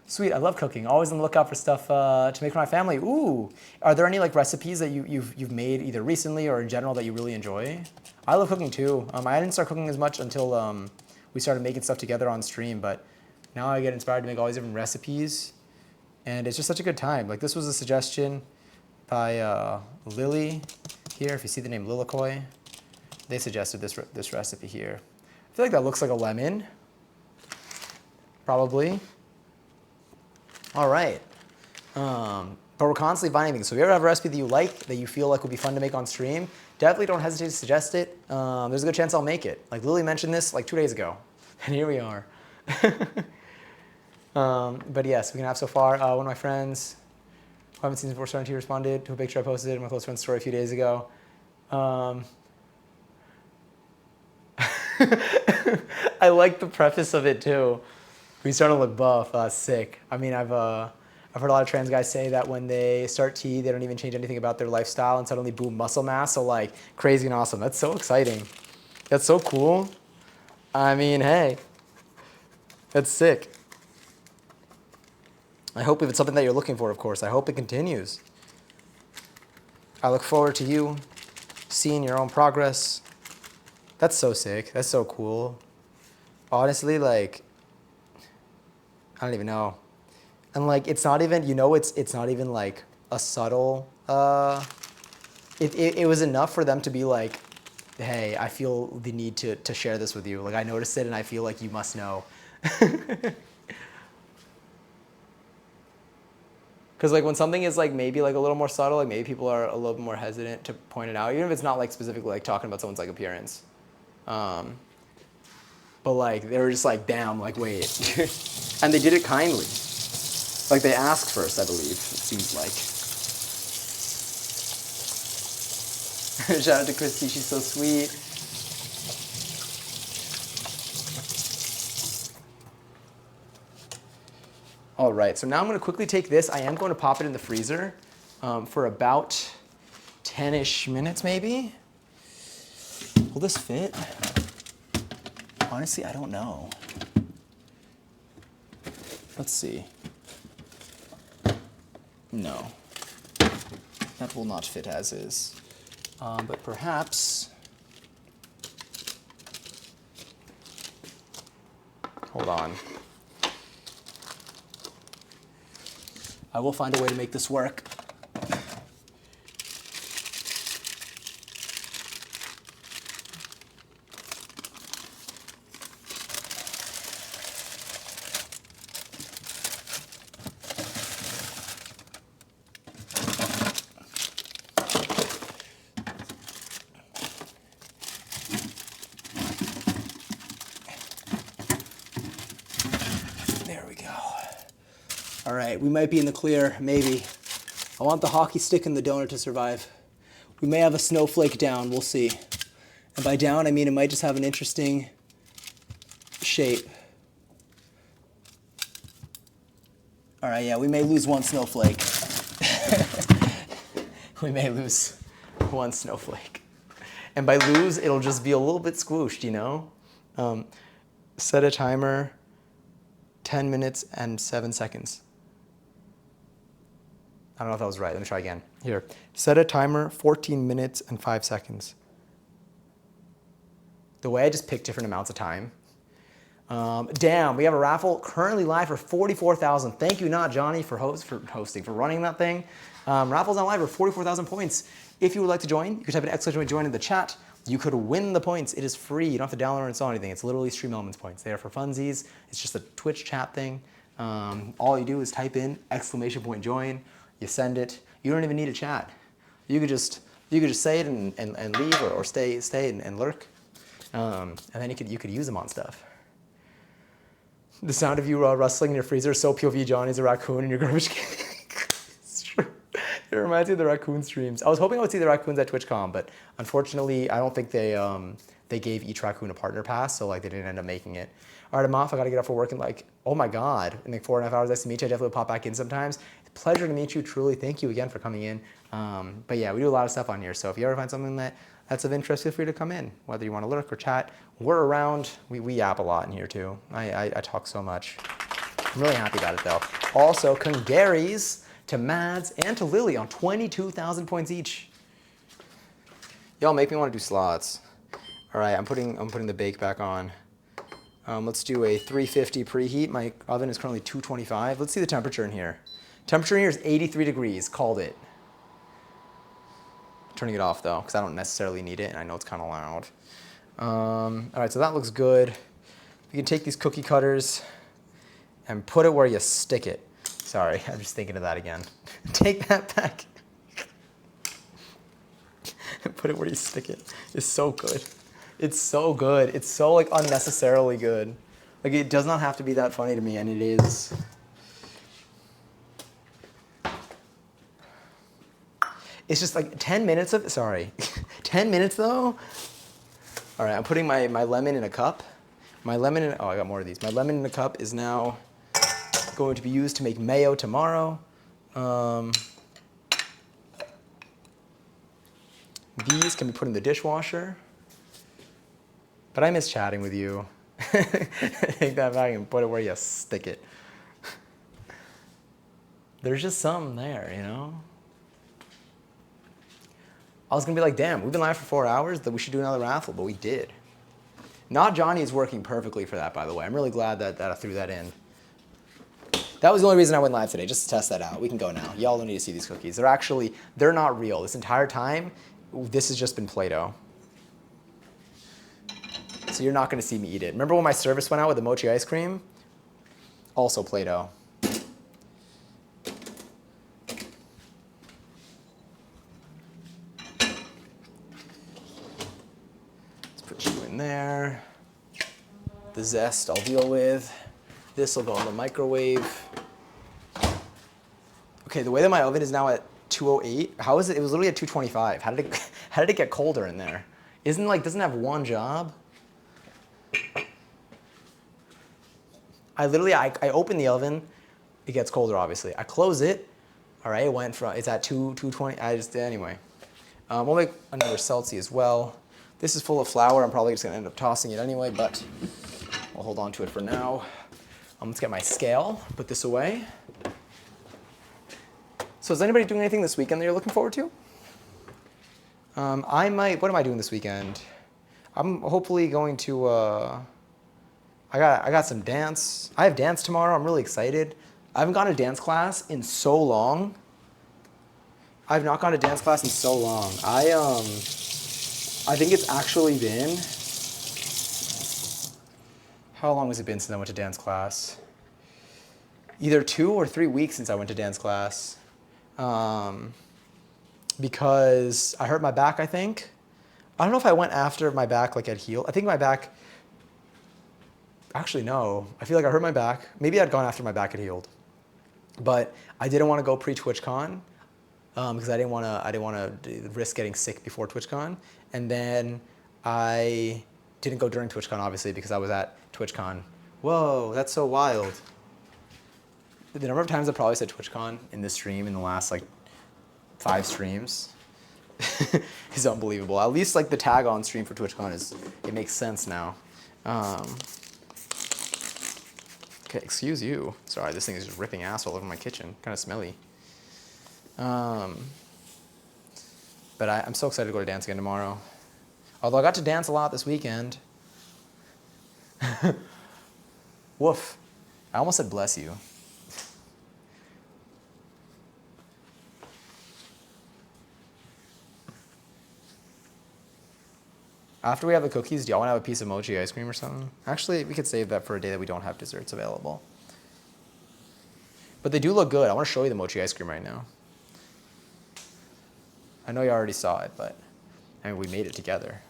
Speaker 2: Sweet, I love cooking. Always on the lookout for stuff to make for my family. Ooh, are there any like recipes that you've made either recently or in general that you really enjoy? I love cooking too. I didn't start cooking as much until we started making stuff together on stream, but now I get inspired to make all these different recipes, and it's just such a good time. Like this was a suggestion by Lily here. If you see the name Lilikoi, they suggested this recipe here. I feel like that looks like a lemon, probably. All right, but we're constantly finding things. So if you ever have a recipe that you like, that you feel like would be fun to make on stream, definitely don't hesitate to suggest it. There's a good chance I'll make it. Like Lily mentioned this like 2 days ago, and here we are. But yes, we can have so far. One of my friends who I haven't seen since before starting to responded to a picture I posted in my close friend's story a few days ago. I like the preface of it too. We starting to look buff, sick. I mean, I've heard a lot of trans guys say that when they start T, they don't even change anything about their lifestyle and suddenly boom, muscle mass. So like crazy and awesome. That's so exciting. That's so cool. I mean, hey, that's sick. I hope if it's something that you're looking for, of course, I hope it continues. I look forward to you seeing your own progress. That's so sick. That's so cool. Honestly, like, I don't even know. And like, it's not even, you know, it's not even like a subtle, it was enough for them to be like, hey, I feel the need to share this with you. Like I noticed it and I feel like you must know. Because like when something is like maybe like a little more subtle, like maybe people are a little bit more hesitant to point it out, even if it's not like specifically like talking about someone's like appearance. But like they were just like, damn, like wait. And they did it kindly. Like they asked first, I believe, it seems like. Shout out to Christy, she's so sweet. All right, so now I'm gonna quickly take this. I am going to pop it in the freezer for about 10-ish minutes maybe. Will this fit? Honestly, I don't know. Let's see. No, that will not fit as is. But perhaps, hold on. I will find a way to make this work. There we go. All right, we might be in the clear, maybe. I want the hockey stick and the donut to survive. We may have a snowflake down, we'll see. And by down, I mean it might just have an interesting shape. All right, yeah, we may lose one snowflake. We may lose one snowflake. And by lose, it'll just be a little bit squooshed, you know? Set a timer, 10 minutes and 7 seconds. I don't know if that was right. Let me try again. Here. Set a timer, 14 minutes and 5 seconds. The way I just picked different amounts of time. Damn, we have a raffle currently live for 44,000. Thank you, not Johnny, for running that thing. Raffle's on live for 44,000 points. If you would like to join, you could type an exclamation join in the chat. You could win the points. It is free. You don't have to download or install anything. It's literally Stream Elements points. They are for funsies. It's just a Twitch chat thing. All you do is type in exclamation point join. You send it. You don't even need a chat. You could just say it and leave or stay and lurk. And then you could use them on stuff. The sound of you rustling in your freezer is so POV Johnny's a raccoon in your garbage can. It's true. It reminds me of the raccoon streams. I was hoping I would see the raccoons at TwitchCon, but unfortunately, I don't think they gave each raccoon a partner pass, so like they didn't end up making it. All right, I'm off. I gotta get up for work in like, oh my God, in like 4.5 hours. Nice to meet you. I definitely pop back in sometimes. It's a pleasure to meet you, truly. Thank you again for coming in. But yeah, we do a lot of stuff on here, so if you ever find something that that's of interest, feel free to come in, whether you want to lurk or chat. We're around. We yap a lot in here too. I talk so much. I'm really happy about it though. Also, congaries to Mads and to Lily on 22,000 points each. Y'all make me want to do slots. All right, I'm putting the bake back on. Let's do a 350 preheat. My oven is currently 225. Let's see the temperature in here. Temperature in here is 83 degrees. Called it. Turning it off though, because I don't necessarily need it, and I know it's kind of loud. All right, so that looks good. You can take these cookie cutters and put it where you stick it. Sorry, I'm just thinking of that again. Take that back. And put it where you stick it. It's so good. It's so good. It's so like unnecessarily good. Like it does not have to be that funny to me, and it is. It's just like 10 minutes of, sorry, 10 minutes though. All right, I'm putting my lemon in a cup. My lemon in, oh, I got more of these. My lemon in a cup is now going to be used to make mayo tomorrow. These can be put in the dishwasher. But I miss chatting with you. Take that back and put it where you stick it. There's just something there, you know? I was gonna be like, damn, we've been live for 4 hours, that we should do another raffle, but we did. Not Johnny is working perfectly for that, by the way. I'm really glad that I threw that in. That was the only reason I went live today, just to test that out. We can go now. Y'all don't need to see these cookies. They're not real. This entire time, this has just been Play-Doh. So you're not gonna see me eat it. Remember when my service went out with the mochi ice cream? Also Play-Doh. Let's put you in there. The zest I'll deal with. This will go in the microwave. Okay, the way that my oven is now at 208, how is it? It was literally at 225. How did it get colder in there? Doesn't it have one job? I open the oven, it gets colder obviously. I close it, all right, it's at 220, anyway. We'll make another Celsi as well. This is full of flour, I'm probably just gonna end up tossing it anyway, but I'll hold on to it for now. Let's get my scale, put this away. So is anybody doing anything this weekend that you're looking forward to? What am I doing this weekend? I'm hopefully going to, I got some dance. I have dance tomorrow. I'm really excited. I haven't gone to dance class in so long. I've not gone to dance class in so long. I think it's actually been, how long has it been since I went to dance class? Either 2 or 3 weeks since I went to dance class. Because I hurt my back, I think. I don't know if I went after my back had healed. I think my back, actually no. I feel like I hurt my back. Maybe I'd gone after my back had healed. But I didn't want to go pre-TwitchCon because I didn't want to risk getting sick before TwitchCon. And then I didn't go during TwitchCon, obviously, because I was at TwitchCon. Whoa, that's so wild. The number of times I probably said TwitchCon in this stream in the last 5 streams is unbelievable. At least the tag on stream for TwitchCon it makes sense now. Okay, excuse you. Sorry, this thing is just ripping ass all over my kitchen. Kind of smelly. But I'm so excited to go to dance again tomorrow. Although I got to dance a lot this weekend. Woof. I almost said bless you. After we have the cookies, do y'all want to have a piece of mochi ice cream or something? Actually, we could save that for a day that we don't have desserts available. But they do look good. I want to show you the mochi ice cream right now. I know you already saw it, but we made it together.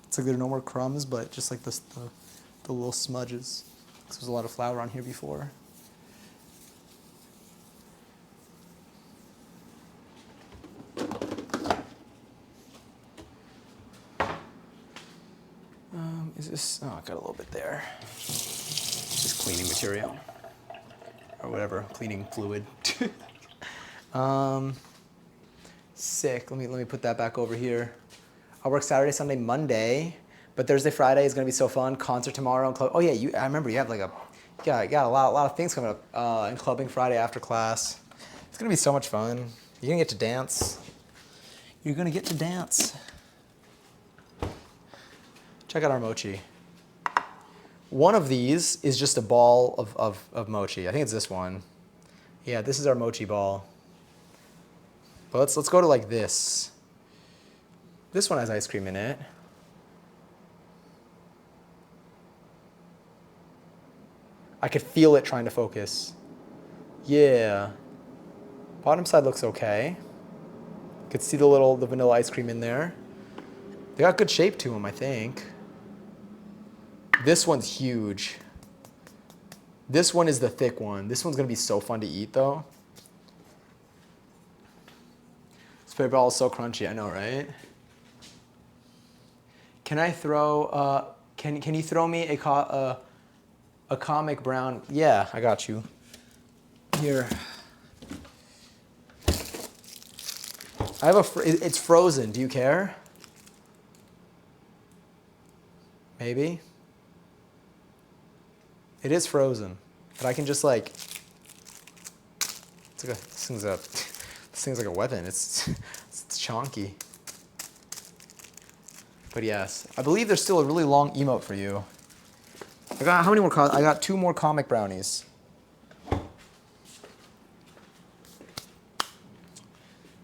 Speaker 2: It's like there are no more crumbs, but just like the little smudges. Because there's a lot of flour on here before. Is this? Oh, I got a little bit there. Just cleaning material. Or whatever, cleaning fluid. Sick, let me put that back over here. I work Saturday, Sunday, Monday, but Thursday, Friday is gonna be so fun. Concert tomorrow and club. Oh yeah, I remember you have like you got a lot of things coming up in clubbing Friday after class. It's gonna be so much fun. You're gonna get to dance. You're gonna get to dance. Check out our mochi. One of these is just a ball of mochi. I think it's this one. Yeah, this is our mochi ball. But let's go to like this. This one has ice cream in it. I could feel it trying to focus. Yeah. Bottom side looks okay. Could see the vanilla ice cream in there. They got good shape to them, I think. This one's huge. This one is the thick one. This one's gonna be so fun to eat though. Spray ball is so crunchy, I know, right? Can I throw, can you throw me a comic brown? Yeah, I got you. Here. I have it's frozen, do you care? Maybe? It is frozen, but I can just like, this thing's like a weapon. It's chonky. But yes, I believe there's still a really long emote for you. I got how many more? I got 2 more comic brownies.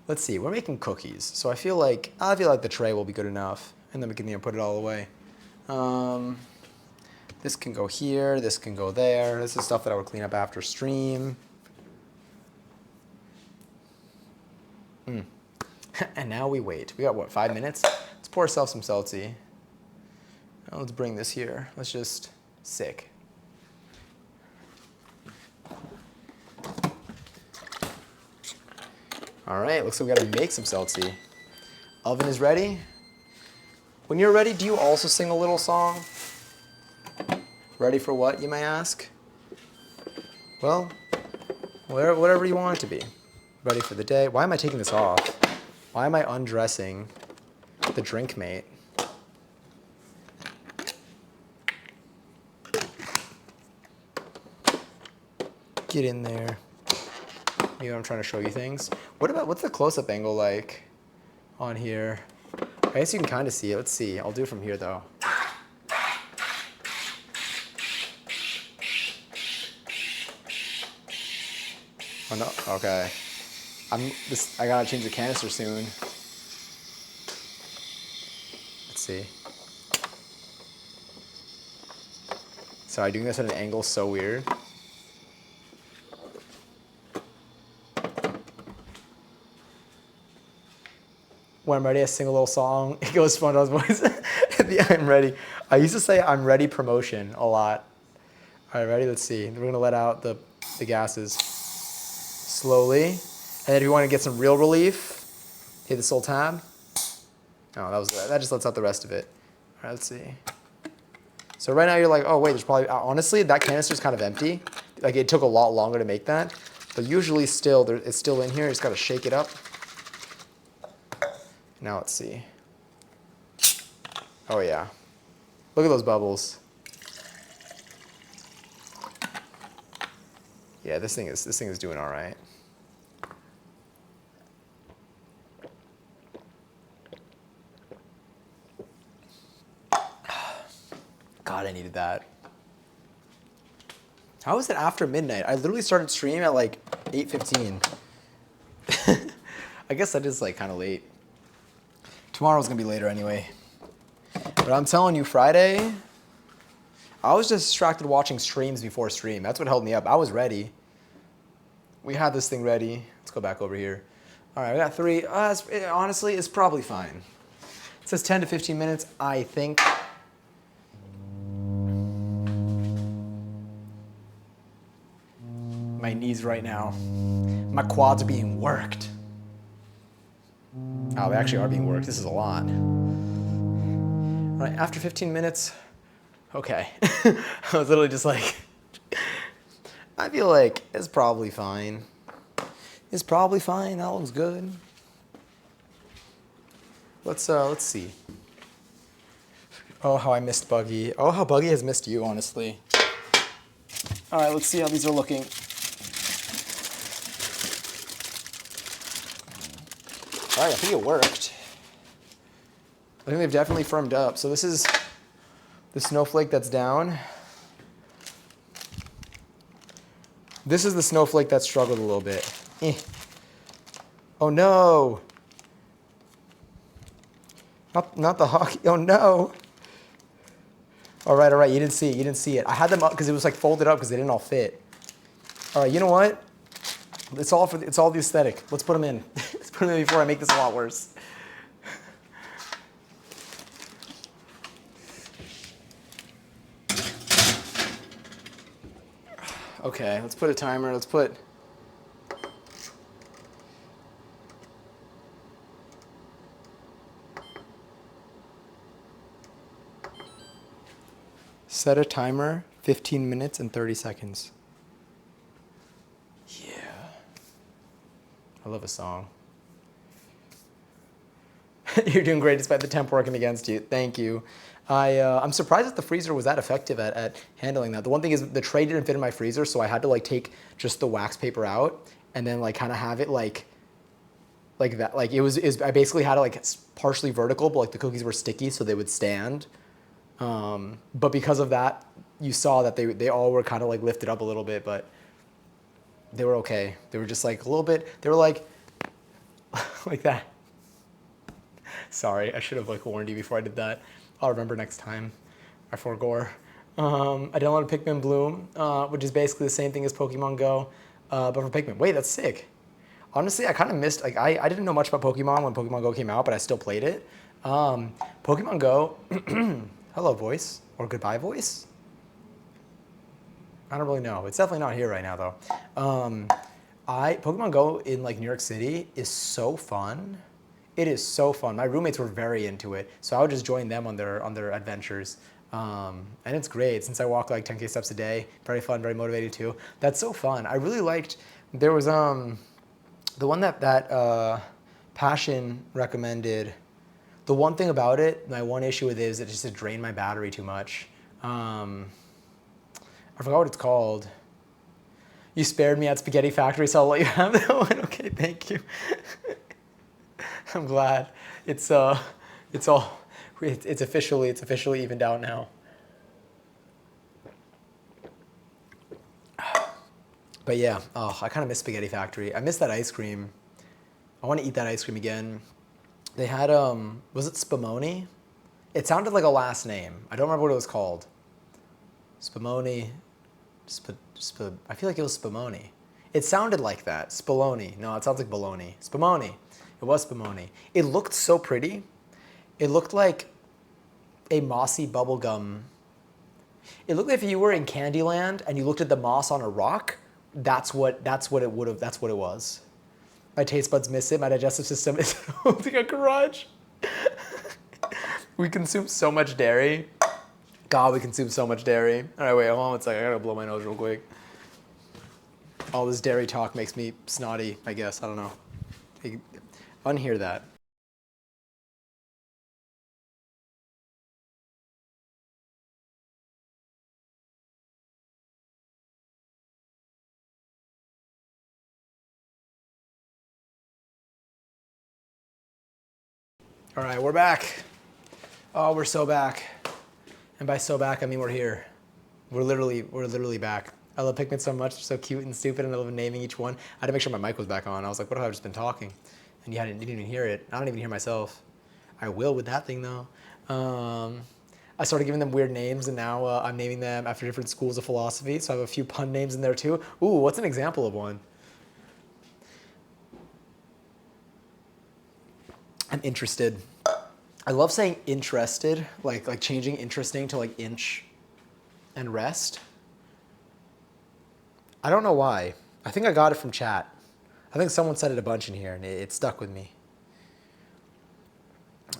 Speaker 2: Let's see. We're making cookies, so I feel like the tray will be good enough, and then we can put it all away. This can go here. This can go there. This is stuff that I would clean up after stream. And now we wait. We got what, 5 minutes? Let's pour ourselves some seltzy. Now let's bring this here. Let's just sick. All right, looks like we gotta make some seltzy. Oven is ready. When you're ready, do you also sing a little song? Ready for what, you may ask? Well, whatever you want it to be. Ready for the day. Why am I taking this off? Why am I undressing the drink mate? Get in there. You know, I'm trying to show you things. What's the close-up angle like on here? I guess you can kind of see it. Let's see. I'll do it from here though. Oh no, okay. I gotta change the canister soon. Let's see. Sorry, doing this at an angle is so weird. When I'm ready, I sing a little song. It goes SpongeBob's voice. At the I'm ready. I used to say I'm ready promotion a lot. All right, ready? Let's see. We're gonna let out the gases slowly. And then if you want to get some real relief, hit this little tab. Oh, that just lets out the rest of it. All right, let's see. So right now you're like, oh wait, there's probably, honestly, that canister's kind of empty. Like it took a lot longer to make that. But usually it's still in here. You just gotta shake it up. Now let's see. Oh yeah. Look at those bubbles. Yeah, this thing is doing all right. God, I needed that. How is it after midnight? I literally started streaming at like 8:15. I guess that is like kind of late. Tomorrow's gonna be later anyway. But I'm telling you, Friday, I was just distracted watching streams before stream. That's what held me up. I was ready. We had this thing ready. Let's go back over here. All right, we got 3. Honestly, it's probably fine. It says 10 to 15 minutes, I think. My knees right now. My quads are being worked. Oh, they actually are being worked. This is a lot. All right, after 15 minutes, Okay. I was literally just like, I feel like it's probably fine. It's probably fine. That looks good. Let's see. Oh, how I missed Buggy. Oh, how Buggy has missed you, honestly. All right, let's see how these are looking. All right, I think it worked. I think they've definitely firmed up. So this is the snowflake that's down. This is the snowflake that struggled a little bit. Oh no! Not the hockey. Oh no! All right. You didn't see it. You didn't see it. I had them up because it was like folded up because they didn't all fit. All right. You know what? It's all the aesthetic. Let's put them in. Let's put them in before I make this a lot worse. Okay. Let's put a timer. Let's put. Set a timer, 15 minutes and 30 seconds. Yeah. I love a song. You're doing great despite the temp working against you. Thank you. I'm surprised that the freezer was that effective at handling that. The one thing is the tray didn't fit in my freezer, so I had to like take just the wax paper out and then like kind of have it like that. Like I basically had it like partially vertical, but like the cookies were sticky so they would stand. But because of that, you saw that they all were kind of like lifted up a little bit, but they were okay. They were just like a little bit, they were like, like that. Sorry, I should have like warned you before I did that. I'll remember next time. I forgore. I downloaded Pikmin Bloom, which is basically the same thing as Pokemon Go, but for Pikmin. Wait, that's sick. Honestly, I kind of missed, like I didn't know much about Pokemon when Pokemon Go came out, but I still played it. Pokemon Go, hello voice, or goodbye voice? I don't really know. It's definitely not here right now though. Pokemon Go in like New York City is so fun. It is so fun. My roommates were very into it, so I would just join them on their adventures. And it's great since I walk like 10K steps a day. Very fun, very motivated too. That's so fun. I really liked. There was the one that Passion recommended. The one thing about it, my one issue with it is it just drained my battery too much. I forgot what it's called. You spared me at Spaghetti Factory, so I'll let you have that one. Okay, thank you. I'm glad. It's officially evened out now. But yeah, oh, I kind of miss Spaghetti Factory. I miss that ice cream. I want to eat that ice cream again. They had was it Spumoni? It sounded like a last name. I don't remember what it was called. Spumoni. I feel like it was Spumoni. It sounded like that. Spumoni. No, it sounds like baloney. Spumoni. It was Spumoni. It looked so pretty. It looked like a mossy bubblegum. It looked like if you were in Candyland and you looked at the moss on a rock, that's what it was. My taste buds miss it. My digestive system is holding a grudge. We consume so much dairy. God, we consume so much dairy. All right, wait, hold on one second. I gotta blow my nose real quick. All this dairy talk makes me snotty, I guess. I don't know. Unhear that. All right, we're back. Oh, we're so back. And by so back, I mean we're here. We're literally back. I love Pikmin so much. They're so cute and stupid, and I love naming each one. I had to make sure my mic was back on. I was like, what have I just been talking? And you didn't even hear it. I don't even hear myself. I will with that thing, though. I started giving them weird names, and now I'm naming them after different schools of philosophy, so I have a few pun names in there, too. Ooh, what's an example of one? I'm interested. I love saying interested, like changing interesting to like inch and rest. I don't know why. I think I got it from chat. I think someone said it a bunch in here and it stuck with me.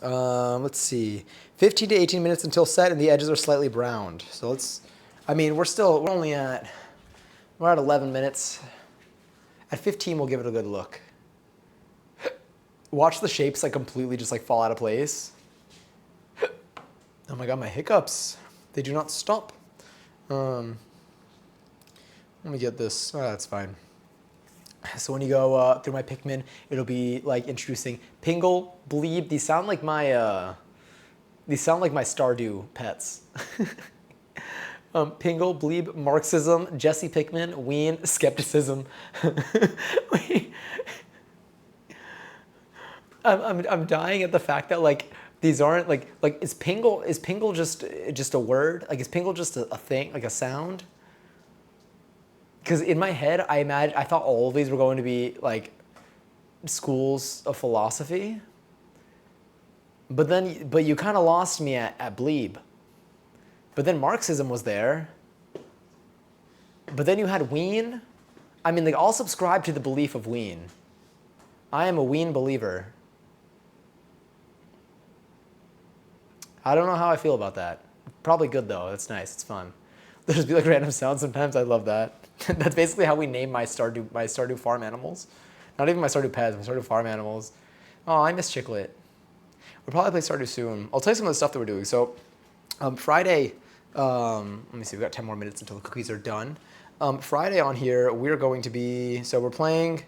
Speaker 2: Let's see. 15 to 18 minutes until set, and the edges are slightly browned. So we're at 11 minutes. At 15, we'll give it a good look. Watch the shapes like completely just like fall out of place. Oh my God, my hiccups. They do not stop. Let me get this. Oh, that's fine. So when you go through my Pikmin, it'll be like introducing Pingle, Bleeb. These sound like my Stardew pets. Pingle, Bleeb, Marxism, Jesse Pikmin, Ween, Skepticism. I'm dying at the fact that like these aren't like is Pingle just a word? Like is Pingle just a thing, like a sound? Because in my head, I thought all of these were going to be like schools of philosophy. But you kind of lost me at Bleeb. But then Marxism was there. But then you had Ween. I mean, like, I'll subscribe to the belief of Ween. I am a Ween believer. I don't know how I feel about that. Probably good though. It's nice. It's fun. There'll just be like random sounds sometimes. I love that. That's basically how we name my Stardew farm animals. Not even my Stardew pets, my Stardew farm animals. Oh, I miss Chiclet. We'll probably play Stardew soon. I'll tell you some of the stuff that we're doing. So Friday, let me see, we've got 10 more minutes until the cookies are done. Friday on here, we're going to be, so we're playing,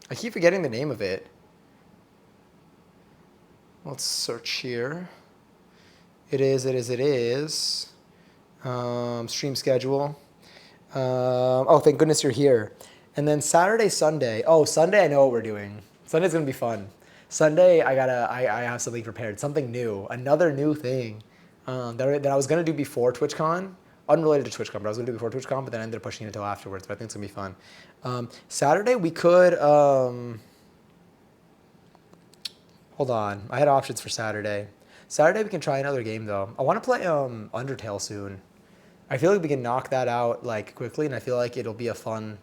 Speaker 2: I keep forgetting the name of it. Let's search here. It is. Stream schedule. Oh, thank goodness you're here. And then Saturday, Sunday. Oh, Sunday, I know what we're doing. Sunday's gonna be fun. Sunday, I have something prepared, something new, another new thing that I was gonna do before TwitchCon, unrelated to TwitchCon, but I was gonna do before TwitchCon, but then I ended up pushing it until afterwards. But I think it's gonna be fun. Saturday, we could. Hold on, I had options for Saturday. Saturday, we can try another game though. I want to play Undertale soon. I feel like we can knock that out like quickly, and I feel like it'll be a fun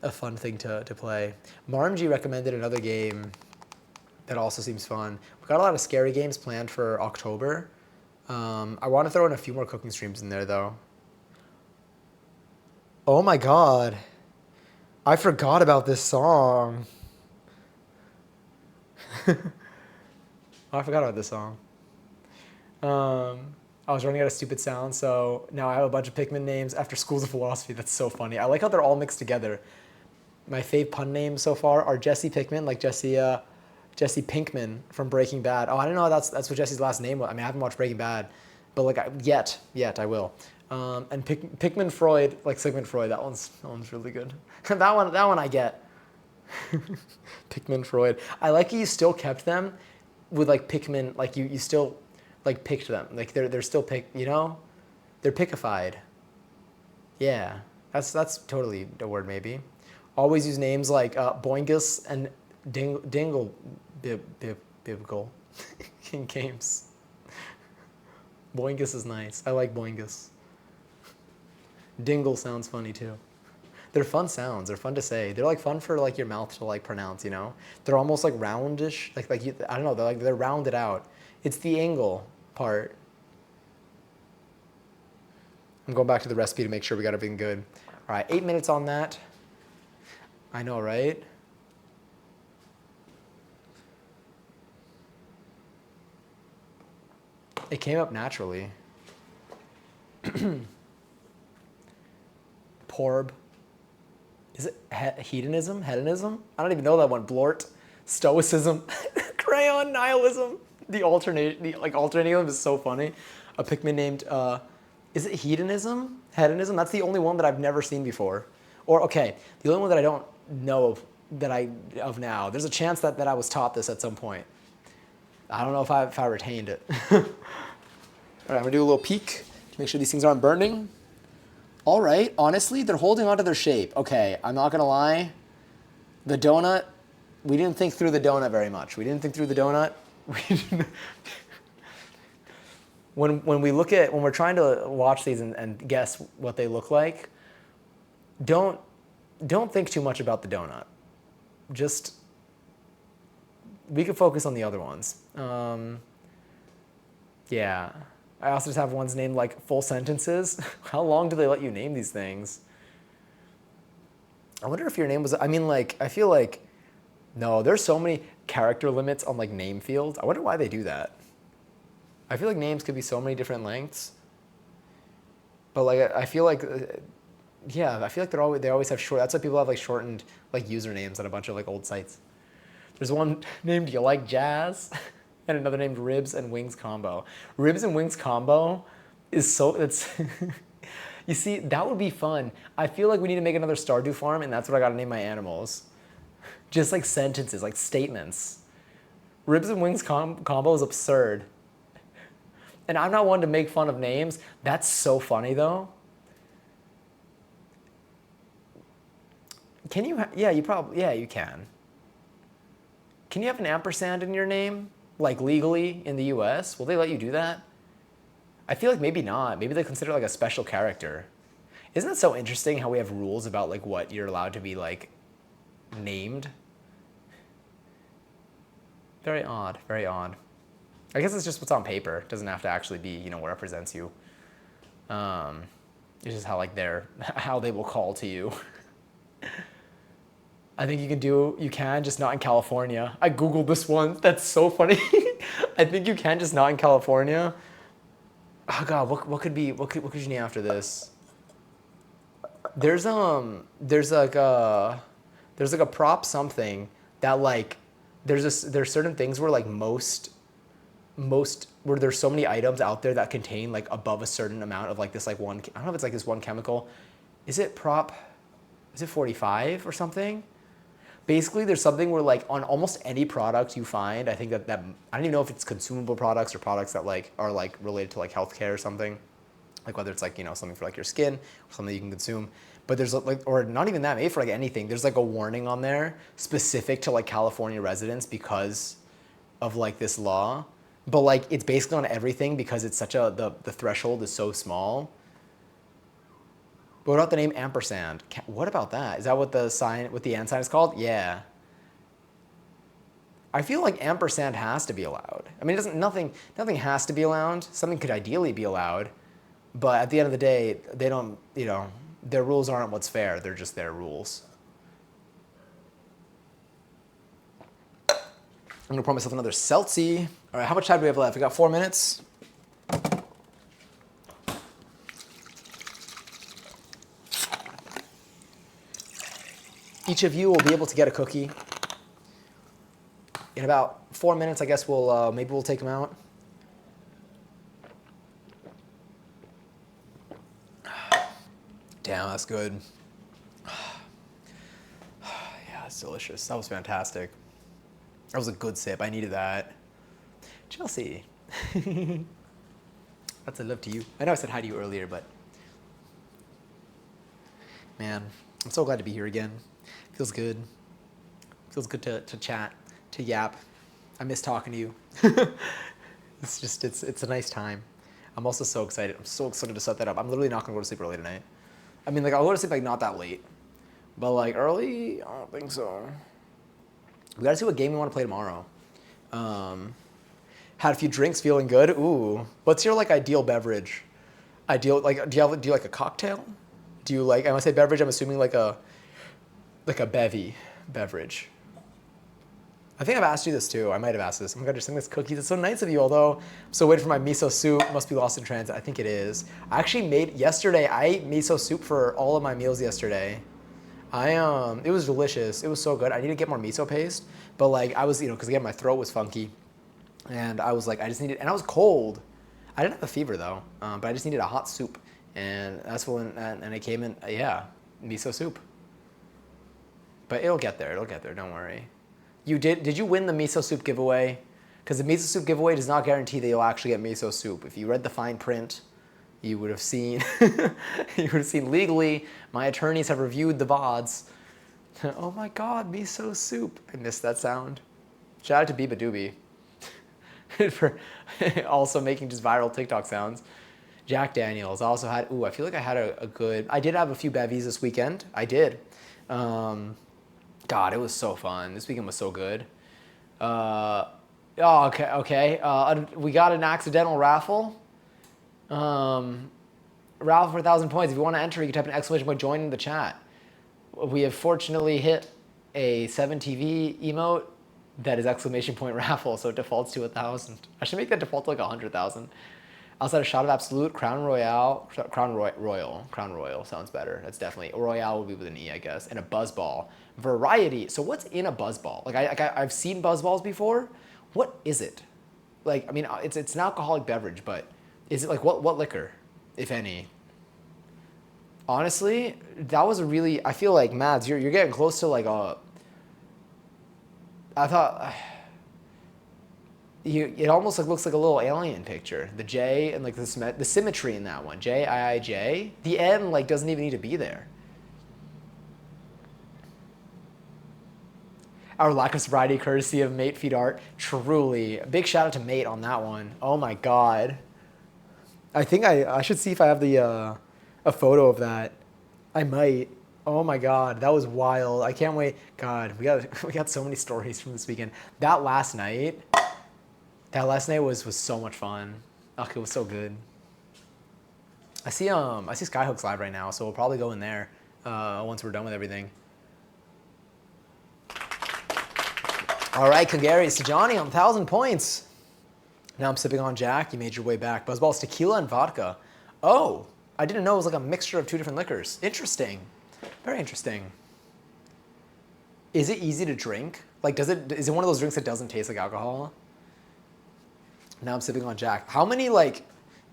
Speaker 2: thing to play. Marmji recommended another game that also seems fun. We've got a lot of scary games planned for October. I want to throw in a few more cooking streams in there though. Oh my God, I forgot about this song. Oh, I forgot about this song. I was running out of stupid sounds, so now I have a bunch of Pikmin names after schools of philosophy. That's so funny. I like how they're all mixed together. My fave pun names so far are Jesse Pikmin, like Jesse Pinkman from Breaking Bad. Oh, I don't know. That's what Jesse's last name was. I mean, I haven't watched Breaking Bad, but like yet I will. And Pikmin Freud, like Sigmund Freud. That one's really good. that one I get. Pikmin Freud. I like you still kept them with like Pikmin. Like you still like picked them. Like they're still picked. You know, they're pickified. Yeah, that's totally a word maybe. Always use names like Boingus and Dingle Biblical in games. Boingus is nice. I like Boingus. Dingle sounds funny too. They're fun sounds. They're fun to say. They're like fun for like your mouth to like pronounce. You know, they're almost like roundish. Like you, I don't know. They're rounded out. It's the angle part. I'm going back to the recipe to make sure we got everything good. All right, 8 minutes on that. I know, right? It came up naturally. Porb. Is it hedonism? Hedonism? I don't even know that one. Blort. Stoicism. Crayon. Nihilism. The alternating them is so funny. A Pikmin named, is it hedonism? Hedonism? That's the only one that I've never seen before. Or, okay, the only one that I don't know of now. There's a chance that I was taught this at some point. I don't know if I retained it. All right, I'm gonna do a little peek to make sure these things aren't burning. All right, honestly, they're holding onto their shape. Okay, I'm not gonna lie. The donut, we didn't think through the donut very much. We didn't think through the donut. When we're trying to watch these and guess what they look like, don't think too much about the donut. Just we could focus on the other ones. Yeah. I also just have ones named like full sentences. How long do they let you name these things? I wonder if your name was, I mean, like, I feel like, no, there's so many character limits on like name fields. I wonder why they do that. I feel like names could be so many different lengths. But like, I feel like, yeah, I feel like they always have short, that's why people have like shortened like usernames on a bunch of like old sites. There's one named You Like Jazz and another named Ribs and Wings Combo. Ribs and Wings Combo is so, it's, you see, that would be fun. I feel like we need to make another Stardew farm, and that's what I gotta name my animals. Just like sentences, like statements. Ribs and Wings Combo is absurd. And I'm not one to make fun of names. That's so funny though. Can you, yeah, you probably, yeah, you can. Can you have an ampersand in your name? Like legally in the US? Will they let you do that? I feel like maybe not. Maybe they consider it like a special character. Isn't it so interesting how we have rules about like what you're allowed to be like named? Very odd, very odd. I guess it's just what's on paper. It doesn't have to actually be, you know, what represents you. It's just how like how they will call to you. I think you can, just not in California. I Googled this one. That's so funny. I think you can, just not in California. Oh God, what could you name after this? There's like a prop something that like, there's certain things where like most where there's so many items out there that contain like above a certain amount of like this like one, I don't know if it's like this one chemical. Is it 45 or something? Basically, there's something where like on almost any product you find, I think that I don't even know if it's consumable products or products that like are like related to like healthcare or something, like whether it's like, you know, something for like your skin or something you can consume. But there's like, or not even that, maybe for like anything, there's like a warning on there specific to like California residents because of like this law. But like it's basically on everything because it's such the threshold is so small. But what about the name ampersand? What about that? Is that what the sign, what the and sign is called? Yeah. I feel like ampersand has to be allowed. I mean, nothing has to be allowed. Something could ideally be allowed. But at the end of the day, they don't, you know, their rules aren't what's fair. They're just their rules. I'm gonna pour myself another Seltzy. All right, how much time do we have left? We got 4 minutes. Each of you will be able to get a cookie. In about 4 minutes, I guess maybe we'll take them out. Damn, that's good. Yeah, it's delicious. That was fantastic. That was a good sip. I needed that. Chelsea. That's a love to you. I know I said hi to you earlier, but man, I'm so glad to be here again. Feels good. Feels good to chat, to yap. I miss talking to you. It's a nice time. I'm also so excited. I'm so excited to set that up. I'm literally not gonna go to sleep early tonight. I mean, like I'll go to sleep like not that late, but like early, I don't think so. We gotta see what game we want to play tomorrow. Had a few drinks, feeling good. Ooh, what's your like ideal beverage? Ideal, like do you like a cocktail? Do you like? When I say beverage, I'm assuming like a bevy beverage. I think I've asked you this too. I might have asked this. Oh my God, you're sending this cookies. It's so nice of you, although I'm still waiting for my miso soup. Must be lost in transit. I think it is. I actually yesterday, I ate miso soup for all of my meals yesterday. It was delicious. It was so good. I need to get more miso paste, but like I was, because again, my throat was funky and I was like, I just needed, and I was cold. I didn't have a fever though, but I just needed a hot soup. And that's when, and it came in, yeah, miso soup. But it'll get there, don't worry. Did you win the miso soup giveaway? Because the miso soup giveaway does not guarantee that you'll actually get miso soup. If you read the fine print, you would have seen, legally, my attorneys have reviewed the VODs. Oh my God, miso soup. I missed that sound. Shout out to Biba Doobie for also making just viral TikTok sounds. Jack Daniels also had, I feel like I had I did have a few bevies this weekend. I did. God, it was so fun. This weekend was so good. Oh, okay. We got an accidental raffle. Raffle for 1,000 points. If you want to enter, you can type an exclamation point join in the chat. We have fortunately hit a 7TV emote that is exclamation point raffle, so it defaults to 1,000. I should make that default to like 100,000. Outside a shot of absolute, Crown Royale sounds better. That's definitely, Royale would be with an E, I guess, and a buzzball. Variety. So what's in a buzzball? Like I've seen buzzballs before. What is it? Like, I mean, it's an alcoholic beverage, but is it like what liquor, if any? Honestly, that was a really, I feel like, Mads, you're getting close to like I thought, it almost like looks like a little alien picture. The J and like the symmetry in that one, J. The N like doesn't even need to be there. Our lack of sobriety, courtesy of Mate Feed Art. Truly, big shout out to Mate on that one. Oh my god. I think I should see if I have the a photo of that. I might. Oh my god, that was wild. I can't wait. God, we got so many stories from this weekend. That last night was so much fun. Oh, it was so good. I see Skyhook's live right now, so we'll probably go in there once we're done with everything. All right, congrats to Johnny on 1,000 points. Now I'm sipping on Jack. You made your way back. Buzzball's tequila and vodka. Oh, I didn't know it was like a mixture of two different liquors. Interesting. Very interesting. Is it easy to drink? Like, is it one of those drinks that doesn't taste like alcohol? Now I'm sipping on Jack. How many, like,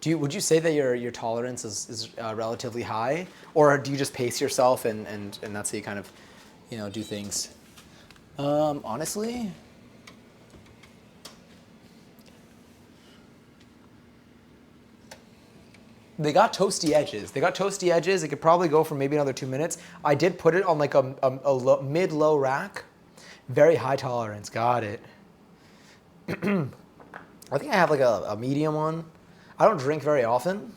Speaker 2: would you say that your tolerance is relatively high? Or do you just pace yourself and that's how you kind of, do things? Honestly, they got toasty edges. It could probably go for maybe another 2 minutes. I did put it on like a mid-low rack. Very high tolerance. Got it. I think I have like a medium one. I don't drink very often.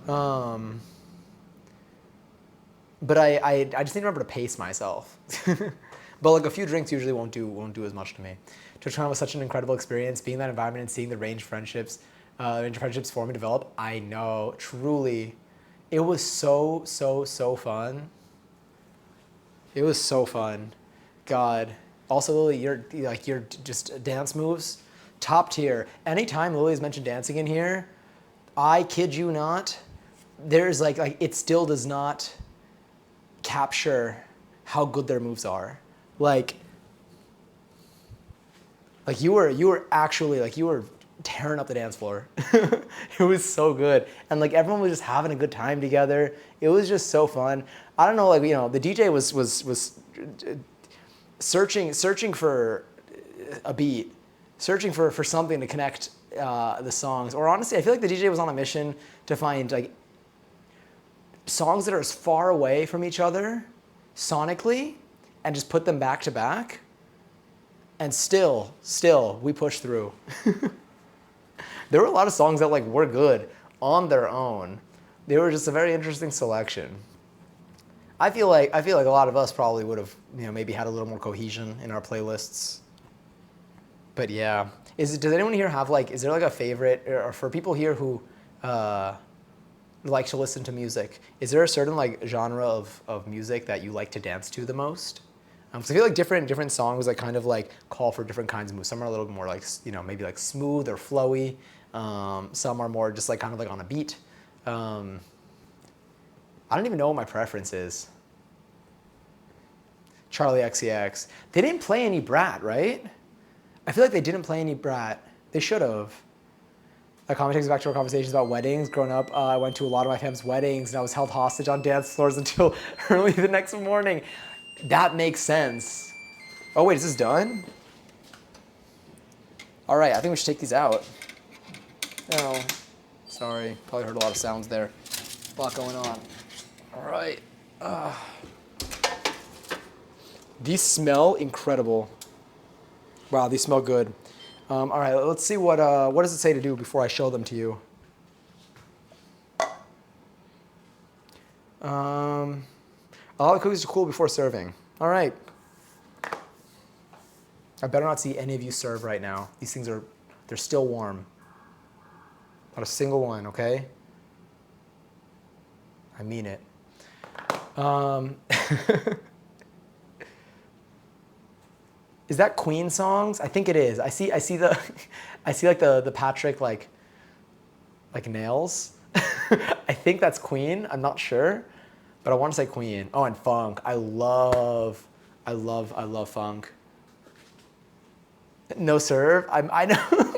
Speaker 2: But I just need to remember to pace myself. But like a few drinks usually won't do as much to me. TwitchCon was such an incredible experience, being in that environment and seeing the range of friendships form and develop. I know, truly, it was so fun. It was so fun, God. Also, Lily, your just dance moves, top tier. Anytime Lily's mentioned dancing in here, I kid you not, there's like it still does not capture how good their moves are. Like you were actually you were tearing up the dance floor. It was so good, and like everyone was just having a good time together. It was just so fun. I don't know, the DJ was searching for a beat, searching for something to connect the songs. Or honestly, I feel like the DJ was on a mission to find like songs that are as far away from each other sonically and just put them back to back. And still, we pushed through. There were a lot of songs that were good on their own. They were just a very interesting selection. I feel like a lot of us probably would have, maybe had a little more cohesion in our playlists. But yeah, does anyone here have is there a favorite, or for people here who like to listen to music, is there a certain genre of music that you like to dance to the most? So I feel like different songs kind of call for different kinds of moves. Some are a little bit more maybe smooth or flowy. Some are more just kind of on a beat. I don't even know what my preference is. Charlie XCX. They didn't play any Brat, right? I feel like they didn't play any Brat. They should have. That comment takes us back to our conversations about weddings. Growing up, I went to a lot of my family's weddings, and I was held hostage on dance floors until early the next morning. That makes sense. Oh wait, is this done? All right, I think we should take these out. Oh, sorry. Probably heard a lot of sounds there. A lot going on. All right. These smell incredible. Wow, these smell good. All right, let's see what does it say to do before I show them to you. All the cookies are cool before serving. All right. I better not see any of you serve right now. These things they're still warm. Not a single one, okay? I mean it. Is that Queen songs? I think it is. I see the, I see like the Patrick like nails. I think that's Queen. I'm not sure, but I want to say Queen. Oh, and funk. I love funk. No serve. I know.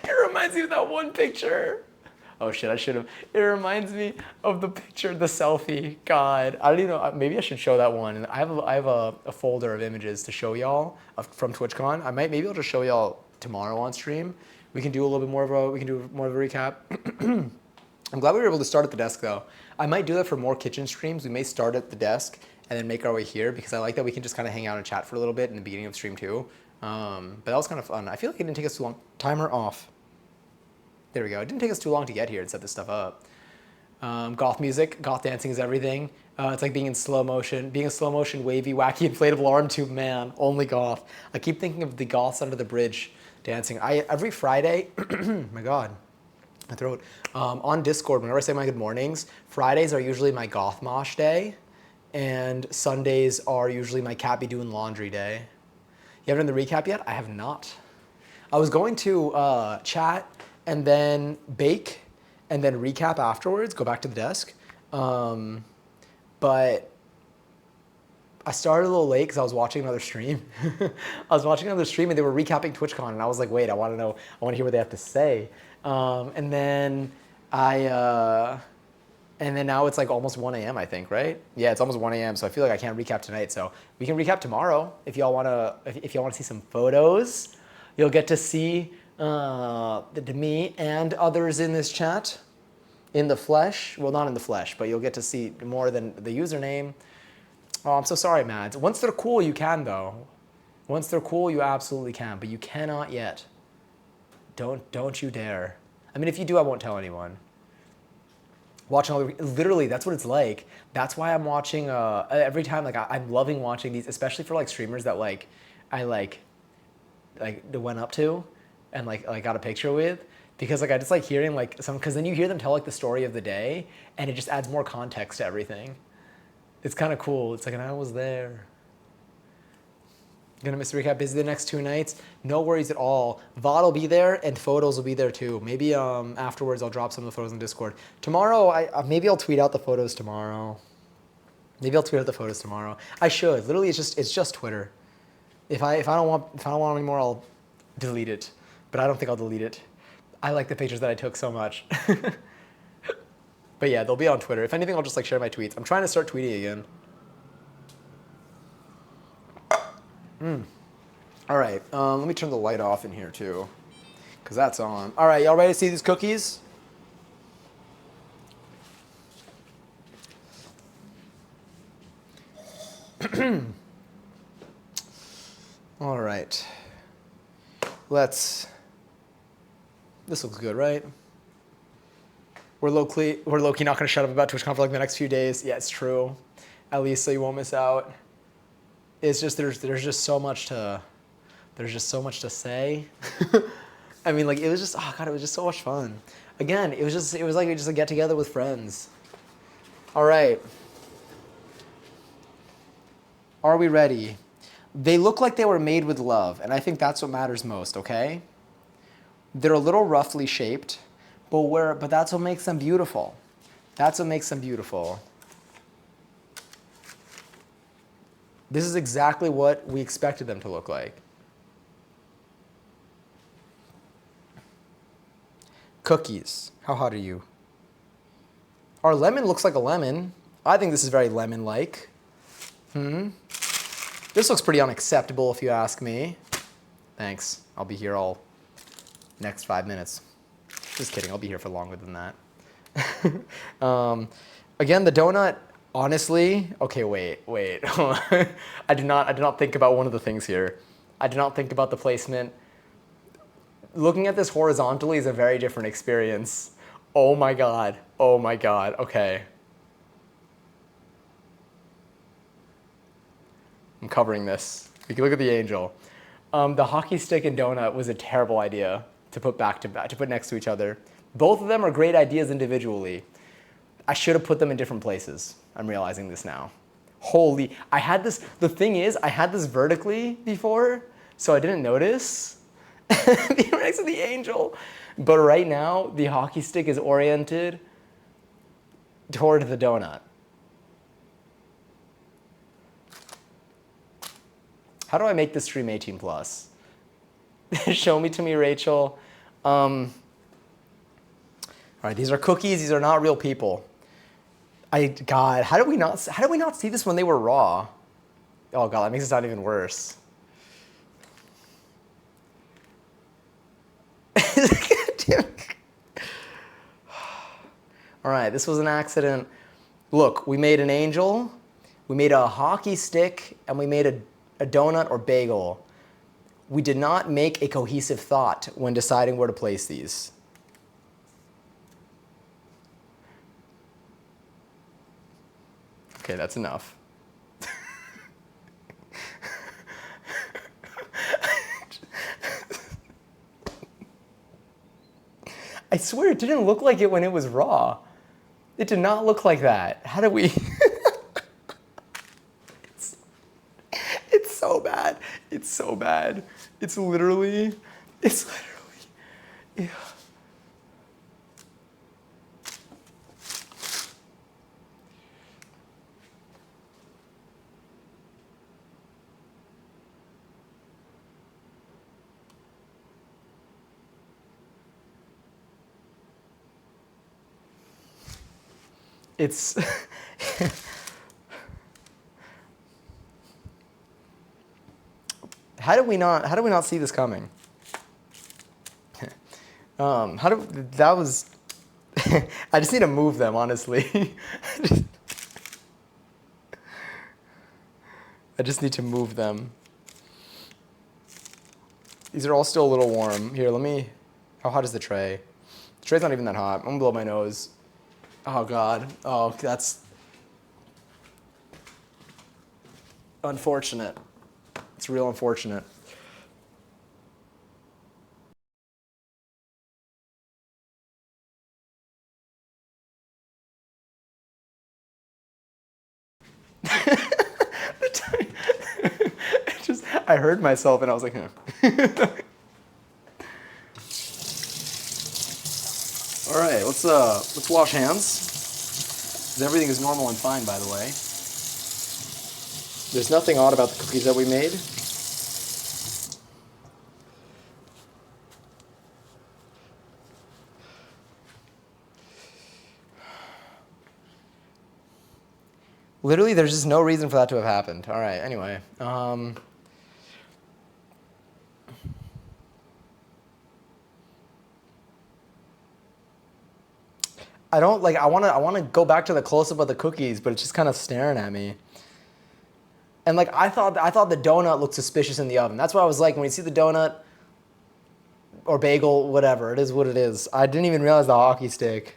Speaker 2: It reminds me of that one picture. Oh shit, I should have. It reminds me of the picture, the selfie. God, I don't even know. Maybe I should show that one. And I have a folder of images to show y'all from TwitchCon. Maybe I'll just show y'all tomorrow on stream. We can do a little bit more of a recap. I'm glad we were able to start at the desk though. I might do that for more kitchen streams. We may start at the desk and then make our way here because I like that we can just kind of hang out and chat for a little bit in the beginning of the stream too. But that was kind of fun. I feel like it didn't take us too long. Timer off. There we go. It didn't take us too long to get here and set this stuff up. Goth music, goth dancing is everything. It's like being in slow motion, wavy, wacky, inflatable arm tube, man, only goth. I keep thinking of the goths under the bridge dancing. Every Friday, my God, my throat. On Discord, whenever I say my good mornings, Fridays are usually my goth mosh day, and Sundays are usually my cat be doing laundry day. You haven't done the recap yet? I have not. I was going to chat and then bake and then recap afterwards, go back to the desk. But I started a little late because I was watching another stream. I was watching another stream and they were recapping TwitchCon and I was like, wait, I want to hear what they have to say. And then now it's like almost 1 a.m. I think, right? Yeah, it's almost 1 a.m. So I feel like I can't recap tonight. So we can recap tomorrow if y'all want to see some photos. You'll get to see me and others in this chat in the flesh. Well, not in the flesh, but you'll get to see more than the username. Oh, I'm so sorry, Mads. Once they're cool, you can though. Once they're cool, you absolutely can, but you cannot yet. Don't you dare. I mean, if you do, I won't tell anyone. Literally, that's what it's like. That's why I'm watching every time. Like I'm loving watching these, especially for like streamers that I went up to and like got a picture with, because like I just like hearing like some, because then you hear them tell like the story of the day and it just adds more context to everything. It's kind of cool. It's like, and I was there. Gonna miss the recap. Busy the next 2 nights. No worries at all. VOD will be there and photos will be there too. Maybe afterwards I'll drop some of the photos in Discord. Tomorrow, maybe I'll tweet out the photos tomorrow. I should. Literally, it's just Twitter. If I don't want anymore, I'll delete it. But I don't think I'll delete it. I like the pictures that I took so much. But yeah, they'll be on Twitter. If anything, I'll just like share my tweets. I'm trying to start tweeting again. All right, let me turn the light off in here too, because that's on. All right, y'all ready to see these cookies? All right, this looks good, right? We're low-key not going to shut up about TwitchCon for like the next few days. Yeah, it's true. At least so you won't miss out. It's just there's just so much to say. I mean, like it was just it was just so much fun. Again, it was like just a get together with friends. All right. Are we ready? They look like they were made with love, and I think that's what matters most, okay? They're a little roughly shaped, but that's what makes them beautiful. That's what makes them beautiful. This is exactly what we expected them to look like. Cookies. How hot are you? Our lemon looks like a lemon. I think this is very lemon-like. This looks pretty unacceptable if you ask me. Thanks. I'll be here all next 5 minutes. Just kidding. I'll be here for longer than that. Again, the donut. Honestly, okay, wait. I did not think about one of the things here. I did not think about the placement. Looking at this horizontally is a very different experience. Oh my God, okay. I'm covering this. You can look at the angel. The hockey stick and donut was a terrible idea to put back to back, to put next to each other. Both of them are great ideas individually. I should have put them in different places. I'm realizing this now. Holy, I had this, the thing is, I had this vertically before, so I didn't notice. Next to the angel. But right now, the hockey stick is oriented toward the donut. How do I make this stream 18 plus? Show me to me, Rachel. All right, these are cookies. These are not real people. God, how did we not see this when they were raw? Oh God, that makes it sound even worse. All right, this was an accident. Look, we made an angel, we made a hockey stick, and we made a donut or bagel. We did not make a cohesive thought when deciding where to place these. Okay, that's enough. I swear it didn't look like it when it was raw. It did not look like that. How did we? It's so bad. It's so bad. It's literally. Yeah. It's how did we not see this coming? That was I just need to move them, honestly. I just need to move them. These are all still a little warm. Here, how hot is the tray? The tray's not even that hot. I'm gonna blow my nose. Oh God. Oh, that's unfortunate. It's real unfortunate. I heard myself and I was like, huh. All right, let's wash hands. Everything is normal and fine, by the way. There's nothing odd about the cookies that we made. Literally, there's just no reason for that to have happened. All right, anyway. I want to go back to the close-up of the cookies, but it's just kind of staring at me. And like I thought the donut looked suspicious in the oven. That's why I was like, when you see the donut or bagel, whatever, it is what it is. I didn't even realize the hockey stick.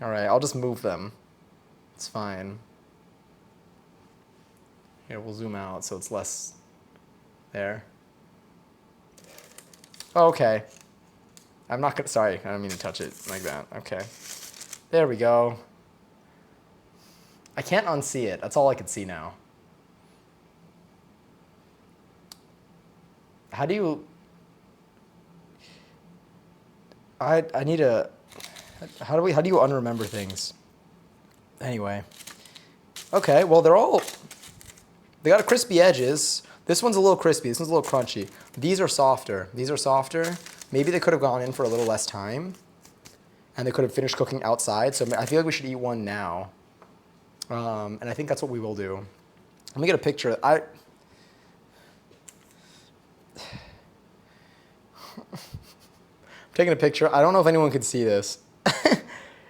Speaker 2: All right, I'll just move them. It's fine. Here, we'll zoom out so it's less there. Okay. I'm not gonna, sorry, I don't mean to touch it like that. Okay. There we go. I can't unsee it. That's all I can see now. How do you, I need a, how do you unremember things? Anyway. Okay, well they got crispy edges. This one's a little crispy, this one's a little crunchy. These are softer. Maybe they could have gone in for a little less time and they could have finished cooking outside. So I feel like we should eat one now. And I think that's what we will do. Let me get a picture. I'm taking a picture. I don't know if anyone can see this.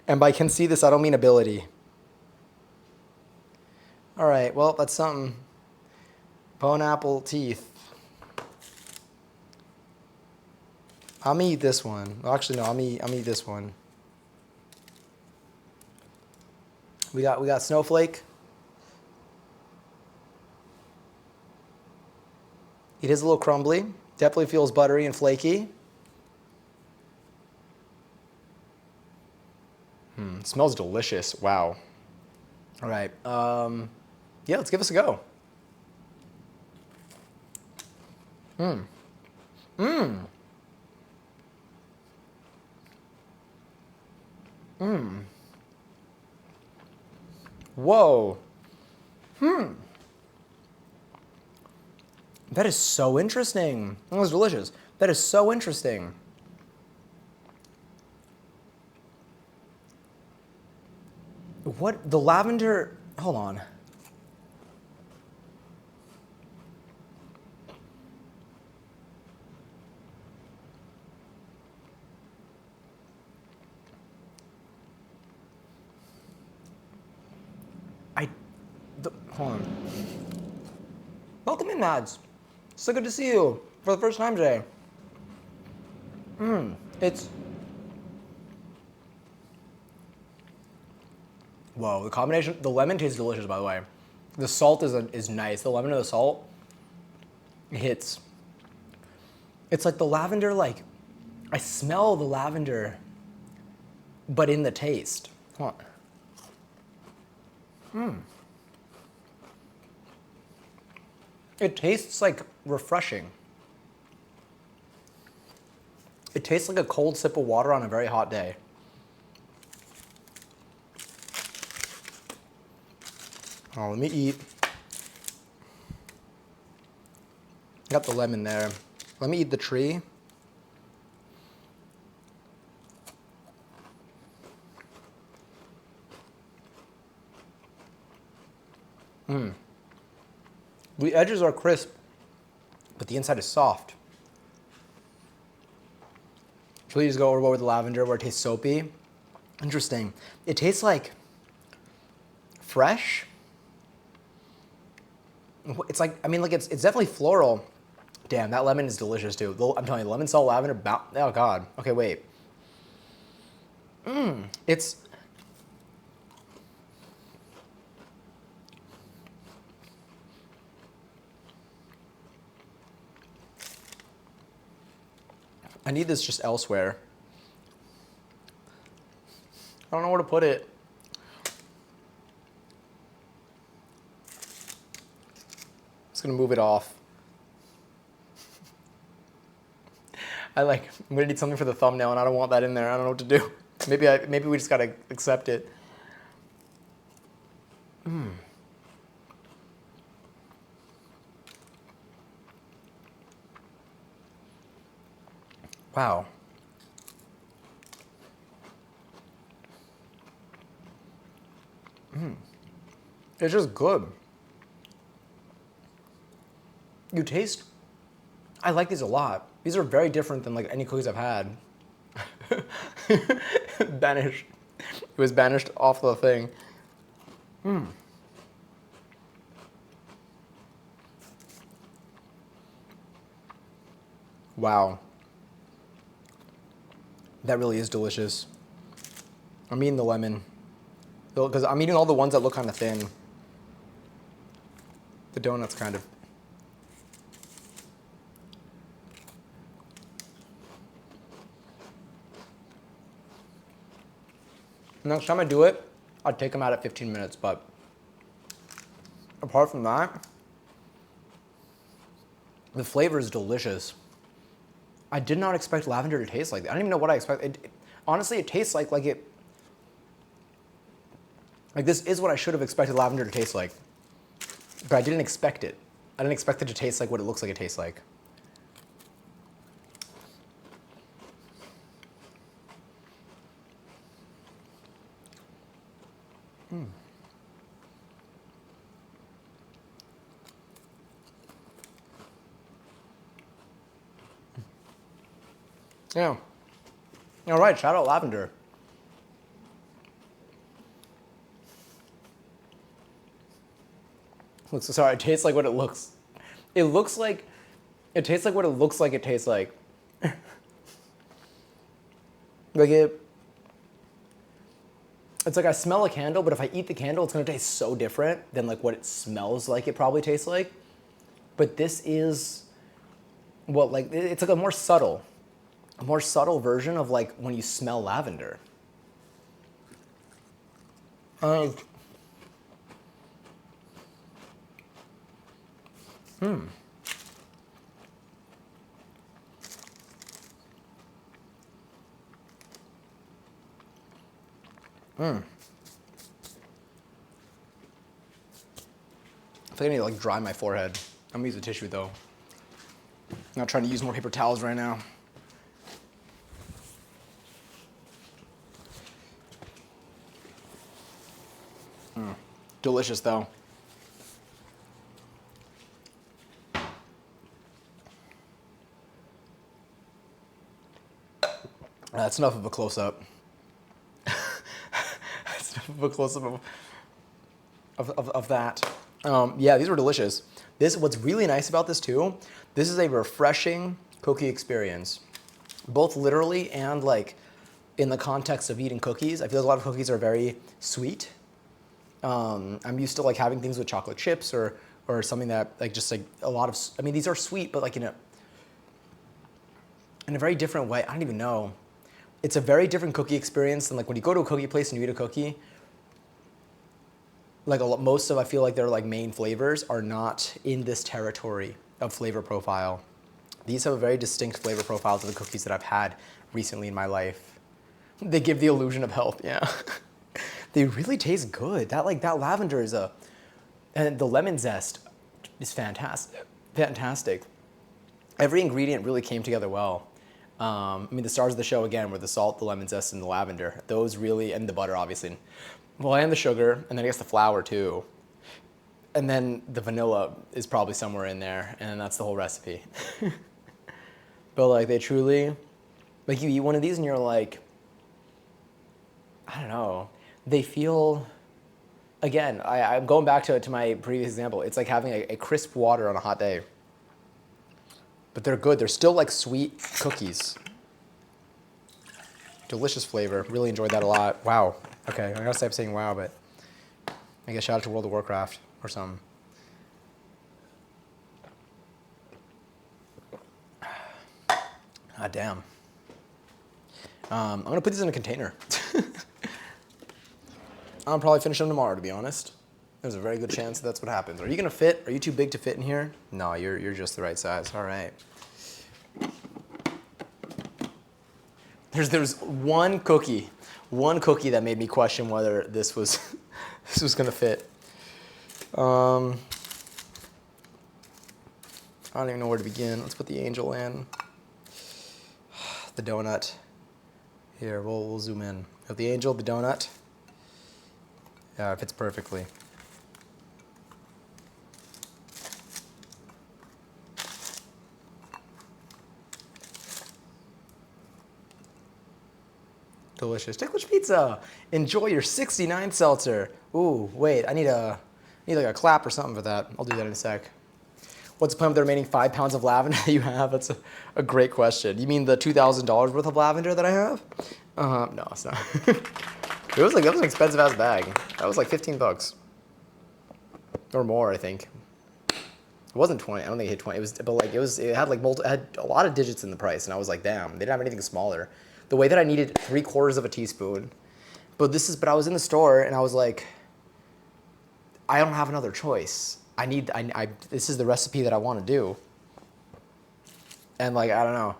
Speaker 2: And by can see this, I don't mean ability. All right, well, that's something. Bone apple teeth. I'm gonna eat this one. Well, actually, no, I'm gonna eat this one. We got snowflake. It is a little crumbly. Definitely feels buttery and flaky. It smells delicious. Wow. All right. Yeah, let's give this a go. Whoa. That is so interesting. That was delicious. That is so interesting. What, the lavender, hold on. Hold on. Welcome in, Mads. So good to see you for the first time today. It's, whoa, the combination, the lemon tastes delicious, by the way. The salt is nice. The lemon and the salt hits. It's like the lavender, like, I smell the lavender, but in the taste. Hold on. It tastes like refreshing. It tastes like a cold sip of water on a very hot day. Oh, let me eat. Got the lemon there. Let me eat the tree. The edges are crisp, but the inside is soft. Please go over with the lavender where it tastes soapy. Interesting. It tastes like fresh. It's like, I mean, like it's definitely floral. Damn, that lemon is delicious too. I'm telling you, lemon, salt, lavender, oh God. Okay, wait. It's, I need this just elsewhere. I don't know where to put it. Just gonna move it off. I'm gonna need something for the thumbnail and I don't want that in there. I don't know what to do. Maybe we just gotta accept it. Wow. It's just good. You taste, I like these a lot. These are very different than like any cookies I've had. Banished. It was banished off the thing. Wow. That really is delicious. I'm eating the lemon. Because I'm eating all the ones that look kind of thin. The donut's kind of. Next time I do it, I'd take them out at 15 minutes, but apart from that, the flavor is delicious. I did not expect lavender to taste like that. I don't even know what I expected. Honestly, it tastes like this is what I should have expected lavender to taste like. But I didn't expect it. I didn't expect it to taste like what it looks like it tastes like. Yeah. All right, shout out lavender. Sorry, it tastes like what it looks. It tastes like what it looks like it tastes like. It's like I smell a candle, but if I eat the candle, it's gonna taste so different than like what it smells like it probably tastes like. But this is, well, like it's like a more subtle version of like when you smell lavender. Uh, I think I need to like dry my forehead. I'm gonna use a tissue though. I'm not trying to use more paper towels right now. Delicious though. That's enough of a close-up. That's enough of a close-up of that. Yeah, these were delicious. What's really nice about this too, this is a refreshing cookie experience. Both literally and like in the context of eating cookies. I feel like a lot of cookies are very sweet. I'm used to like having things with chocolate chips or something that like just like a lot of, I mean, these are sweet, but like in a very different way. I don't even know. It's a very different cookie experience than like when you go to a cookie place and you eat a cookie. Like most of, I feel like their like main flavors are not in this territory of flavor profile. These have a very distinct flavor profile to the cookies that I've had recently in my life. They give the illusion of health, yeah. They really taste good. That lavender is and the lemon zest is fantastic. Fantastic. Every ingredient really came together well. I mean, the stars of the show again were the salt, the lemon zest, and the lavender. Those really, and the butter, obviously. Well, and the sugar, and then I guess the flour too. And then the vanilla is probably somewhere in there, and then that's the whole recipe. But like they truly, like you eat one of these and you're like, I don't know. They feel, again, I'm going back to my previous example. It's like having a crisp water on a hot day. But they're good. They're still like sweet cookies. Delicious flavor. Really enjoyed that a lot. Wow. Okay, I gotta stop saying wow, but I guess shout out to World of Warcraft or something. Ah, damn. I'm gonna put these in a container. I'll probably finish them tomorrow, to be honest. There's a very good chance that's what happens. Are you gonna fit? Are you too big to fit in here? No, you're just the right size. All right. There's one cookie that made me question whether this was gonna fit. I don't even know where to begin. Let's put the angel in. The donut. Here, we'll zoom in. Got the angel, the donut. Yeah, it fits perfectly. Delicious. Ticklish pizza. Enjoy your 69 seltzer. Ooh, wait, I need like a clap or something for that. I'll do that in a sec. What's the plan with the remaining 5 pounds of lavender that you have? That's a great question. You mean the $2,000 worth of lavender that I have? No, it's not. That was an expensive ass bag. That was like $15 or more, I think. It wasn't 20. I don't think it hit 20. It was, but like it had a lot of digits in the price, and I was like, damn, they didn't have anything smaller. The way that I needed 3/4 of a teaspoon, but I was in the store and I was like, I don't have another choice. This is the recipe that I want to do. And like, I don't know.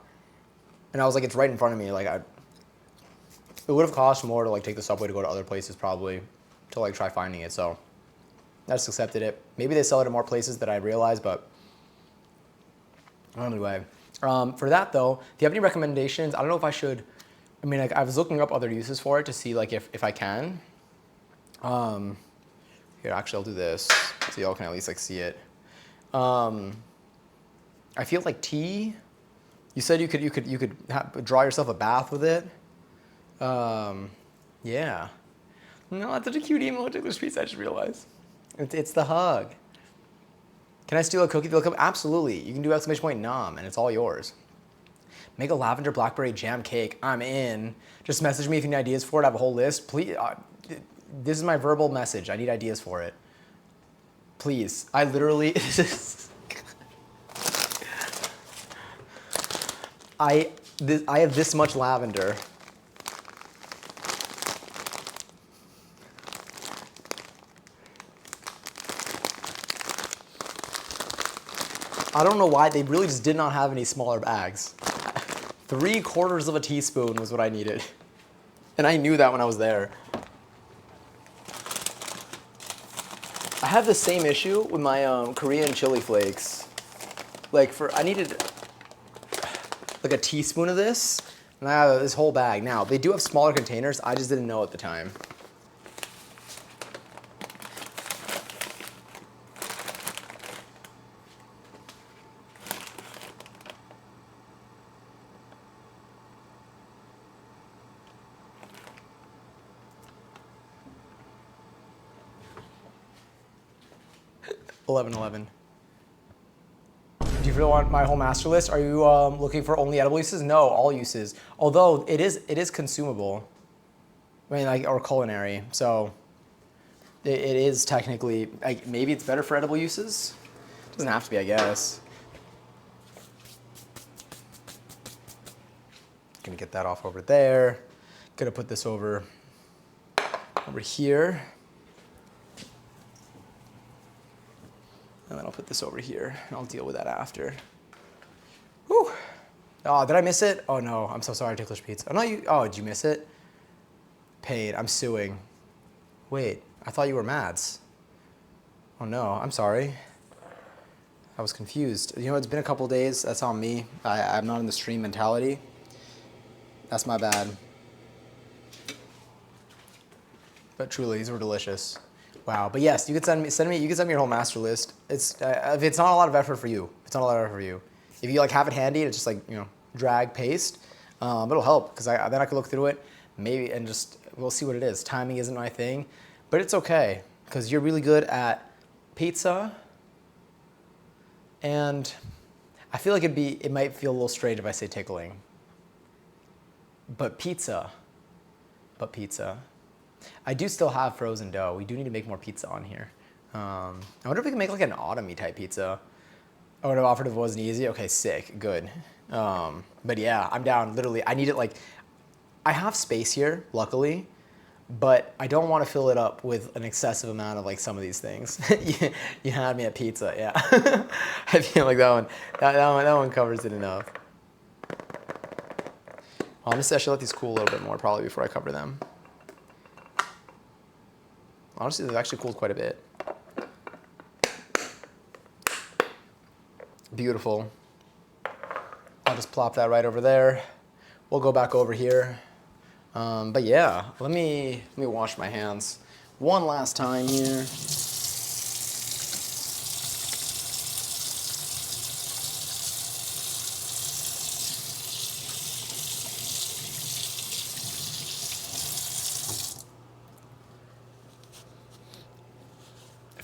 Speaker 2: And I was like, it's right in front of me. Like it would have cost more to like take the subway to go to other places probably to like try finding it. So I just accepted it. Maybe they sell it in more places than I realized, but anyway. For that though, do you have any recommendations? I don't know if I should. I mean, like I was looking up other uses for it to see like if I can. Here, actually, I'll do this so y'all can at least like see it. I feel like tea. You said you could draw yourself a bath with it. Yeah. No, that's such a cute emoji. This piece I just realized. It's the hug. Can I steal a cookie? They'll come. Absolutely. You can do !nom and it's all yours. Make a lavender blackberry jam cake. I'm in. Just message me if you need ideas for it. I have a whole list. Please. This is my verbal message. I need ideas for it. Please. I literally. I have this much lavender. I don't know why, they really just did not have any smaller bags. 3/4 of a teaspoon was what I needed. And I knew that when I was there. I have the same issue with my Korean chili flakes. Like I needed like a teaspoon of this, and I have this whole bag. Now, they do have smaller containers, I just didn't know at the time. $11.11. Do you really want my whole master list? Are you looking for only edible uses? No, all uses. Although it is consumable. I mean, like, or culinary. So it is technically, like, maybe it's better for edible uses. Doesn't have to be, I guess. Gonna get that off over there. Gonna put this over here. And then I'll put this over here, and I'll deal with that after. Whew. Oh, did I miss it? Oh no, I'm so sorry, Ticklish Pizza. Oh, did you miss it? Paid, I'm suing. Wait, I thought you were Mads. Oh no, I'm sorry. I was confused. You know, it's been a couple days, that's on me. I'm not in the stream mentality. That's my bad. But truly, these were delicious. Wow, but yes, you could send me your whole master list. If it's not a lot of effort for you, If you like have it handy, it's just like, you know, drag, paste. It'll help because then I can look through it, maybe, and just we'll see what it is. Timing isn't my thing, but it's okay because you're really good at pizza, and I feel like it might feel a little strange if I say tickling, but pizza. I do still have frozen dough. We do need to make more pizza on here. I wonder if we can make like an autumn-y type pizza. I would have offered if it wasn't easy. Okay, sick, good. But yeah, I'm down. Literally, I need it like, I have space here, luckily, but I don't want to fill it up with an excessive amount of like some of these things. You had me at pizza, yeah. I feel like that one covers it enough. Honestly, I should let these cool a little bit more probably before I cover them. Honestly, they've actually cooled quite a bit. Beautiful. I'll just plop that right over there. We'll go back over here. But yeah, let me wash my hands one last time here.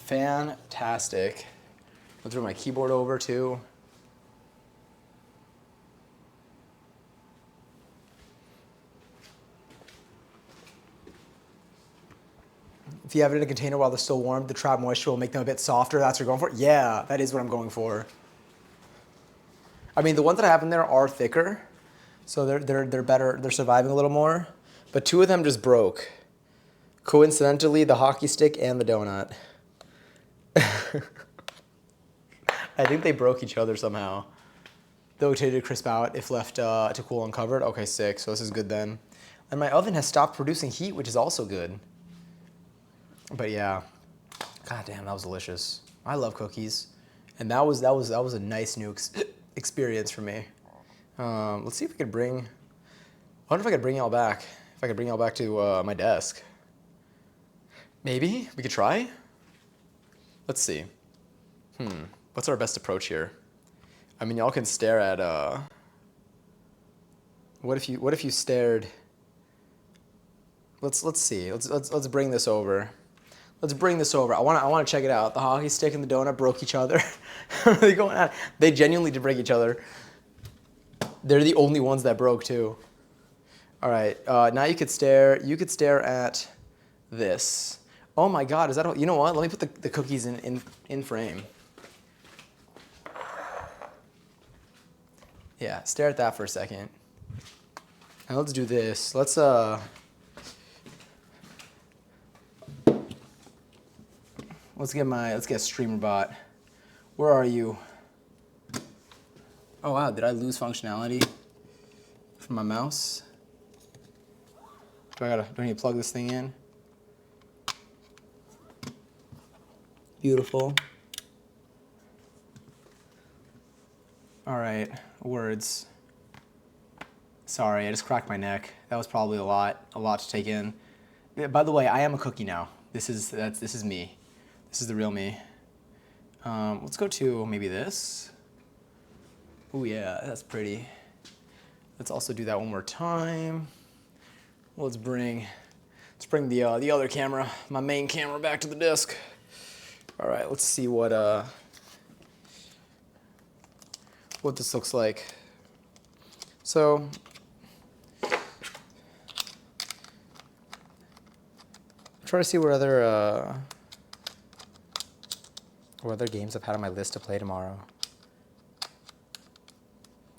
Speaker 2: Fantastic. I'll throw my keyboard over too. If you have it in a container while they're still warm, the trap moisture will make them a bit softer. That's what you're going for? Yeah, that is what I'm going for. I mean, the ones that I have in there are thicker, so they're better. They're surviving a little more. But two of them just broke. Coincidentally, the hockey stick and the donut. I think they broke each other somehow. Though to crisp out if left to cool uncovered. Okay, sick. So this is good then. And my oven has stopped producing heat, which is also good. But yeah, god damn, that was delicious. I love cookies, and that was a nice new experience for me. Let's see if we could bring. I wonder if I could bring y'all back. If I could bring y'all back to my desk. Maybe we could try. Let's see. What's our best approach here? I mean, y'all can stare at. What if you stared? Let's see. Let's bring this over. Let's bring this over. I want to check it out. The hockey stick and the donut broke each other. Are they going at? They genuinely did break each other. They're the only ones that broke too. All right. Now you could stare. You could stare at this. Oh my God! Is that? You know what? Let me put the cookies in frame. Yeah, stare at that for a second. Now let's do this. Let's get streamer bot. Where are you? Oh wow, did I lose functionality from my mouse? Do I need to plug this thing in? Beautiful. All right, words. Sorry, I just cracked my neck. That was probably a lot to take in. By the way, I am a cookie now. This is me. This is the real me. Let's go to maybe this. Oh yeah, that's pretty. Let's also do that one more time. Let's bring the other camera, my main camera, back to the disk. All right, let's see what this looks like. So try to see what other games I've had on my list to play tomorrow.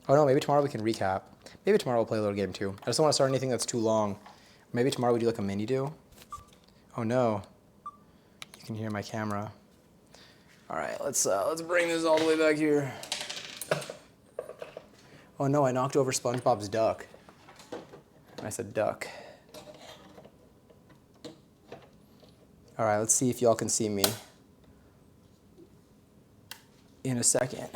Speaker 2: Oh no, maybe tomorrow we can recap. Maybe tomorrow we'll play a little game too. I just don't want to start anything that's too long. Maybe tomorrow we do like a mini do. Oh no, you can hear my camera. All right, let's bring this all the way back here. Oh no, I knocked over SpongeBob's duck. I said duck. All right, let's see if y'all can see me in a second.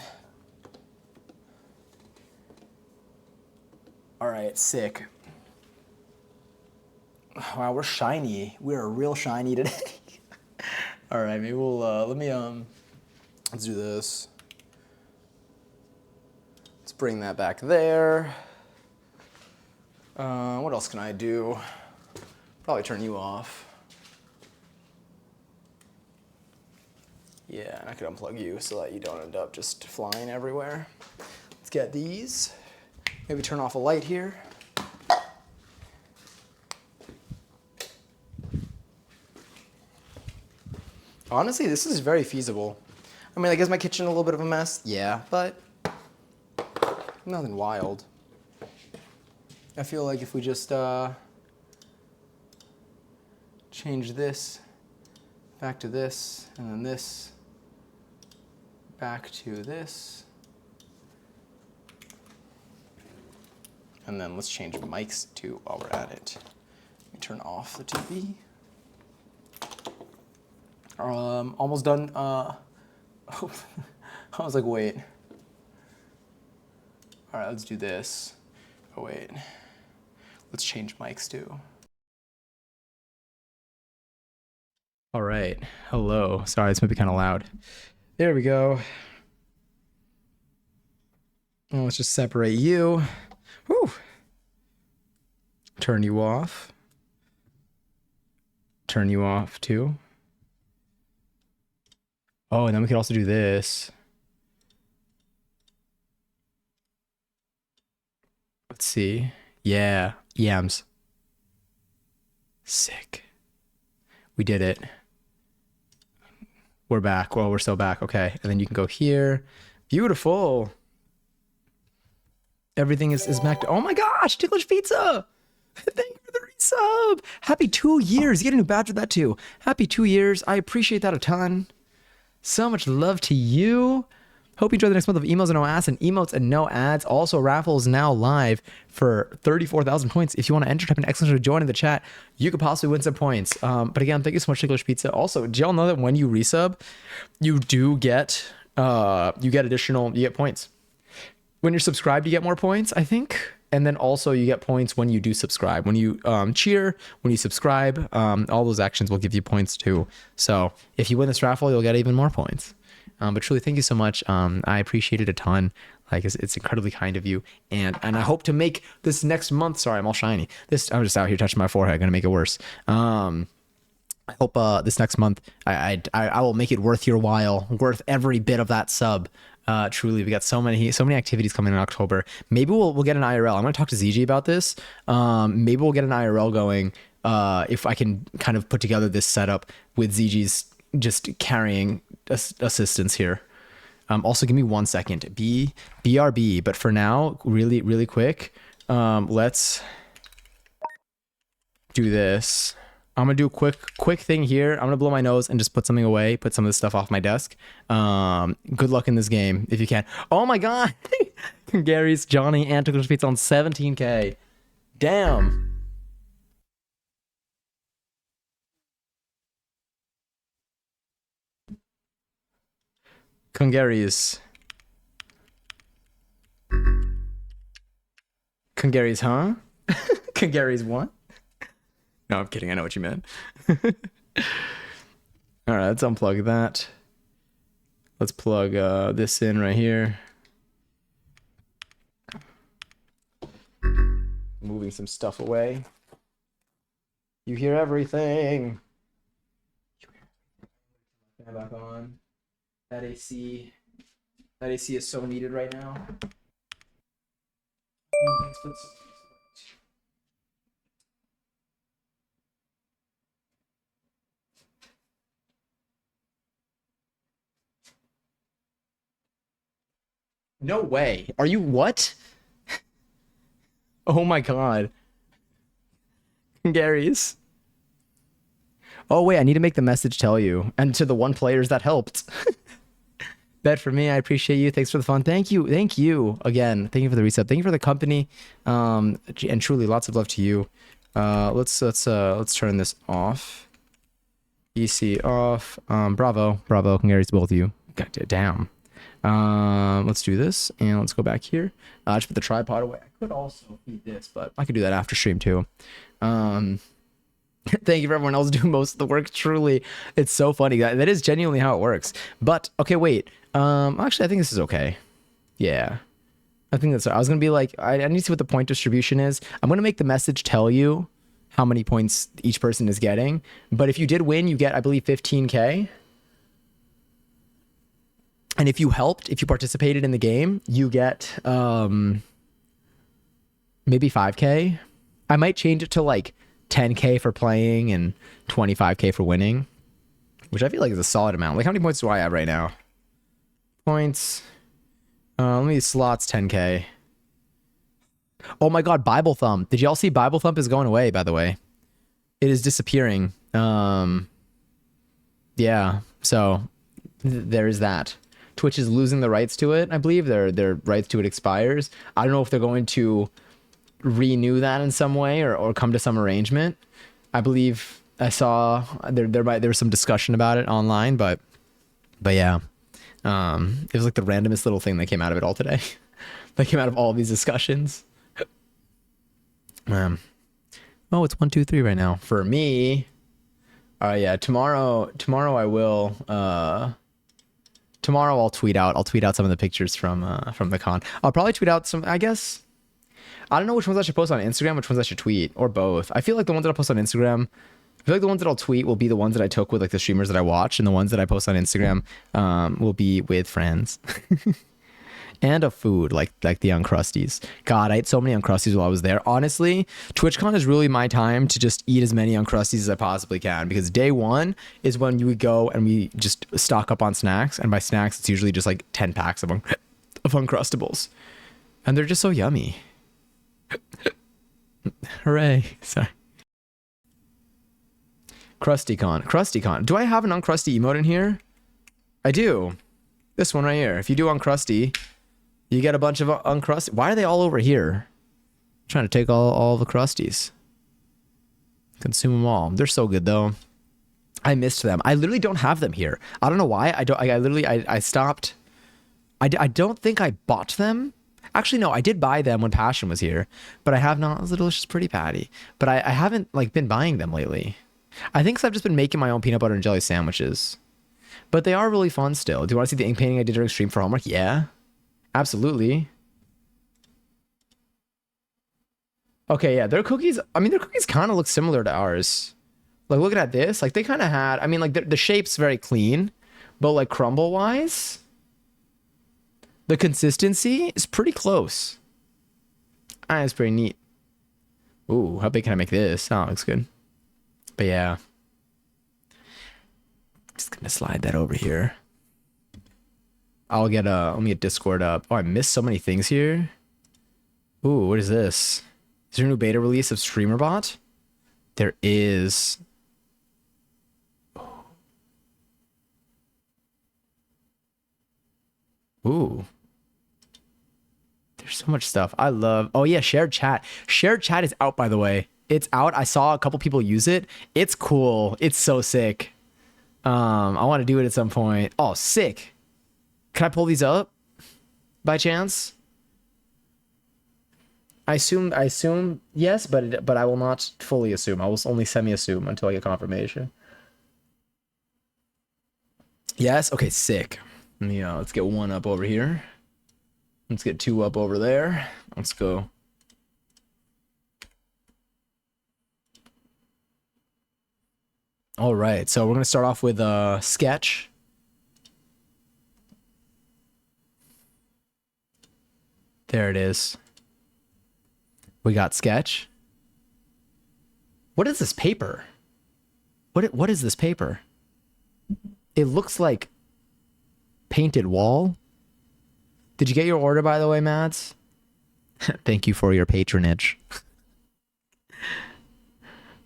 Speaker 2: All right, sick. Wow, we're shiny. We're real shiny today. All right, maybe we'll, let's do this. Let's bring that back there. What else can I do? Probably turn you off. Yeah, and I could unplug you so that you don't end up just flying everywhere. Let's get these. Maybe turn off a light here. Honestly, this is very feasible. I mean, I guess my kitchen a little bit of a mess, yeah, but nothing wild. I feel like if we just change this back to this, and then this back to this, and then let's change mics too while we're at it. Let me turn off the TV. Almost done. I was like, wait. All right, let's do this. Oh, wait. Let's change mics too. All right. Hello. Sorry, this might be kind of loud. There we go. Well, let's just separate you. Whew. Turn you off. Turn you off too. Oh, and then we could also do this. Let's see. Yeah, yams. Sick. We did it. We're back. Well, we're still back. Okay. And then you can go here. Beautiful. Everything is back to, oh my gosh, Ticklish Pizza. Thank you for the resub. Happy 2 years. You get a new badge with that too. Happy 2 years. I appreciate that a ton. So much love to you. Hope you enjoy the next month of emails and no ads and emotes and no ads. Also, raffles now live for 34,000 points. If you want to enter, type an excellent to join in the chat. You could possibly win some points. But again, thank you so much, Ticklish Pizza. Also, do y'all know that when you resub, you do get you get points. When you're subscribed, you get more points, I think. And then also you get points when you do subscribe. When you cheer, when you subscribe, all those actions will give you points too. So if you win this raffle, you'll get even more points. But truly, thank you so much. I appreciate it a ton. Like it's incredibly kind of you. And I hope to make this next month. Sorry, I'm all shiny. I'm just out here touching my forehead. Gonna make it worse. I hope this next month I will make it worth your while, worth every bit of that sub. Truly, we got so many activities coming in October. Maybe we'll get an IRL. I'm gonna talk to ZG about this. Maybe we'll get an IRL going if I can kind of put together this setup with ZG's just carrying assistance here. Also, give me 1 second. BRB. But for now, really, really quick, let's do this. I'm gonna do a quick thing here. I'm gonna blow my nose and just put something away, put some of this stuff off my desk. Good luck in this game if you can. Oh my god, Gary's Johnny and Cookies Pizza on 17K. Damn. Kungary's. Kungary's, huh? Kungary's what? No, I'm kidding. I know what you meant. All right, let's unplug that. Let's plug this in right here. Moving some stuff away. You hear everything. Fan back on. That AC is so needed right now. No way. Are you what? Oh my god. Gary's. Oh wait, I need to make the message tell you. And to the one players that helped. Bet for me, I appreciate you. Thanks for the fun. Thank you. Thank you again. Thank you for the reset. Thank you for the company. And truly lots of love to you. Let's turn this off. EC off. Bravo. Gary's to both of you. God damn. Let's do this and let's go back here. Just put the tripod away. I could also feed this, but I could do that after stream too. Thank you for everyone else doing most of the work. Truly, it's so funny. That is genuinely how it works. But okay, wait. Actually, I think this is okay. Yeah, I think that's. I was gonna be like, I need to see what the point distribution is. I'm gonna make the message tell you how many points each person is getting. But if you did win, you get, I believe, 15K. And if you helped, if you participated in the game, you get maybe 5K. I might change it to like 10K for playing and 25K for winning, which I feel like is a solid amount. Like, how many points do I have right now? Points. Let me slots 10K. Oh my god, Bible Thump. Did y'all see Bible Thump is going away, by the way? It is disappearing. Yeah, so there is that. Twitch is losing the rights to it, I believe. Their rights to it expires. I don't know if they're going to renew that in some way or come to some arrangement. I believe I saw there was some discussion about it online, but yeah. It was like the randomest little thing that came out of it all today. That came out of all of these discussions. Oh, it's 1, 2, 3 right now. For me, yeah, tomorrow I will tomorrow I'll tweet out some of the pictures from the con. I'll probably tweet out some, I guess. I don't know which ones I should post on Instagram, which ones I should tweet, or both. I feel like the ones that I'll post on Instagram, I feel like the ones that I'll tweet will be the ones that I took with like the streamers that I watch, and the ones that I post on Instagram will be with friends. And a food like the Uncrusties. God, I ate so many Uncrusties while I was there. Honestly, TwitchCon is really my time to just eat as many Uncrusties as I possibly can, because day one is when you would go and we just stock up on snacks, and by snacks it's usually just like 10 packs of Uncrustables, and they're just so yummy. Hooray! Sorry. Krustycon. Do I have an Uncrusty emote in here? I do. This one right here. If you do Uncrusty, you get a bunch of Uncrusty. Why are they all over here? I'm trying to take all the Crusties. Consume them all. They're so good though. I missed them. I literally don't have them here. I don't know why. I stopped. I don't think I bought them. Actually, no, I did buy them when Passion was here, but I have not. The delicious pretty patty. But I haven't like been buying them lately. I think 'cause I've just been making my own peanut butter and jelly sandwiches. But they are really fun still. Do you want to see the ink painting I did during stream for homework? Yeah, absolutely. Okay, yeah, their cookies, I mean, their cookies kind of look similar to ours. Like, looking at this, like, they kind of had, I mean, like, the shape's very clean, but, like, crumble-wise, the consistency is pretty close. Ah, it's pretty neat. Ooh, how big can I make this? Oh, looks good. But, yeah. Just gonna slide that over here. I'll get let me get Discord up. Oh, I missed so many things here. Ooh, what is this? Is there a new beta release of StreamerBot? There is. Ooh. There's so much stuff. I love. Oh yeah, shared chat. Shared chat is out, by the way. It's out. I saw a couple people use it. It's cool. It's so sick. I want to do it at some point. Oh, sick. Can I pull these up by chance? I assume yes, but I will not fully assume. I will only semi-assume until I get confirmation. Yes. Okay. Sick. Yeah. Let's get one up over here. Let's get two up over there. Let's go. All right. So we're gonna start off with a sketch. There it is. We got sketch. What is this paper? What is this paper? It looks like painted wall. Did you get your order, by the way, Mads? Thank you for your patronage.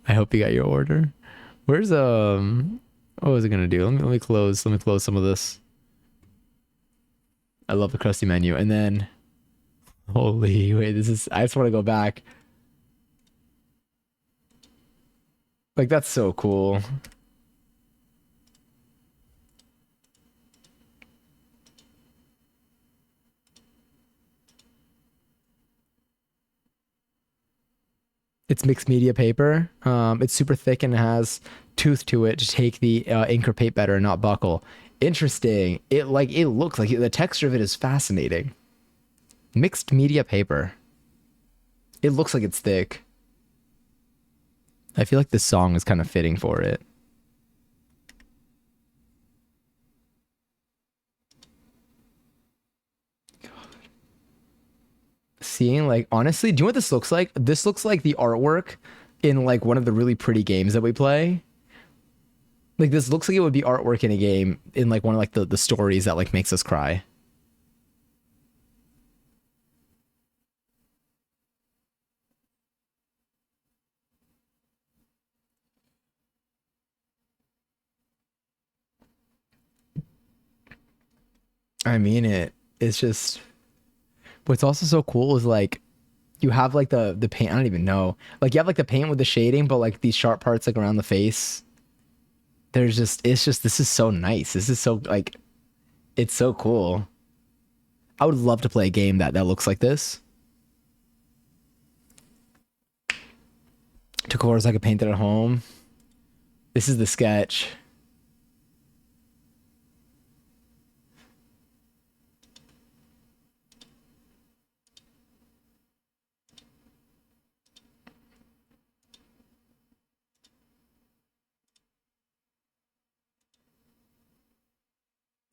Speaker 2: I hope you got your order. Where's what was it gonna do? Let me close some of this. I love the crusty menu. And then holy wait, I just want to go back. Like that's so cool. It's mixed media paper. It's super thick and has tooth to it to take the ink or paint better and not buckle. Interesting. It looks like the texture of it is fascinating. Mixed media paper. It looks like it's thick. I feel like this song is kind of fitting for it. Seeing like honestly, do you know what this looks like? This looks like the artwork in like one of the really pretty games that we play. Like this looks like it would be artwork in a game in like one of like the stories that like makes us cry. I mean it. It's just what's also so cool is like you have like the paint. I don't even know. Like you have like the paint with the shading, but like these sharp parts like around the face. It's just this is so nice. This is so like it's so cool. I would love to play a game that looks like this. To course I could paint it at home. This is the sketch.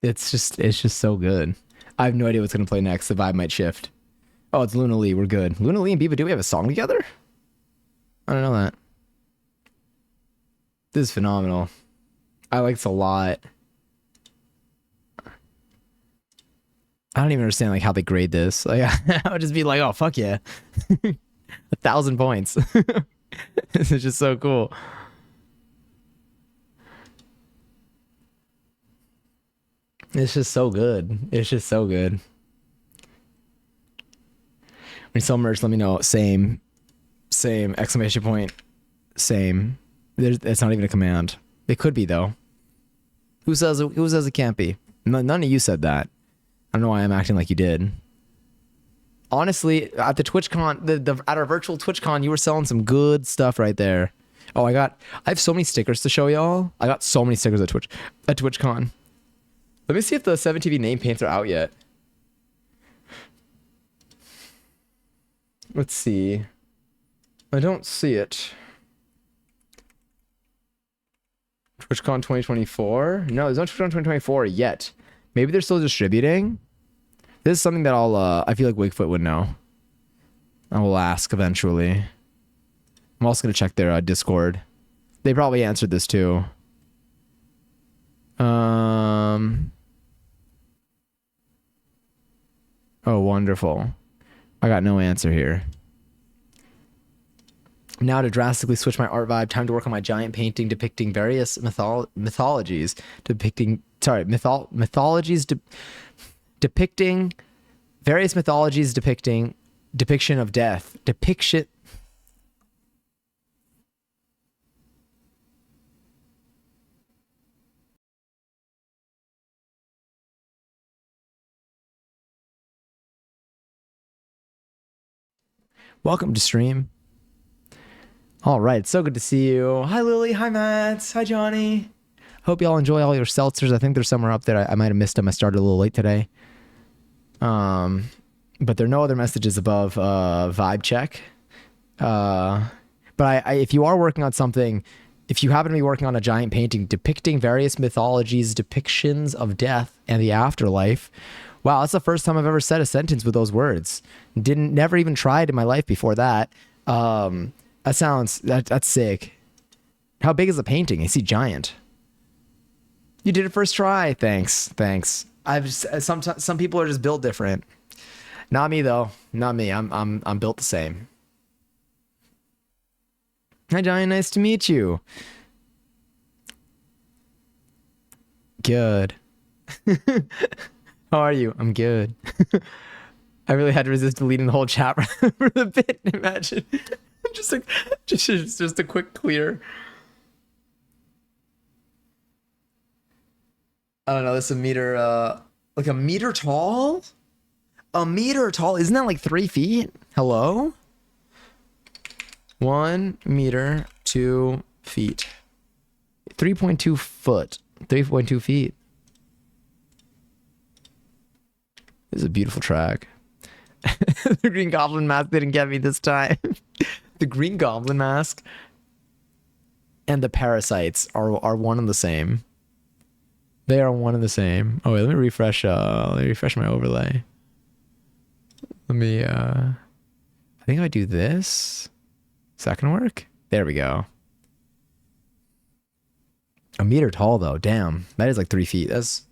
Speaker 2: It's just so good. I have no idea what's gonna play next. The vibe might shift. Oh, it's Luna Lee. We're good. Luna Lee and Biba, do we have a song together? I don't know that. This is phenomenal. I like this a lot. I don't even understand like how they grade this. Like I would just be like, oh fuck yeah. 1,000 points. This is just so cool. It's just so good. It's just so good. When you sell merch, let me know. Same. Same. Exclamation point. Same. It's not even a command. It could be though. Who says it can't be? None of you said that. I don't know why I'm acting like you did. Honestly, at the TwitchCon, at our virtual TwitchCon, you were selling some good stuff right there. Oh, I have so many stickers to show y'all. I got so many stickers at TwitchCon. Let me see if the 7TV name paints are out yet. Let's see. I don't see it. TwitchCon 2024? No, there's no TwitchCon 2024 yet. Maybe they're still distributing. This is something that I feel like Wigfoot would know. I will ask eventually. I'm also going to check their Discord. They probably answered this too. Oh, wonderful. I got no answer here. Now to drastically switch my art vibe, time to work on my giant painting depicting various mythologies, depicting various mythologies depicting depiction of death. Depiction. Welcome to stream. All right, so good to see you. Hi, Lily. Hi, Matt. Hi, Johnny. Hope y'all enjoy all your seltzers. I think they're somewhere up there. I might have missed them. I started a little late today. But there are no other messages above vibe check. But if you are working on something, if you happen to be working on a giant painting depicting various mythologies, depictions of death and the afterlife, wow, that's the first time I've ever said a sentence with those words. Never even tried in my life before that. That's sick. How big is the painting? I see giant. You did it first try. Thanks. Some people are just built different. Not me though. Not me. I'm built the same. Hi, Giant. Nice to meet you. Good. How are you? I'm good. I really had to resist deleting the whole chat for the bit. Imagine. just a quick clear. I don't know. This is a meter, like a meter tall. A meter tall. Isn't that like 3 feet? Hello. 1 meter, 2 feet. 3.2 foot. 3.2 feet. This is a beautiful track. The Green Goblin mask didn't get me this time. The Green Goblin mask and the parasites are one and the same. They are one and the same. Oh wait, let me refresh my overlay. Let me I think if I do this, is that gonna work? There we go. A meter tall though, damn. That is like 3 feet. That's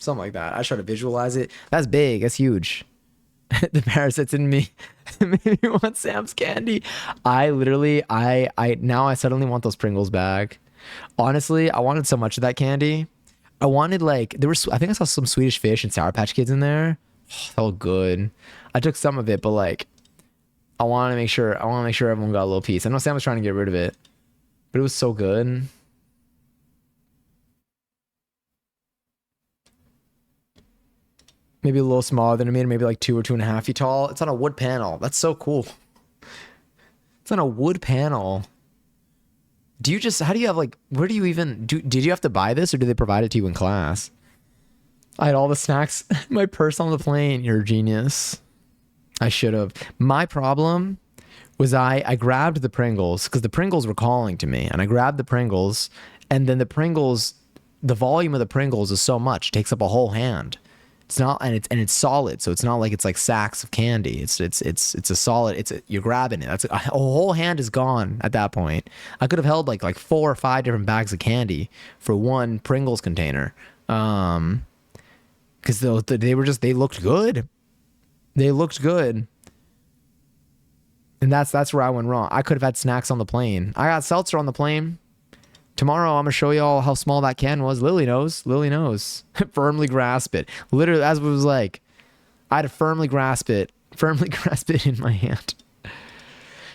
Speaker 2: something like that. I try to visualize it. That's big. That's huge. The parasites in me made me want Sam's candy. I suddenly want those Pringles back. Honestly, I wanted so much of that candy. I wanted I think I saw some Swedish Fish and Sour Patch Kids in there. Oh, that was good. I took some of it, but I want to make sure everyone got a little piece. I know Sam was trying to get rid of it, but it was so good. Maybe a little smaller than a meter, maybe like 2 or 2.5 feet tall. It's on a wood panel. That's so cool. It's on a wood panel. How do you have where do you even, did you have to buy this or did they provide it to you in class? I had all the snacks, my purse on the plane. You're a genius. I should have. My problem was I grabbed the Pringles because the Pringles were calling to me, and I grabbed the Pringles, and then the volume of the Pringles is so much, it takes up a whole hand. It's not, and it's solid, so it's not like it's like sacks of candy. It's a solid. You're grabbing it. That's a whole hand is gone at that point. I could have held like 4 or 5 different bags of candy for one Pringles container, because they looked good. They looked good, and that's where I went wrong. I could have had snacks on the plane. I got seltzer on the plane. Tomorrow, I'm going to show you all how small that can was. Lily knows. Firmly grasp it. Literally, as it was like, I had to firmly grasp it in my hand.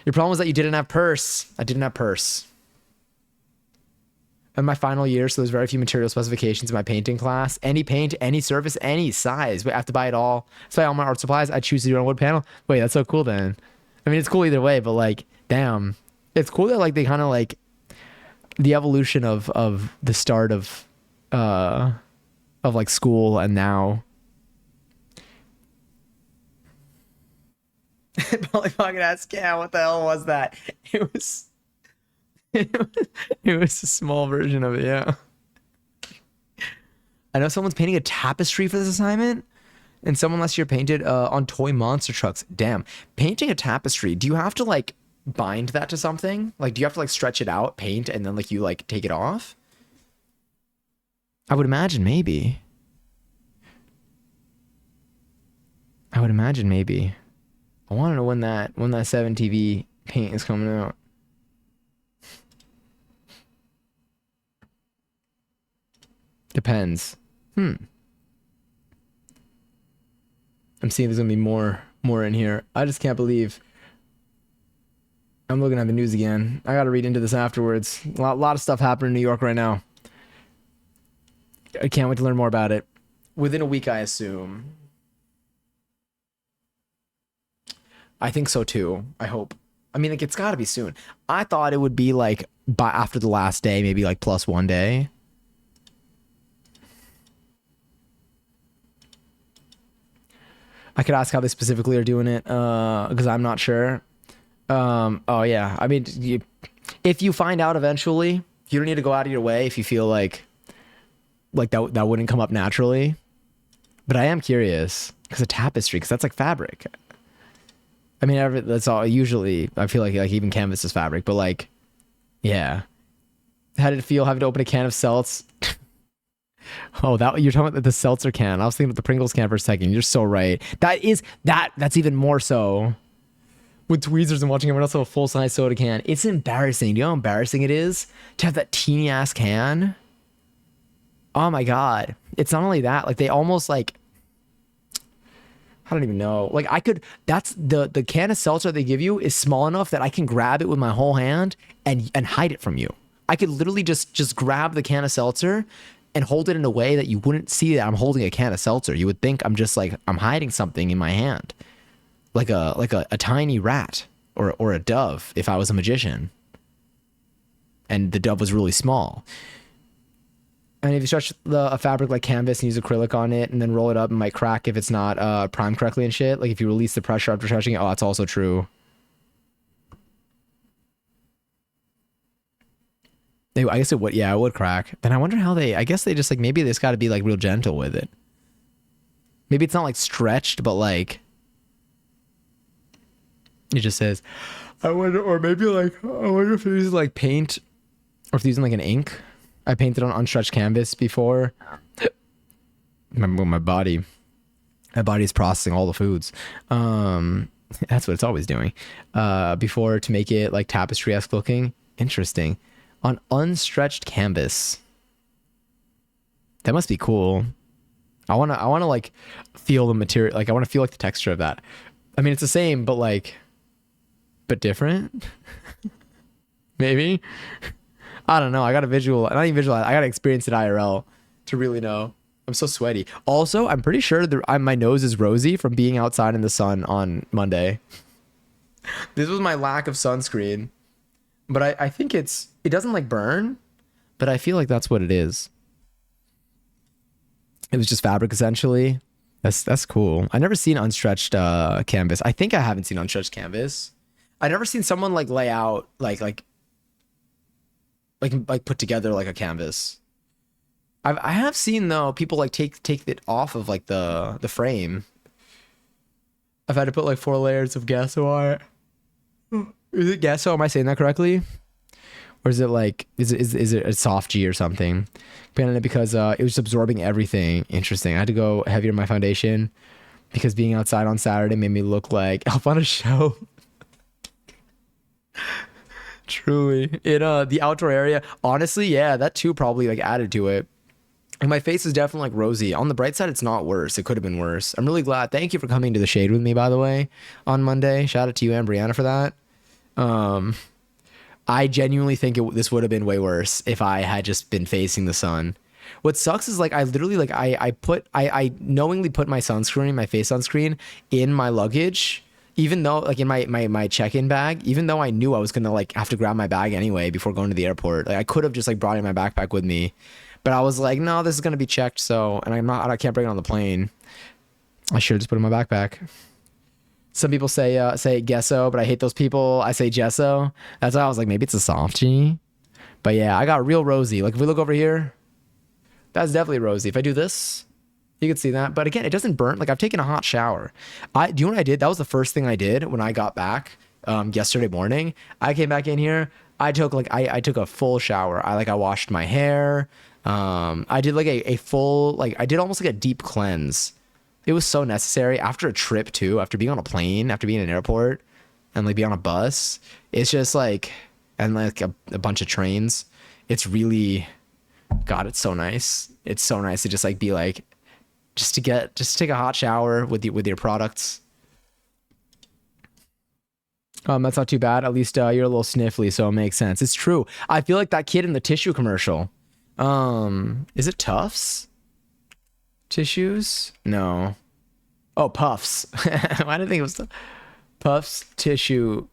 Speaker 2: Your problem was that you didn't have purse. I didn't have purse. In my final year, so there's very few material specifications in my painting class. Any paint, any surface, any size. I have to buy it all. So I all my art supplies. I choose to do it on wood panel. Wait, that's so cool then. I mean, it's cool either way, but damn. It's cool that they kind of the evolution of the start of school and now. Probably fucking ask, yeah, what the hell was that? It was a small version of it, yeah. I know someone's painting a tapestry for this assignment, and someone last year painted on toy monster trucks. Damn, painting a tapestry. Do you have to bind that to something? Do you have to stretch it out, paint, and then you take it off? I would imagine maybe. I would imagine maybe. I want to know when that 7 TV paint is coming out. Depends. I'm seeing there's gonna be more in here. I just can't believe I'm looking at the news again. I gotta read into this afterwards. A lot of stuff happening in New York right now. I can't wait to learn more about it. Within a week, I assume. I think so too. I hope. I mean, like, it's gotta be soon. I thought it would be like by after the last day, maybe like plus 1 day. I could ask how they specifically are doing it, because I'm not sure. Oh yeah. I mean, if you find out eventually, you don't need to go out of your way if you feel like that wouldn't come up naturally. But I am curious because a tapestry, because that's like fabric. I mean, that's all. Usually, I feel like even canvas is fabric, but like, yeah. How did it feel having to open a can of Seltz? Oh, that you're talking about the seltzer can. I was thinking about the Pringles can for a second. You're so right. That's even more so with tweezers and watching everyone else have a full size soda can. It's embarrassing. Do you know how embarrassing it is to have that teeny ass can? Oh my god. It's not only that, like they almost like I don't even know. Like that's the can of seltzer they give you is small enough that I can grab it with my whole hand and hide it from you. I could literally just grab the can of seltzer and hold it in a way that you wouldn't see that I'm holding a can of seltzer. You would think I'm just like I'm hiding something in my hand. Like a tiny rat or a dove if I was a magician. And the dove was really small. And if you stretch a fabric like canvas and use acrylic on it and then roll it up, it might crack if it's not primed correctly and shit. Like if you release the pressure after stretching it, oh, that's also true. I guess it would, yeah, it would crack. Then I wonder how I guess they just like, maybe they just got to be like real gentle with it. Maybe it's not like stretched, but like, it just says, I wonder, or maybe like, I wonder if they're using like paint or if they're using like an ink. I painted on unstretched canvas before. My body is processing all the foods. That's what it's always doing. Before to make it like tapestry-esque looking. Interesting. On unstretched canvas. That must be cool. I wanna like feel the material. Like I want to feel like the texture of that. I mean, it's the same, but like, but different. Maybe. I don't know. I got to visualize. Not even visualize. I got to experience it IRL to really know. I'm so sweaty. Also, I'm pretty sure my nose is rosy from being outside in the sun on Monday. This was my lack of sunscreen. But I think it doesn't like burn, but I feel like that's what it is. It was just fabric essentially. That's cool. I never seen unstretched canvas. I think I haven't seen unstretched canvas. I never seen someone like lay out like put together like a canvas. I have seen though people like take it off of like the frame. I've had to put like 4 layers of gesso on it. Is it gesso? Am I saying that correctly? Or is it like is it a soft G or something? Because it was absorbing everything. Interesting. I had to go heavier in my foundation because being outside on Saturday made me look like Elf on a Show. Truly. In the outdoor area. Honestly, yeah, that too probably like added to it. And my face is definitely like rosy. On the bright side, it's not worse. It could have been worse. I'm really glad. Thank you for coming to the shade with me, by the way, on Monday. Shout out to you and Brianna for that. I genuinely think this would have been way worse if I had just been facing the sun. What sucks is like I literally like I knowingly put my sunscreen, my face sunscreen in my luggage. Even though like in my check-in bag, even though I knew I was gonna like have to grab my bag anyway before going to the airport, like I could have just like brought in my backpack with me, but I was like, no, this is gonna be checked, so and I can't bring it on the plane. I should just put it in my backpack. Some people say gesso, but I hate those people. I say gesso. That's why I was like, maybe it's a soft G. But yeah, I got real rosy. Like if we look over here, that's definitely rosy. If I do this, you can see that. But again, it doesn't burn. Like I've taken a hot shower. Do you know what I did? That was the first thing I did when I got back yesterday morning. I came back in here. I took a full shower. I washed my hair. I did like a full, like I did almost like a deep cleanse It was so necessary after a trip too, after being on a plane, after being in an airport and like be on a bus. It's just like, and like a bunch of trains. It's really, God, it's so nice. It's so nice to just like be like, just to take a hot shower with your products. That's not too bad. At least you're a little sniffly, so it makes sense. It's true. I feel like that kid in the tissue commercial. Is it Tufts? Tissues? No. Oh, Puffs. Why did I think it was Puffs tissue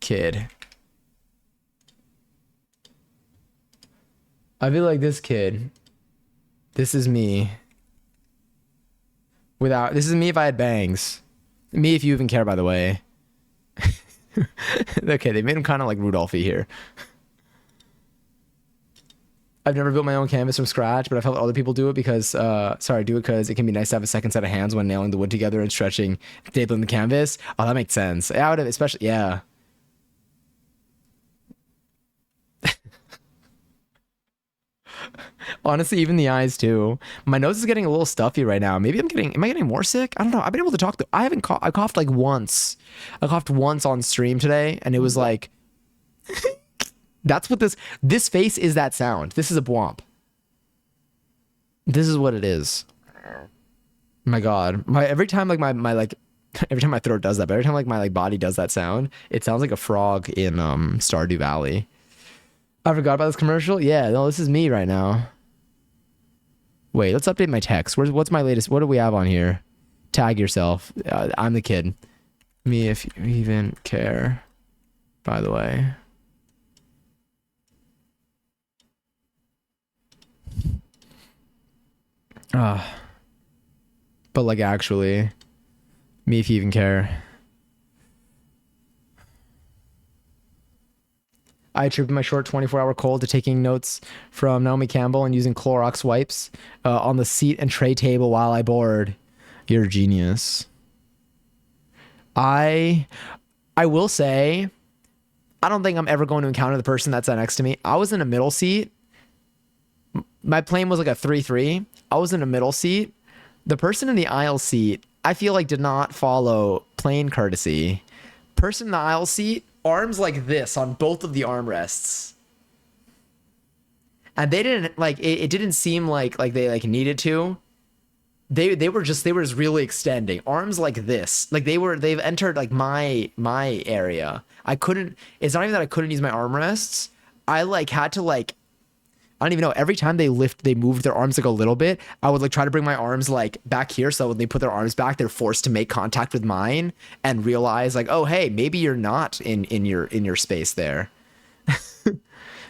Speaker 2: kid? I feel like this kid. This is me. This is me if I had bangs. Me if you even care, by the way. Okay, they made him kind of like Rudolphy here. I've never built my own canvas from scratch, but I've helped other people do it because, because it can be nice to have a second set of hands when nailing the wood together and stretching, stapling the canvas. Oh, that makes sense. I would have, especially, yeah. Honestly, even the eyes too. My nose is getting a little stuffy right now. Maybe am I getting more sick? I don't know. I've been able to talk though. I coughed like once. I coughed once on stream today and it was like, that's what this face is, that sound. This is a bwomp. This is what it is. My God. Every time like my every time my throat does that, but every time like my like body does that sound, it sounds like a frog in Stardew Valley. I forgot about this commercial. Yeah, no, this is me right now. Wait, let's update my text. What's my latest? What do we have on here? Tag yourself. I'm the kid. Me if you even care. By the way. But like actually, me if you even care. I attribute my short 24-hour cold to taking notes from Naomi Campbell and using Clorox wipes on the seat and tray table while I board. You're a genius. I will say, I don't think I'm ever going to encounter the person that's next to me. I was in a middle seat. My plane was like a 3-3. I was in a middle seat. The person in the aisle seat, I feel like did not follow plane courtesy. Person in the aisle seat, arms like this on both of the armrests. And they didn't like it didn't seem like they like needed to. They were just really extending. Arms like this. Like they've entered like my area. It's not even that I couldn't use my armrests. I like had to like, I don't even know. Every time they moved their arms like a little bit, I would like try to bring my arms like back here. So when they put their arms back, they're forced to make contact with mine and realize like, oh, hey, maybe you're not in your space there.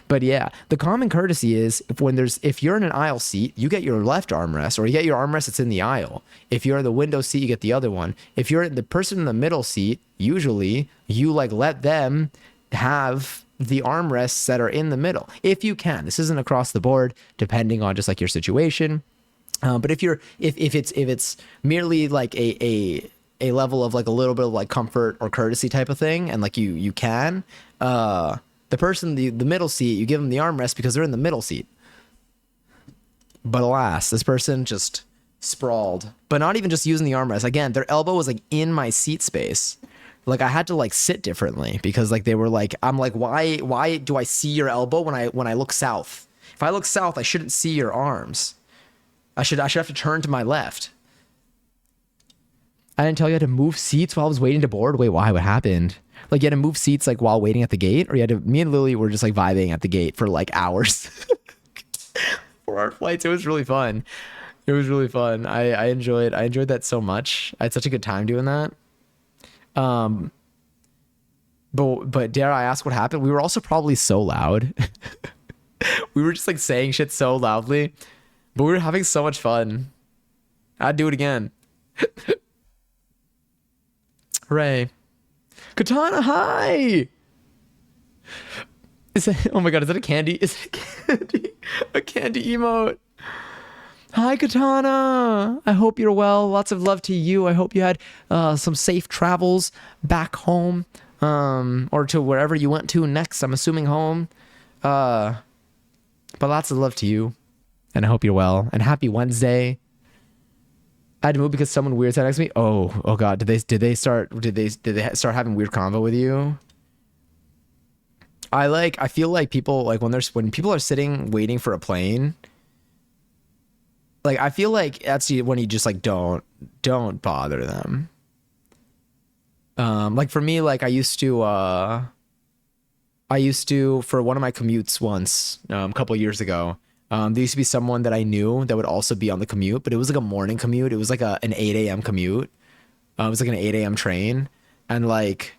Speaker 2: But yeah, the common courtesy is if you're in an aisle seat, you get your left armrest, or you get your armrest that's in the aisle. If you're in the window seat, you get the other one. If you're the person in the middle seat, usually you like let them have the armrests that are in the middle, if you can. This isn't across the board, depending on just like your situation. But if it's merely like a level of like a little bit of like comfort or courtesy type of thing, and like you can, the person the middle seat, you give them the armrest because they're in the middle seat. But alas, this person just sprawled, but not even just using the armrest. Again, their elbow was like in my seat space. Like I had to like sit differently because like they were like, I'm like, why do I see your elbow when I look south? If I look south, I shouldn't see your arms. I should have to turn to my left. I didn't tell you I had to move seats while I was waiting to board. Wait, why? What happened? Like you had to move seats like while waiting at the gate, or me and Lily were just like vibing at the gate for like hours for our flights. It was really fun. It was really fun. I enjoyed that so much. I had such a good time doing that. But dare I ask what happened? We were also probably so loud. We were just like saying shit so loudly, but we were having so much fun. I'd do it again. Hooray. Katana, hi! Oh my god, is that a candy? Is it candy? A candy emote. Hi, Katana. I hope you're well. Lots of love to you. I hope you had some safe travels back home, or to wherever you went to next. I'm assuming home. But lots of love to you, and I hope you're well. And happy Wednesday. I had to move because someone weird sat next to me. Oh God. Did they start having weird convo with you? I feel like people like when people are sitting waiting for a plane, like I feel like that's when you just like don't bother them. Like for me, like I used to for one of my commutes once, a couple of years ago. There used to be someone that I knew that would also be on the commute, but it was like a morning commute. It was like an 8 a.m. commute. It was like an 8 a.m. train, and like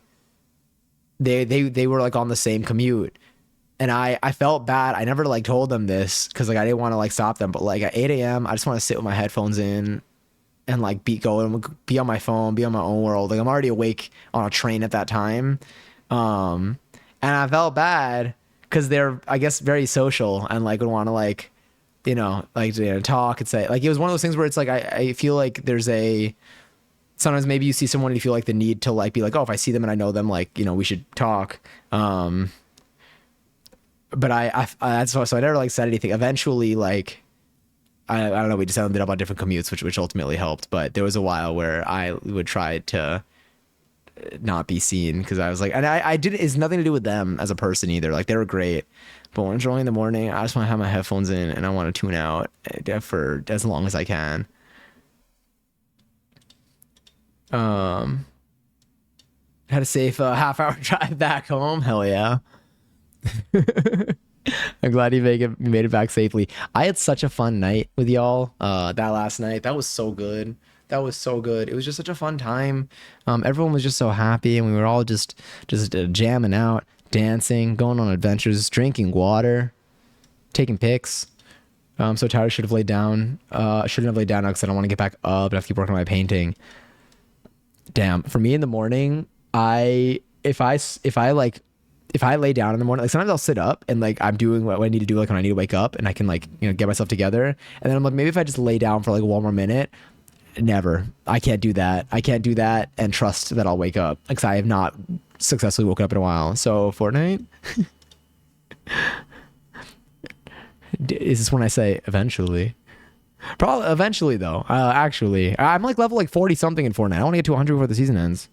Speaker 2: they were like on the same commute, and I felt bad. I never like told them this because like I didn't want to like stop them, but like at 8 a.m. I just want to sit with my headphones in and like be on my phone, be on my own world. Like I'm already awake on a train at that time, and I felt bad because they're I guess very social and like would want to like talk and say like it was one of those things where it's like I feel like there's a sometimes maybe you see someone and you feel like the need to like be like, oh, if I see them and I know them, like, we should talk. But so I never like said anything. Eventually, like, I don't know, we just ended up on different commutes, which ultimately helped. But there was a while where I would try to not be seen because I was like, and I did, it's nothing to do with them as a person either. Like they were great. But when it's early in the morning, I just want to have my headphones in and I want to tune out for as long as I can. Had a safe half-hour drive back home. Hell yeah. I'm glad you made it back safely. I had such a fun night with y'all. That last night, that was so good. That was so good. It was just such a fun time. Everyone was just so happy, and we were all just jamming out, dancing, going on adventures, drinking water, taking pics. I'm so tired. I should have laid down. Shouldn't have laid down now because I don't want to get back up and have to keep working on my painting. Damn. For me in the morning, if I lay down in the morning, like sometimes I'll sit up and like I'm doing what I need to do, like when I need to wake up and I can like, get myself together. And then I'm like, maybe if I just lay down for like one more minute, never. I can't do that. I can't do that and trust that I'll wake up because I have not successfully woken up in a while. So Fortnite, is this when I say eventually? Probably eventually though. Actually, I'm like level like 40 something in Fortnite. I want to get to 100 before the season ends.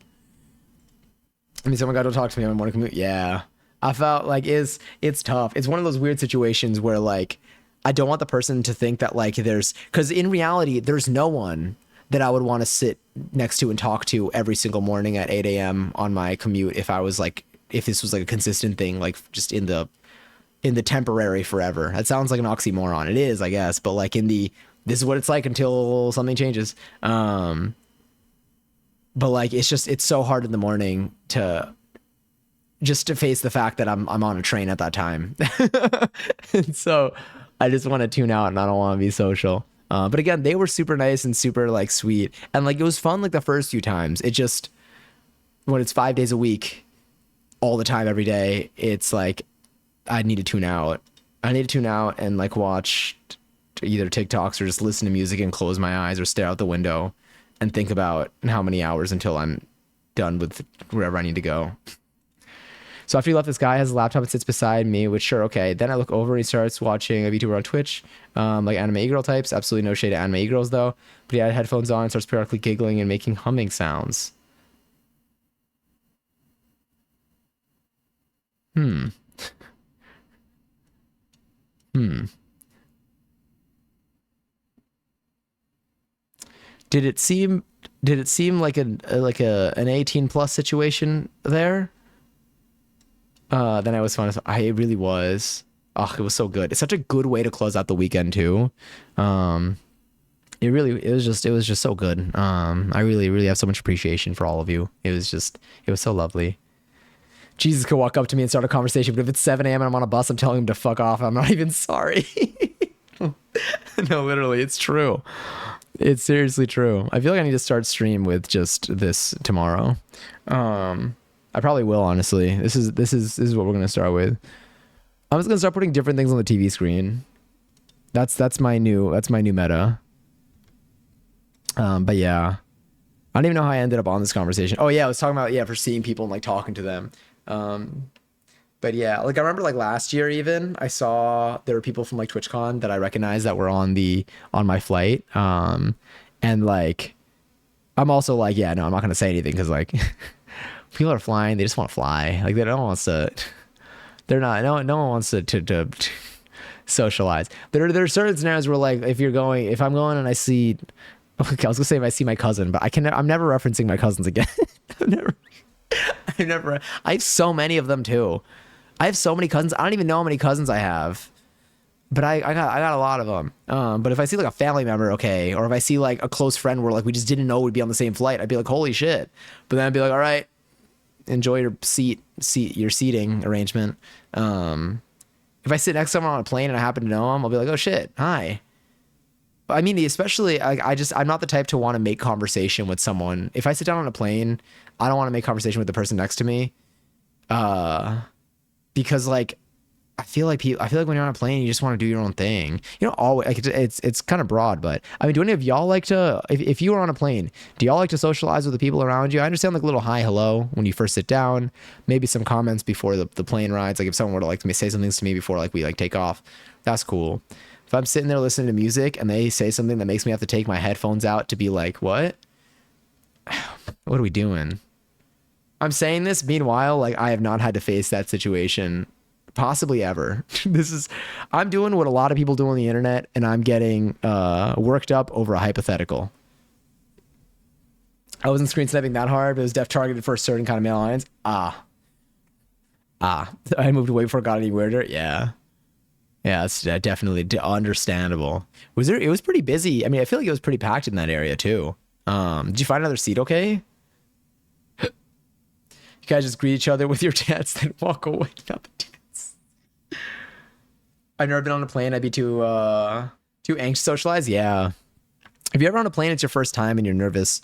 Speaker 2: I mean, someone got to talk to me on morning commute. Yeah, I felt like it's tough. It's one of those weird situations where like I don't want the person to think that like because in reality there's no one that I would want to sit next to and talk to every single morning at 8 a.m. on my commute if this was like a consistent thing, like just in the temporary forever. That sounds like an oxymoron. It is, I guess, but like this is what it's like until something changes. But like it's so hard in the morning to face the fact that I'm on a train at that time. And so I just want to tune out and I don't want to be social. But again, they were super nice and super like sweet. And like it was fun like the first few times. It just when it's 5 days a week, all the time, every day, it's like I need to tune out. I need to tune out and like watch either TikToks or just listen to music and close my eyes or stare out the window and think about how many hours until I'm done with wherever I need to go. So after he left, this guy has a laptop and sits beside me, which sure, okay. Then I look over and he starts watching a VTuber on Twitch, like anime e-girl types. Absolutely no shade to anime e-girls though. But he had headphones on and starts periodically giggling and making humming sounds. Hmm. Did it seem like an 18 plus situation there? Then I was fun. It really was. Oh, it was so good. It's such a good way to close out the weekend too. It was just so good. I really have so much appreciation for all of you. It was so lovely. Jesus could walk up to me and start a conversation, but if it's 7 a.m. and I'm on a bus, I'm telling him to fuck off. I'm not even sorry. No, literally, it's true. It's seriously true. I feel like I need to start stream with just this tomorrow. I probably will, honestly. This is what we're gonna start with. I'm just gonna start putting different things on the TV screen. That's my new meta. But yeah, I don't even know how I ended up on this conversation. Oh yeah, I was talking about for seeing people and like talking to them. But yeah, like I remember like last year even I saw there were people from like TwitchCon that I recognized that were on my flight. And like, I'm also like, yeah, no, I'm not gonna say anything because like, people are flying, they just want to fly. Like they don't want to. They're not. No one wants to socialize. There are certain scenarios where like, if I'm going and I see, okay, I was gonna say if I see my cousin, but I'm never referencing my cousins again. I've never. I have so many of them too. I have so many cousins. I don't even know how many cousins I have. But I got a lot of them. But if I see like a family member, okay, or if I see like a close friend where like we just didn't know we'd be on the same flight, I'd be like, holy shit. But then I'd be like, all right, enjoy your your seating arrangement. If I sit next to someone on a plane and I happen to know them, I'll be like, oh shit, hi. I mean, especially I'm not the type to want to make conversation with someone. If I sit down on a plane, I don't want to make conversation with the person next to me. Because like, I feel like when you're on a plane, you just want to do your own thing. You know, always like it's kind of broad, but I mean, do any of y'all like to, if you were on a plane, do y'all like to socialize with the people around you? I understand like a little hi, hello when you first sit down, maybe some comments before the plane rides. Like if someone were to like say something to me before like we like take off, that's cool. If I'm sitting there listening to music and they say something that makes me have to take my headphones out to be like, what are we doing? I'm saying this. Meanwhile, like I have not had to face that situation possibly ever. I'm doing what a lot of people do on the internet, and I'm getting worked up over a hypothetical. I wasn't screen sniping that hard, but it was def targeted for a certain kind of male audience. I moved away before it got any weirder. Yeah, it's definitely understandable. It was pretty busy. I mean, I feel like it was pretty packed in that area too. Did you find another seat okay? You guys just greet each other with your dance, then walk away. I've never been on a plane. I'd be too anxious to socialize. Yeah. If you're ever on a plane, it's your first time and you're nervous.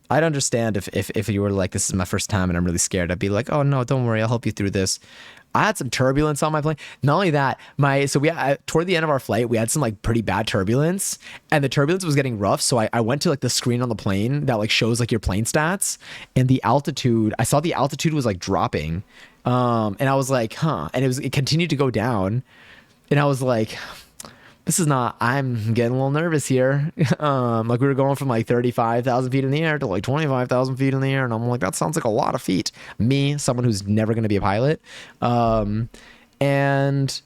Speaker 2: I'd understand if you were like, this is my first time and I'm really scared. I'd be like, oh no, don't worry, I'll help you through this. I had some turbulence on my plane. Not only that, toward the end of our flight, we had some like pretty bad turbulence, and the turbulence was getting rough. So I went to like the screen on the plane that like shows like your plane stats, and I saw the altitude was like dropping. And I was like, huh. And it continued to go down. And I was like, I'm getting a little nervous here. Like we were going from like 35,000 feet in the air to like 25,000 feet in the air. And I'm like, that sounds like a lot of feet. Me, someone who's never going to be a pilot. And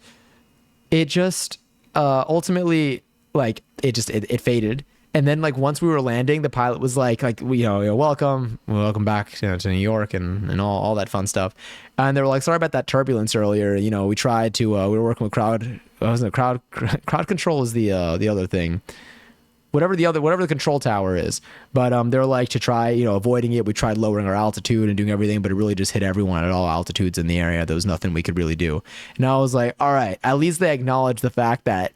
Speaker 2: it just, ultimately, like it faded. And then like once we were landing, the pilot was like welcome back to New York and all that fun stuff. And they were like, sorry about that turbulence earlier. You know, we tried to we were working with crowd control is the other thing. Whatever the control tower is. But they're like to try, avoiding it. We tried lowering our altitude and doing everything, but it really just hit everyone at all altitudes in the area. There was nothing we could really do. And I was like, all right, at least they acknowledge the fact that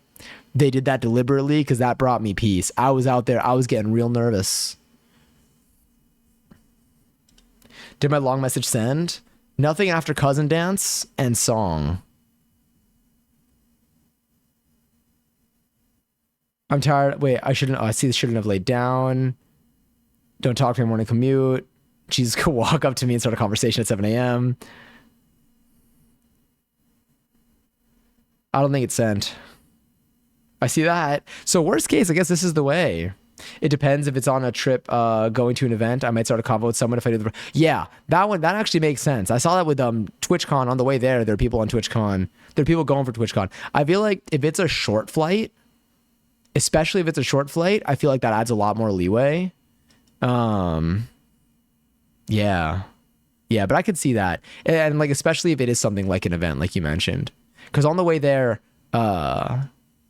Speaker 2: they did that deliberately, because that brought me peace. I was out there. I was getting real nervous. Did my long message send? Nothing after cousin dance and song. I'm tired. Wait, I shouldn't have laid down. Don't talk to me morning commute. Jesus could walk up to me and start a conversation at 7 a.m. I don't think it's sent. I see that. So worst case, I guess this is the way. It depends if it's on a trip, going to an event. I might start a convo with someone if I do the. Yeah, that actually makes sense. I saw that with TwitchCon on the way there. There are people on TwitchCon. There are people going for TwitchCon. I feel like if it's a short flight, especially if it's a short flight, I feel like that adds a lot more leeway. Yeah, but I could see that, and like especially if it is something like an event, like you mentioned, because on the way there,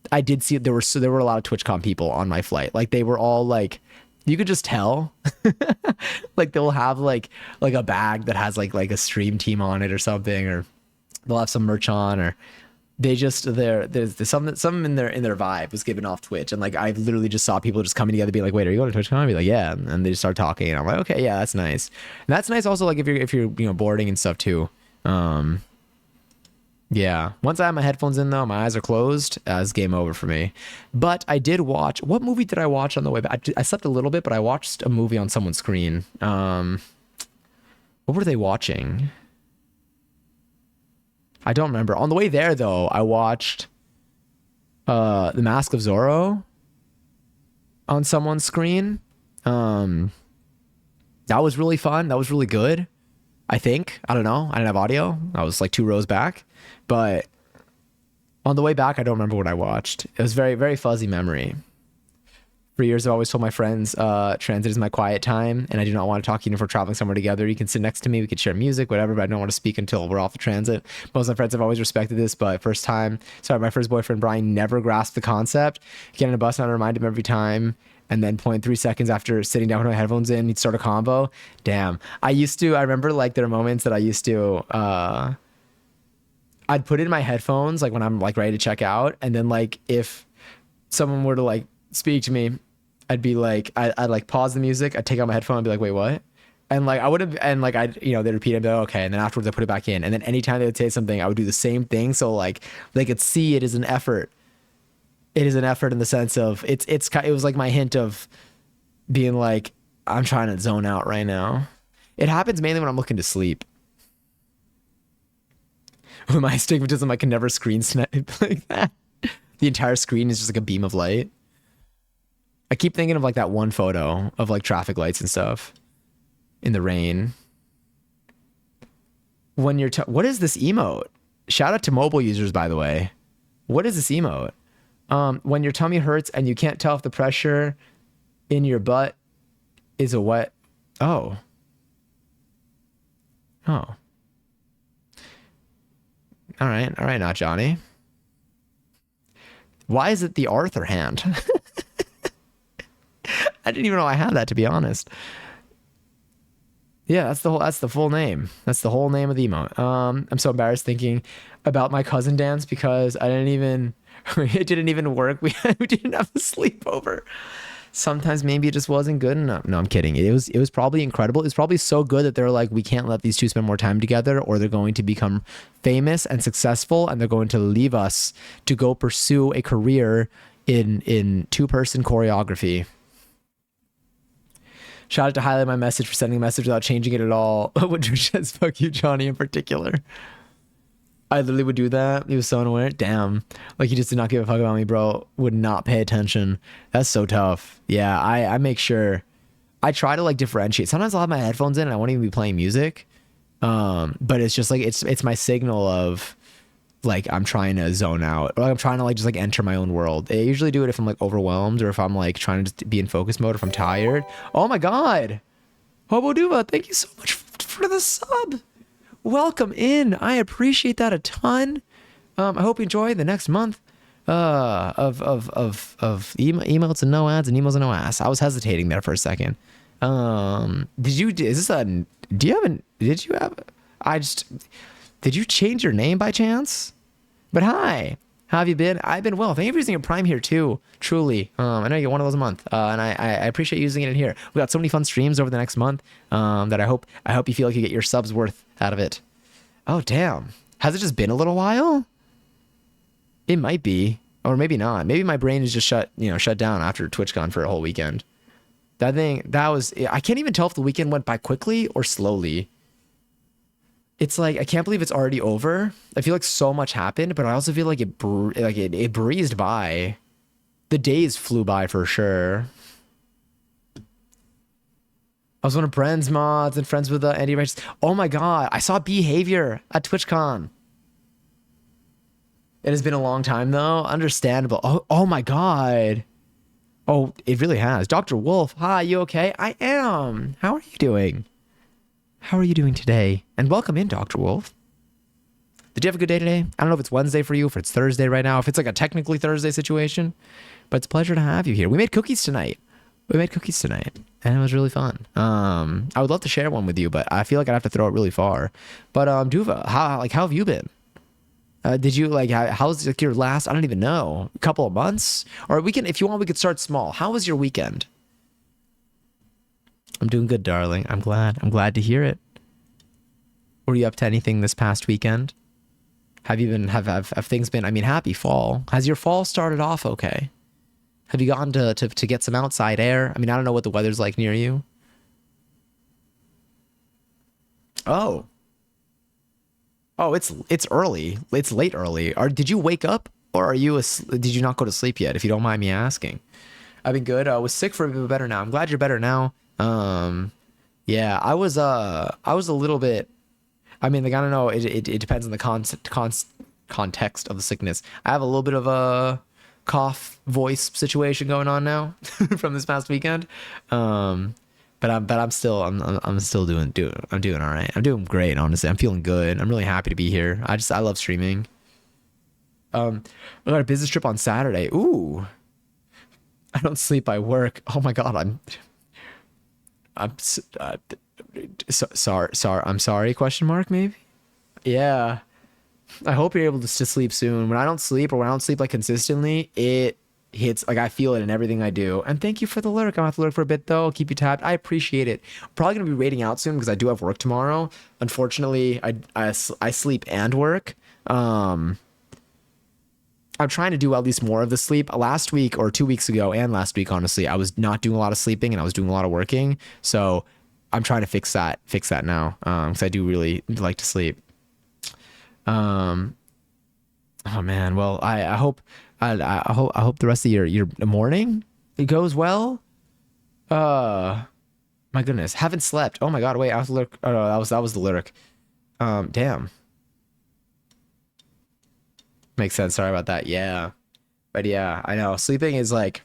Speaker 2: I did see there were a lot of TwitchCon people on my flight. Like they were all like, you could just tell, like they'll have like a bag that has like a stream team on it or something, or they'll have some merch on, or there's something in their vibe was given off Twitch. And like I literally just saw people just coming together being like, wait, are you going to TwitchCon? I'd be like, yeah. And they just start talking, and I'm like, okay, yeah, that's nice. And that's nice also, like if you're boarding and stuff too. Yeah. Once I have my headphones in though, my eyes are closed, it's game over for me. But I did watch, what movie did I watch on the way back? I slept a little bit, but I watched a movie on someone's screen. What were they watching? I don't remember. On the way there though, I watched The Mask of Zorro. on someone's screen. That was really fun. That was really good. I think. I don't know. I didn't have audio. I was like 2 rows back. But on the way back, I don't remember what I watched. It was very, very fuzzy memory. For years, I've always told my friends, transit is my quiet time, and I do not want to talk to you if we're traveling somewhere together. You can sit next to me, we could share music, whatever, but I don't want to speak until we're off the transit. Most of my friends have always respected this, but my first boyfriend, Brian, never grasped the concept. Get on a bus and I remind him every time, and then 0.3 seconds after sitting down with my headphones in, he'd start a convo. Damn. I remember like there are moments that I used to, I'd put in my headphones like when I'm like ready to check out, and then like if someone were to like speak to me, I'd be like, I'd like pause the music, I'd take out my headphone and be like, wait, what? And like I would have, and like I'd, they'd repeat it, I'd be like, okay, and then afterwards I put it back in, and then anytime they would say something, I would do the same thing, so like they could see it is an effort. It is an effort in the sense of it was like my hint of being like, I'm trying to zone out right now. It happens mainly when I'm looking to sleep. With my astigmatism, I can never screen snipe like that. The entire screen is just like a beam of light. I keep thinking of like that one photo of like traffic lights and stuff in the rain. When you're, what is this emote? Shout out to mobile users, by the way. What is this emote? When your tummy hurts and you can't tell if the pressure in your butt is a wet. Oh. All right, now Johnny. Why is it the Arthur hand? I didn't even know I had that, to be honest. Yeah, that's the full name. That's the whole name of the emote. I'm so embarrassed thinking about my cousin dance because it didn't even work. We didn't have a sleepover. Sometimes maybe it just wasn't good enough. No, I'm kidding. It was probably incredible. It's probably so good that they're like, we can't let these two spend more time together, or they're going to become famous and successful, and they're going to leave us to go pursue a career in 2-person choreography. Shout out to highlight my message for sending a message without changing it at all. Which says fuck you, Johnny, in particular. I literally would do that. He was so unaware. Damn. Like, he just did not give a fuck about me, bro. Would not pay attention. That's so tough. Yeah, I make sure. I try to like differentiate. Sometimes I'll have my headphones in and I won't even be playing music. But it's just like, it's my signal of like, I'm trying to zone out, or like, I'm trying to like just like enter my own world. I usually do it if I'm like overwhelmed, or if I'm like trying to just be in focus mode, or if I'm tired. Oh my God. Hobo Duva, thank you so much for the sub. Welcome in. I appreciate that a ton. I hope you enjoy the next month of emails and no ads and emails and no ass. I was hesitating there for a second. Did you change your name by chance? But hi, how have you been? I've been well. Thank you for using your Prime here too. Truly. I know you get one of those a month, and I appreciate using it in here. We got so many fun streams over the next month that I hope you feel like you get your subs worth out of it. Oh damn, has it just been a little while? It might be, or maybe not. Maybe my brain is just shut down after TwitchCon for a whole weekend. I can't even tell if the weekend went by quickly or slowly. It's like, I can't believe it's already over. I feel like so much happened, but I also feel like it breezed by. The days flew by for sure. I was one of Bren's mods and friends with Andy Righteous. Oh my God, I saw Behavior at TwitchCon. It has been a long time though. Understandable. Oh my God. Oh, it really has. Dr. Wolf, hi, you okay? I am. How are you doing? How are you doing today? And welcome in, Dr. Wolf. Did you have a good day today? I don't know if it's Wednesday for you, if it's Thursday right now, if it's like a technically Thursday situation, but it's a pleasure to have you here. We made cookies tonight. And it was really fun. I would love to share one with you, but I feel like I'd have to throw it really far. But Duva, how have you been? Did you how's like your last, I don't even know, couple of months? Or if you want, we could start small. How was your weekend? I'm doing good, darling. I'm glad to hear it. Were you up to anything this past weekend? Have things been, happy fall. Has your fall started off okay? Have you gotten to get some outside air? I don't know what the weather's like near you. Oh, it's early. It's late early. Did you wake up, or did you not go to sleep yet, if you don't mind me asking? I've been good. I was sick for a bit, but better now. I'm glad you're better now. Yeah, I was a little bit. I mean, like, I don't know. It depends on the context of the sickness. I have a little bit of a cough voice situation going on now from this past weekend. But I'm still doing all right. I'm doing great, honestly. I'm feeling good. I'm really happy to be here. I love streaming. I got a business trip on Saturday. Ooh. I don't sleep, I work. Oh my god, I'm sorry, question mark maybe? Yeah. I hope you're able to sleep soon. When I don't sleep, or when I don't sleep like consistently, it hits, like, I feel it in everything I do. And thank you for the lurk. I'm gonna have to lurk for a bit though. I'll keep you tapped. I appreciate it. Probably gonna be raiding out soon because I do have work tomorrow. Unfortunately, I sleep and work. I'm trying to do at least more of the sleep. Last week or 2 weeks ago, and last week, honestly, I was not doing a lot of sleeping and I was doing a lot of working. So I'm trying to fix that now. Because I do really like to sleep. Oh man. Well, I hope the rest of your morning it goes well. My goodness, haven't slept. Oh my god, wait, I was lyric. Oh no, that was the lyric. Damn. Makes sense. Sorry about that. Yeah. But yeah, I know. Sleeping is like,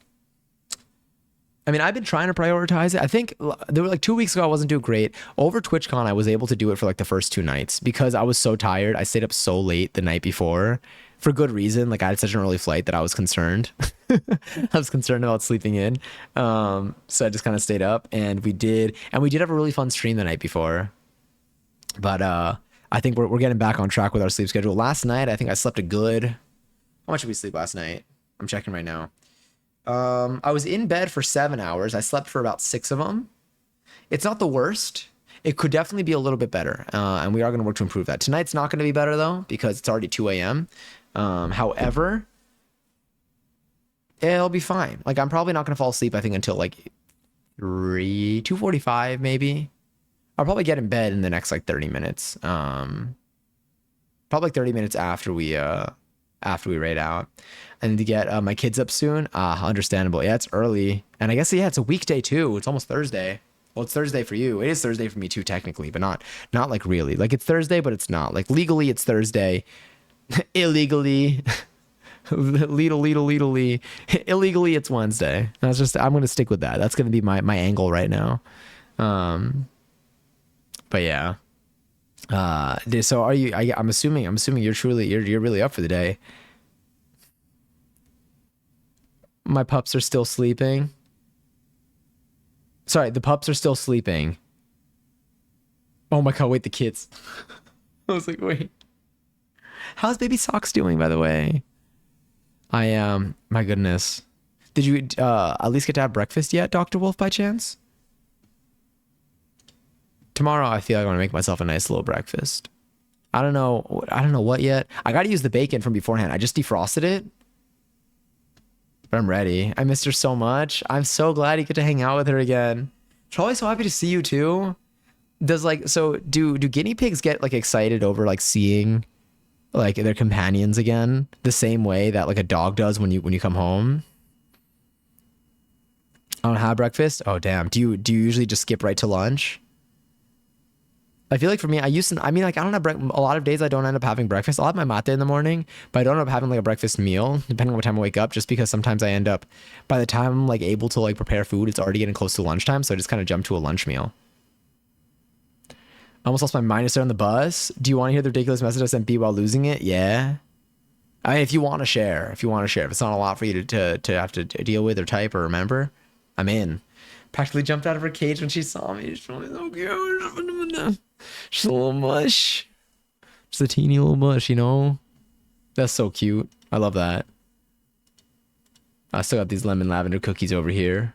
Speaker 2: I mean, I've been trying to prioritize it. I think there were like 2 weeks ago, I wasn't doing great. Over TwitchCon, I was able to do it for like the first 2 nights because I was so tired. I stayed up so late the night before for good reason. Like, I had such an early flight that I was concerned. I was concerned about sleeping in. So I just kind of stayed up, and we did have a really fun stream the night before. But I think we're getting back on track with our sleep schedule. Last night, I think I slept a good. How much did we sleep last night? I'm checking right now. I was in bed for 7 hours. I slept for about 6 of them. It's not the worst. It could definitely be a little bit better. And we are going to work to improve that. Tonight's not going to be better though, because it's already 2 a.m. However, it'll be fine. Like, I'm probably not going to fall asleep, I think, until like 2:45 maybe. I'll probably get in bed in the next like 30 minutes. Probably like 30 minutes after we raid out. I need to get my kids up soon. Understandable. Yeah, it's early. And I guess, yeah, it's a weekday too. It's almost Thursday. Well, it's Thursday for you. It is Thursday for me too, technically, but not like really. Like, it's Thursday, but it's not. Like, legally it's Thursday. Illegally. Illegally it's Wednesday. I'm going to stick with that. That's going to be my angle right now. But yeah. So are you? I'm assuming you're really up for the day. My pups are still sleeping. Sorry, the pups are still sleeping. Oh my god! Wait, the kids. I was like, wait. How's baby Socks doing, by the way? My goodness. Did you at least get to have breakfast yet, Dr. Wolf, by chance? Tomorrow, I feel like I want to make myself a nice little breakfast. I don't know what yet. I got to use the bacon from beforehand. I just defrosted it. But I'm ready. I missed her so much. I'm so glad you get to hang out with her again. Probably so happy to see you too. Do guinea pigs get like excited over like seeing like their companions again the same way that like a dog does when you come home? I don't have breakfast. Oh damn. Do you usually just skip right to lunch? I feel like for me, I don't have a lot of days I don't end up having breakfast. I'll have my mate in the morning, but I don't end up having like a breakfast meal, depending on what time I wake up, just because sometimes I end up, by the time I'm like able to like prepare food, it's already getting close to lunchtime, so I just kind of jump to a lunch meal. I almost lost my mind yesterday on the bus. Do you want to hear the ridiculous message I sent B while losing it? Yeah. I mean, if you want to share, if it's not a lot for you to have to deal with or type or remember, I'm in. Practically jumped out of her cage when she saw me. She's really so cute. She's a little mush. Just a teeny little mush, you know? That's so cute. I love that. I still got these lemon lavender cookies over here.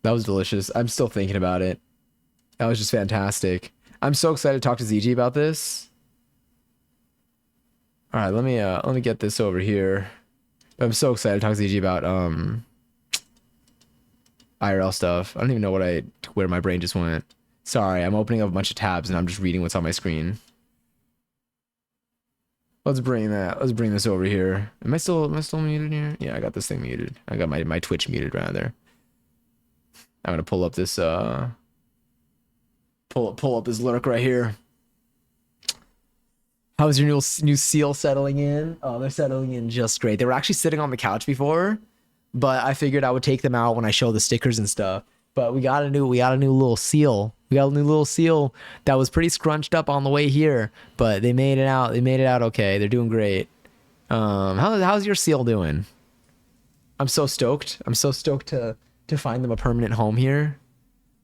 Speaker 2: That was delicious. I'm still thinking about it. That was just fantastic. I'm so excited to talk to ZG about this. All right, let me get this over here. I'm so excited to talk to ZG about IRL stuff. I don't even know where my brain just went. Sorry, I'm opening up a bunch of tabs and I'm just reading what's on my screen. Let's bring that. Let's bring this over here. Am I still muted here? Yeah, I got this thing muted. I got my Twitch muted rather. I'm gonna pull up this pull up this lurk right here. How's your new seal settling in? Oh, they're settling in just great. They were actually sitting on the couch before, but I figured I would take them out when I show the stickers and stuff. But we got a new little seal. We got a new little seal that was pretty scrunched up on the way here, but they made it out. They made it out okay. They're doing great. How's your seal doing? I'm so stoked. I'm so stoked to find them a permanent home here.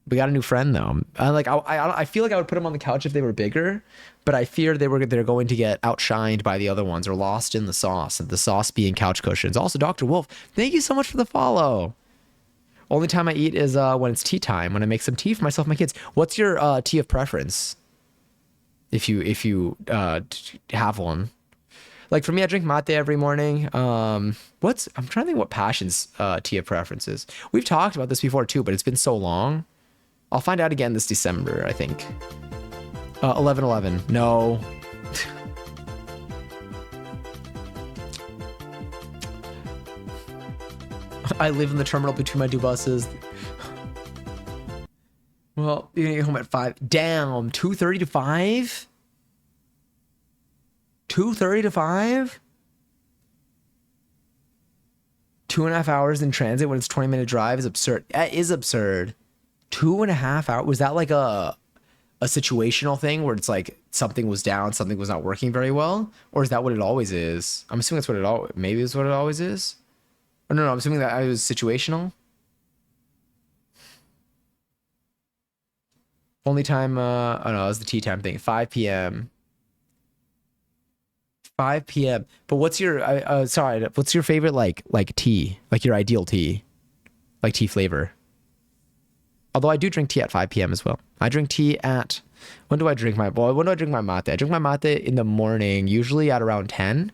Speaker 2: We got a new friend though. I feel like I would put them on the couch if they were bigger, but I fear they're going to get outshined by the other ones or lost in the sauce. And the sauce being couch cushions. Also, Dr. Wolf, thank you so much for the follow. Only time I eat is when it's tea time. When I make some tea for myself and my kids. What's your tea of preference? If you have one. Like for me, I drink mate every morning. I'm trying to think what Passion's tea of preference is. We've talked about this before too, but it's been so long. I'll find out again this December, I think. 11/11. No. I live in the terminal between my two buses. Well, you're gonna get home at 5. Damn, 2:30 to 5? 2:30 to 5? 2.5 hours in transit when it's 20-minute drive is absurd. That is absurd. 2.5 hours. Was that like a situational thing where it's like something was down, something was not working very well? Or is that what it always is? I'm assuming that's what maybe is what it always is. Oh, no, I'm assuming that it was situational. Only time, oh no, it was the tea time thing. 5 p.m. 5 p.m. But what's your, what's your favorite like tea? Like your ideal tea? Like tea flavor? Although I do drink tea at 5 p.m. as well. I drink tea at, when do I drink my mate? I drink my mate in the morning, usually at around 10.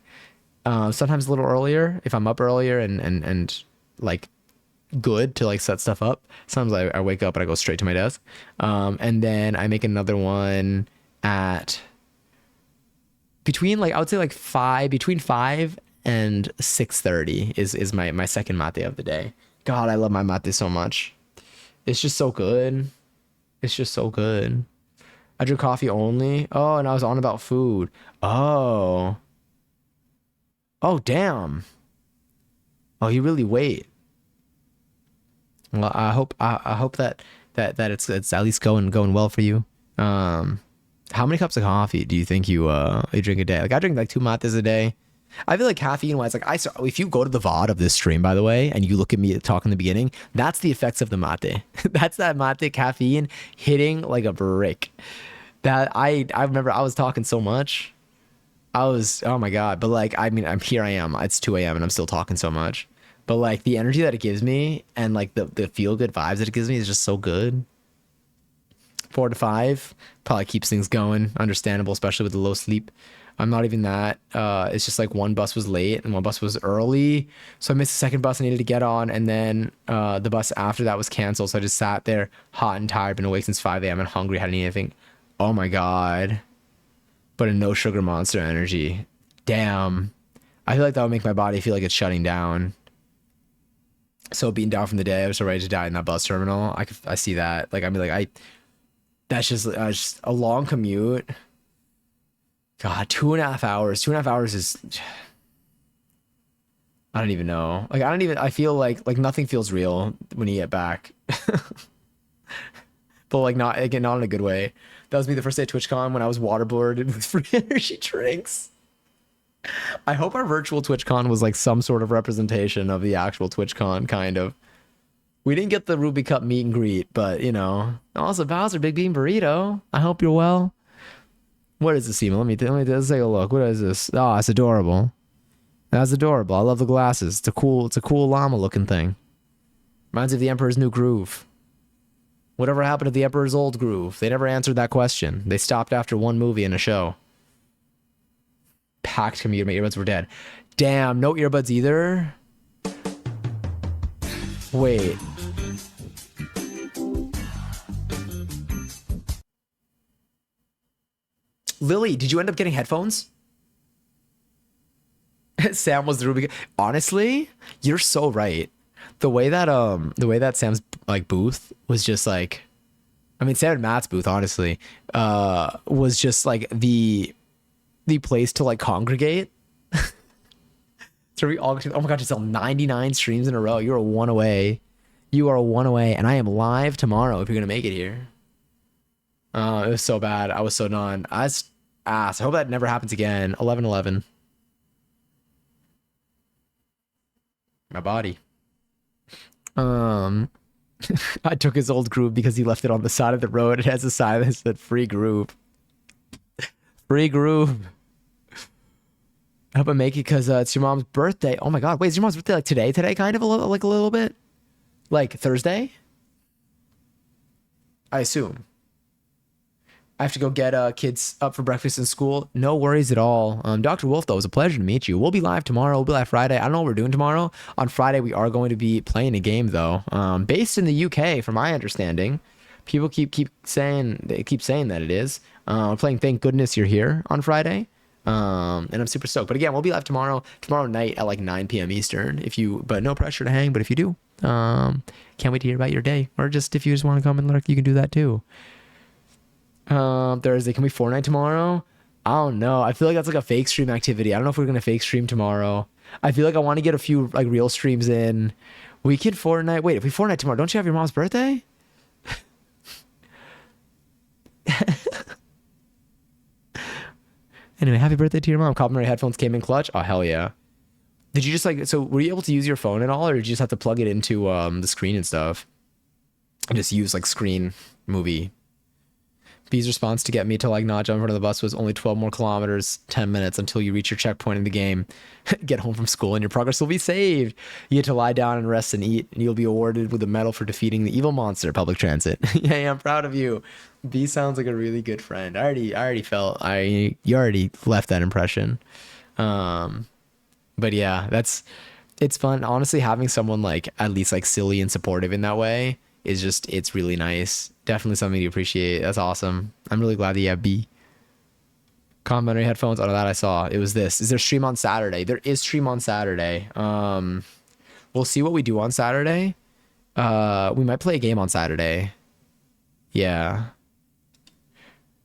Speaker 2: Sometimes a little earlier if I'm up earlier and like good to like set stuff up. Sometimes I wake up and I go straight to my desk. And then I make another one at between like, I would say like between 5 and 6:30 is my second mate of the day. God, I love my mate so much. It's just so good. It's just so good. I drink coffee only. Oh, and I was on about food. Oh, damn. Oh, you really wait. Well, I hope that it's at least going well for you. How many cups of coffee do you think you drink a day? Like I drink like 2 mates a day. I feel like caffeine wise, like if you go to the VOD of this stream, by the way, and you look at me talk in the beginning, that's the effects of the mate. That's that mate caffeine hitting like a brick. That I remember I was talking so much. Oh my God. But like, I mean, here I am. It's 2 a.m. and I'm still talking so much. But like the energy that it gives me and like the feel good vibes that it gives me is just so good. 4 to 5 probably keeps things going. Understandable, especially with the low sleep. I'm not even that. It's just like one bus was late and one bus was early. So I missed the second bus I needed to get on. And then the bus after that was canceled. So I just sat there hot and tired, been awake since 5 a.m. and hungry, hadn't eaten anything. Oh my God. But a no sugar monster energy. Damn. I feel like that would make my body feel like it's shutting down. So being down from the day, I was so ready to die in that bus terminal. I see that. Like, I mean, like, that's just a long commute. God, 2.5 hours. 2.5 hours is, I don't even know. Like, I feel like nothing feels real when you get back. But like not in a good way. That was me the first day at TwitchCon when I was waterboarded with free energy drinks. I hope our virtual TwitchCon was like some sort of representation of the actual TwitchCon, kind of. We didn't get the Ruby Cup meet and greet, but you know. Also, Bowser, Big Bean Burrito. I hope you're well. What is this email? Let's take a look. What is this? Oh, it's adorable. That's adorable. I love the glasses. It's a cool llama looking thing. Reminds me of the Emperor's New Groove. Whatever happened to the Emperor's Old Groove? They never answered that question. They stopped after one movie and a show. Packed computer. My earbuds were dead. Damn, no earbuds either? Wait. Lily, did you end up getting headphones? Sam was the Rubik. Honestly, you're so right. The way that Sam's like booth was just like, I mean, Sam and Matt's booth, honestly, was just like the place to like congregate. So we all, oh my god, to sell 99 streams in a row. You're a one away. You are a one away, and I am live tomorrow if you're gonna make it here. It was so bad. I was so done. I was ass. I hope that never happens again. 11-11. My body. I took his old groove because he left it on the side of the road. It has a sign that said free groove. Free groove. I hope I make it because it's your mom's birthday. Oh my god, wait, is your mom's birthday like today? Today, kind of a little bit, like Thursday. I assume. I have to go get kids up for breakfast in school. No worries at all. Dr. Wolf, though, it was a pleasure to meet you. We'll be live tomorrow. We'll be live Friday. I don't know what we're doing tomorrow. On Friday, we are going to be playing a game, though, based in the UK, from my understanding. People keep saying that it is. We're playing Thank Goodness You're Here on Friday. And I'm super stoked. But again, we'll be live tomorrow night at like 9 p.m. Eastern. But no pressure to hang. But if you do, can't wait to hear about your day. Or just if you just want to come and lurk, you can do that too. Thursday, can we Fortnite tomorrow? I don't know. I feel like that's like a fake stream activity. I don't know if we're gonna fake stream tomorrow. I feel like I want to get a few like real streams in. We can Fortnite. Wait, if we Fortnite tomorrow, don't you have your mom's birthday? Anyway, happy birthday to your mom. Complimentary headphones came in clutch. Oh, hell yeah. Did you just like, so were you able to use your phone at all, or did you just have to plug it into the screen and stuff? And just use like screen movie. B's response to get me to like not jump in front of the bus was only 12 more kilometers, 10 minutes until you reach your checkpoint in the game. Get home from school and your progress will be saved. You get to lie down and rest and eat, and you'll be awarded with a medal for defeating the evil monster, public transit. Yeah, I'm proud of you. B sounds like a really good friend. You already left that impression. But yeah, it's fun. Honestly, having someone like at least like silly and supportive in that way is just, it's really nice. Definitely something to appreciate. That's awesome. I'm really glad that you have B. Complimentary headphones. Out of that I saw. It was this. Is there stream on Saturday? There is stream on Saturday. We'll see what we do on Saturday. We might play a game on Saturday. Yeah.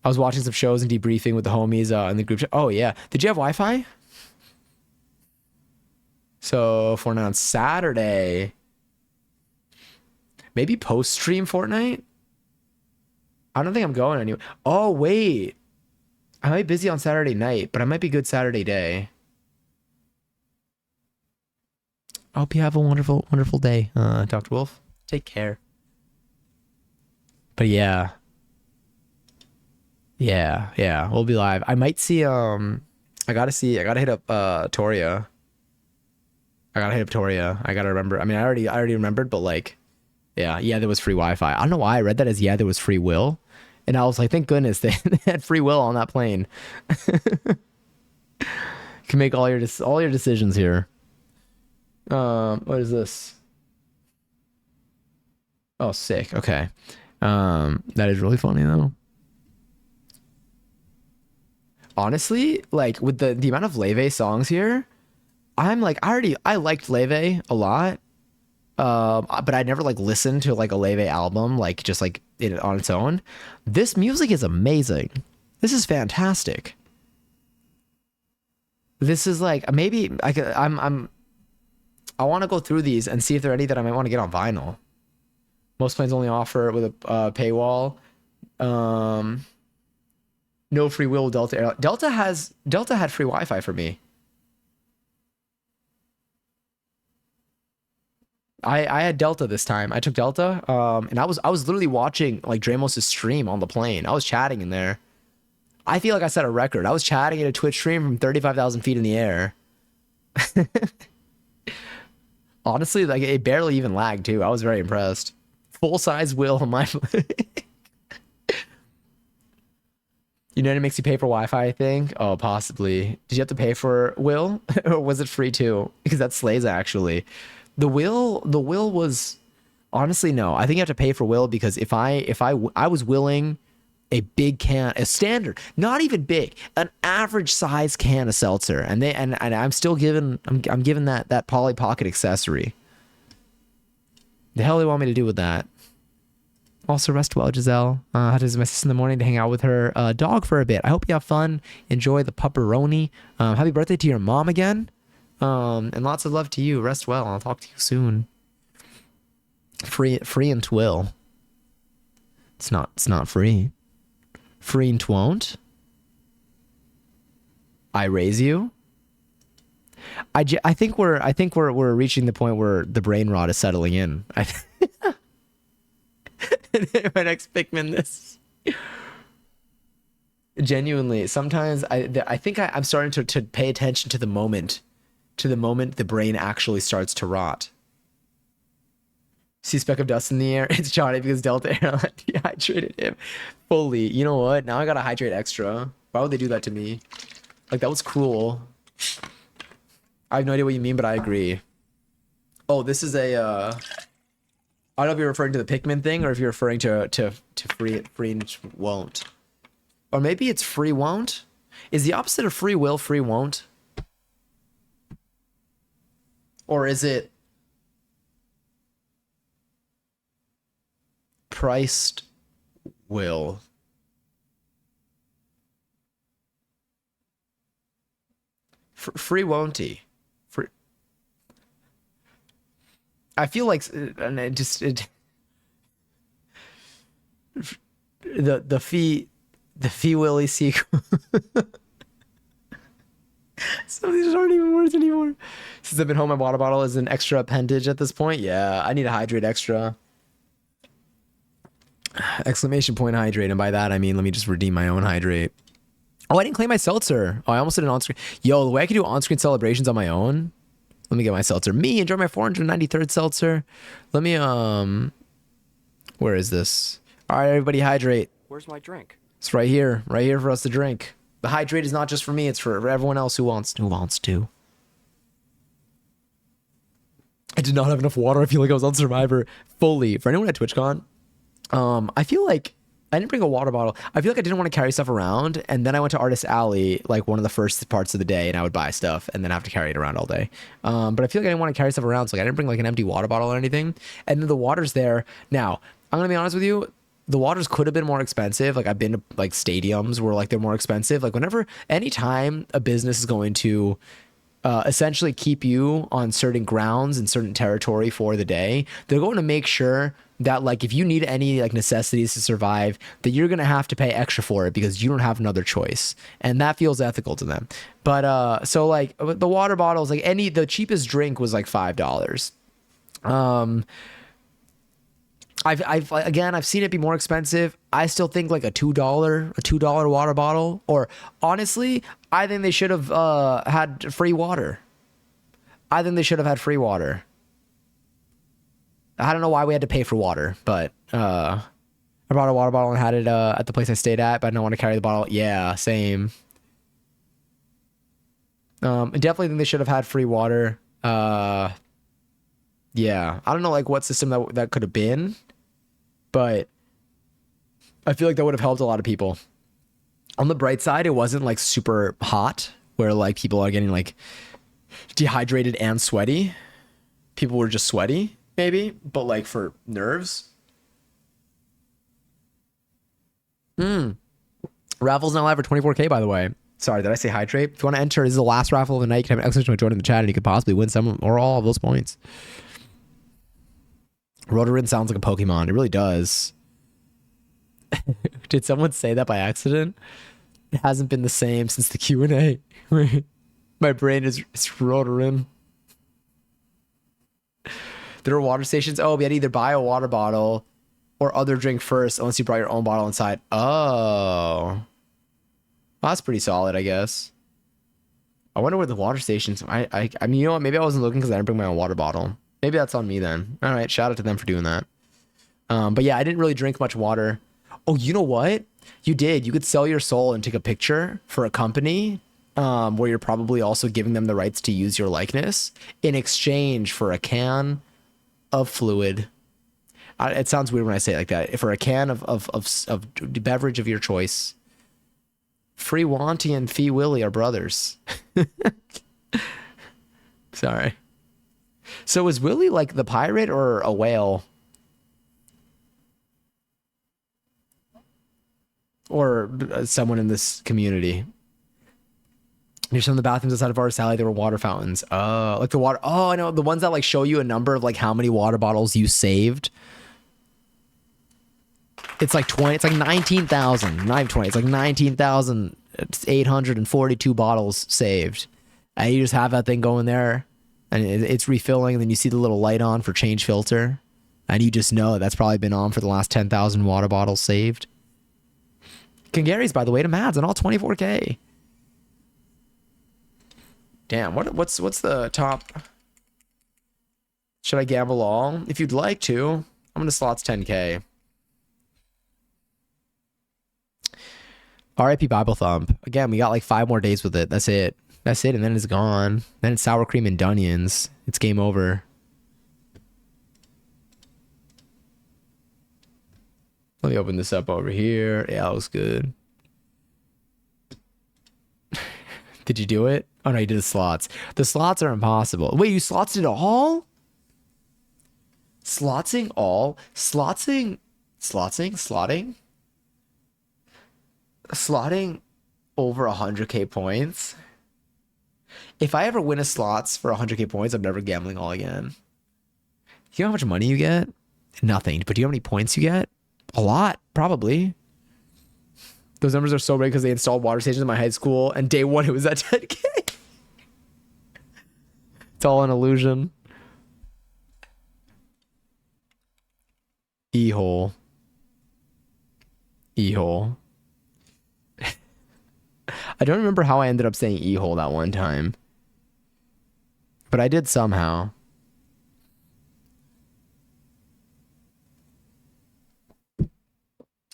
Speaker 2: I was watching some shows and debriefing with the homies in the group chat. Oh yeah. Did you have Wi-Fi? So Fortnite on Saturday. Maybe post-stream Fortnite? I don't think I'm going anywhere. Oh, wait. I might be busy on Saturday night, but I might be good Saturday day. I hope you have a wonderful, wonderful day, Dr. Wolf. Take care. But yeah. Yeah. We'll be live. I might see, I gotta hit up, Toria. I gotta remember. I mean, I already remembered, but like, yeah, there was free Wi-Fi. I don't know why I read that as there was free will. And I was like, thank goodness they had free will on that plane. You can make all your decisions here. What is this? Oh, sick. Okay. That is really funny though. Honestly, like with the amount of Leve songs here, I'm like, I liked Leve a lot. But I never like listened to like a Leve album, like just like it on its own. This music is amazing. This is fantastic. This is like, maybe I want to go through these and see if there are any that I might want to get on vinyl. Most plans only offer with a paywall. No free will with Delta. Delta had free Wi-Fi for me. I had Delta this time. I took Delta, and I was literally watching like Dramos' stream on the plane. I was chatting in there. I feel like I set a record. I was chatting in a Twitch stream from 35,000 feet in the air. Honestly, like it barely even lagged too. I was very impressed. Full size Will on my. United makes you pay for Wi-Fi, I think. Oh, possibly. Did you have to pay for Will, or was it free too? Because that slays actually. The will was honestly no. I think you have to pay for Will because if I was willing a big can, a standard, not even big, an average size can of seltzer, and I'm still giving I'm giving that Polly Pocket accessory. The hell do they want me to do with that? Also, rest well, Giselle. Had to visit my sister in the morning to hang out with her dog for a bit. I hope you have fun. Enjoy the pepperoni. Happy birthday to your mom again. And lots of love to you. Rest well. I'll talk to you soon. Free and twill. It's not free. Free and twon't. I raise you. I think we're reaching the point where the brain rot is settling in. My next Pikmin this. Genuinely, sometimes I think I'm starting to pay attention to the moment the brain actually starts to rot. See a speck of dust in the air? It's Johnny because Delta Airline dehydrated him fully. You know what? Now I gotta hydrate extra. Why would they do that to me? Like, that was cruel. I have no idea what you mean, but I agree. Oh, this is a I don't know if you're referring to the Pikmin thing or if you're referring to free and won't. Or maybe it's free won't? Is the opposite of free will free won't? Or is it priced will? Free won't-y. Free. I feel like the fee willy sequel. Some of these aren't even words anymore. Since I've been home, my water bottle is an extra appendage at this point. Yeah, I need to hydrate extra. Exclamation point hydrate. And by that, I mean, let me just redeem my own hydrate. Oh, I didn't claim my seltzer. Oh, I almost did an on-screen. Yo, the way I can do on-screen celebrations on my own. Let me get my seltzer. Me, enjoy my 493rd seltzer. Let me, where is this? All right, everybody hydrate.
Speaker 3: Where's my drink?
Speaker 2: It's right here for us to drink. The hydrate is not just for me, it's for everyone else who wants to. I did not have enough water. I feel like I was on Survivor fully. For anyone at TwitchCon, I feel like I didn't bring a water bottle. I feel like I didn't want to carry stuff around, and then I went to Artist Alley, like one of the first parts of the day, and I would buy stuff and then have to carry it around all day. But I feel like I didn't want to carry stuff around, so like I didn't bring like an empty water bottle or anything. And then the water's there. Now, I'm gonna be honest with you. The waters could have been more expensive. Like, I've been to like stadiums where like they're more expensive. Like, anytime a business is going to essentially keep you on certain grounds and certain territory for the day, they're going to make sure that like if you need any like necessities to survive, that you're gonna have to pay extra for it because you don't have another choice, and that feels ethical to them. But so like the water bottles, like the cheapest drink was like $5. I've seen it be more expensive. I still think like a $2 water bottle, or honestly, I think they should have had free water. I think they should have had free water. I don't know why we had to pay for water, but I brought a water bottle and had it at the place I stayed at, but I don't want to carry the bottle. Yeah, same. I definitely think they should have had free water. Yeah, I don't know like what system that could have been, but I feel like that would have helped a lot of people. On the bright side, it wasn't like super hot where like people are getting like dehydrated and sweaty. People were just sweaty maybe, but like for nerves. Raffle's now live for 24K, by the way. Sorry, did I say hydrate? If you want to enter, this is the last raffle of the night. You can have an exclamation point join in the chat and you could possibly win some or all of those points. Rotorin sounds like a Pokemon. It really does. Did someone say that by accident? It hasn't been the same since the Q&A. My brain is Rotorin. There are water stations. Oh, we had to either buy a water bottle or other drink first unless you brought your own bottle inside. Oh. Well, that's pretty solid, I guess. I wonder where the water stations... I mean, you know what? Maybe I wasn't looking because I didn't bring my own water bottle. Maybe that's on me then. All right, shout out to them for doing that. But yeah, I didn't really drink much water. Oh, you know what? You did. You could sell your soul and take a picture for a company where you're probably also giving them the rights to use your likeness in exchange for a can of fluid. It sounds weird when I say it like that. For a can of beverage of your choice, Free Wanty and Fee Willie are brothers. Sorry. So is Willie like the pirate or a whale? Or someone in this community? Near some of the bathrooms outside of our Sally, there were water fountains. Like the water. Oh, I know. The ones that like show you a number of like how many water bottles you saved. It's like 20. It's like 19,000. Not even 20. It's like 19,842 bottles saved. And you just have that thing going there, and it's refilling. And then you see the little light on for change filter, and you just know that's probably been on for the last 10,000 water bottles saved. Kangary's, by the way, to Mads on all 24K. Damn, what's the top? Should I gamble all? If you'd like to, I'm gonna slots 10K. RIP Bible Thump. Again, we got like 5 more days with it. That's it. That's it, and then it's gone. Then it's sour cream and Dunions. It's game over. Let me open this up over here. Yeah, that was good. Did you do it? Oh no, you did the slots. The slots are impossible. Wait, you slots it all? Slotsing all? Slotting over 100K points? If I ever win a slots for 100K points, I'm never gambling all again. You know how much money you get? Nothing. But do you know how many points you get? A lot, probably. Those numbers are so big because they installed water stations in my high school, and day 1 it was at 10K. It's all an illusion. E-hole. E-hole. I don't remember how I ended up saying E-hole that one time. But I did somehow.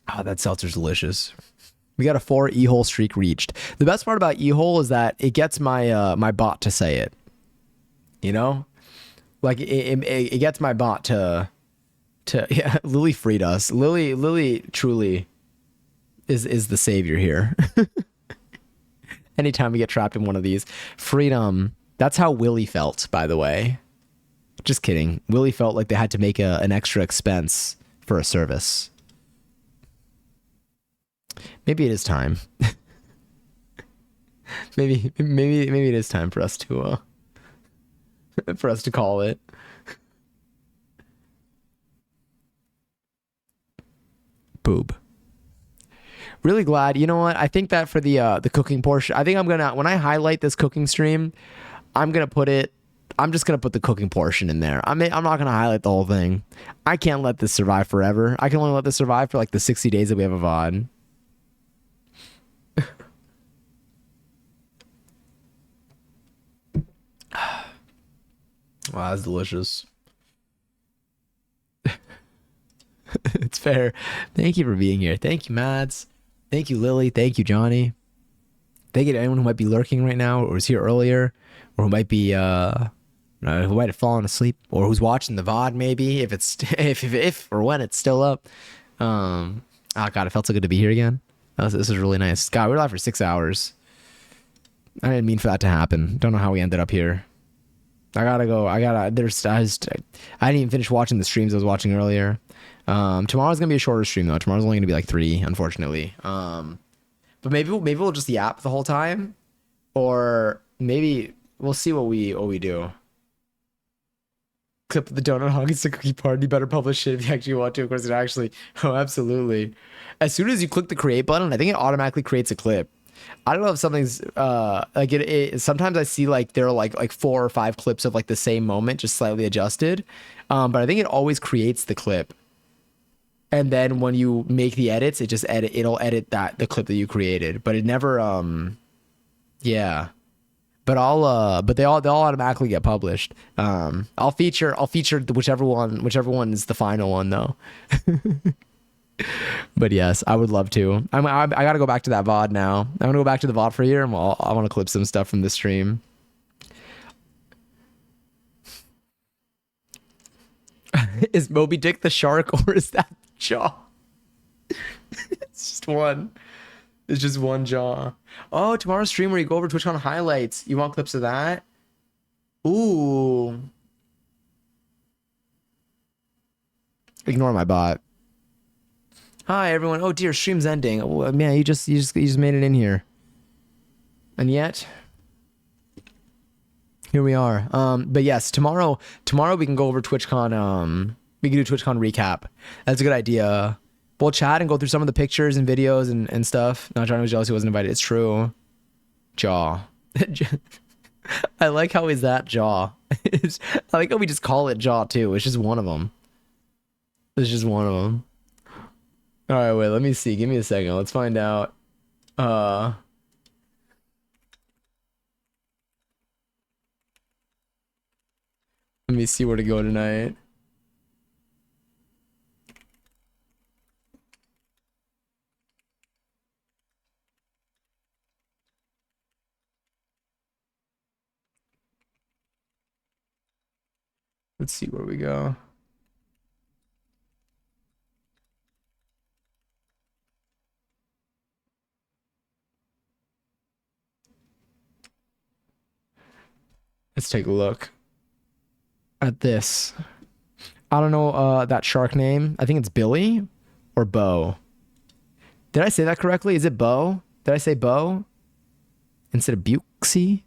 Speaker 2: Oh, that seltzer's delicious. We got a 4 E-hole streak reached. The best part about E-hole is that it gets my my bot to say it. You know? Like it gets my bot to yeah, Lily freed us. Lily truly is the savior here. Anytime we get trapped in one of these. Freedom. That's how Willie felt, by the way. Just kidding. Willie felt like they had to make an extra expense for a service. Maybe it is time. maybe it is time for us to call it. Boob. Really glad. You know what? I think that for the cooking portion, I think I'm gonna, when I highlight this cooking stream, I'm just gonna put the cooking portion in there. I'm not gonna highlight the whole thing. I can't let this survive forever. I can only let this survive for like the 60 days that we have a VOD. Wow, that's delicious. It's fair. Thank you for being here. Thank you, Mads. Thank you, Lily. Thank you, Johnny. Thank you to anyone who might be lurking right now, or was here earlier, or who might be who might have fallen asleep, or who's watching the VOD maybe, if it's if or when it's still up. Oh god, it felt so good to be here again. This is really nice. God, we were live for 6 hours. I didn't mean for that to happen. Don't know how we ended up here. I gotta go. I didn't even finish watching the streams I was watching earlier. Tomorrow's gonna be a shorter stream though. Tomorrow's only gonna be like 3, unfortunately. But maybe we'll just yap the whole time, or maybe we'll see what we do. Clip of the donut hog. It's a cookie party. Better publish it if you actually want to. Of course, it actually. Oh, absolutely. As soon as you click the create button, I think it automatically creates a clip. I don't know if something's like it. Sometimes I see like there are like 4 or 5 clips of like the same moment, just slightly adjusted. But I think it always creates the clip. And then when you make the edits, it'll edit the clip that you created, but it never yeah. But they'll automatically get published. I'll feature whichever one is the final one though. But yes, I would love to. I gotta go back to that VOD now. I'm gonna go back to the VOD for here, and I want to clip some stuff from the stream. Is Moby Dick the shark or is that jaw? It's just one. It's just one jaw. Oh, tomorrow's stream where you go over TwitchCon highlights. You want clips of that? Ooh. Ignore my bot. Hi everyone. Oh dear, stream's ending. Oh man, you just made it in here. And yet, here we are. But yes, tomorrow we can go over TwitchCon. We can do TwitchCon recap. That's a good idea. We'll chat and go through some of the pictures and videos and stuff. Not John was jealous he wasn't invited. It's true. Jaw. I like how is that jaw. I like how we just call it jaw too. It's just one of them. It's just one of them. All right, wait. Let me see. Give me a second. Let's find out. Let me see where to go tonight. Let's see where we go. Let's take a look at this. I don't know that shark name. I think it's Billy or Bo. Did I say that correctly? Is it Bo? Did I say Bo instead of Buxy?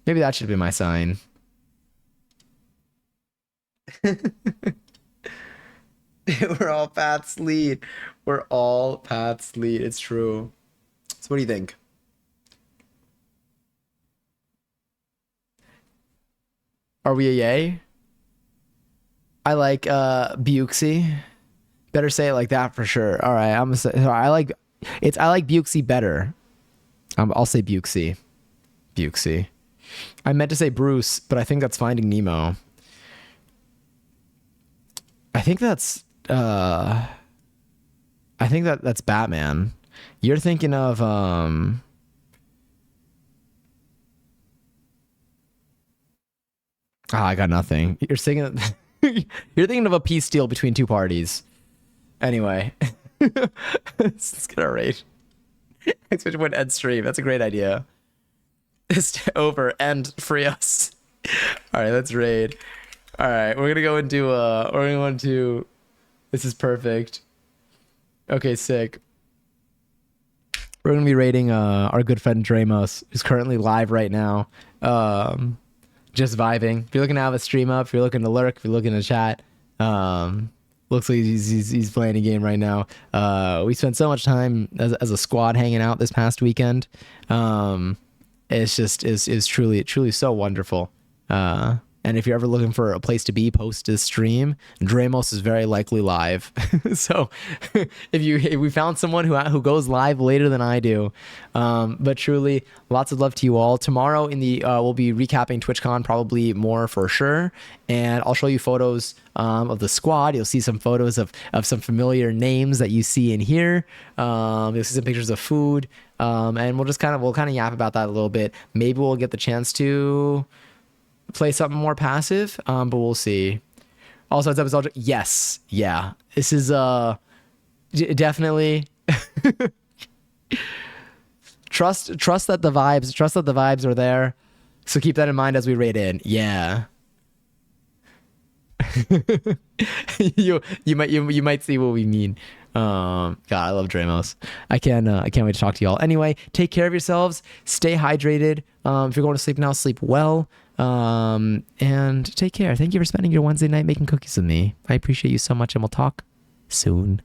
Speaker 2: Maybe that should be my sign. We're all Pat's lead. We're all Pat's lead. It's true. So what do you think? Are we a yay? I like Buxy. Better say it like that for sure. All right, I'm gonna say I like Buxy better. I'll say Buxy. Buxy. I meant to say Bruce, but I think that's Finding Nemo. I think that's that's Batman. You're thinking of I got nothing. You're thinking you're thinking of a peace deal between two parties. Anyway, let's get our rate. Next one end stream. That's a great idea. It's over and free us. All right, let's raid. All right, we're gonna go into this is perfect. Okay, sick. We're gonna be raiding our good friend Dramos, who's currently live right now. Just vibing. If you're looking to have a stream up, if you're looking to lurk, if you're looking to chat, looks like he's playing a game right now. We spent so much time as a squad hanging out this past weekend. It's just is truly so wonderful. And if you're ever looking for a place to be post this stream, Dramos is very likely live. So if we found someone who goes live later than I do, but truly lots of love to you all. Tomorrow we'll be recapping TwitchCon probably more for sure, and I'll show you photos of the squad. You'll see some photos of some familiar names that you see in here. You'll see some pictures of food, and we'll kind of yap about that a little bit. Maybe we'll get the chance to play something more passive, but we'll see. Also, it's episode. Yes, yeah. This is definitely trust that the vibes are there. So keep that in mind as we raid in. Yeah. you might see what we mean. God, I love Dramos. I can't wait to talk to y'all. Anyway, take care of yourselves. Stay hydrated. If you're going to sleep now, sleep well. And take care. Thank you for spending your Wednesday night making cookies with me. I appreciate you so much, and we'll talk soon.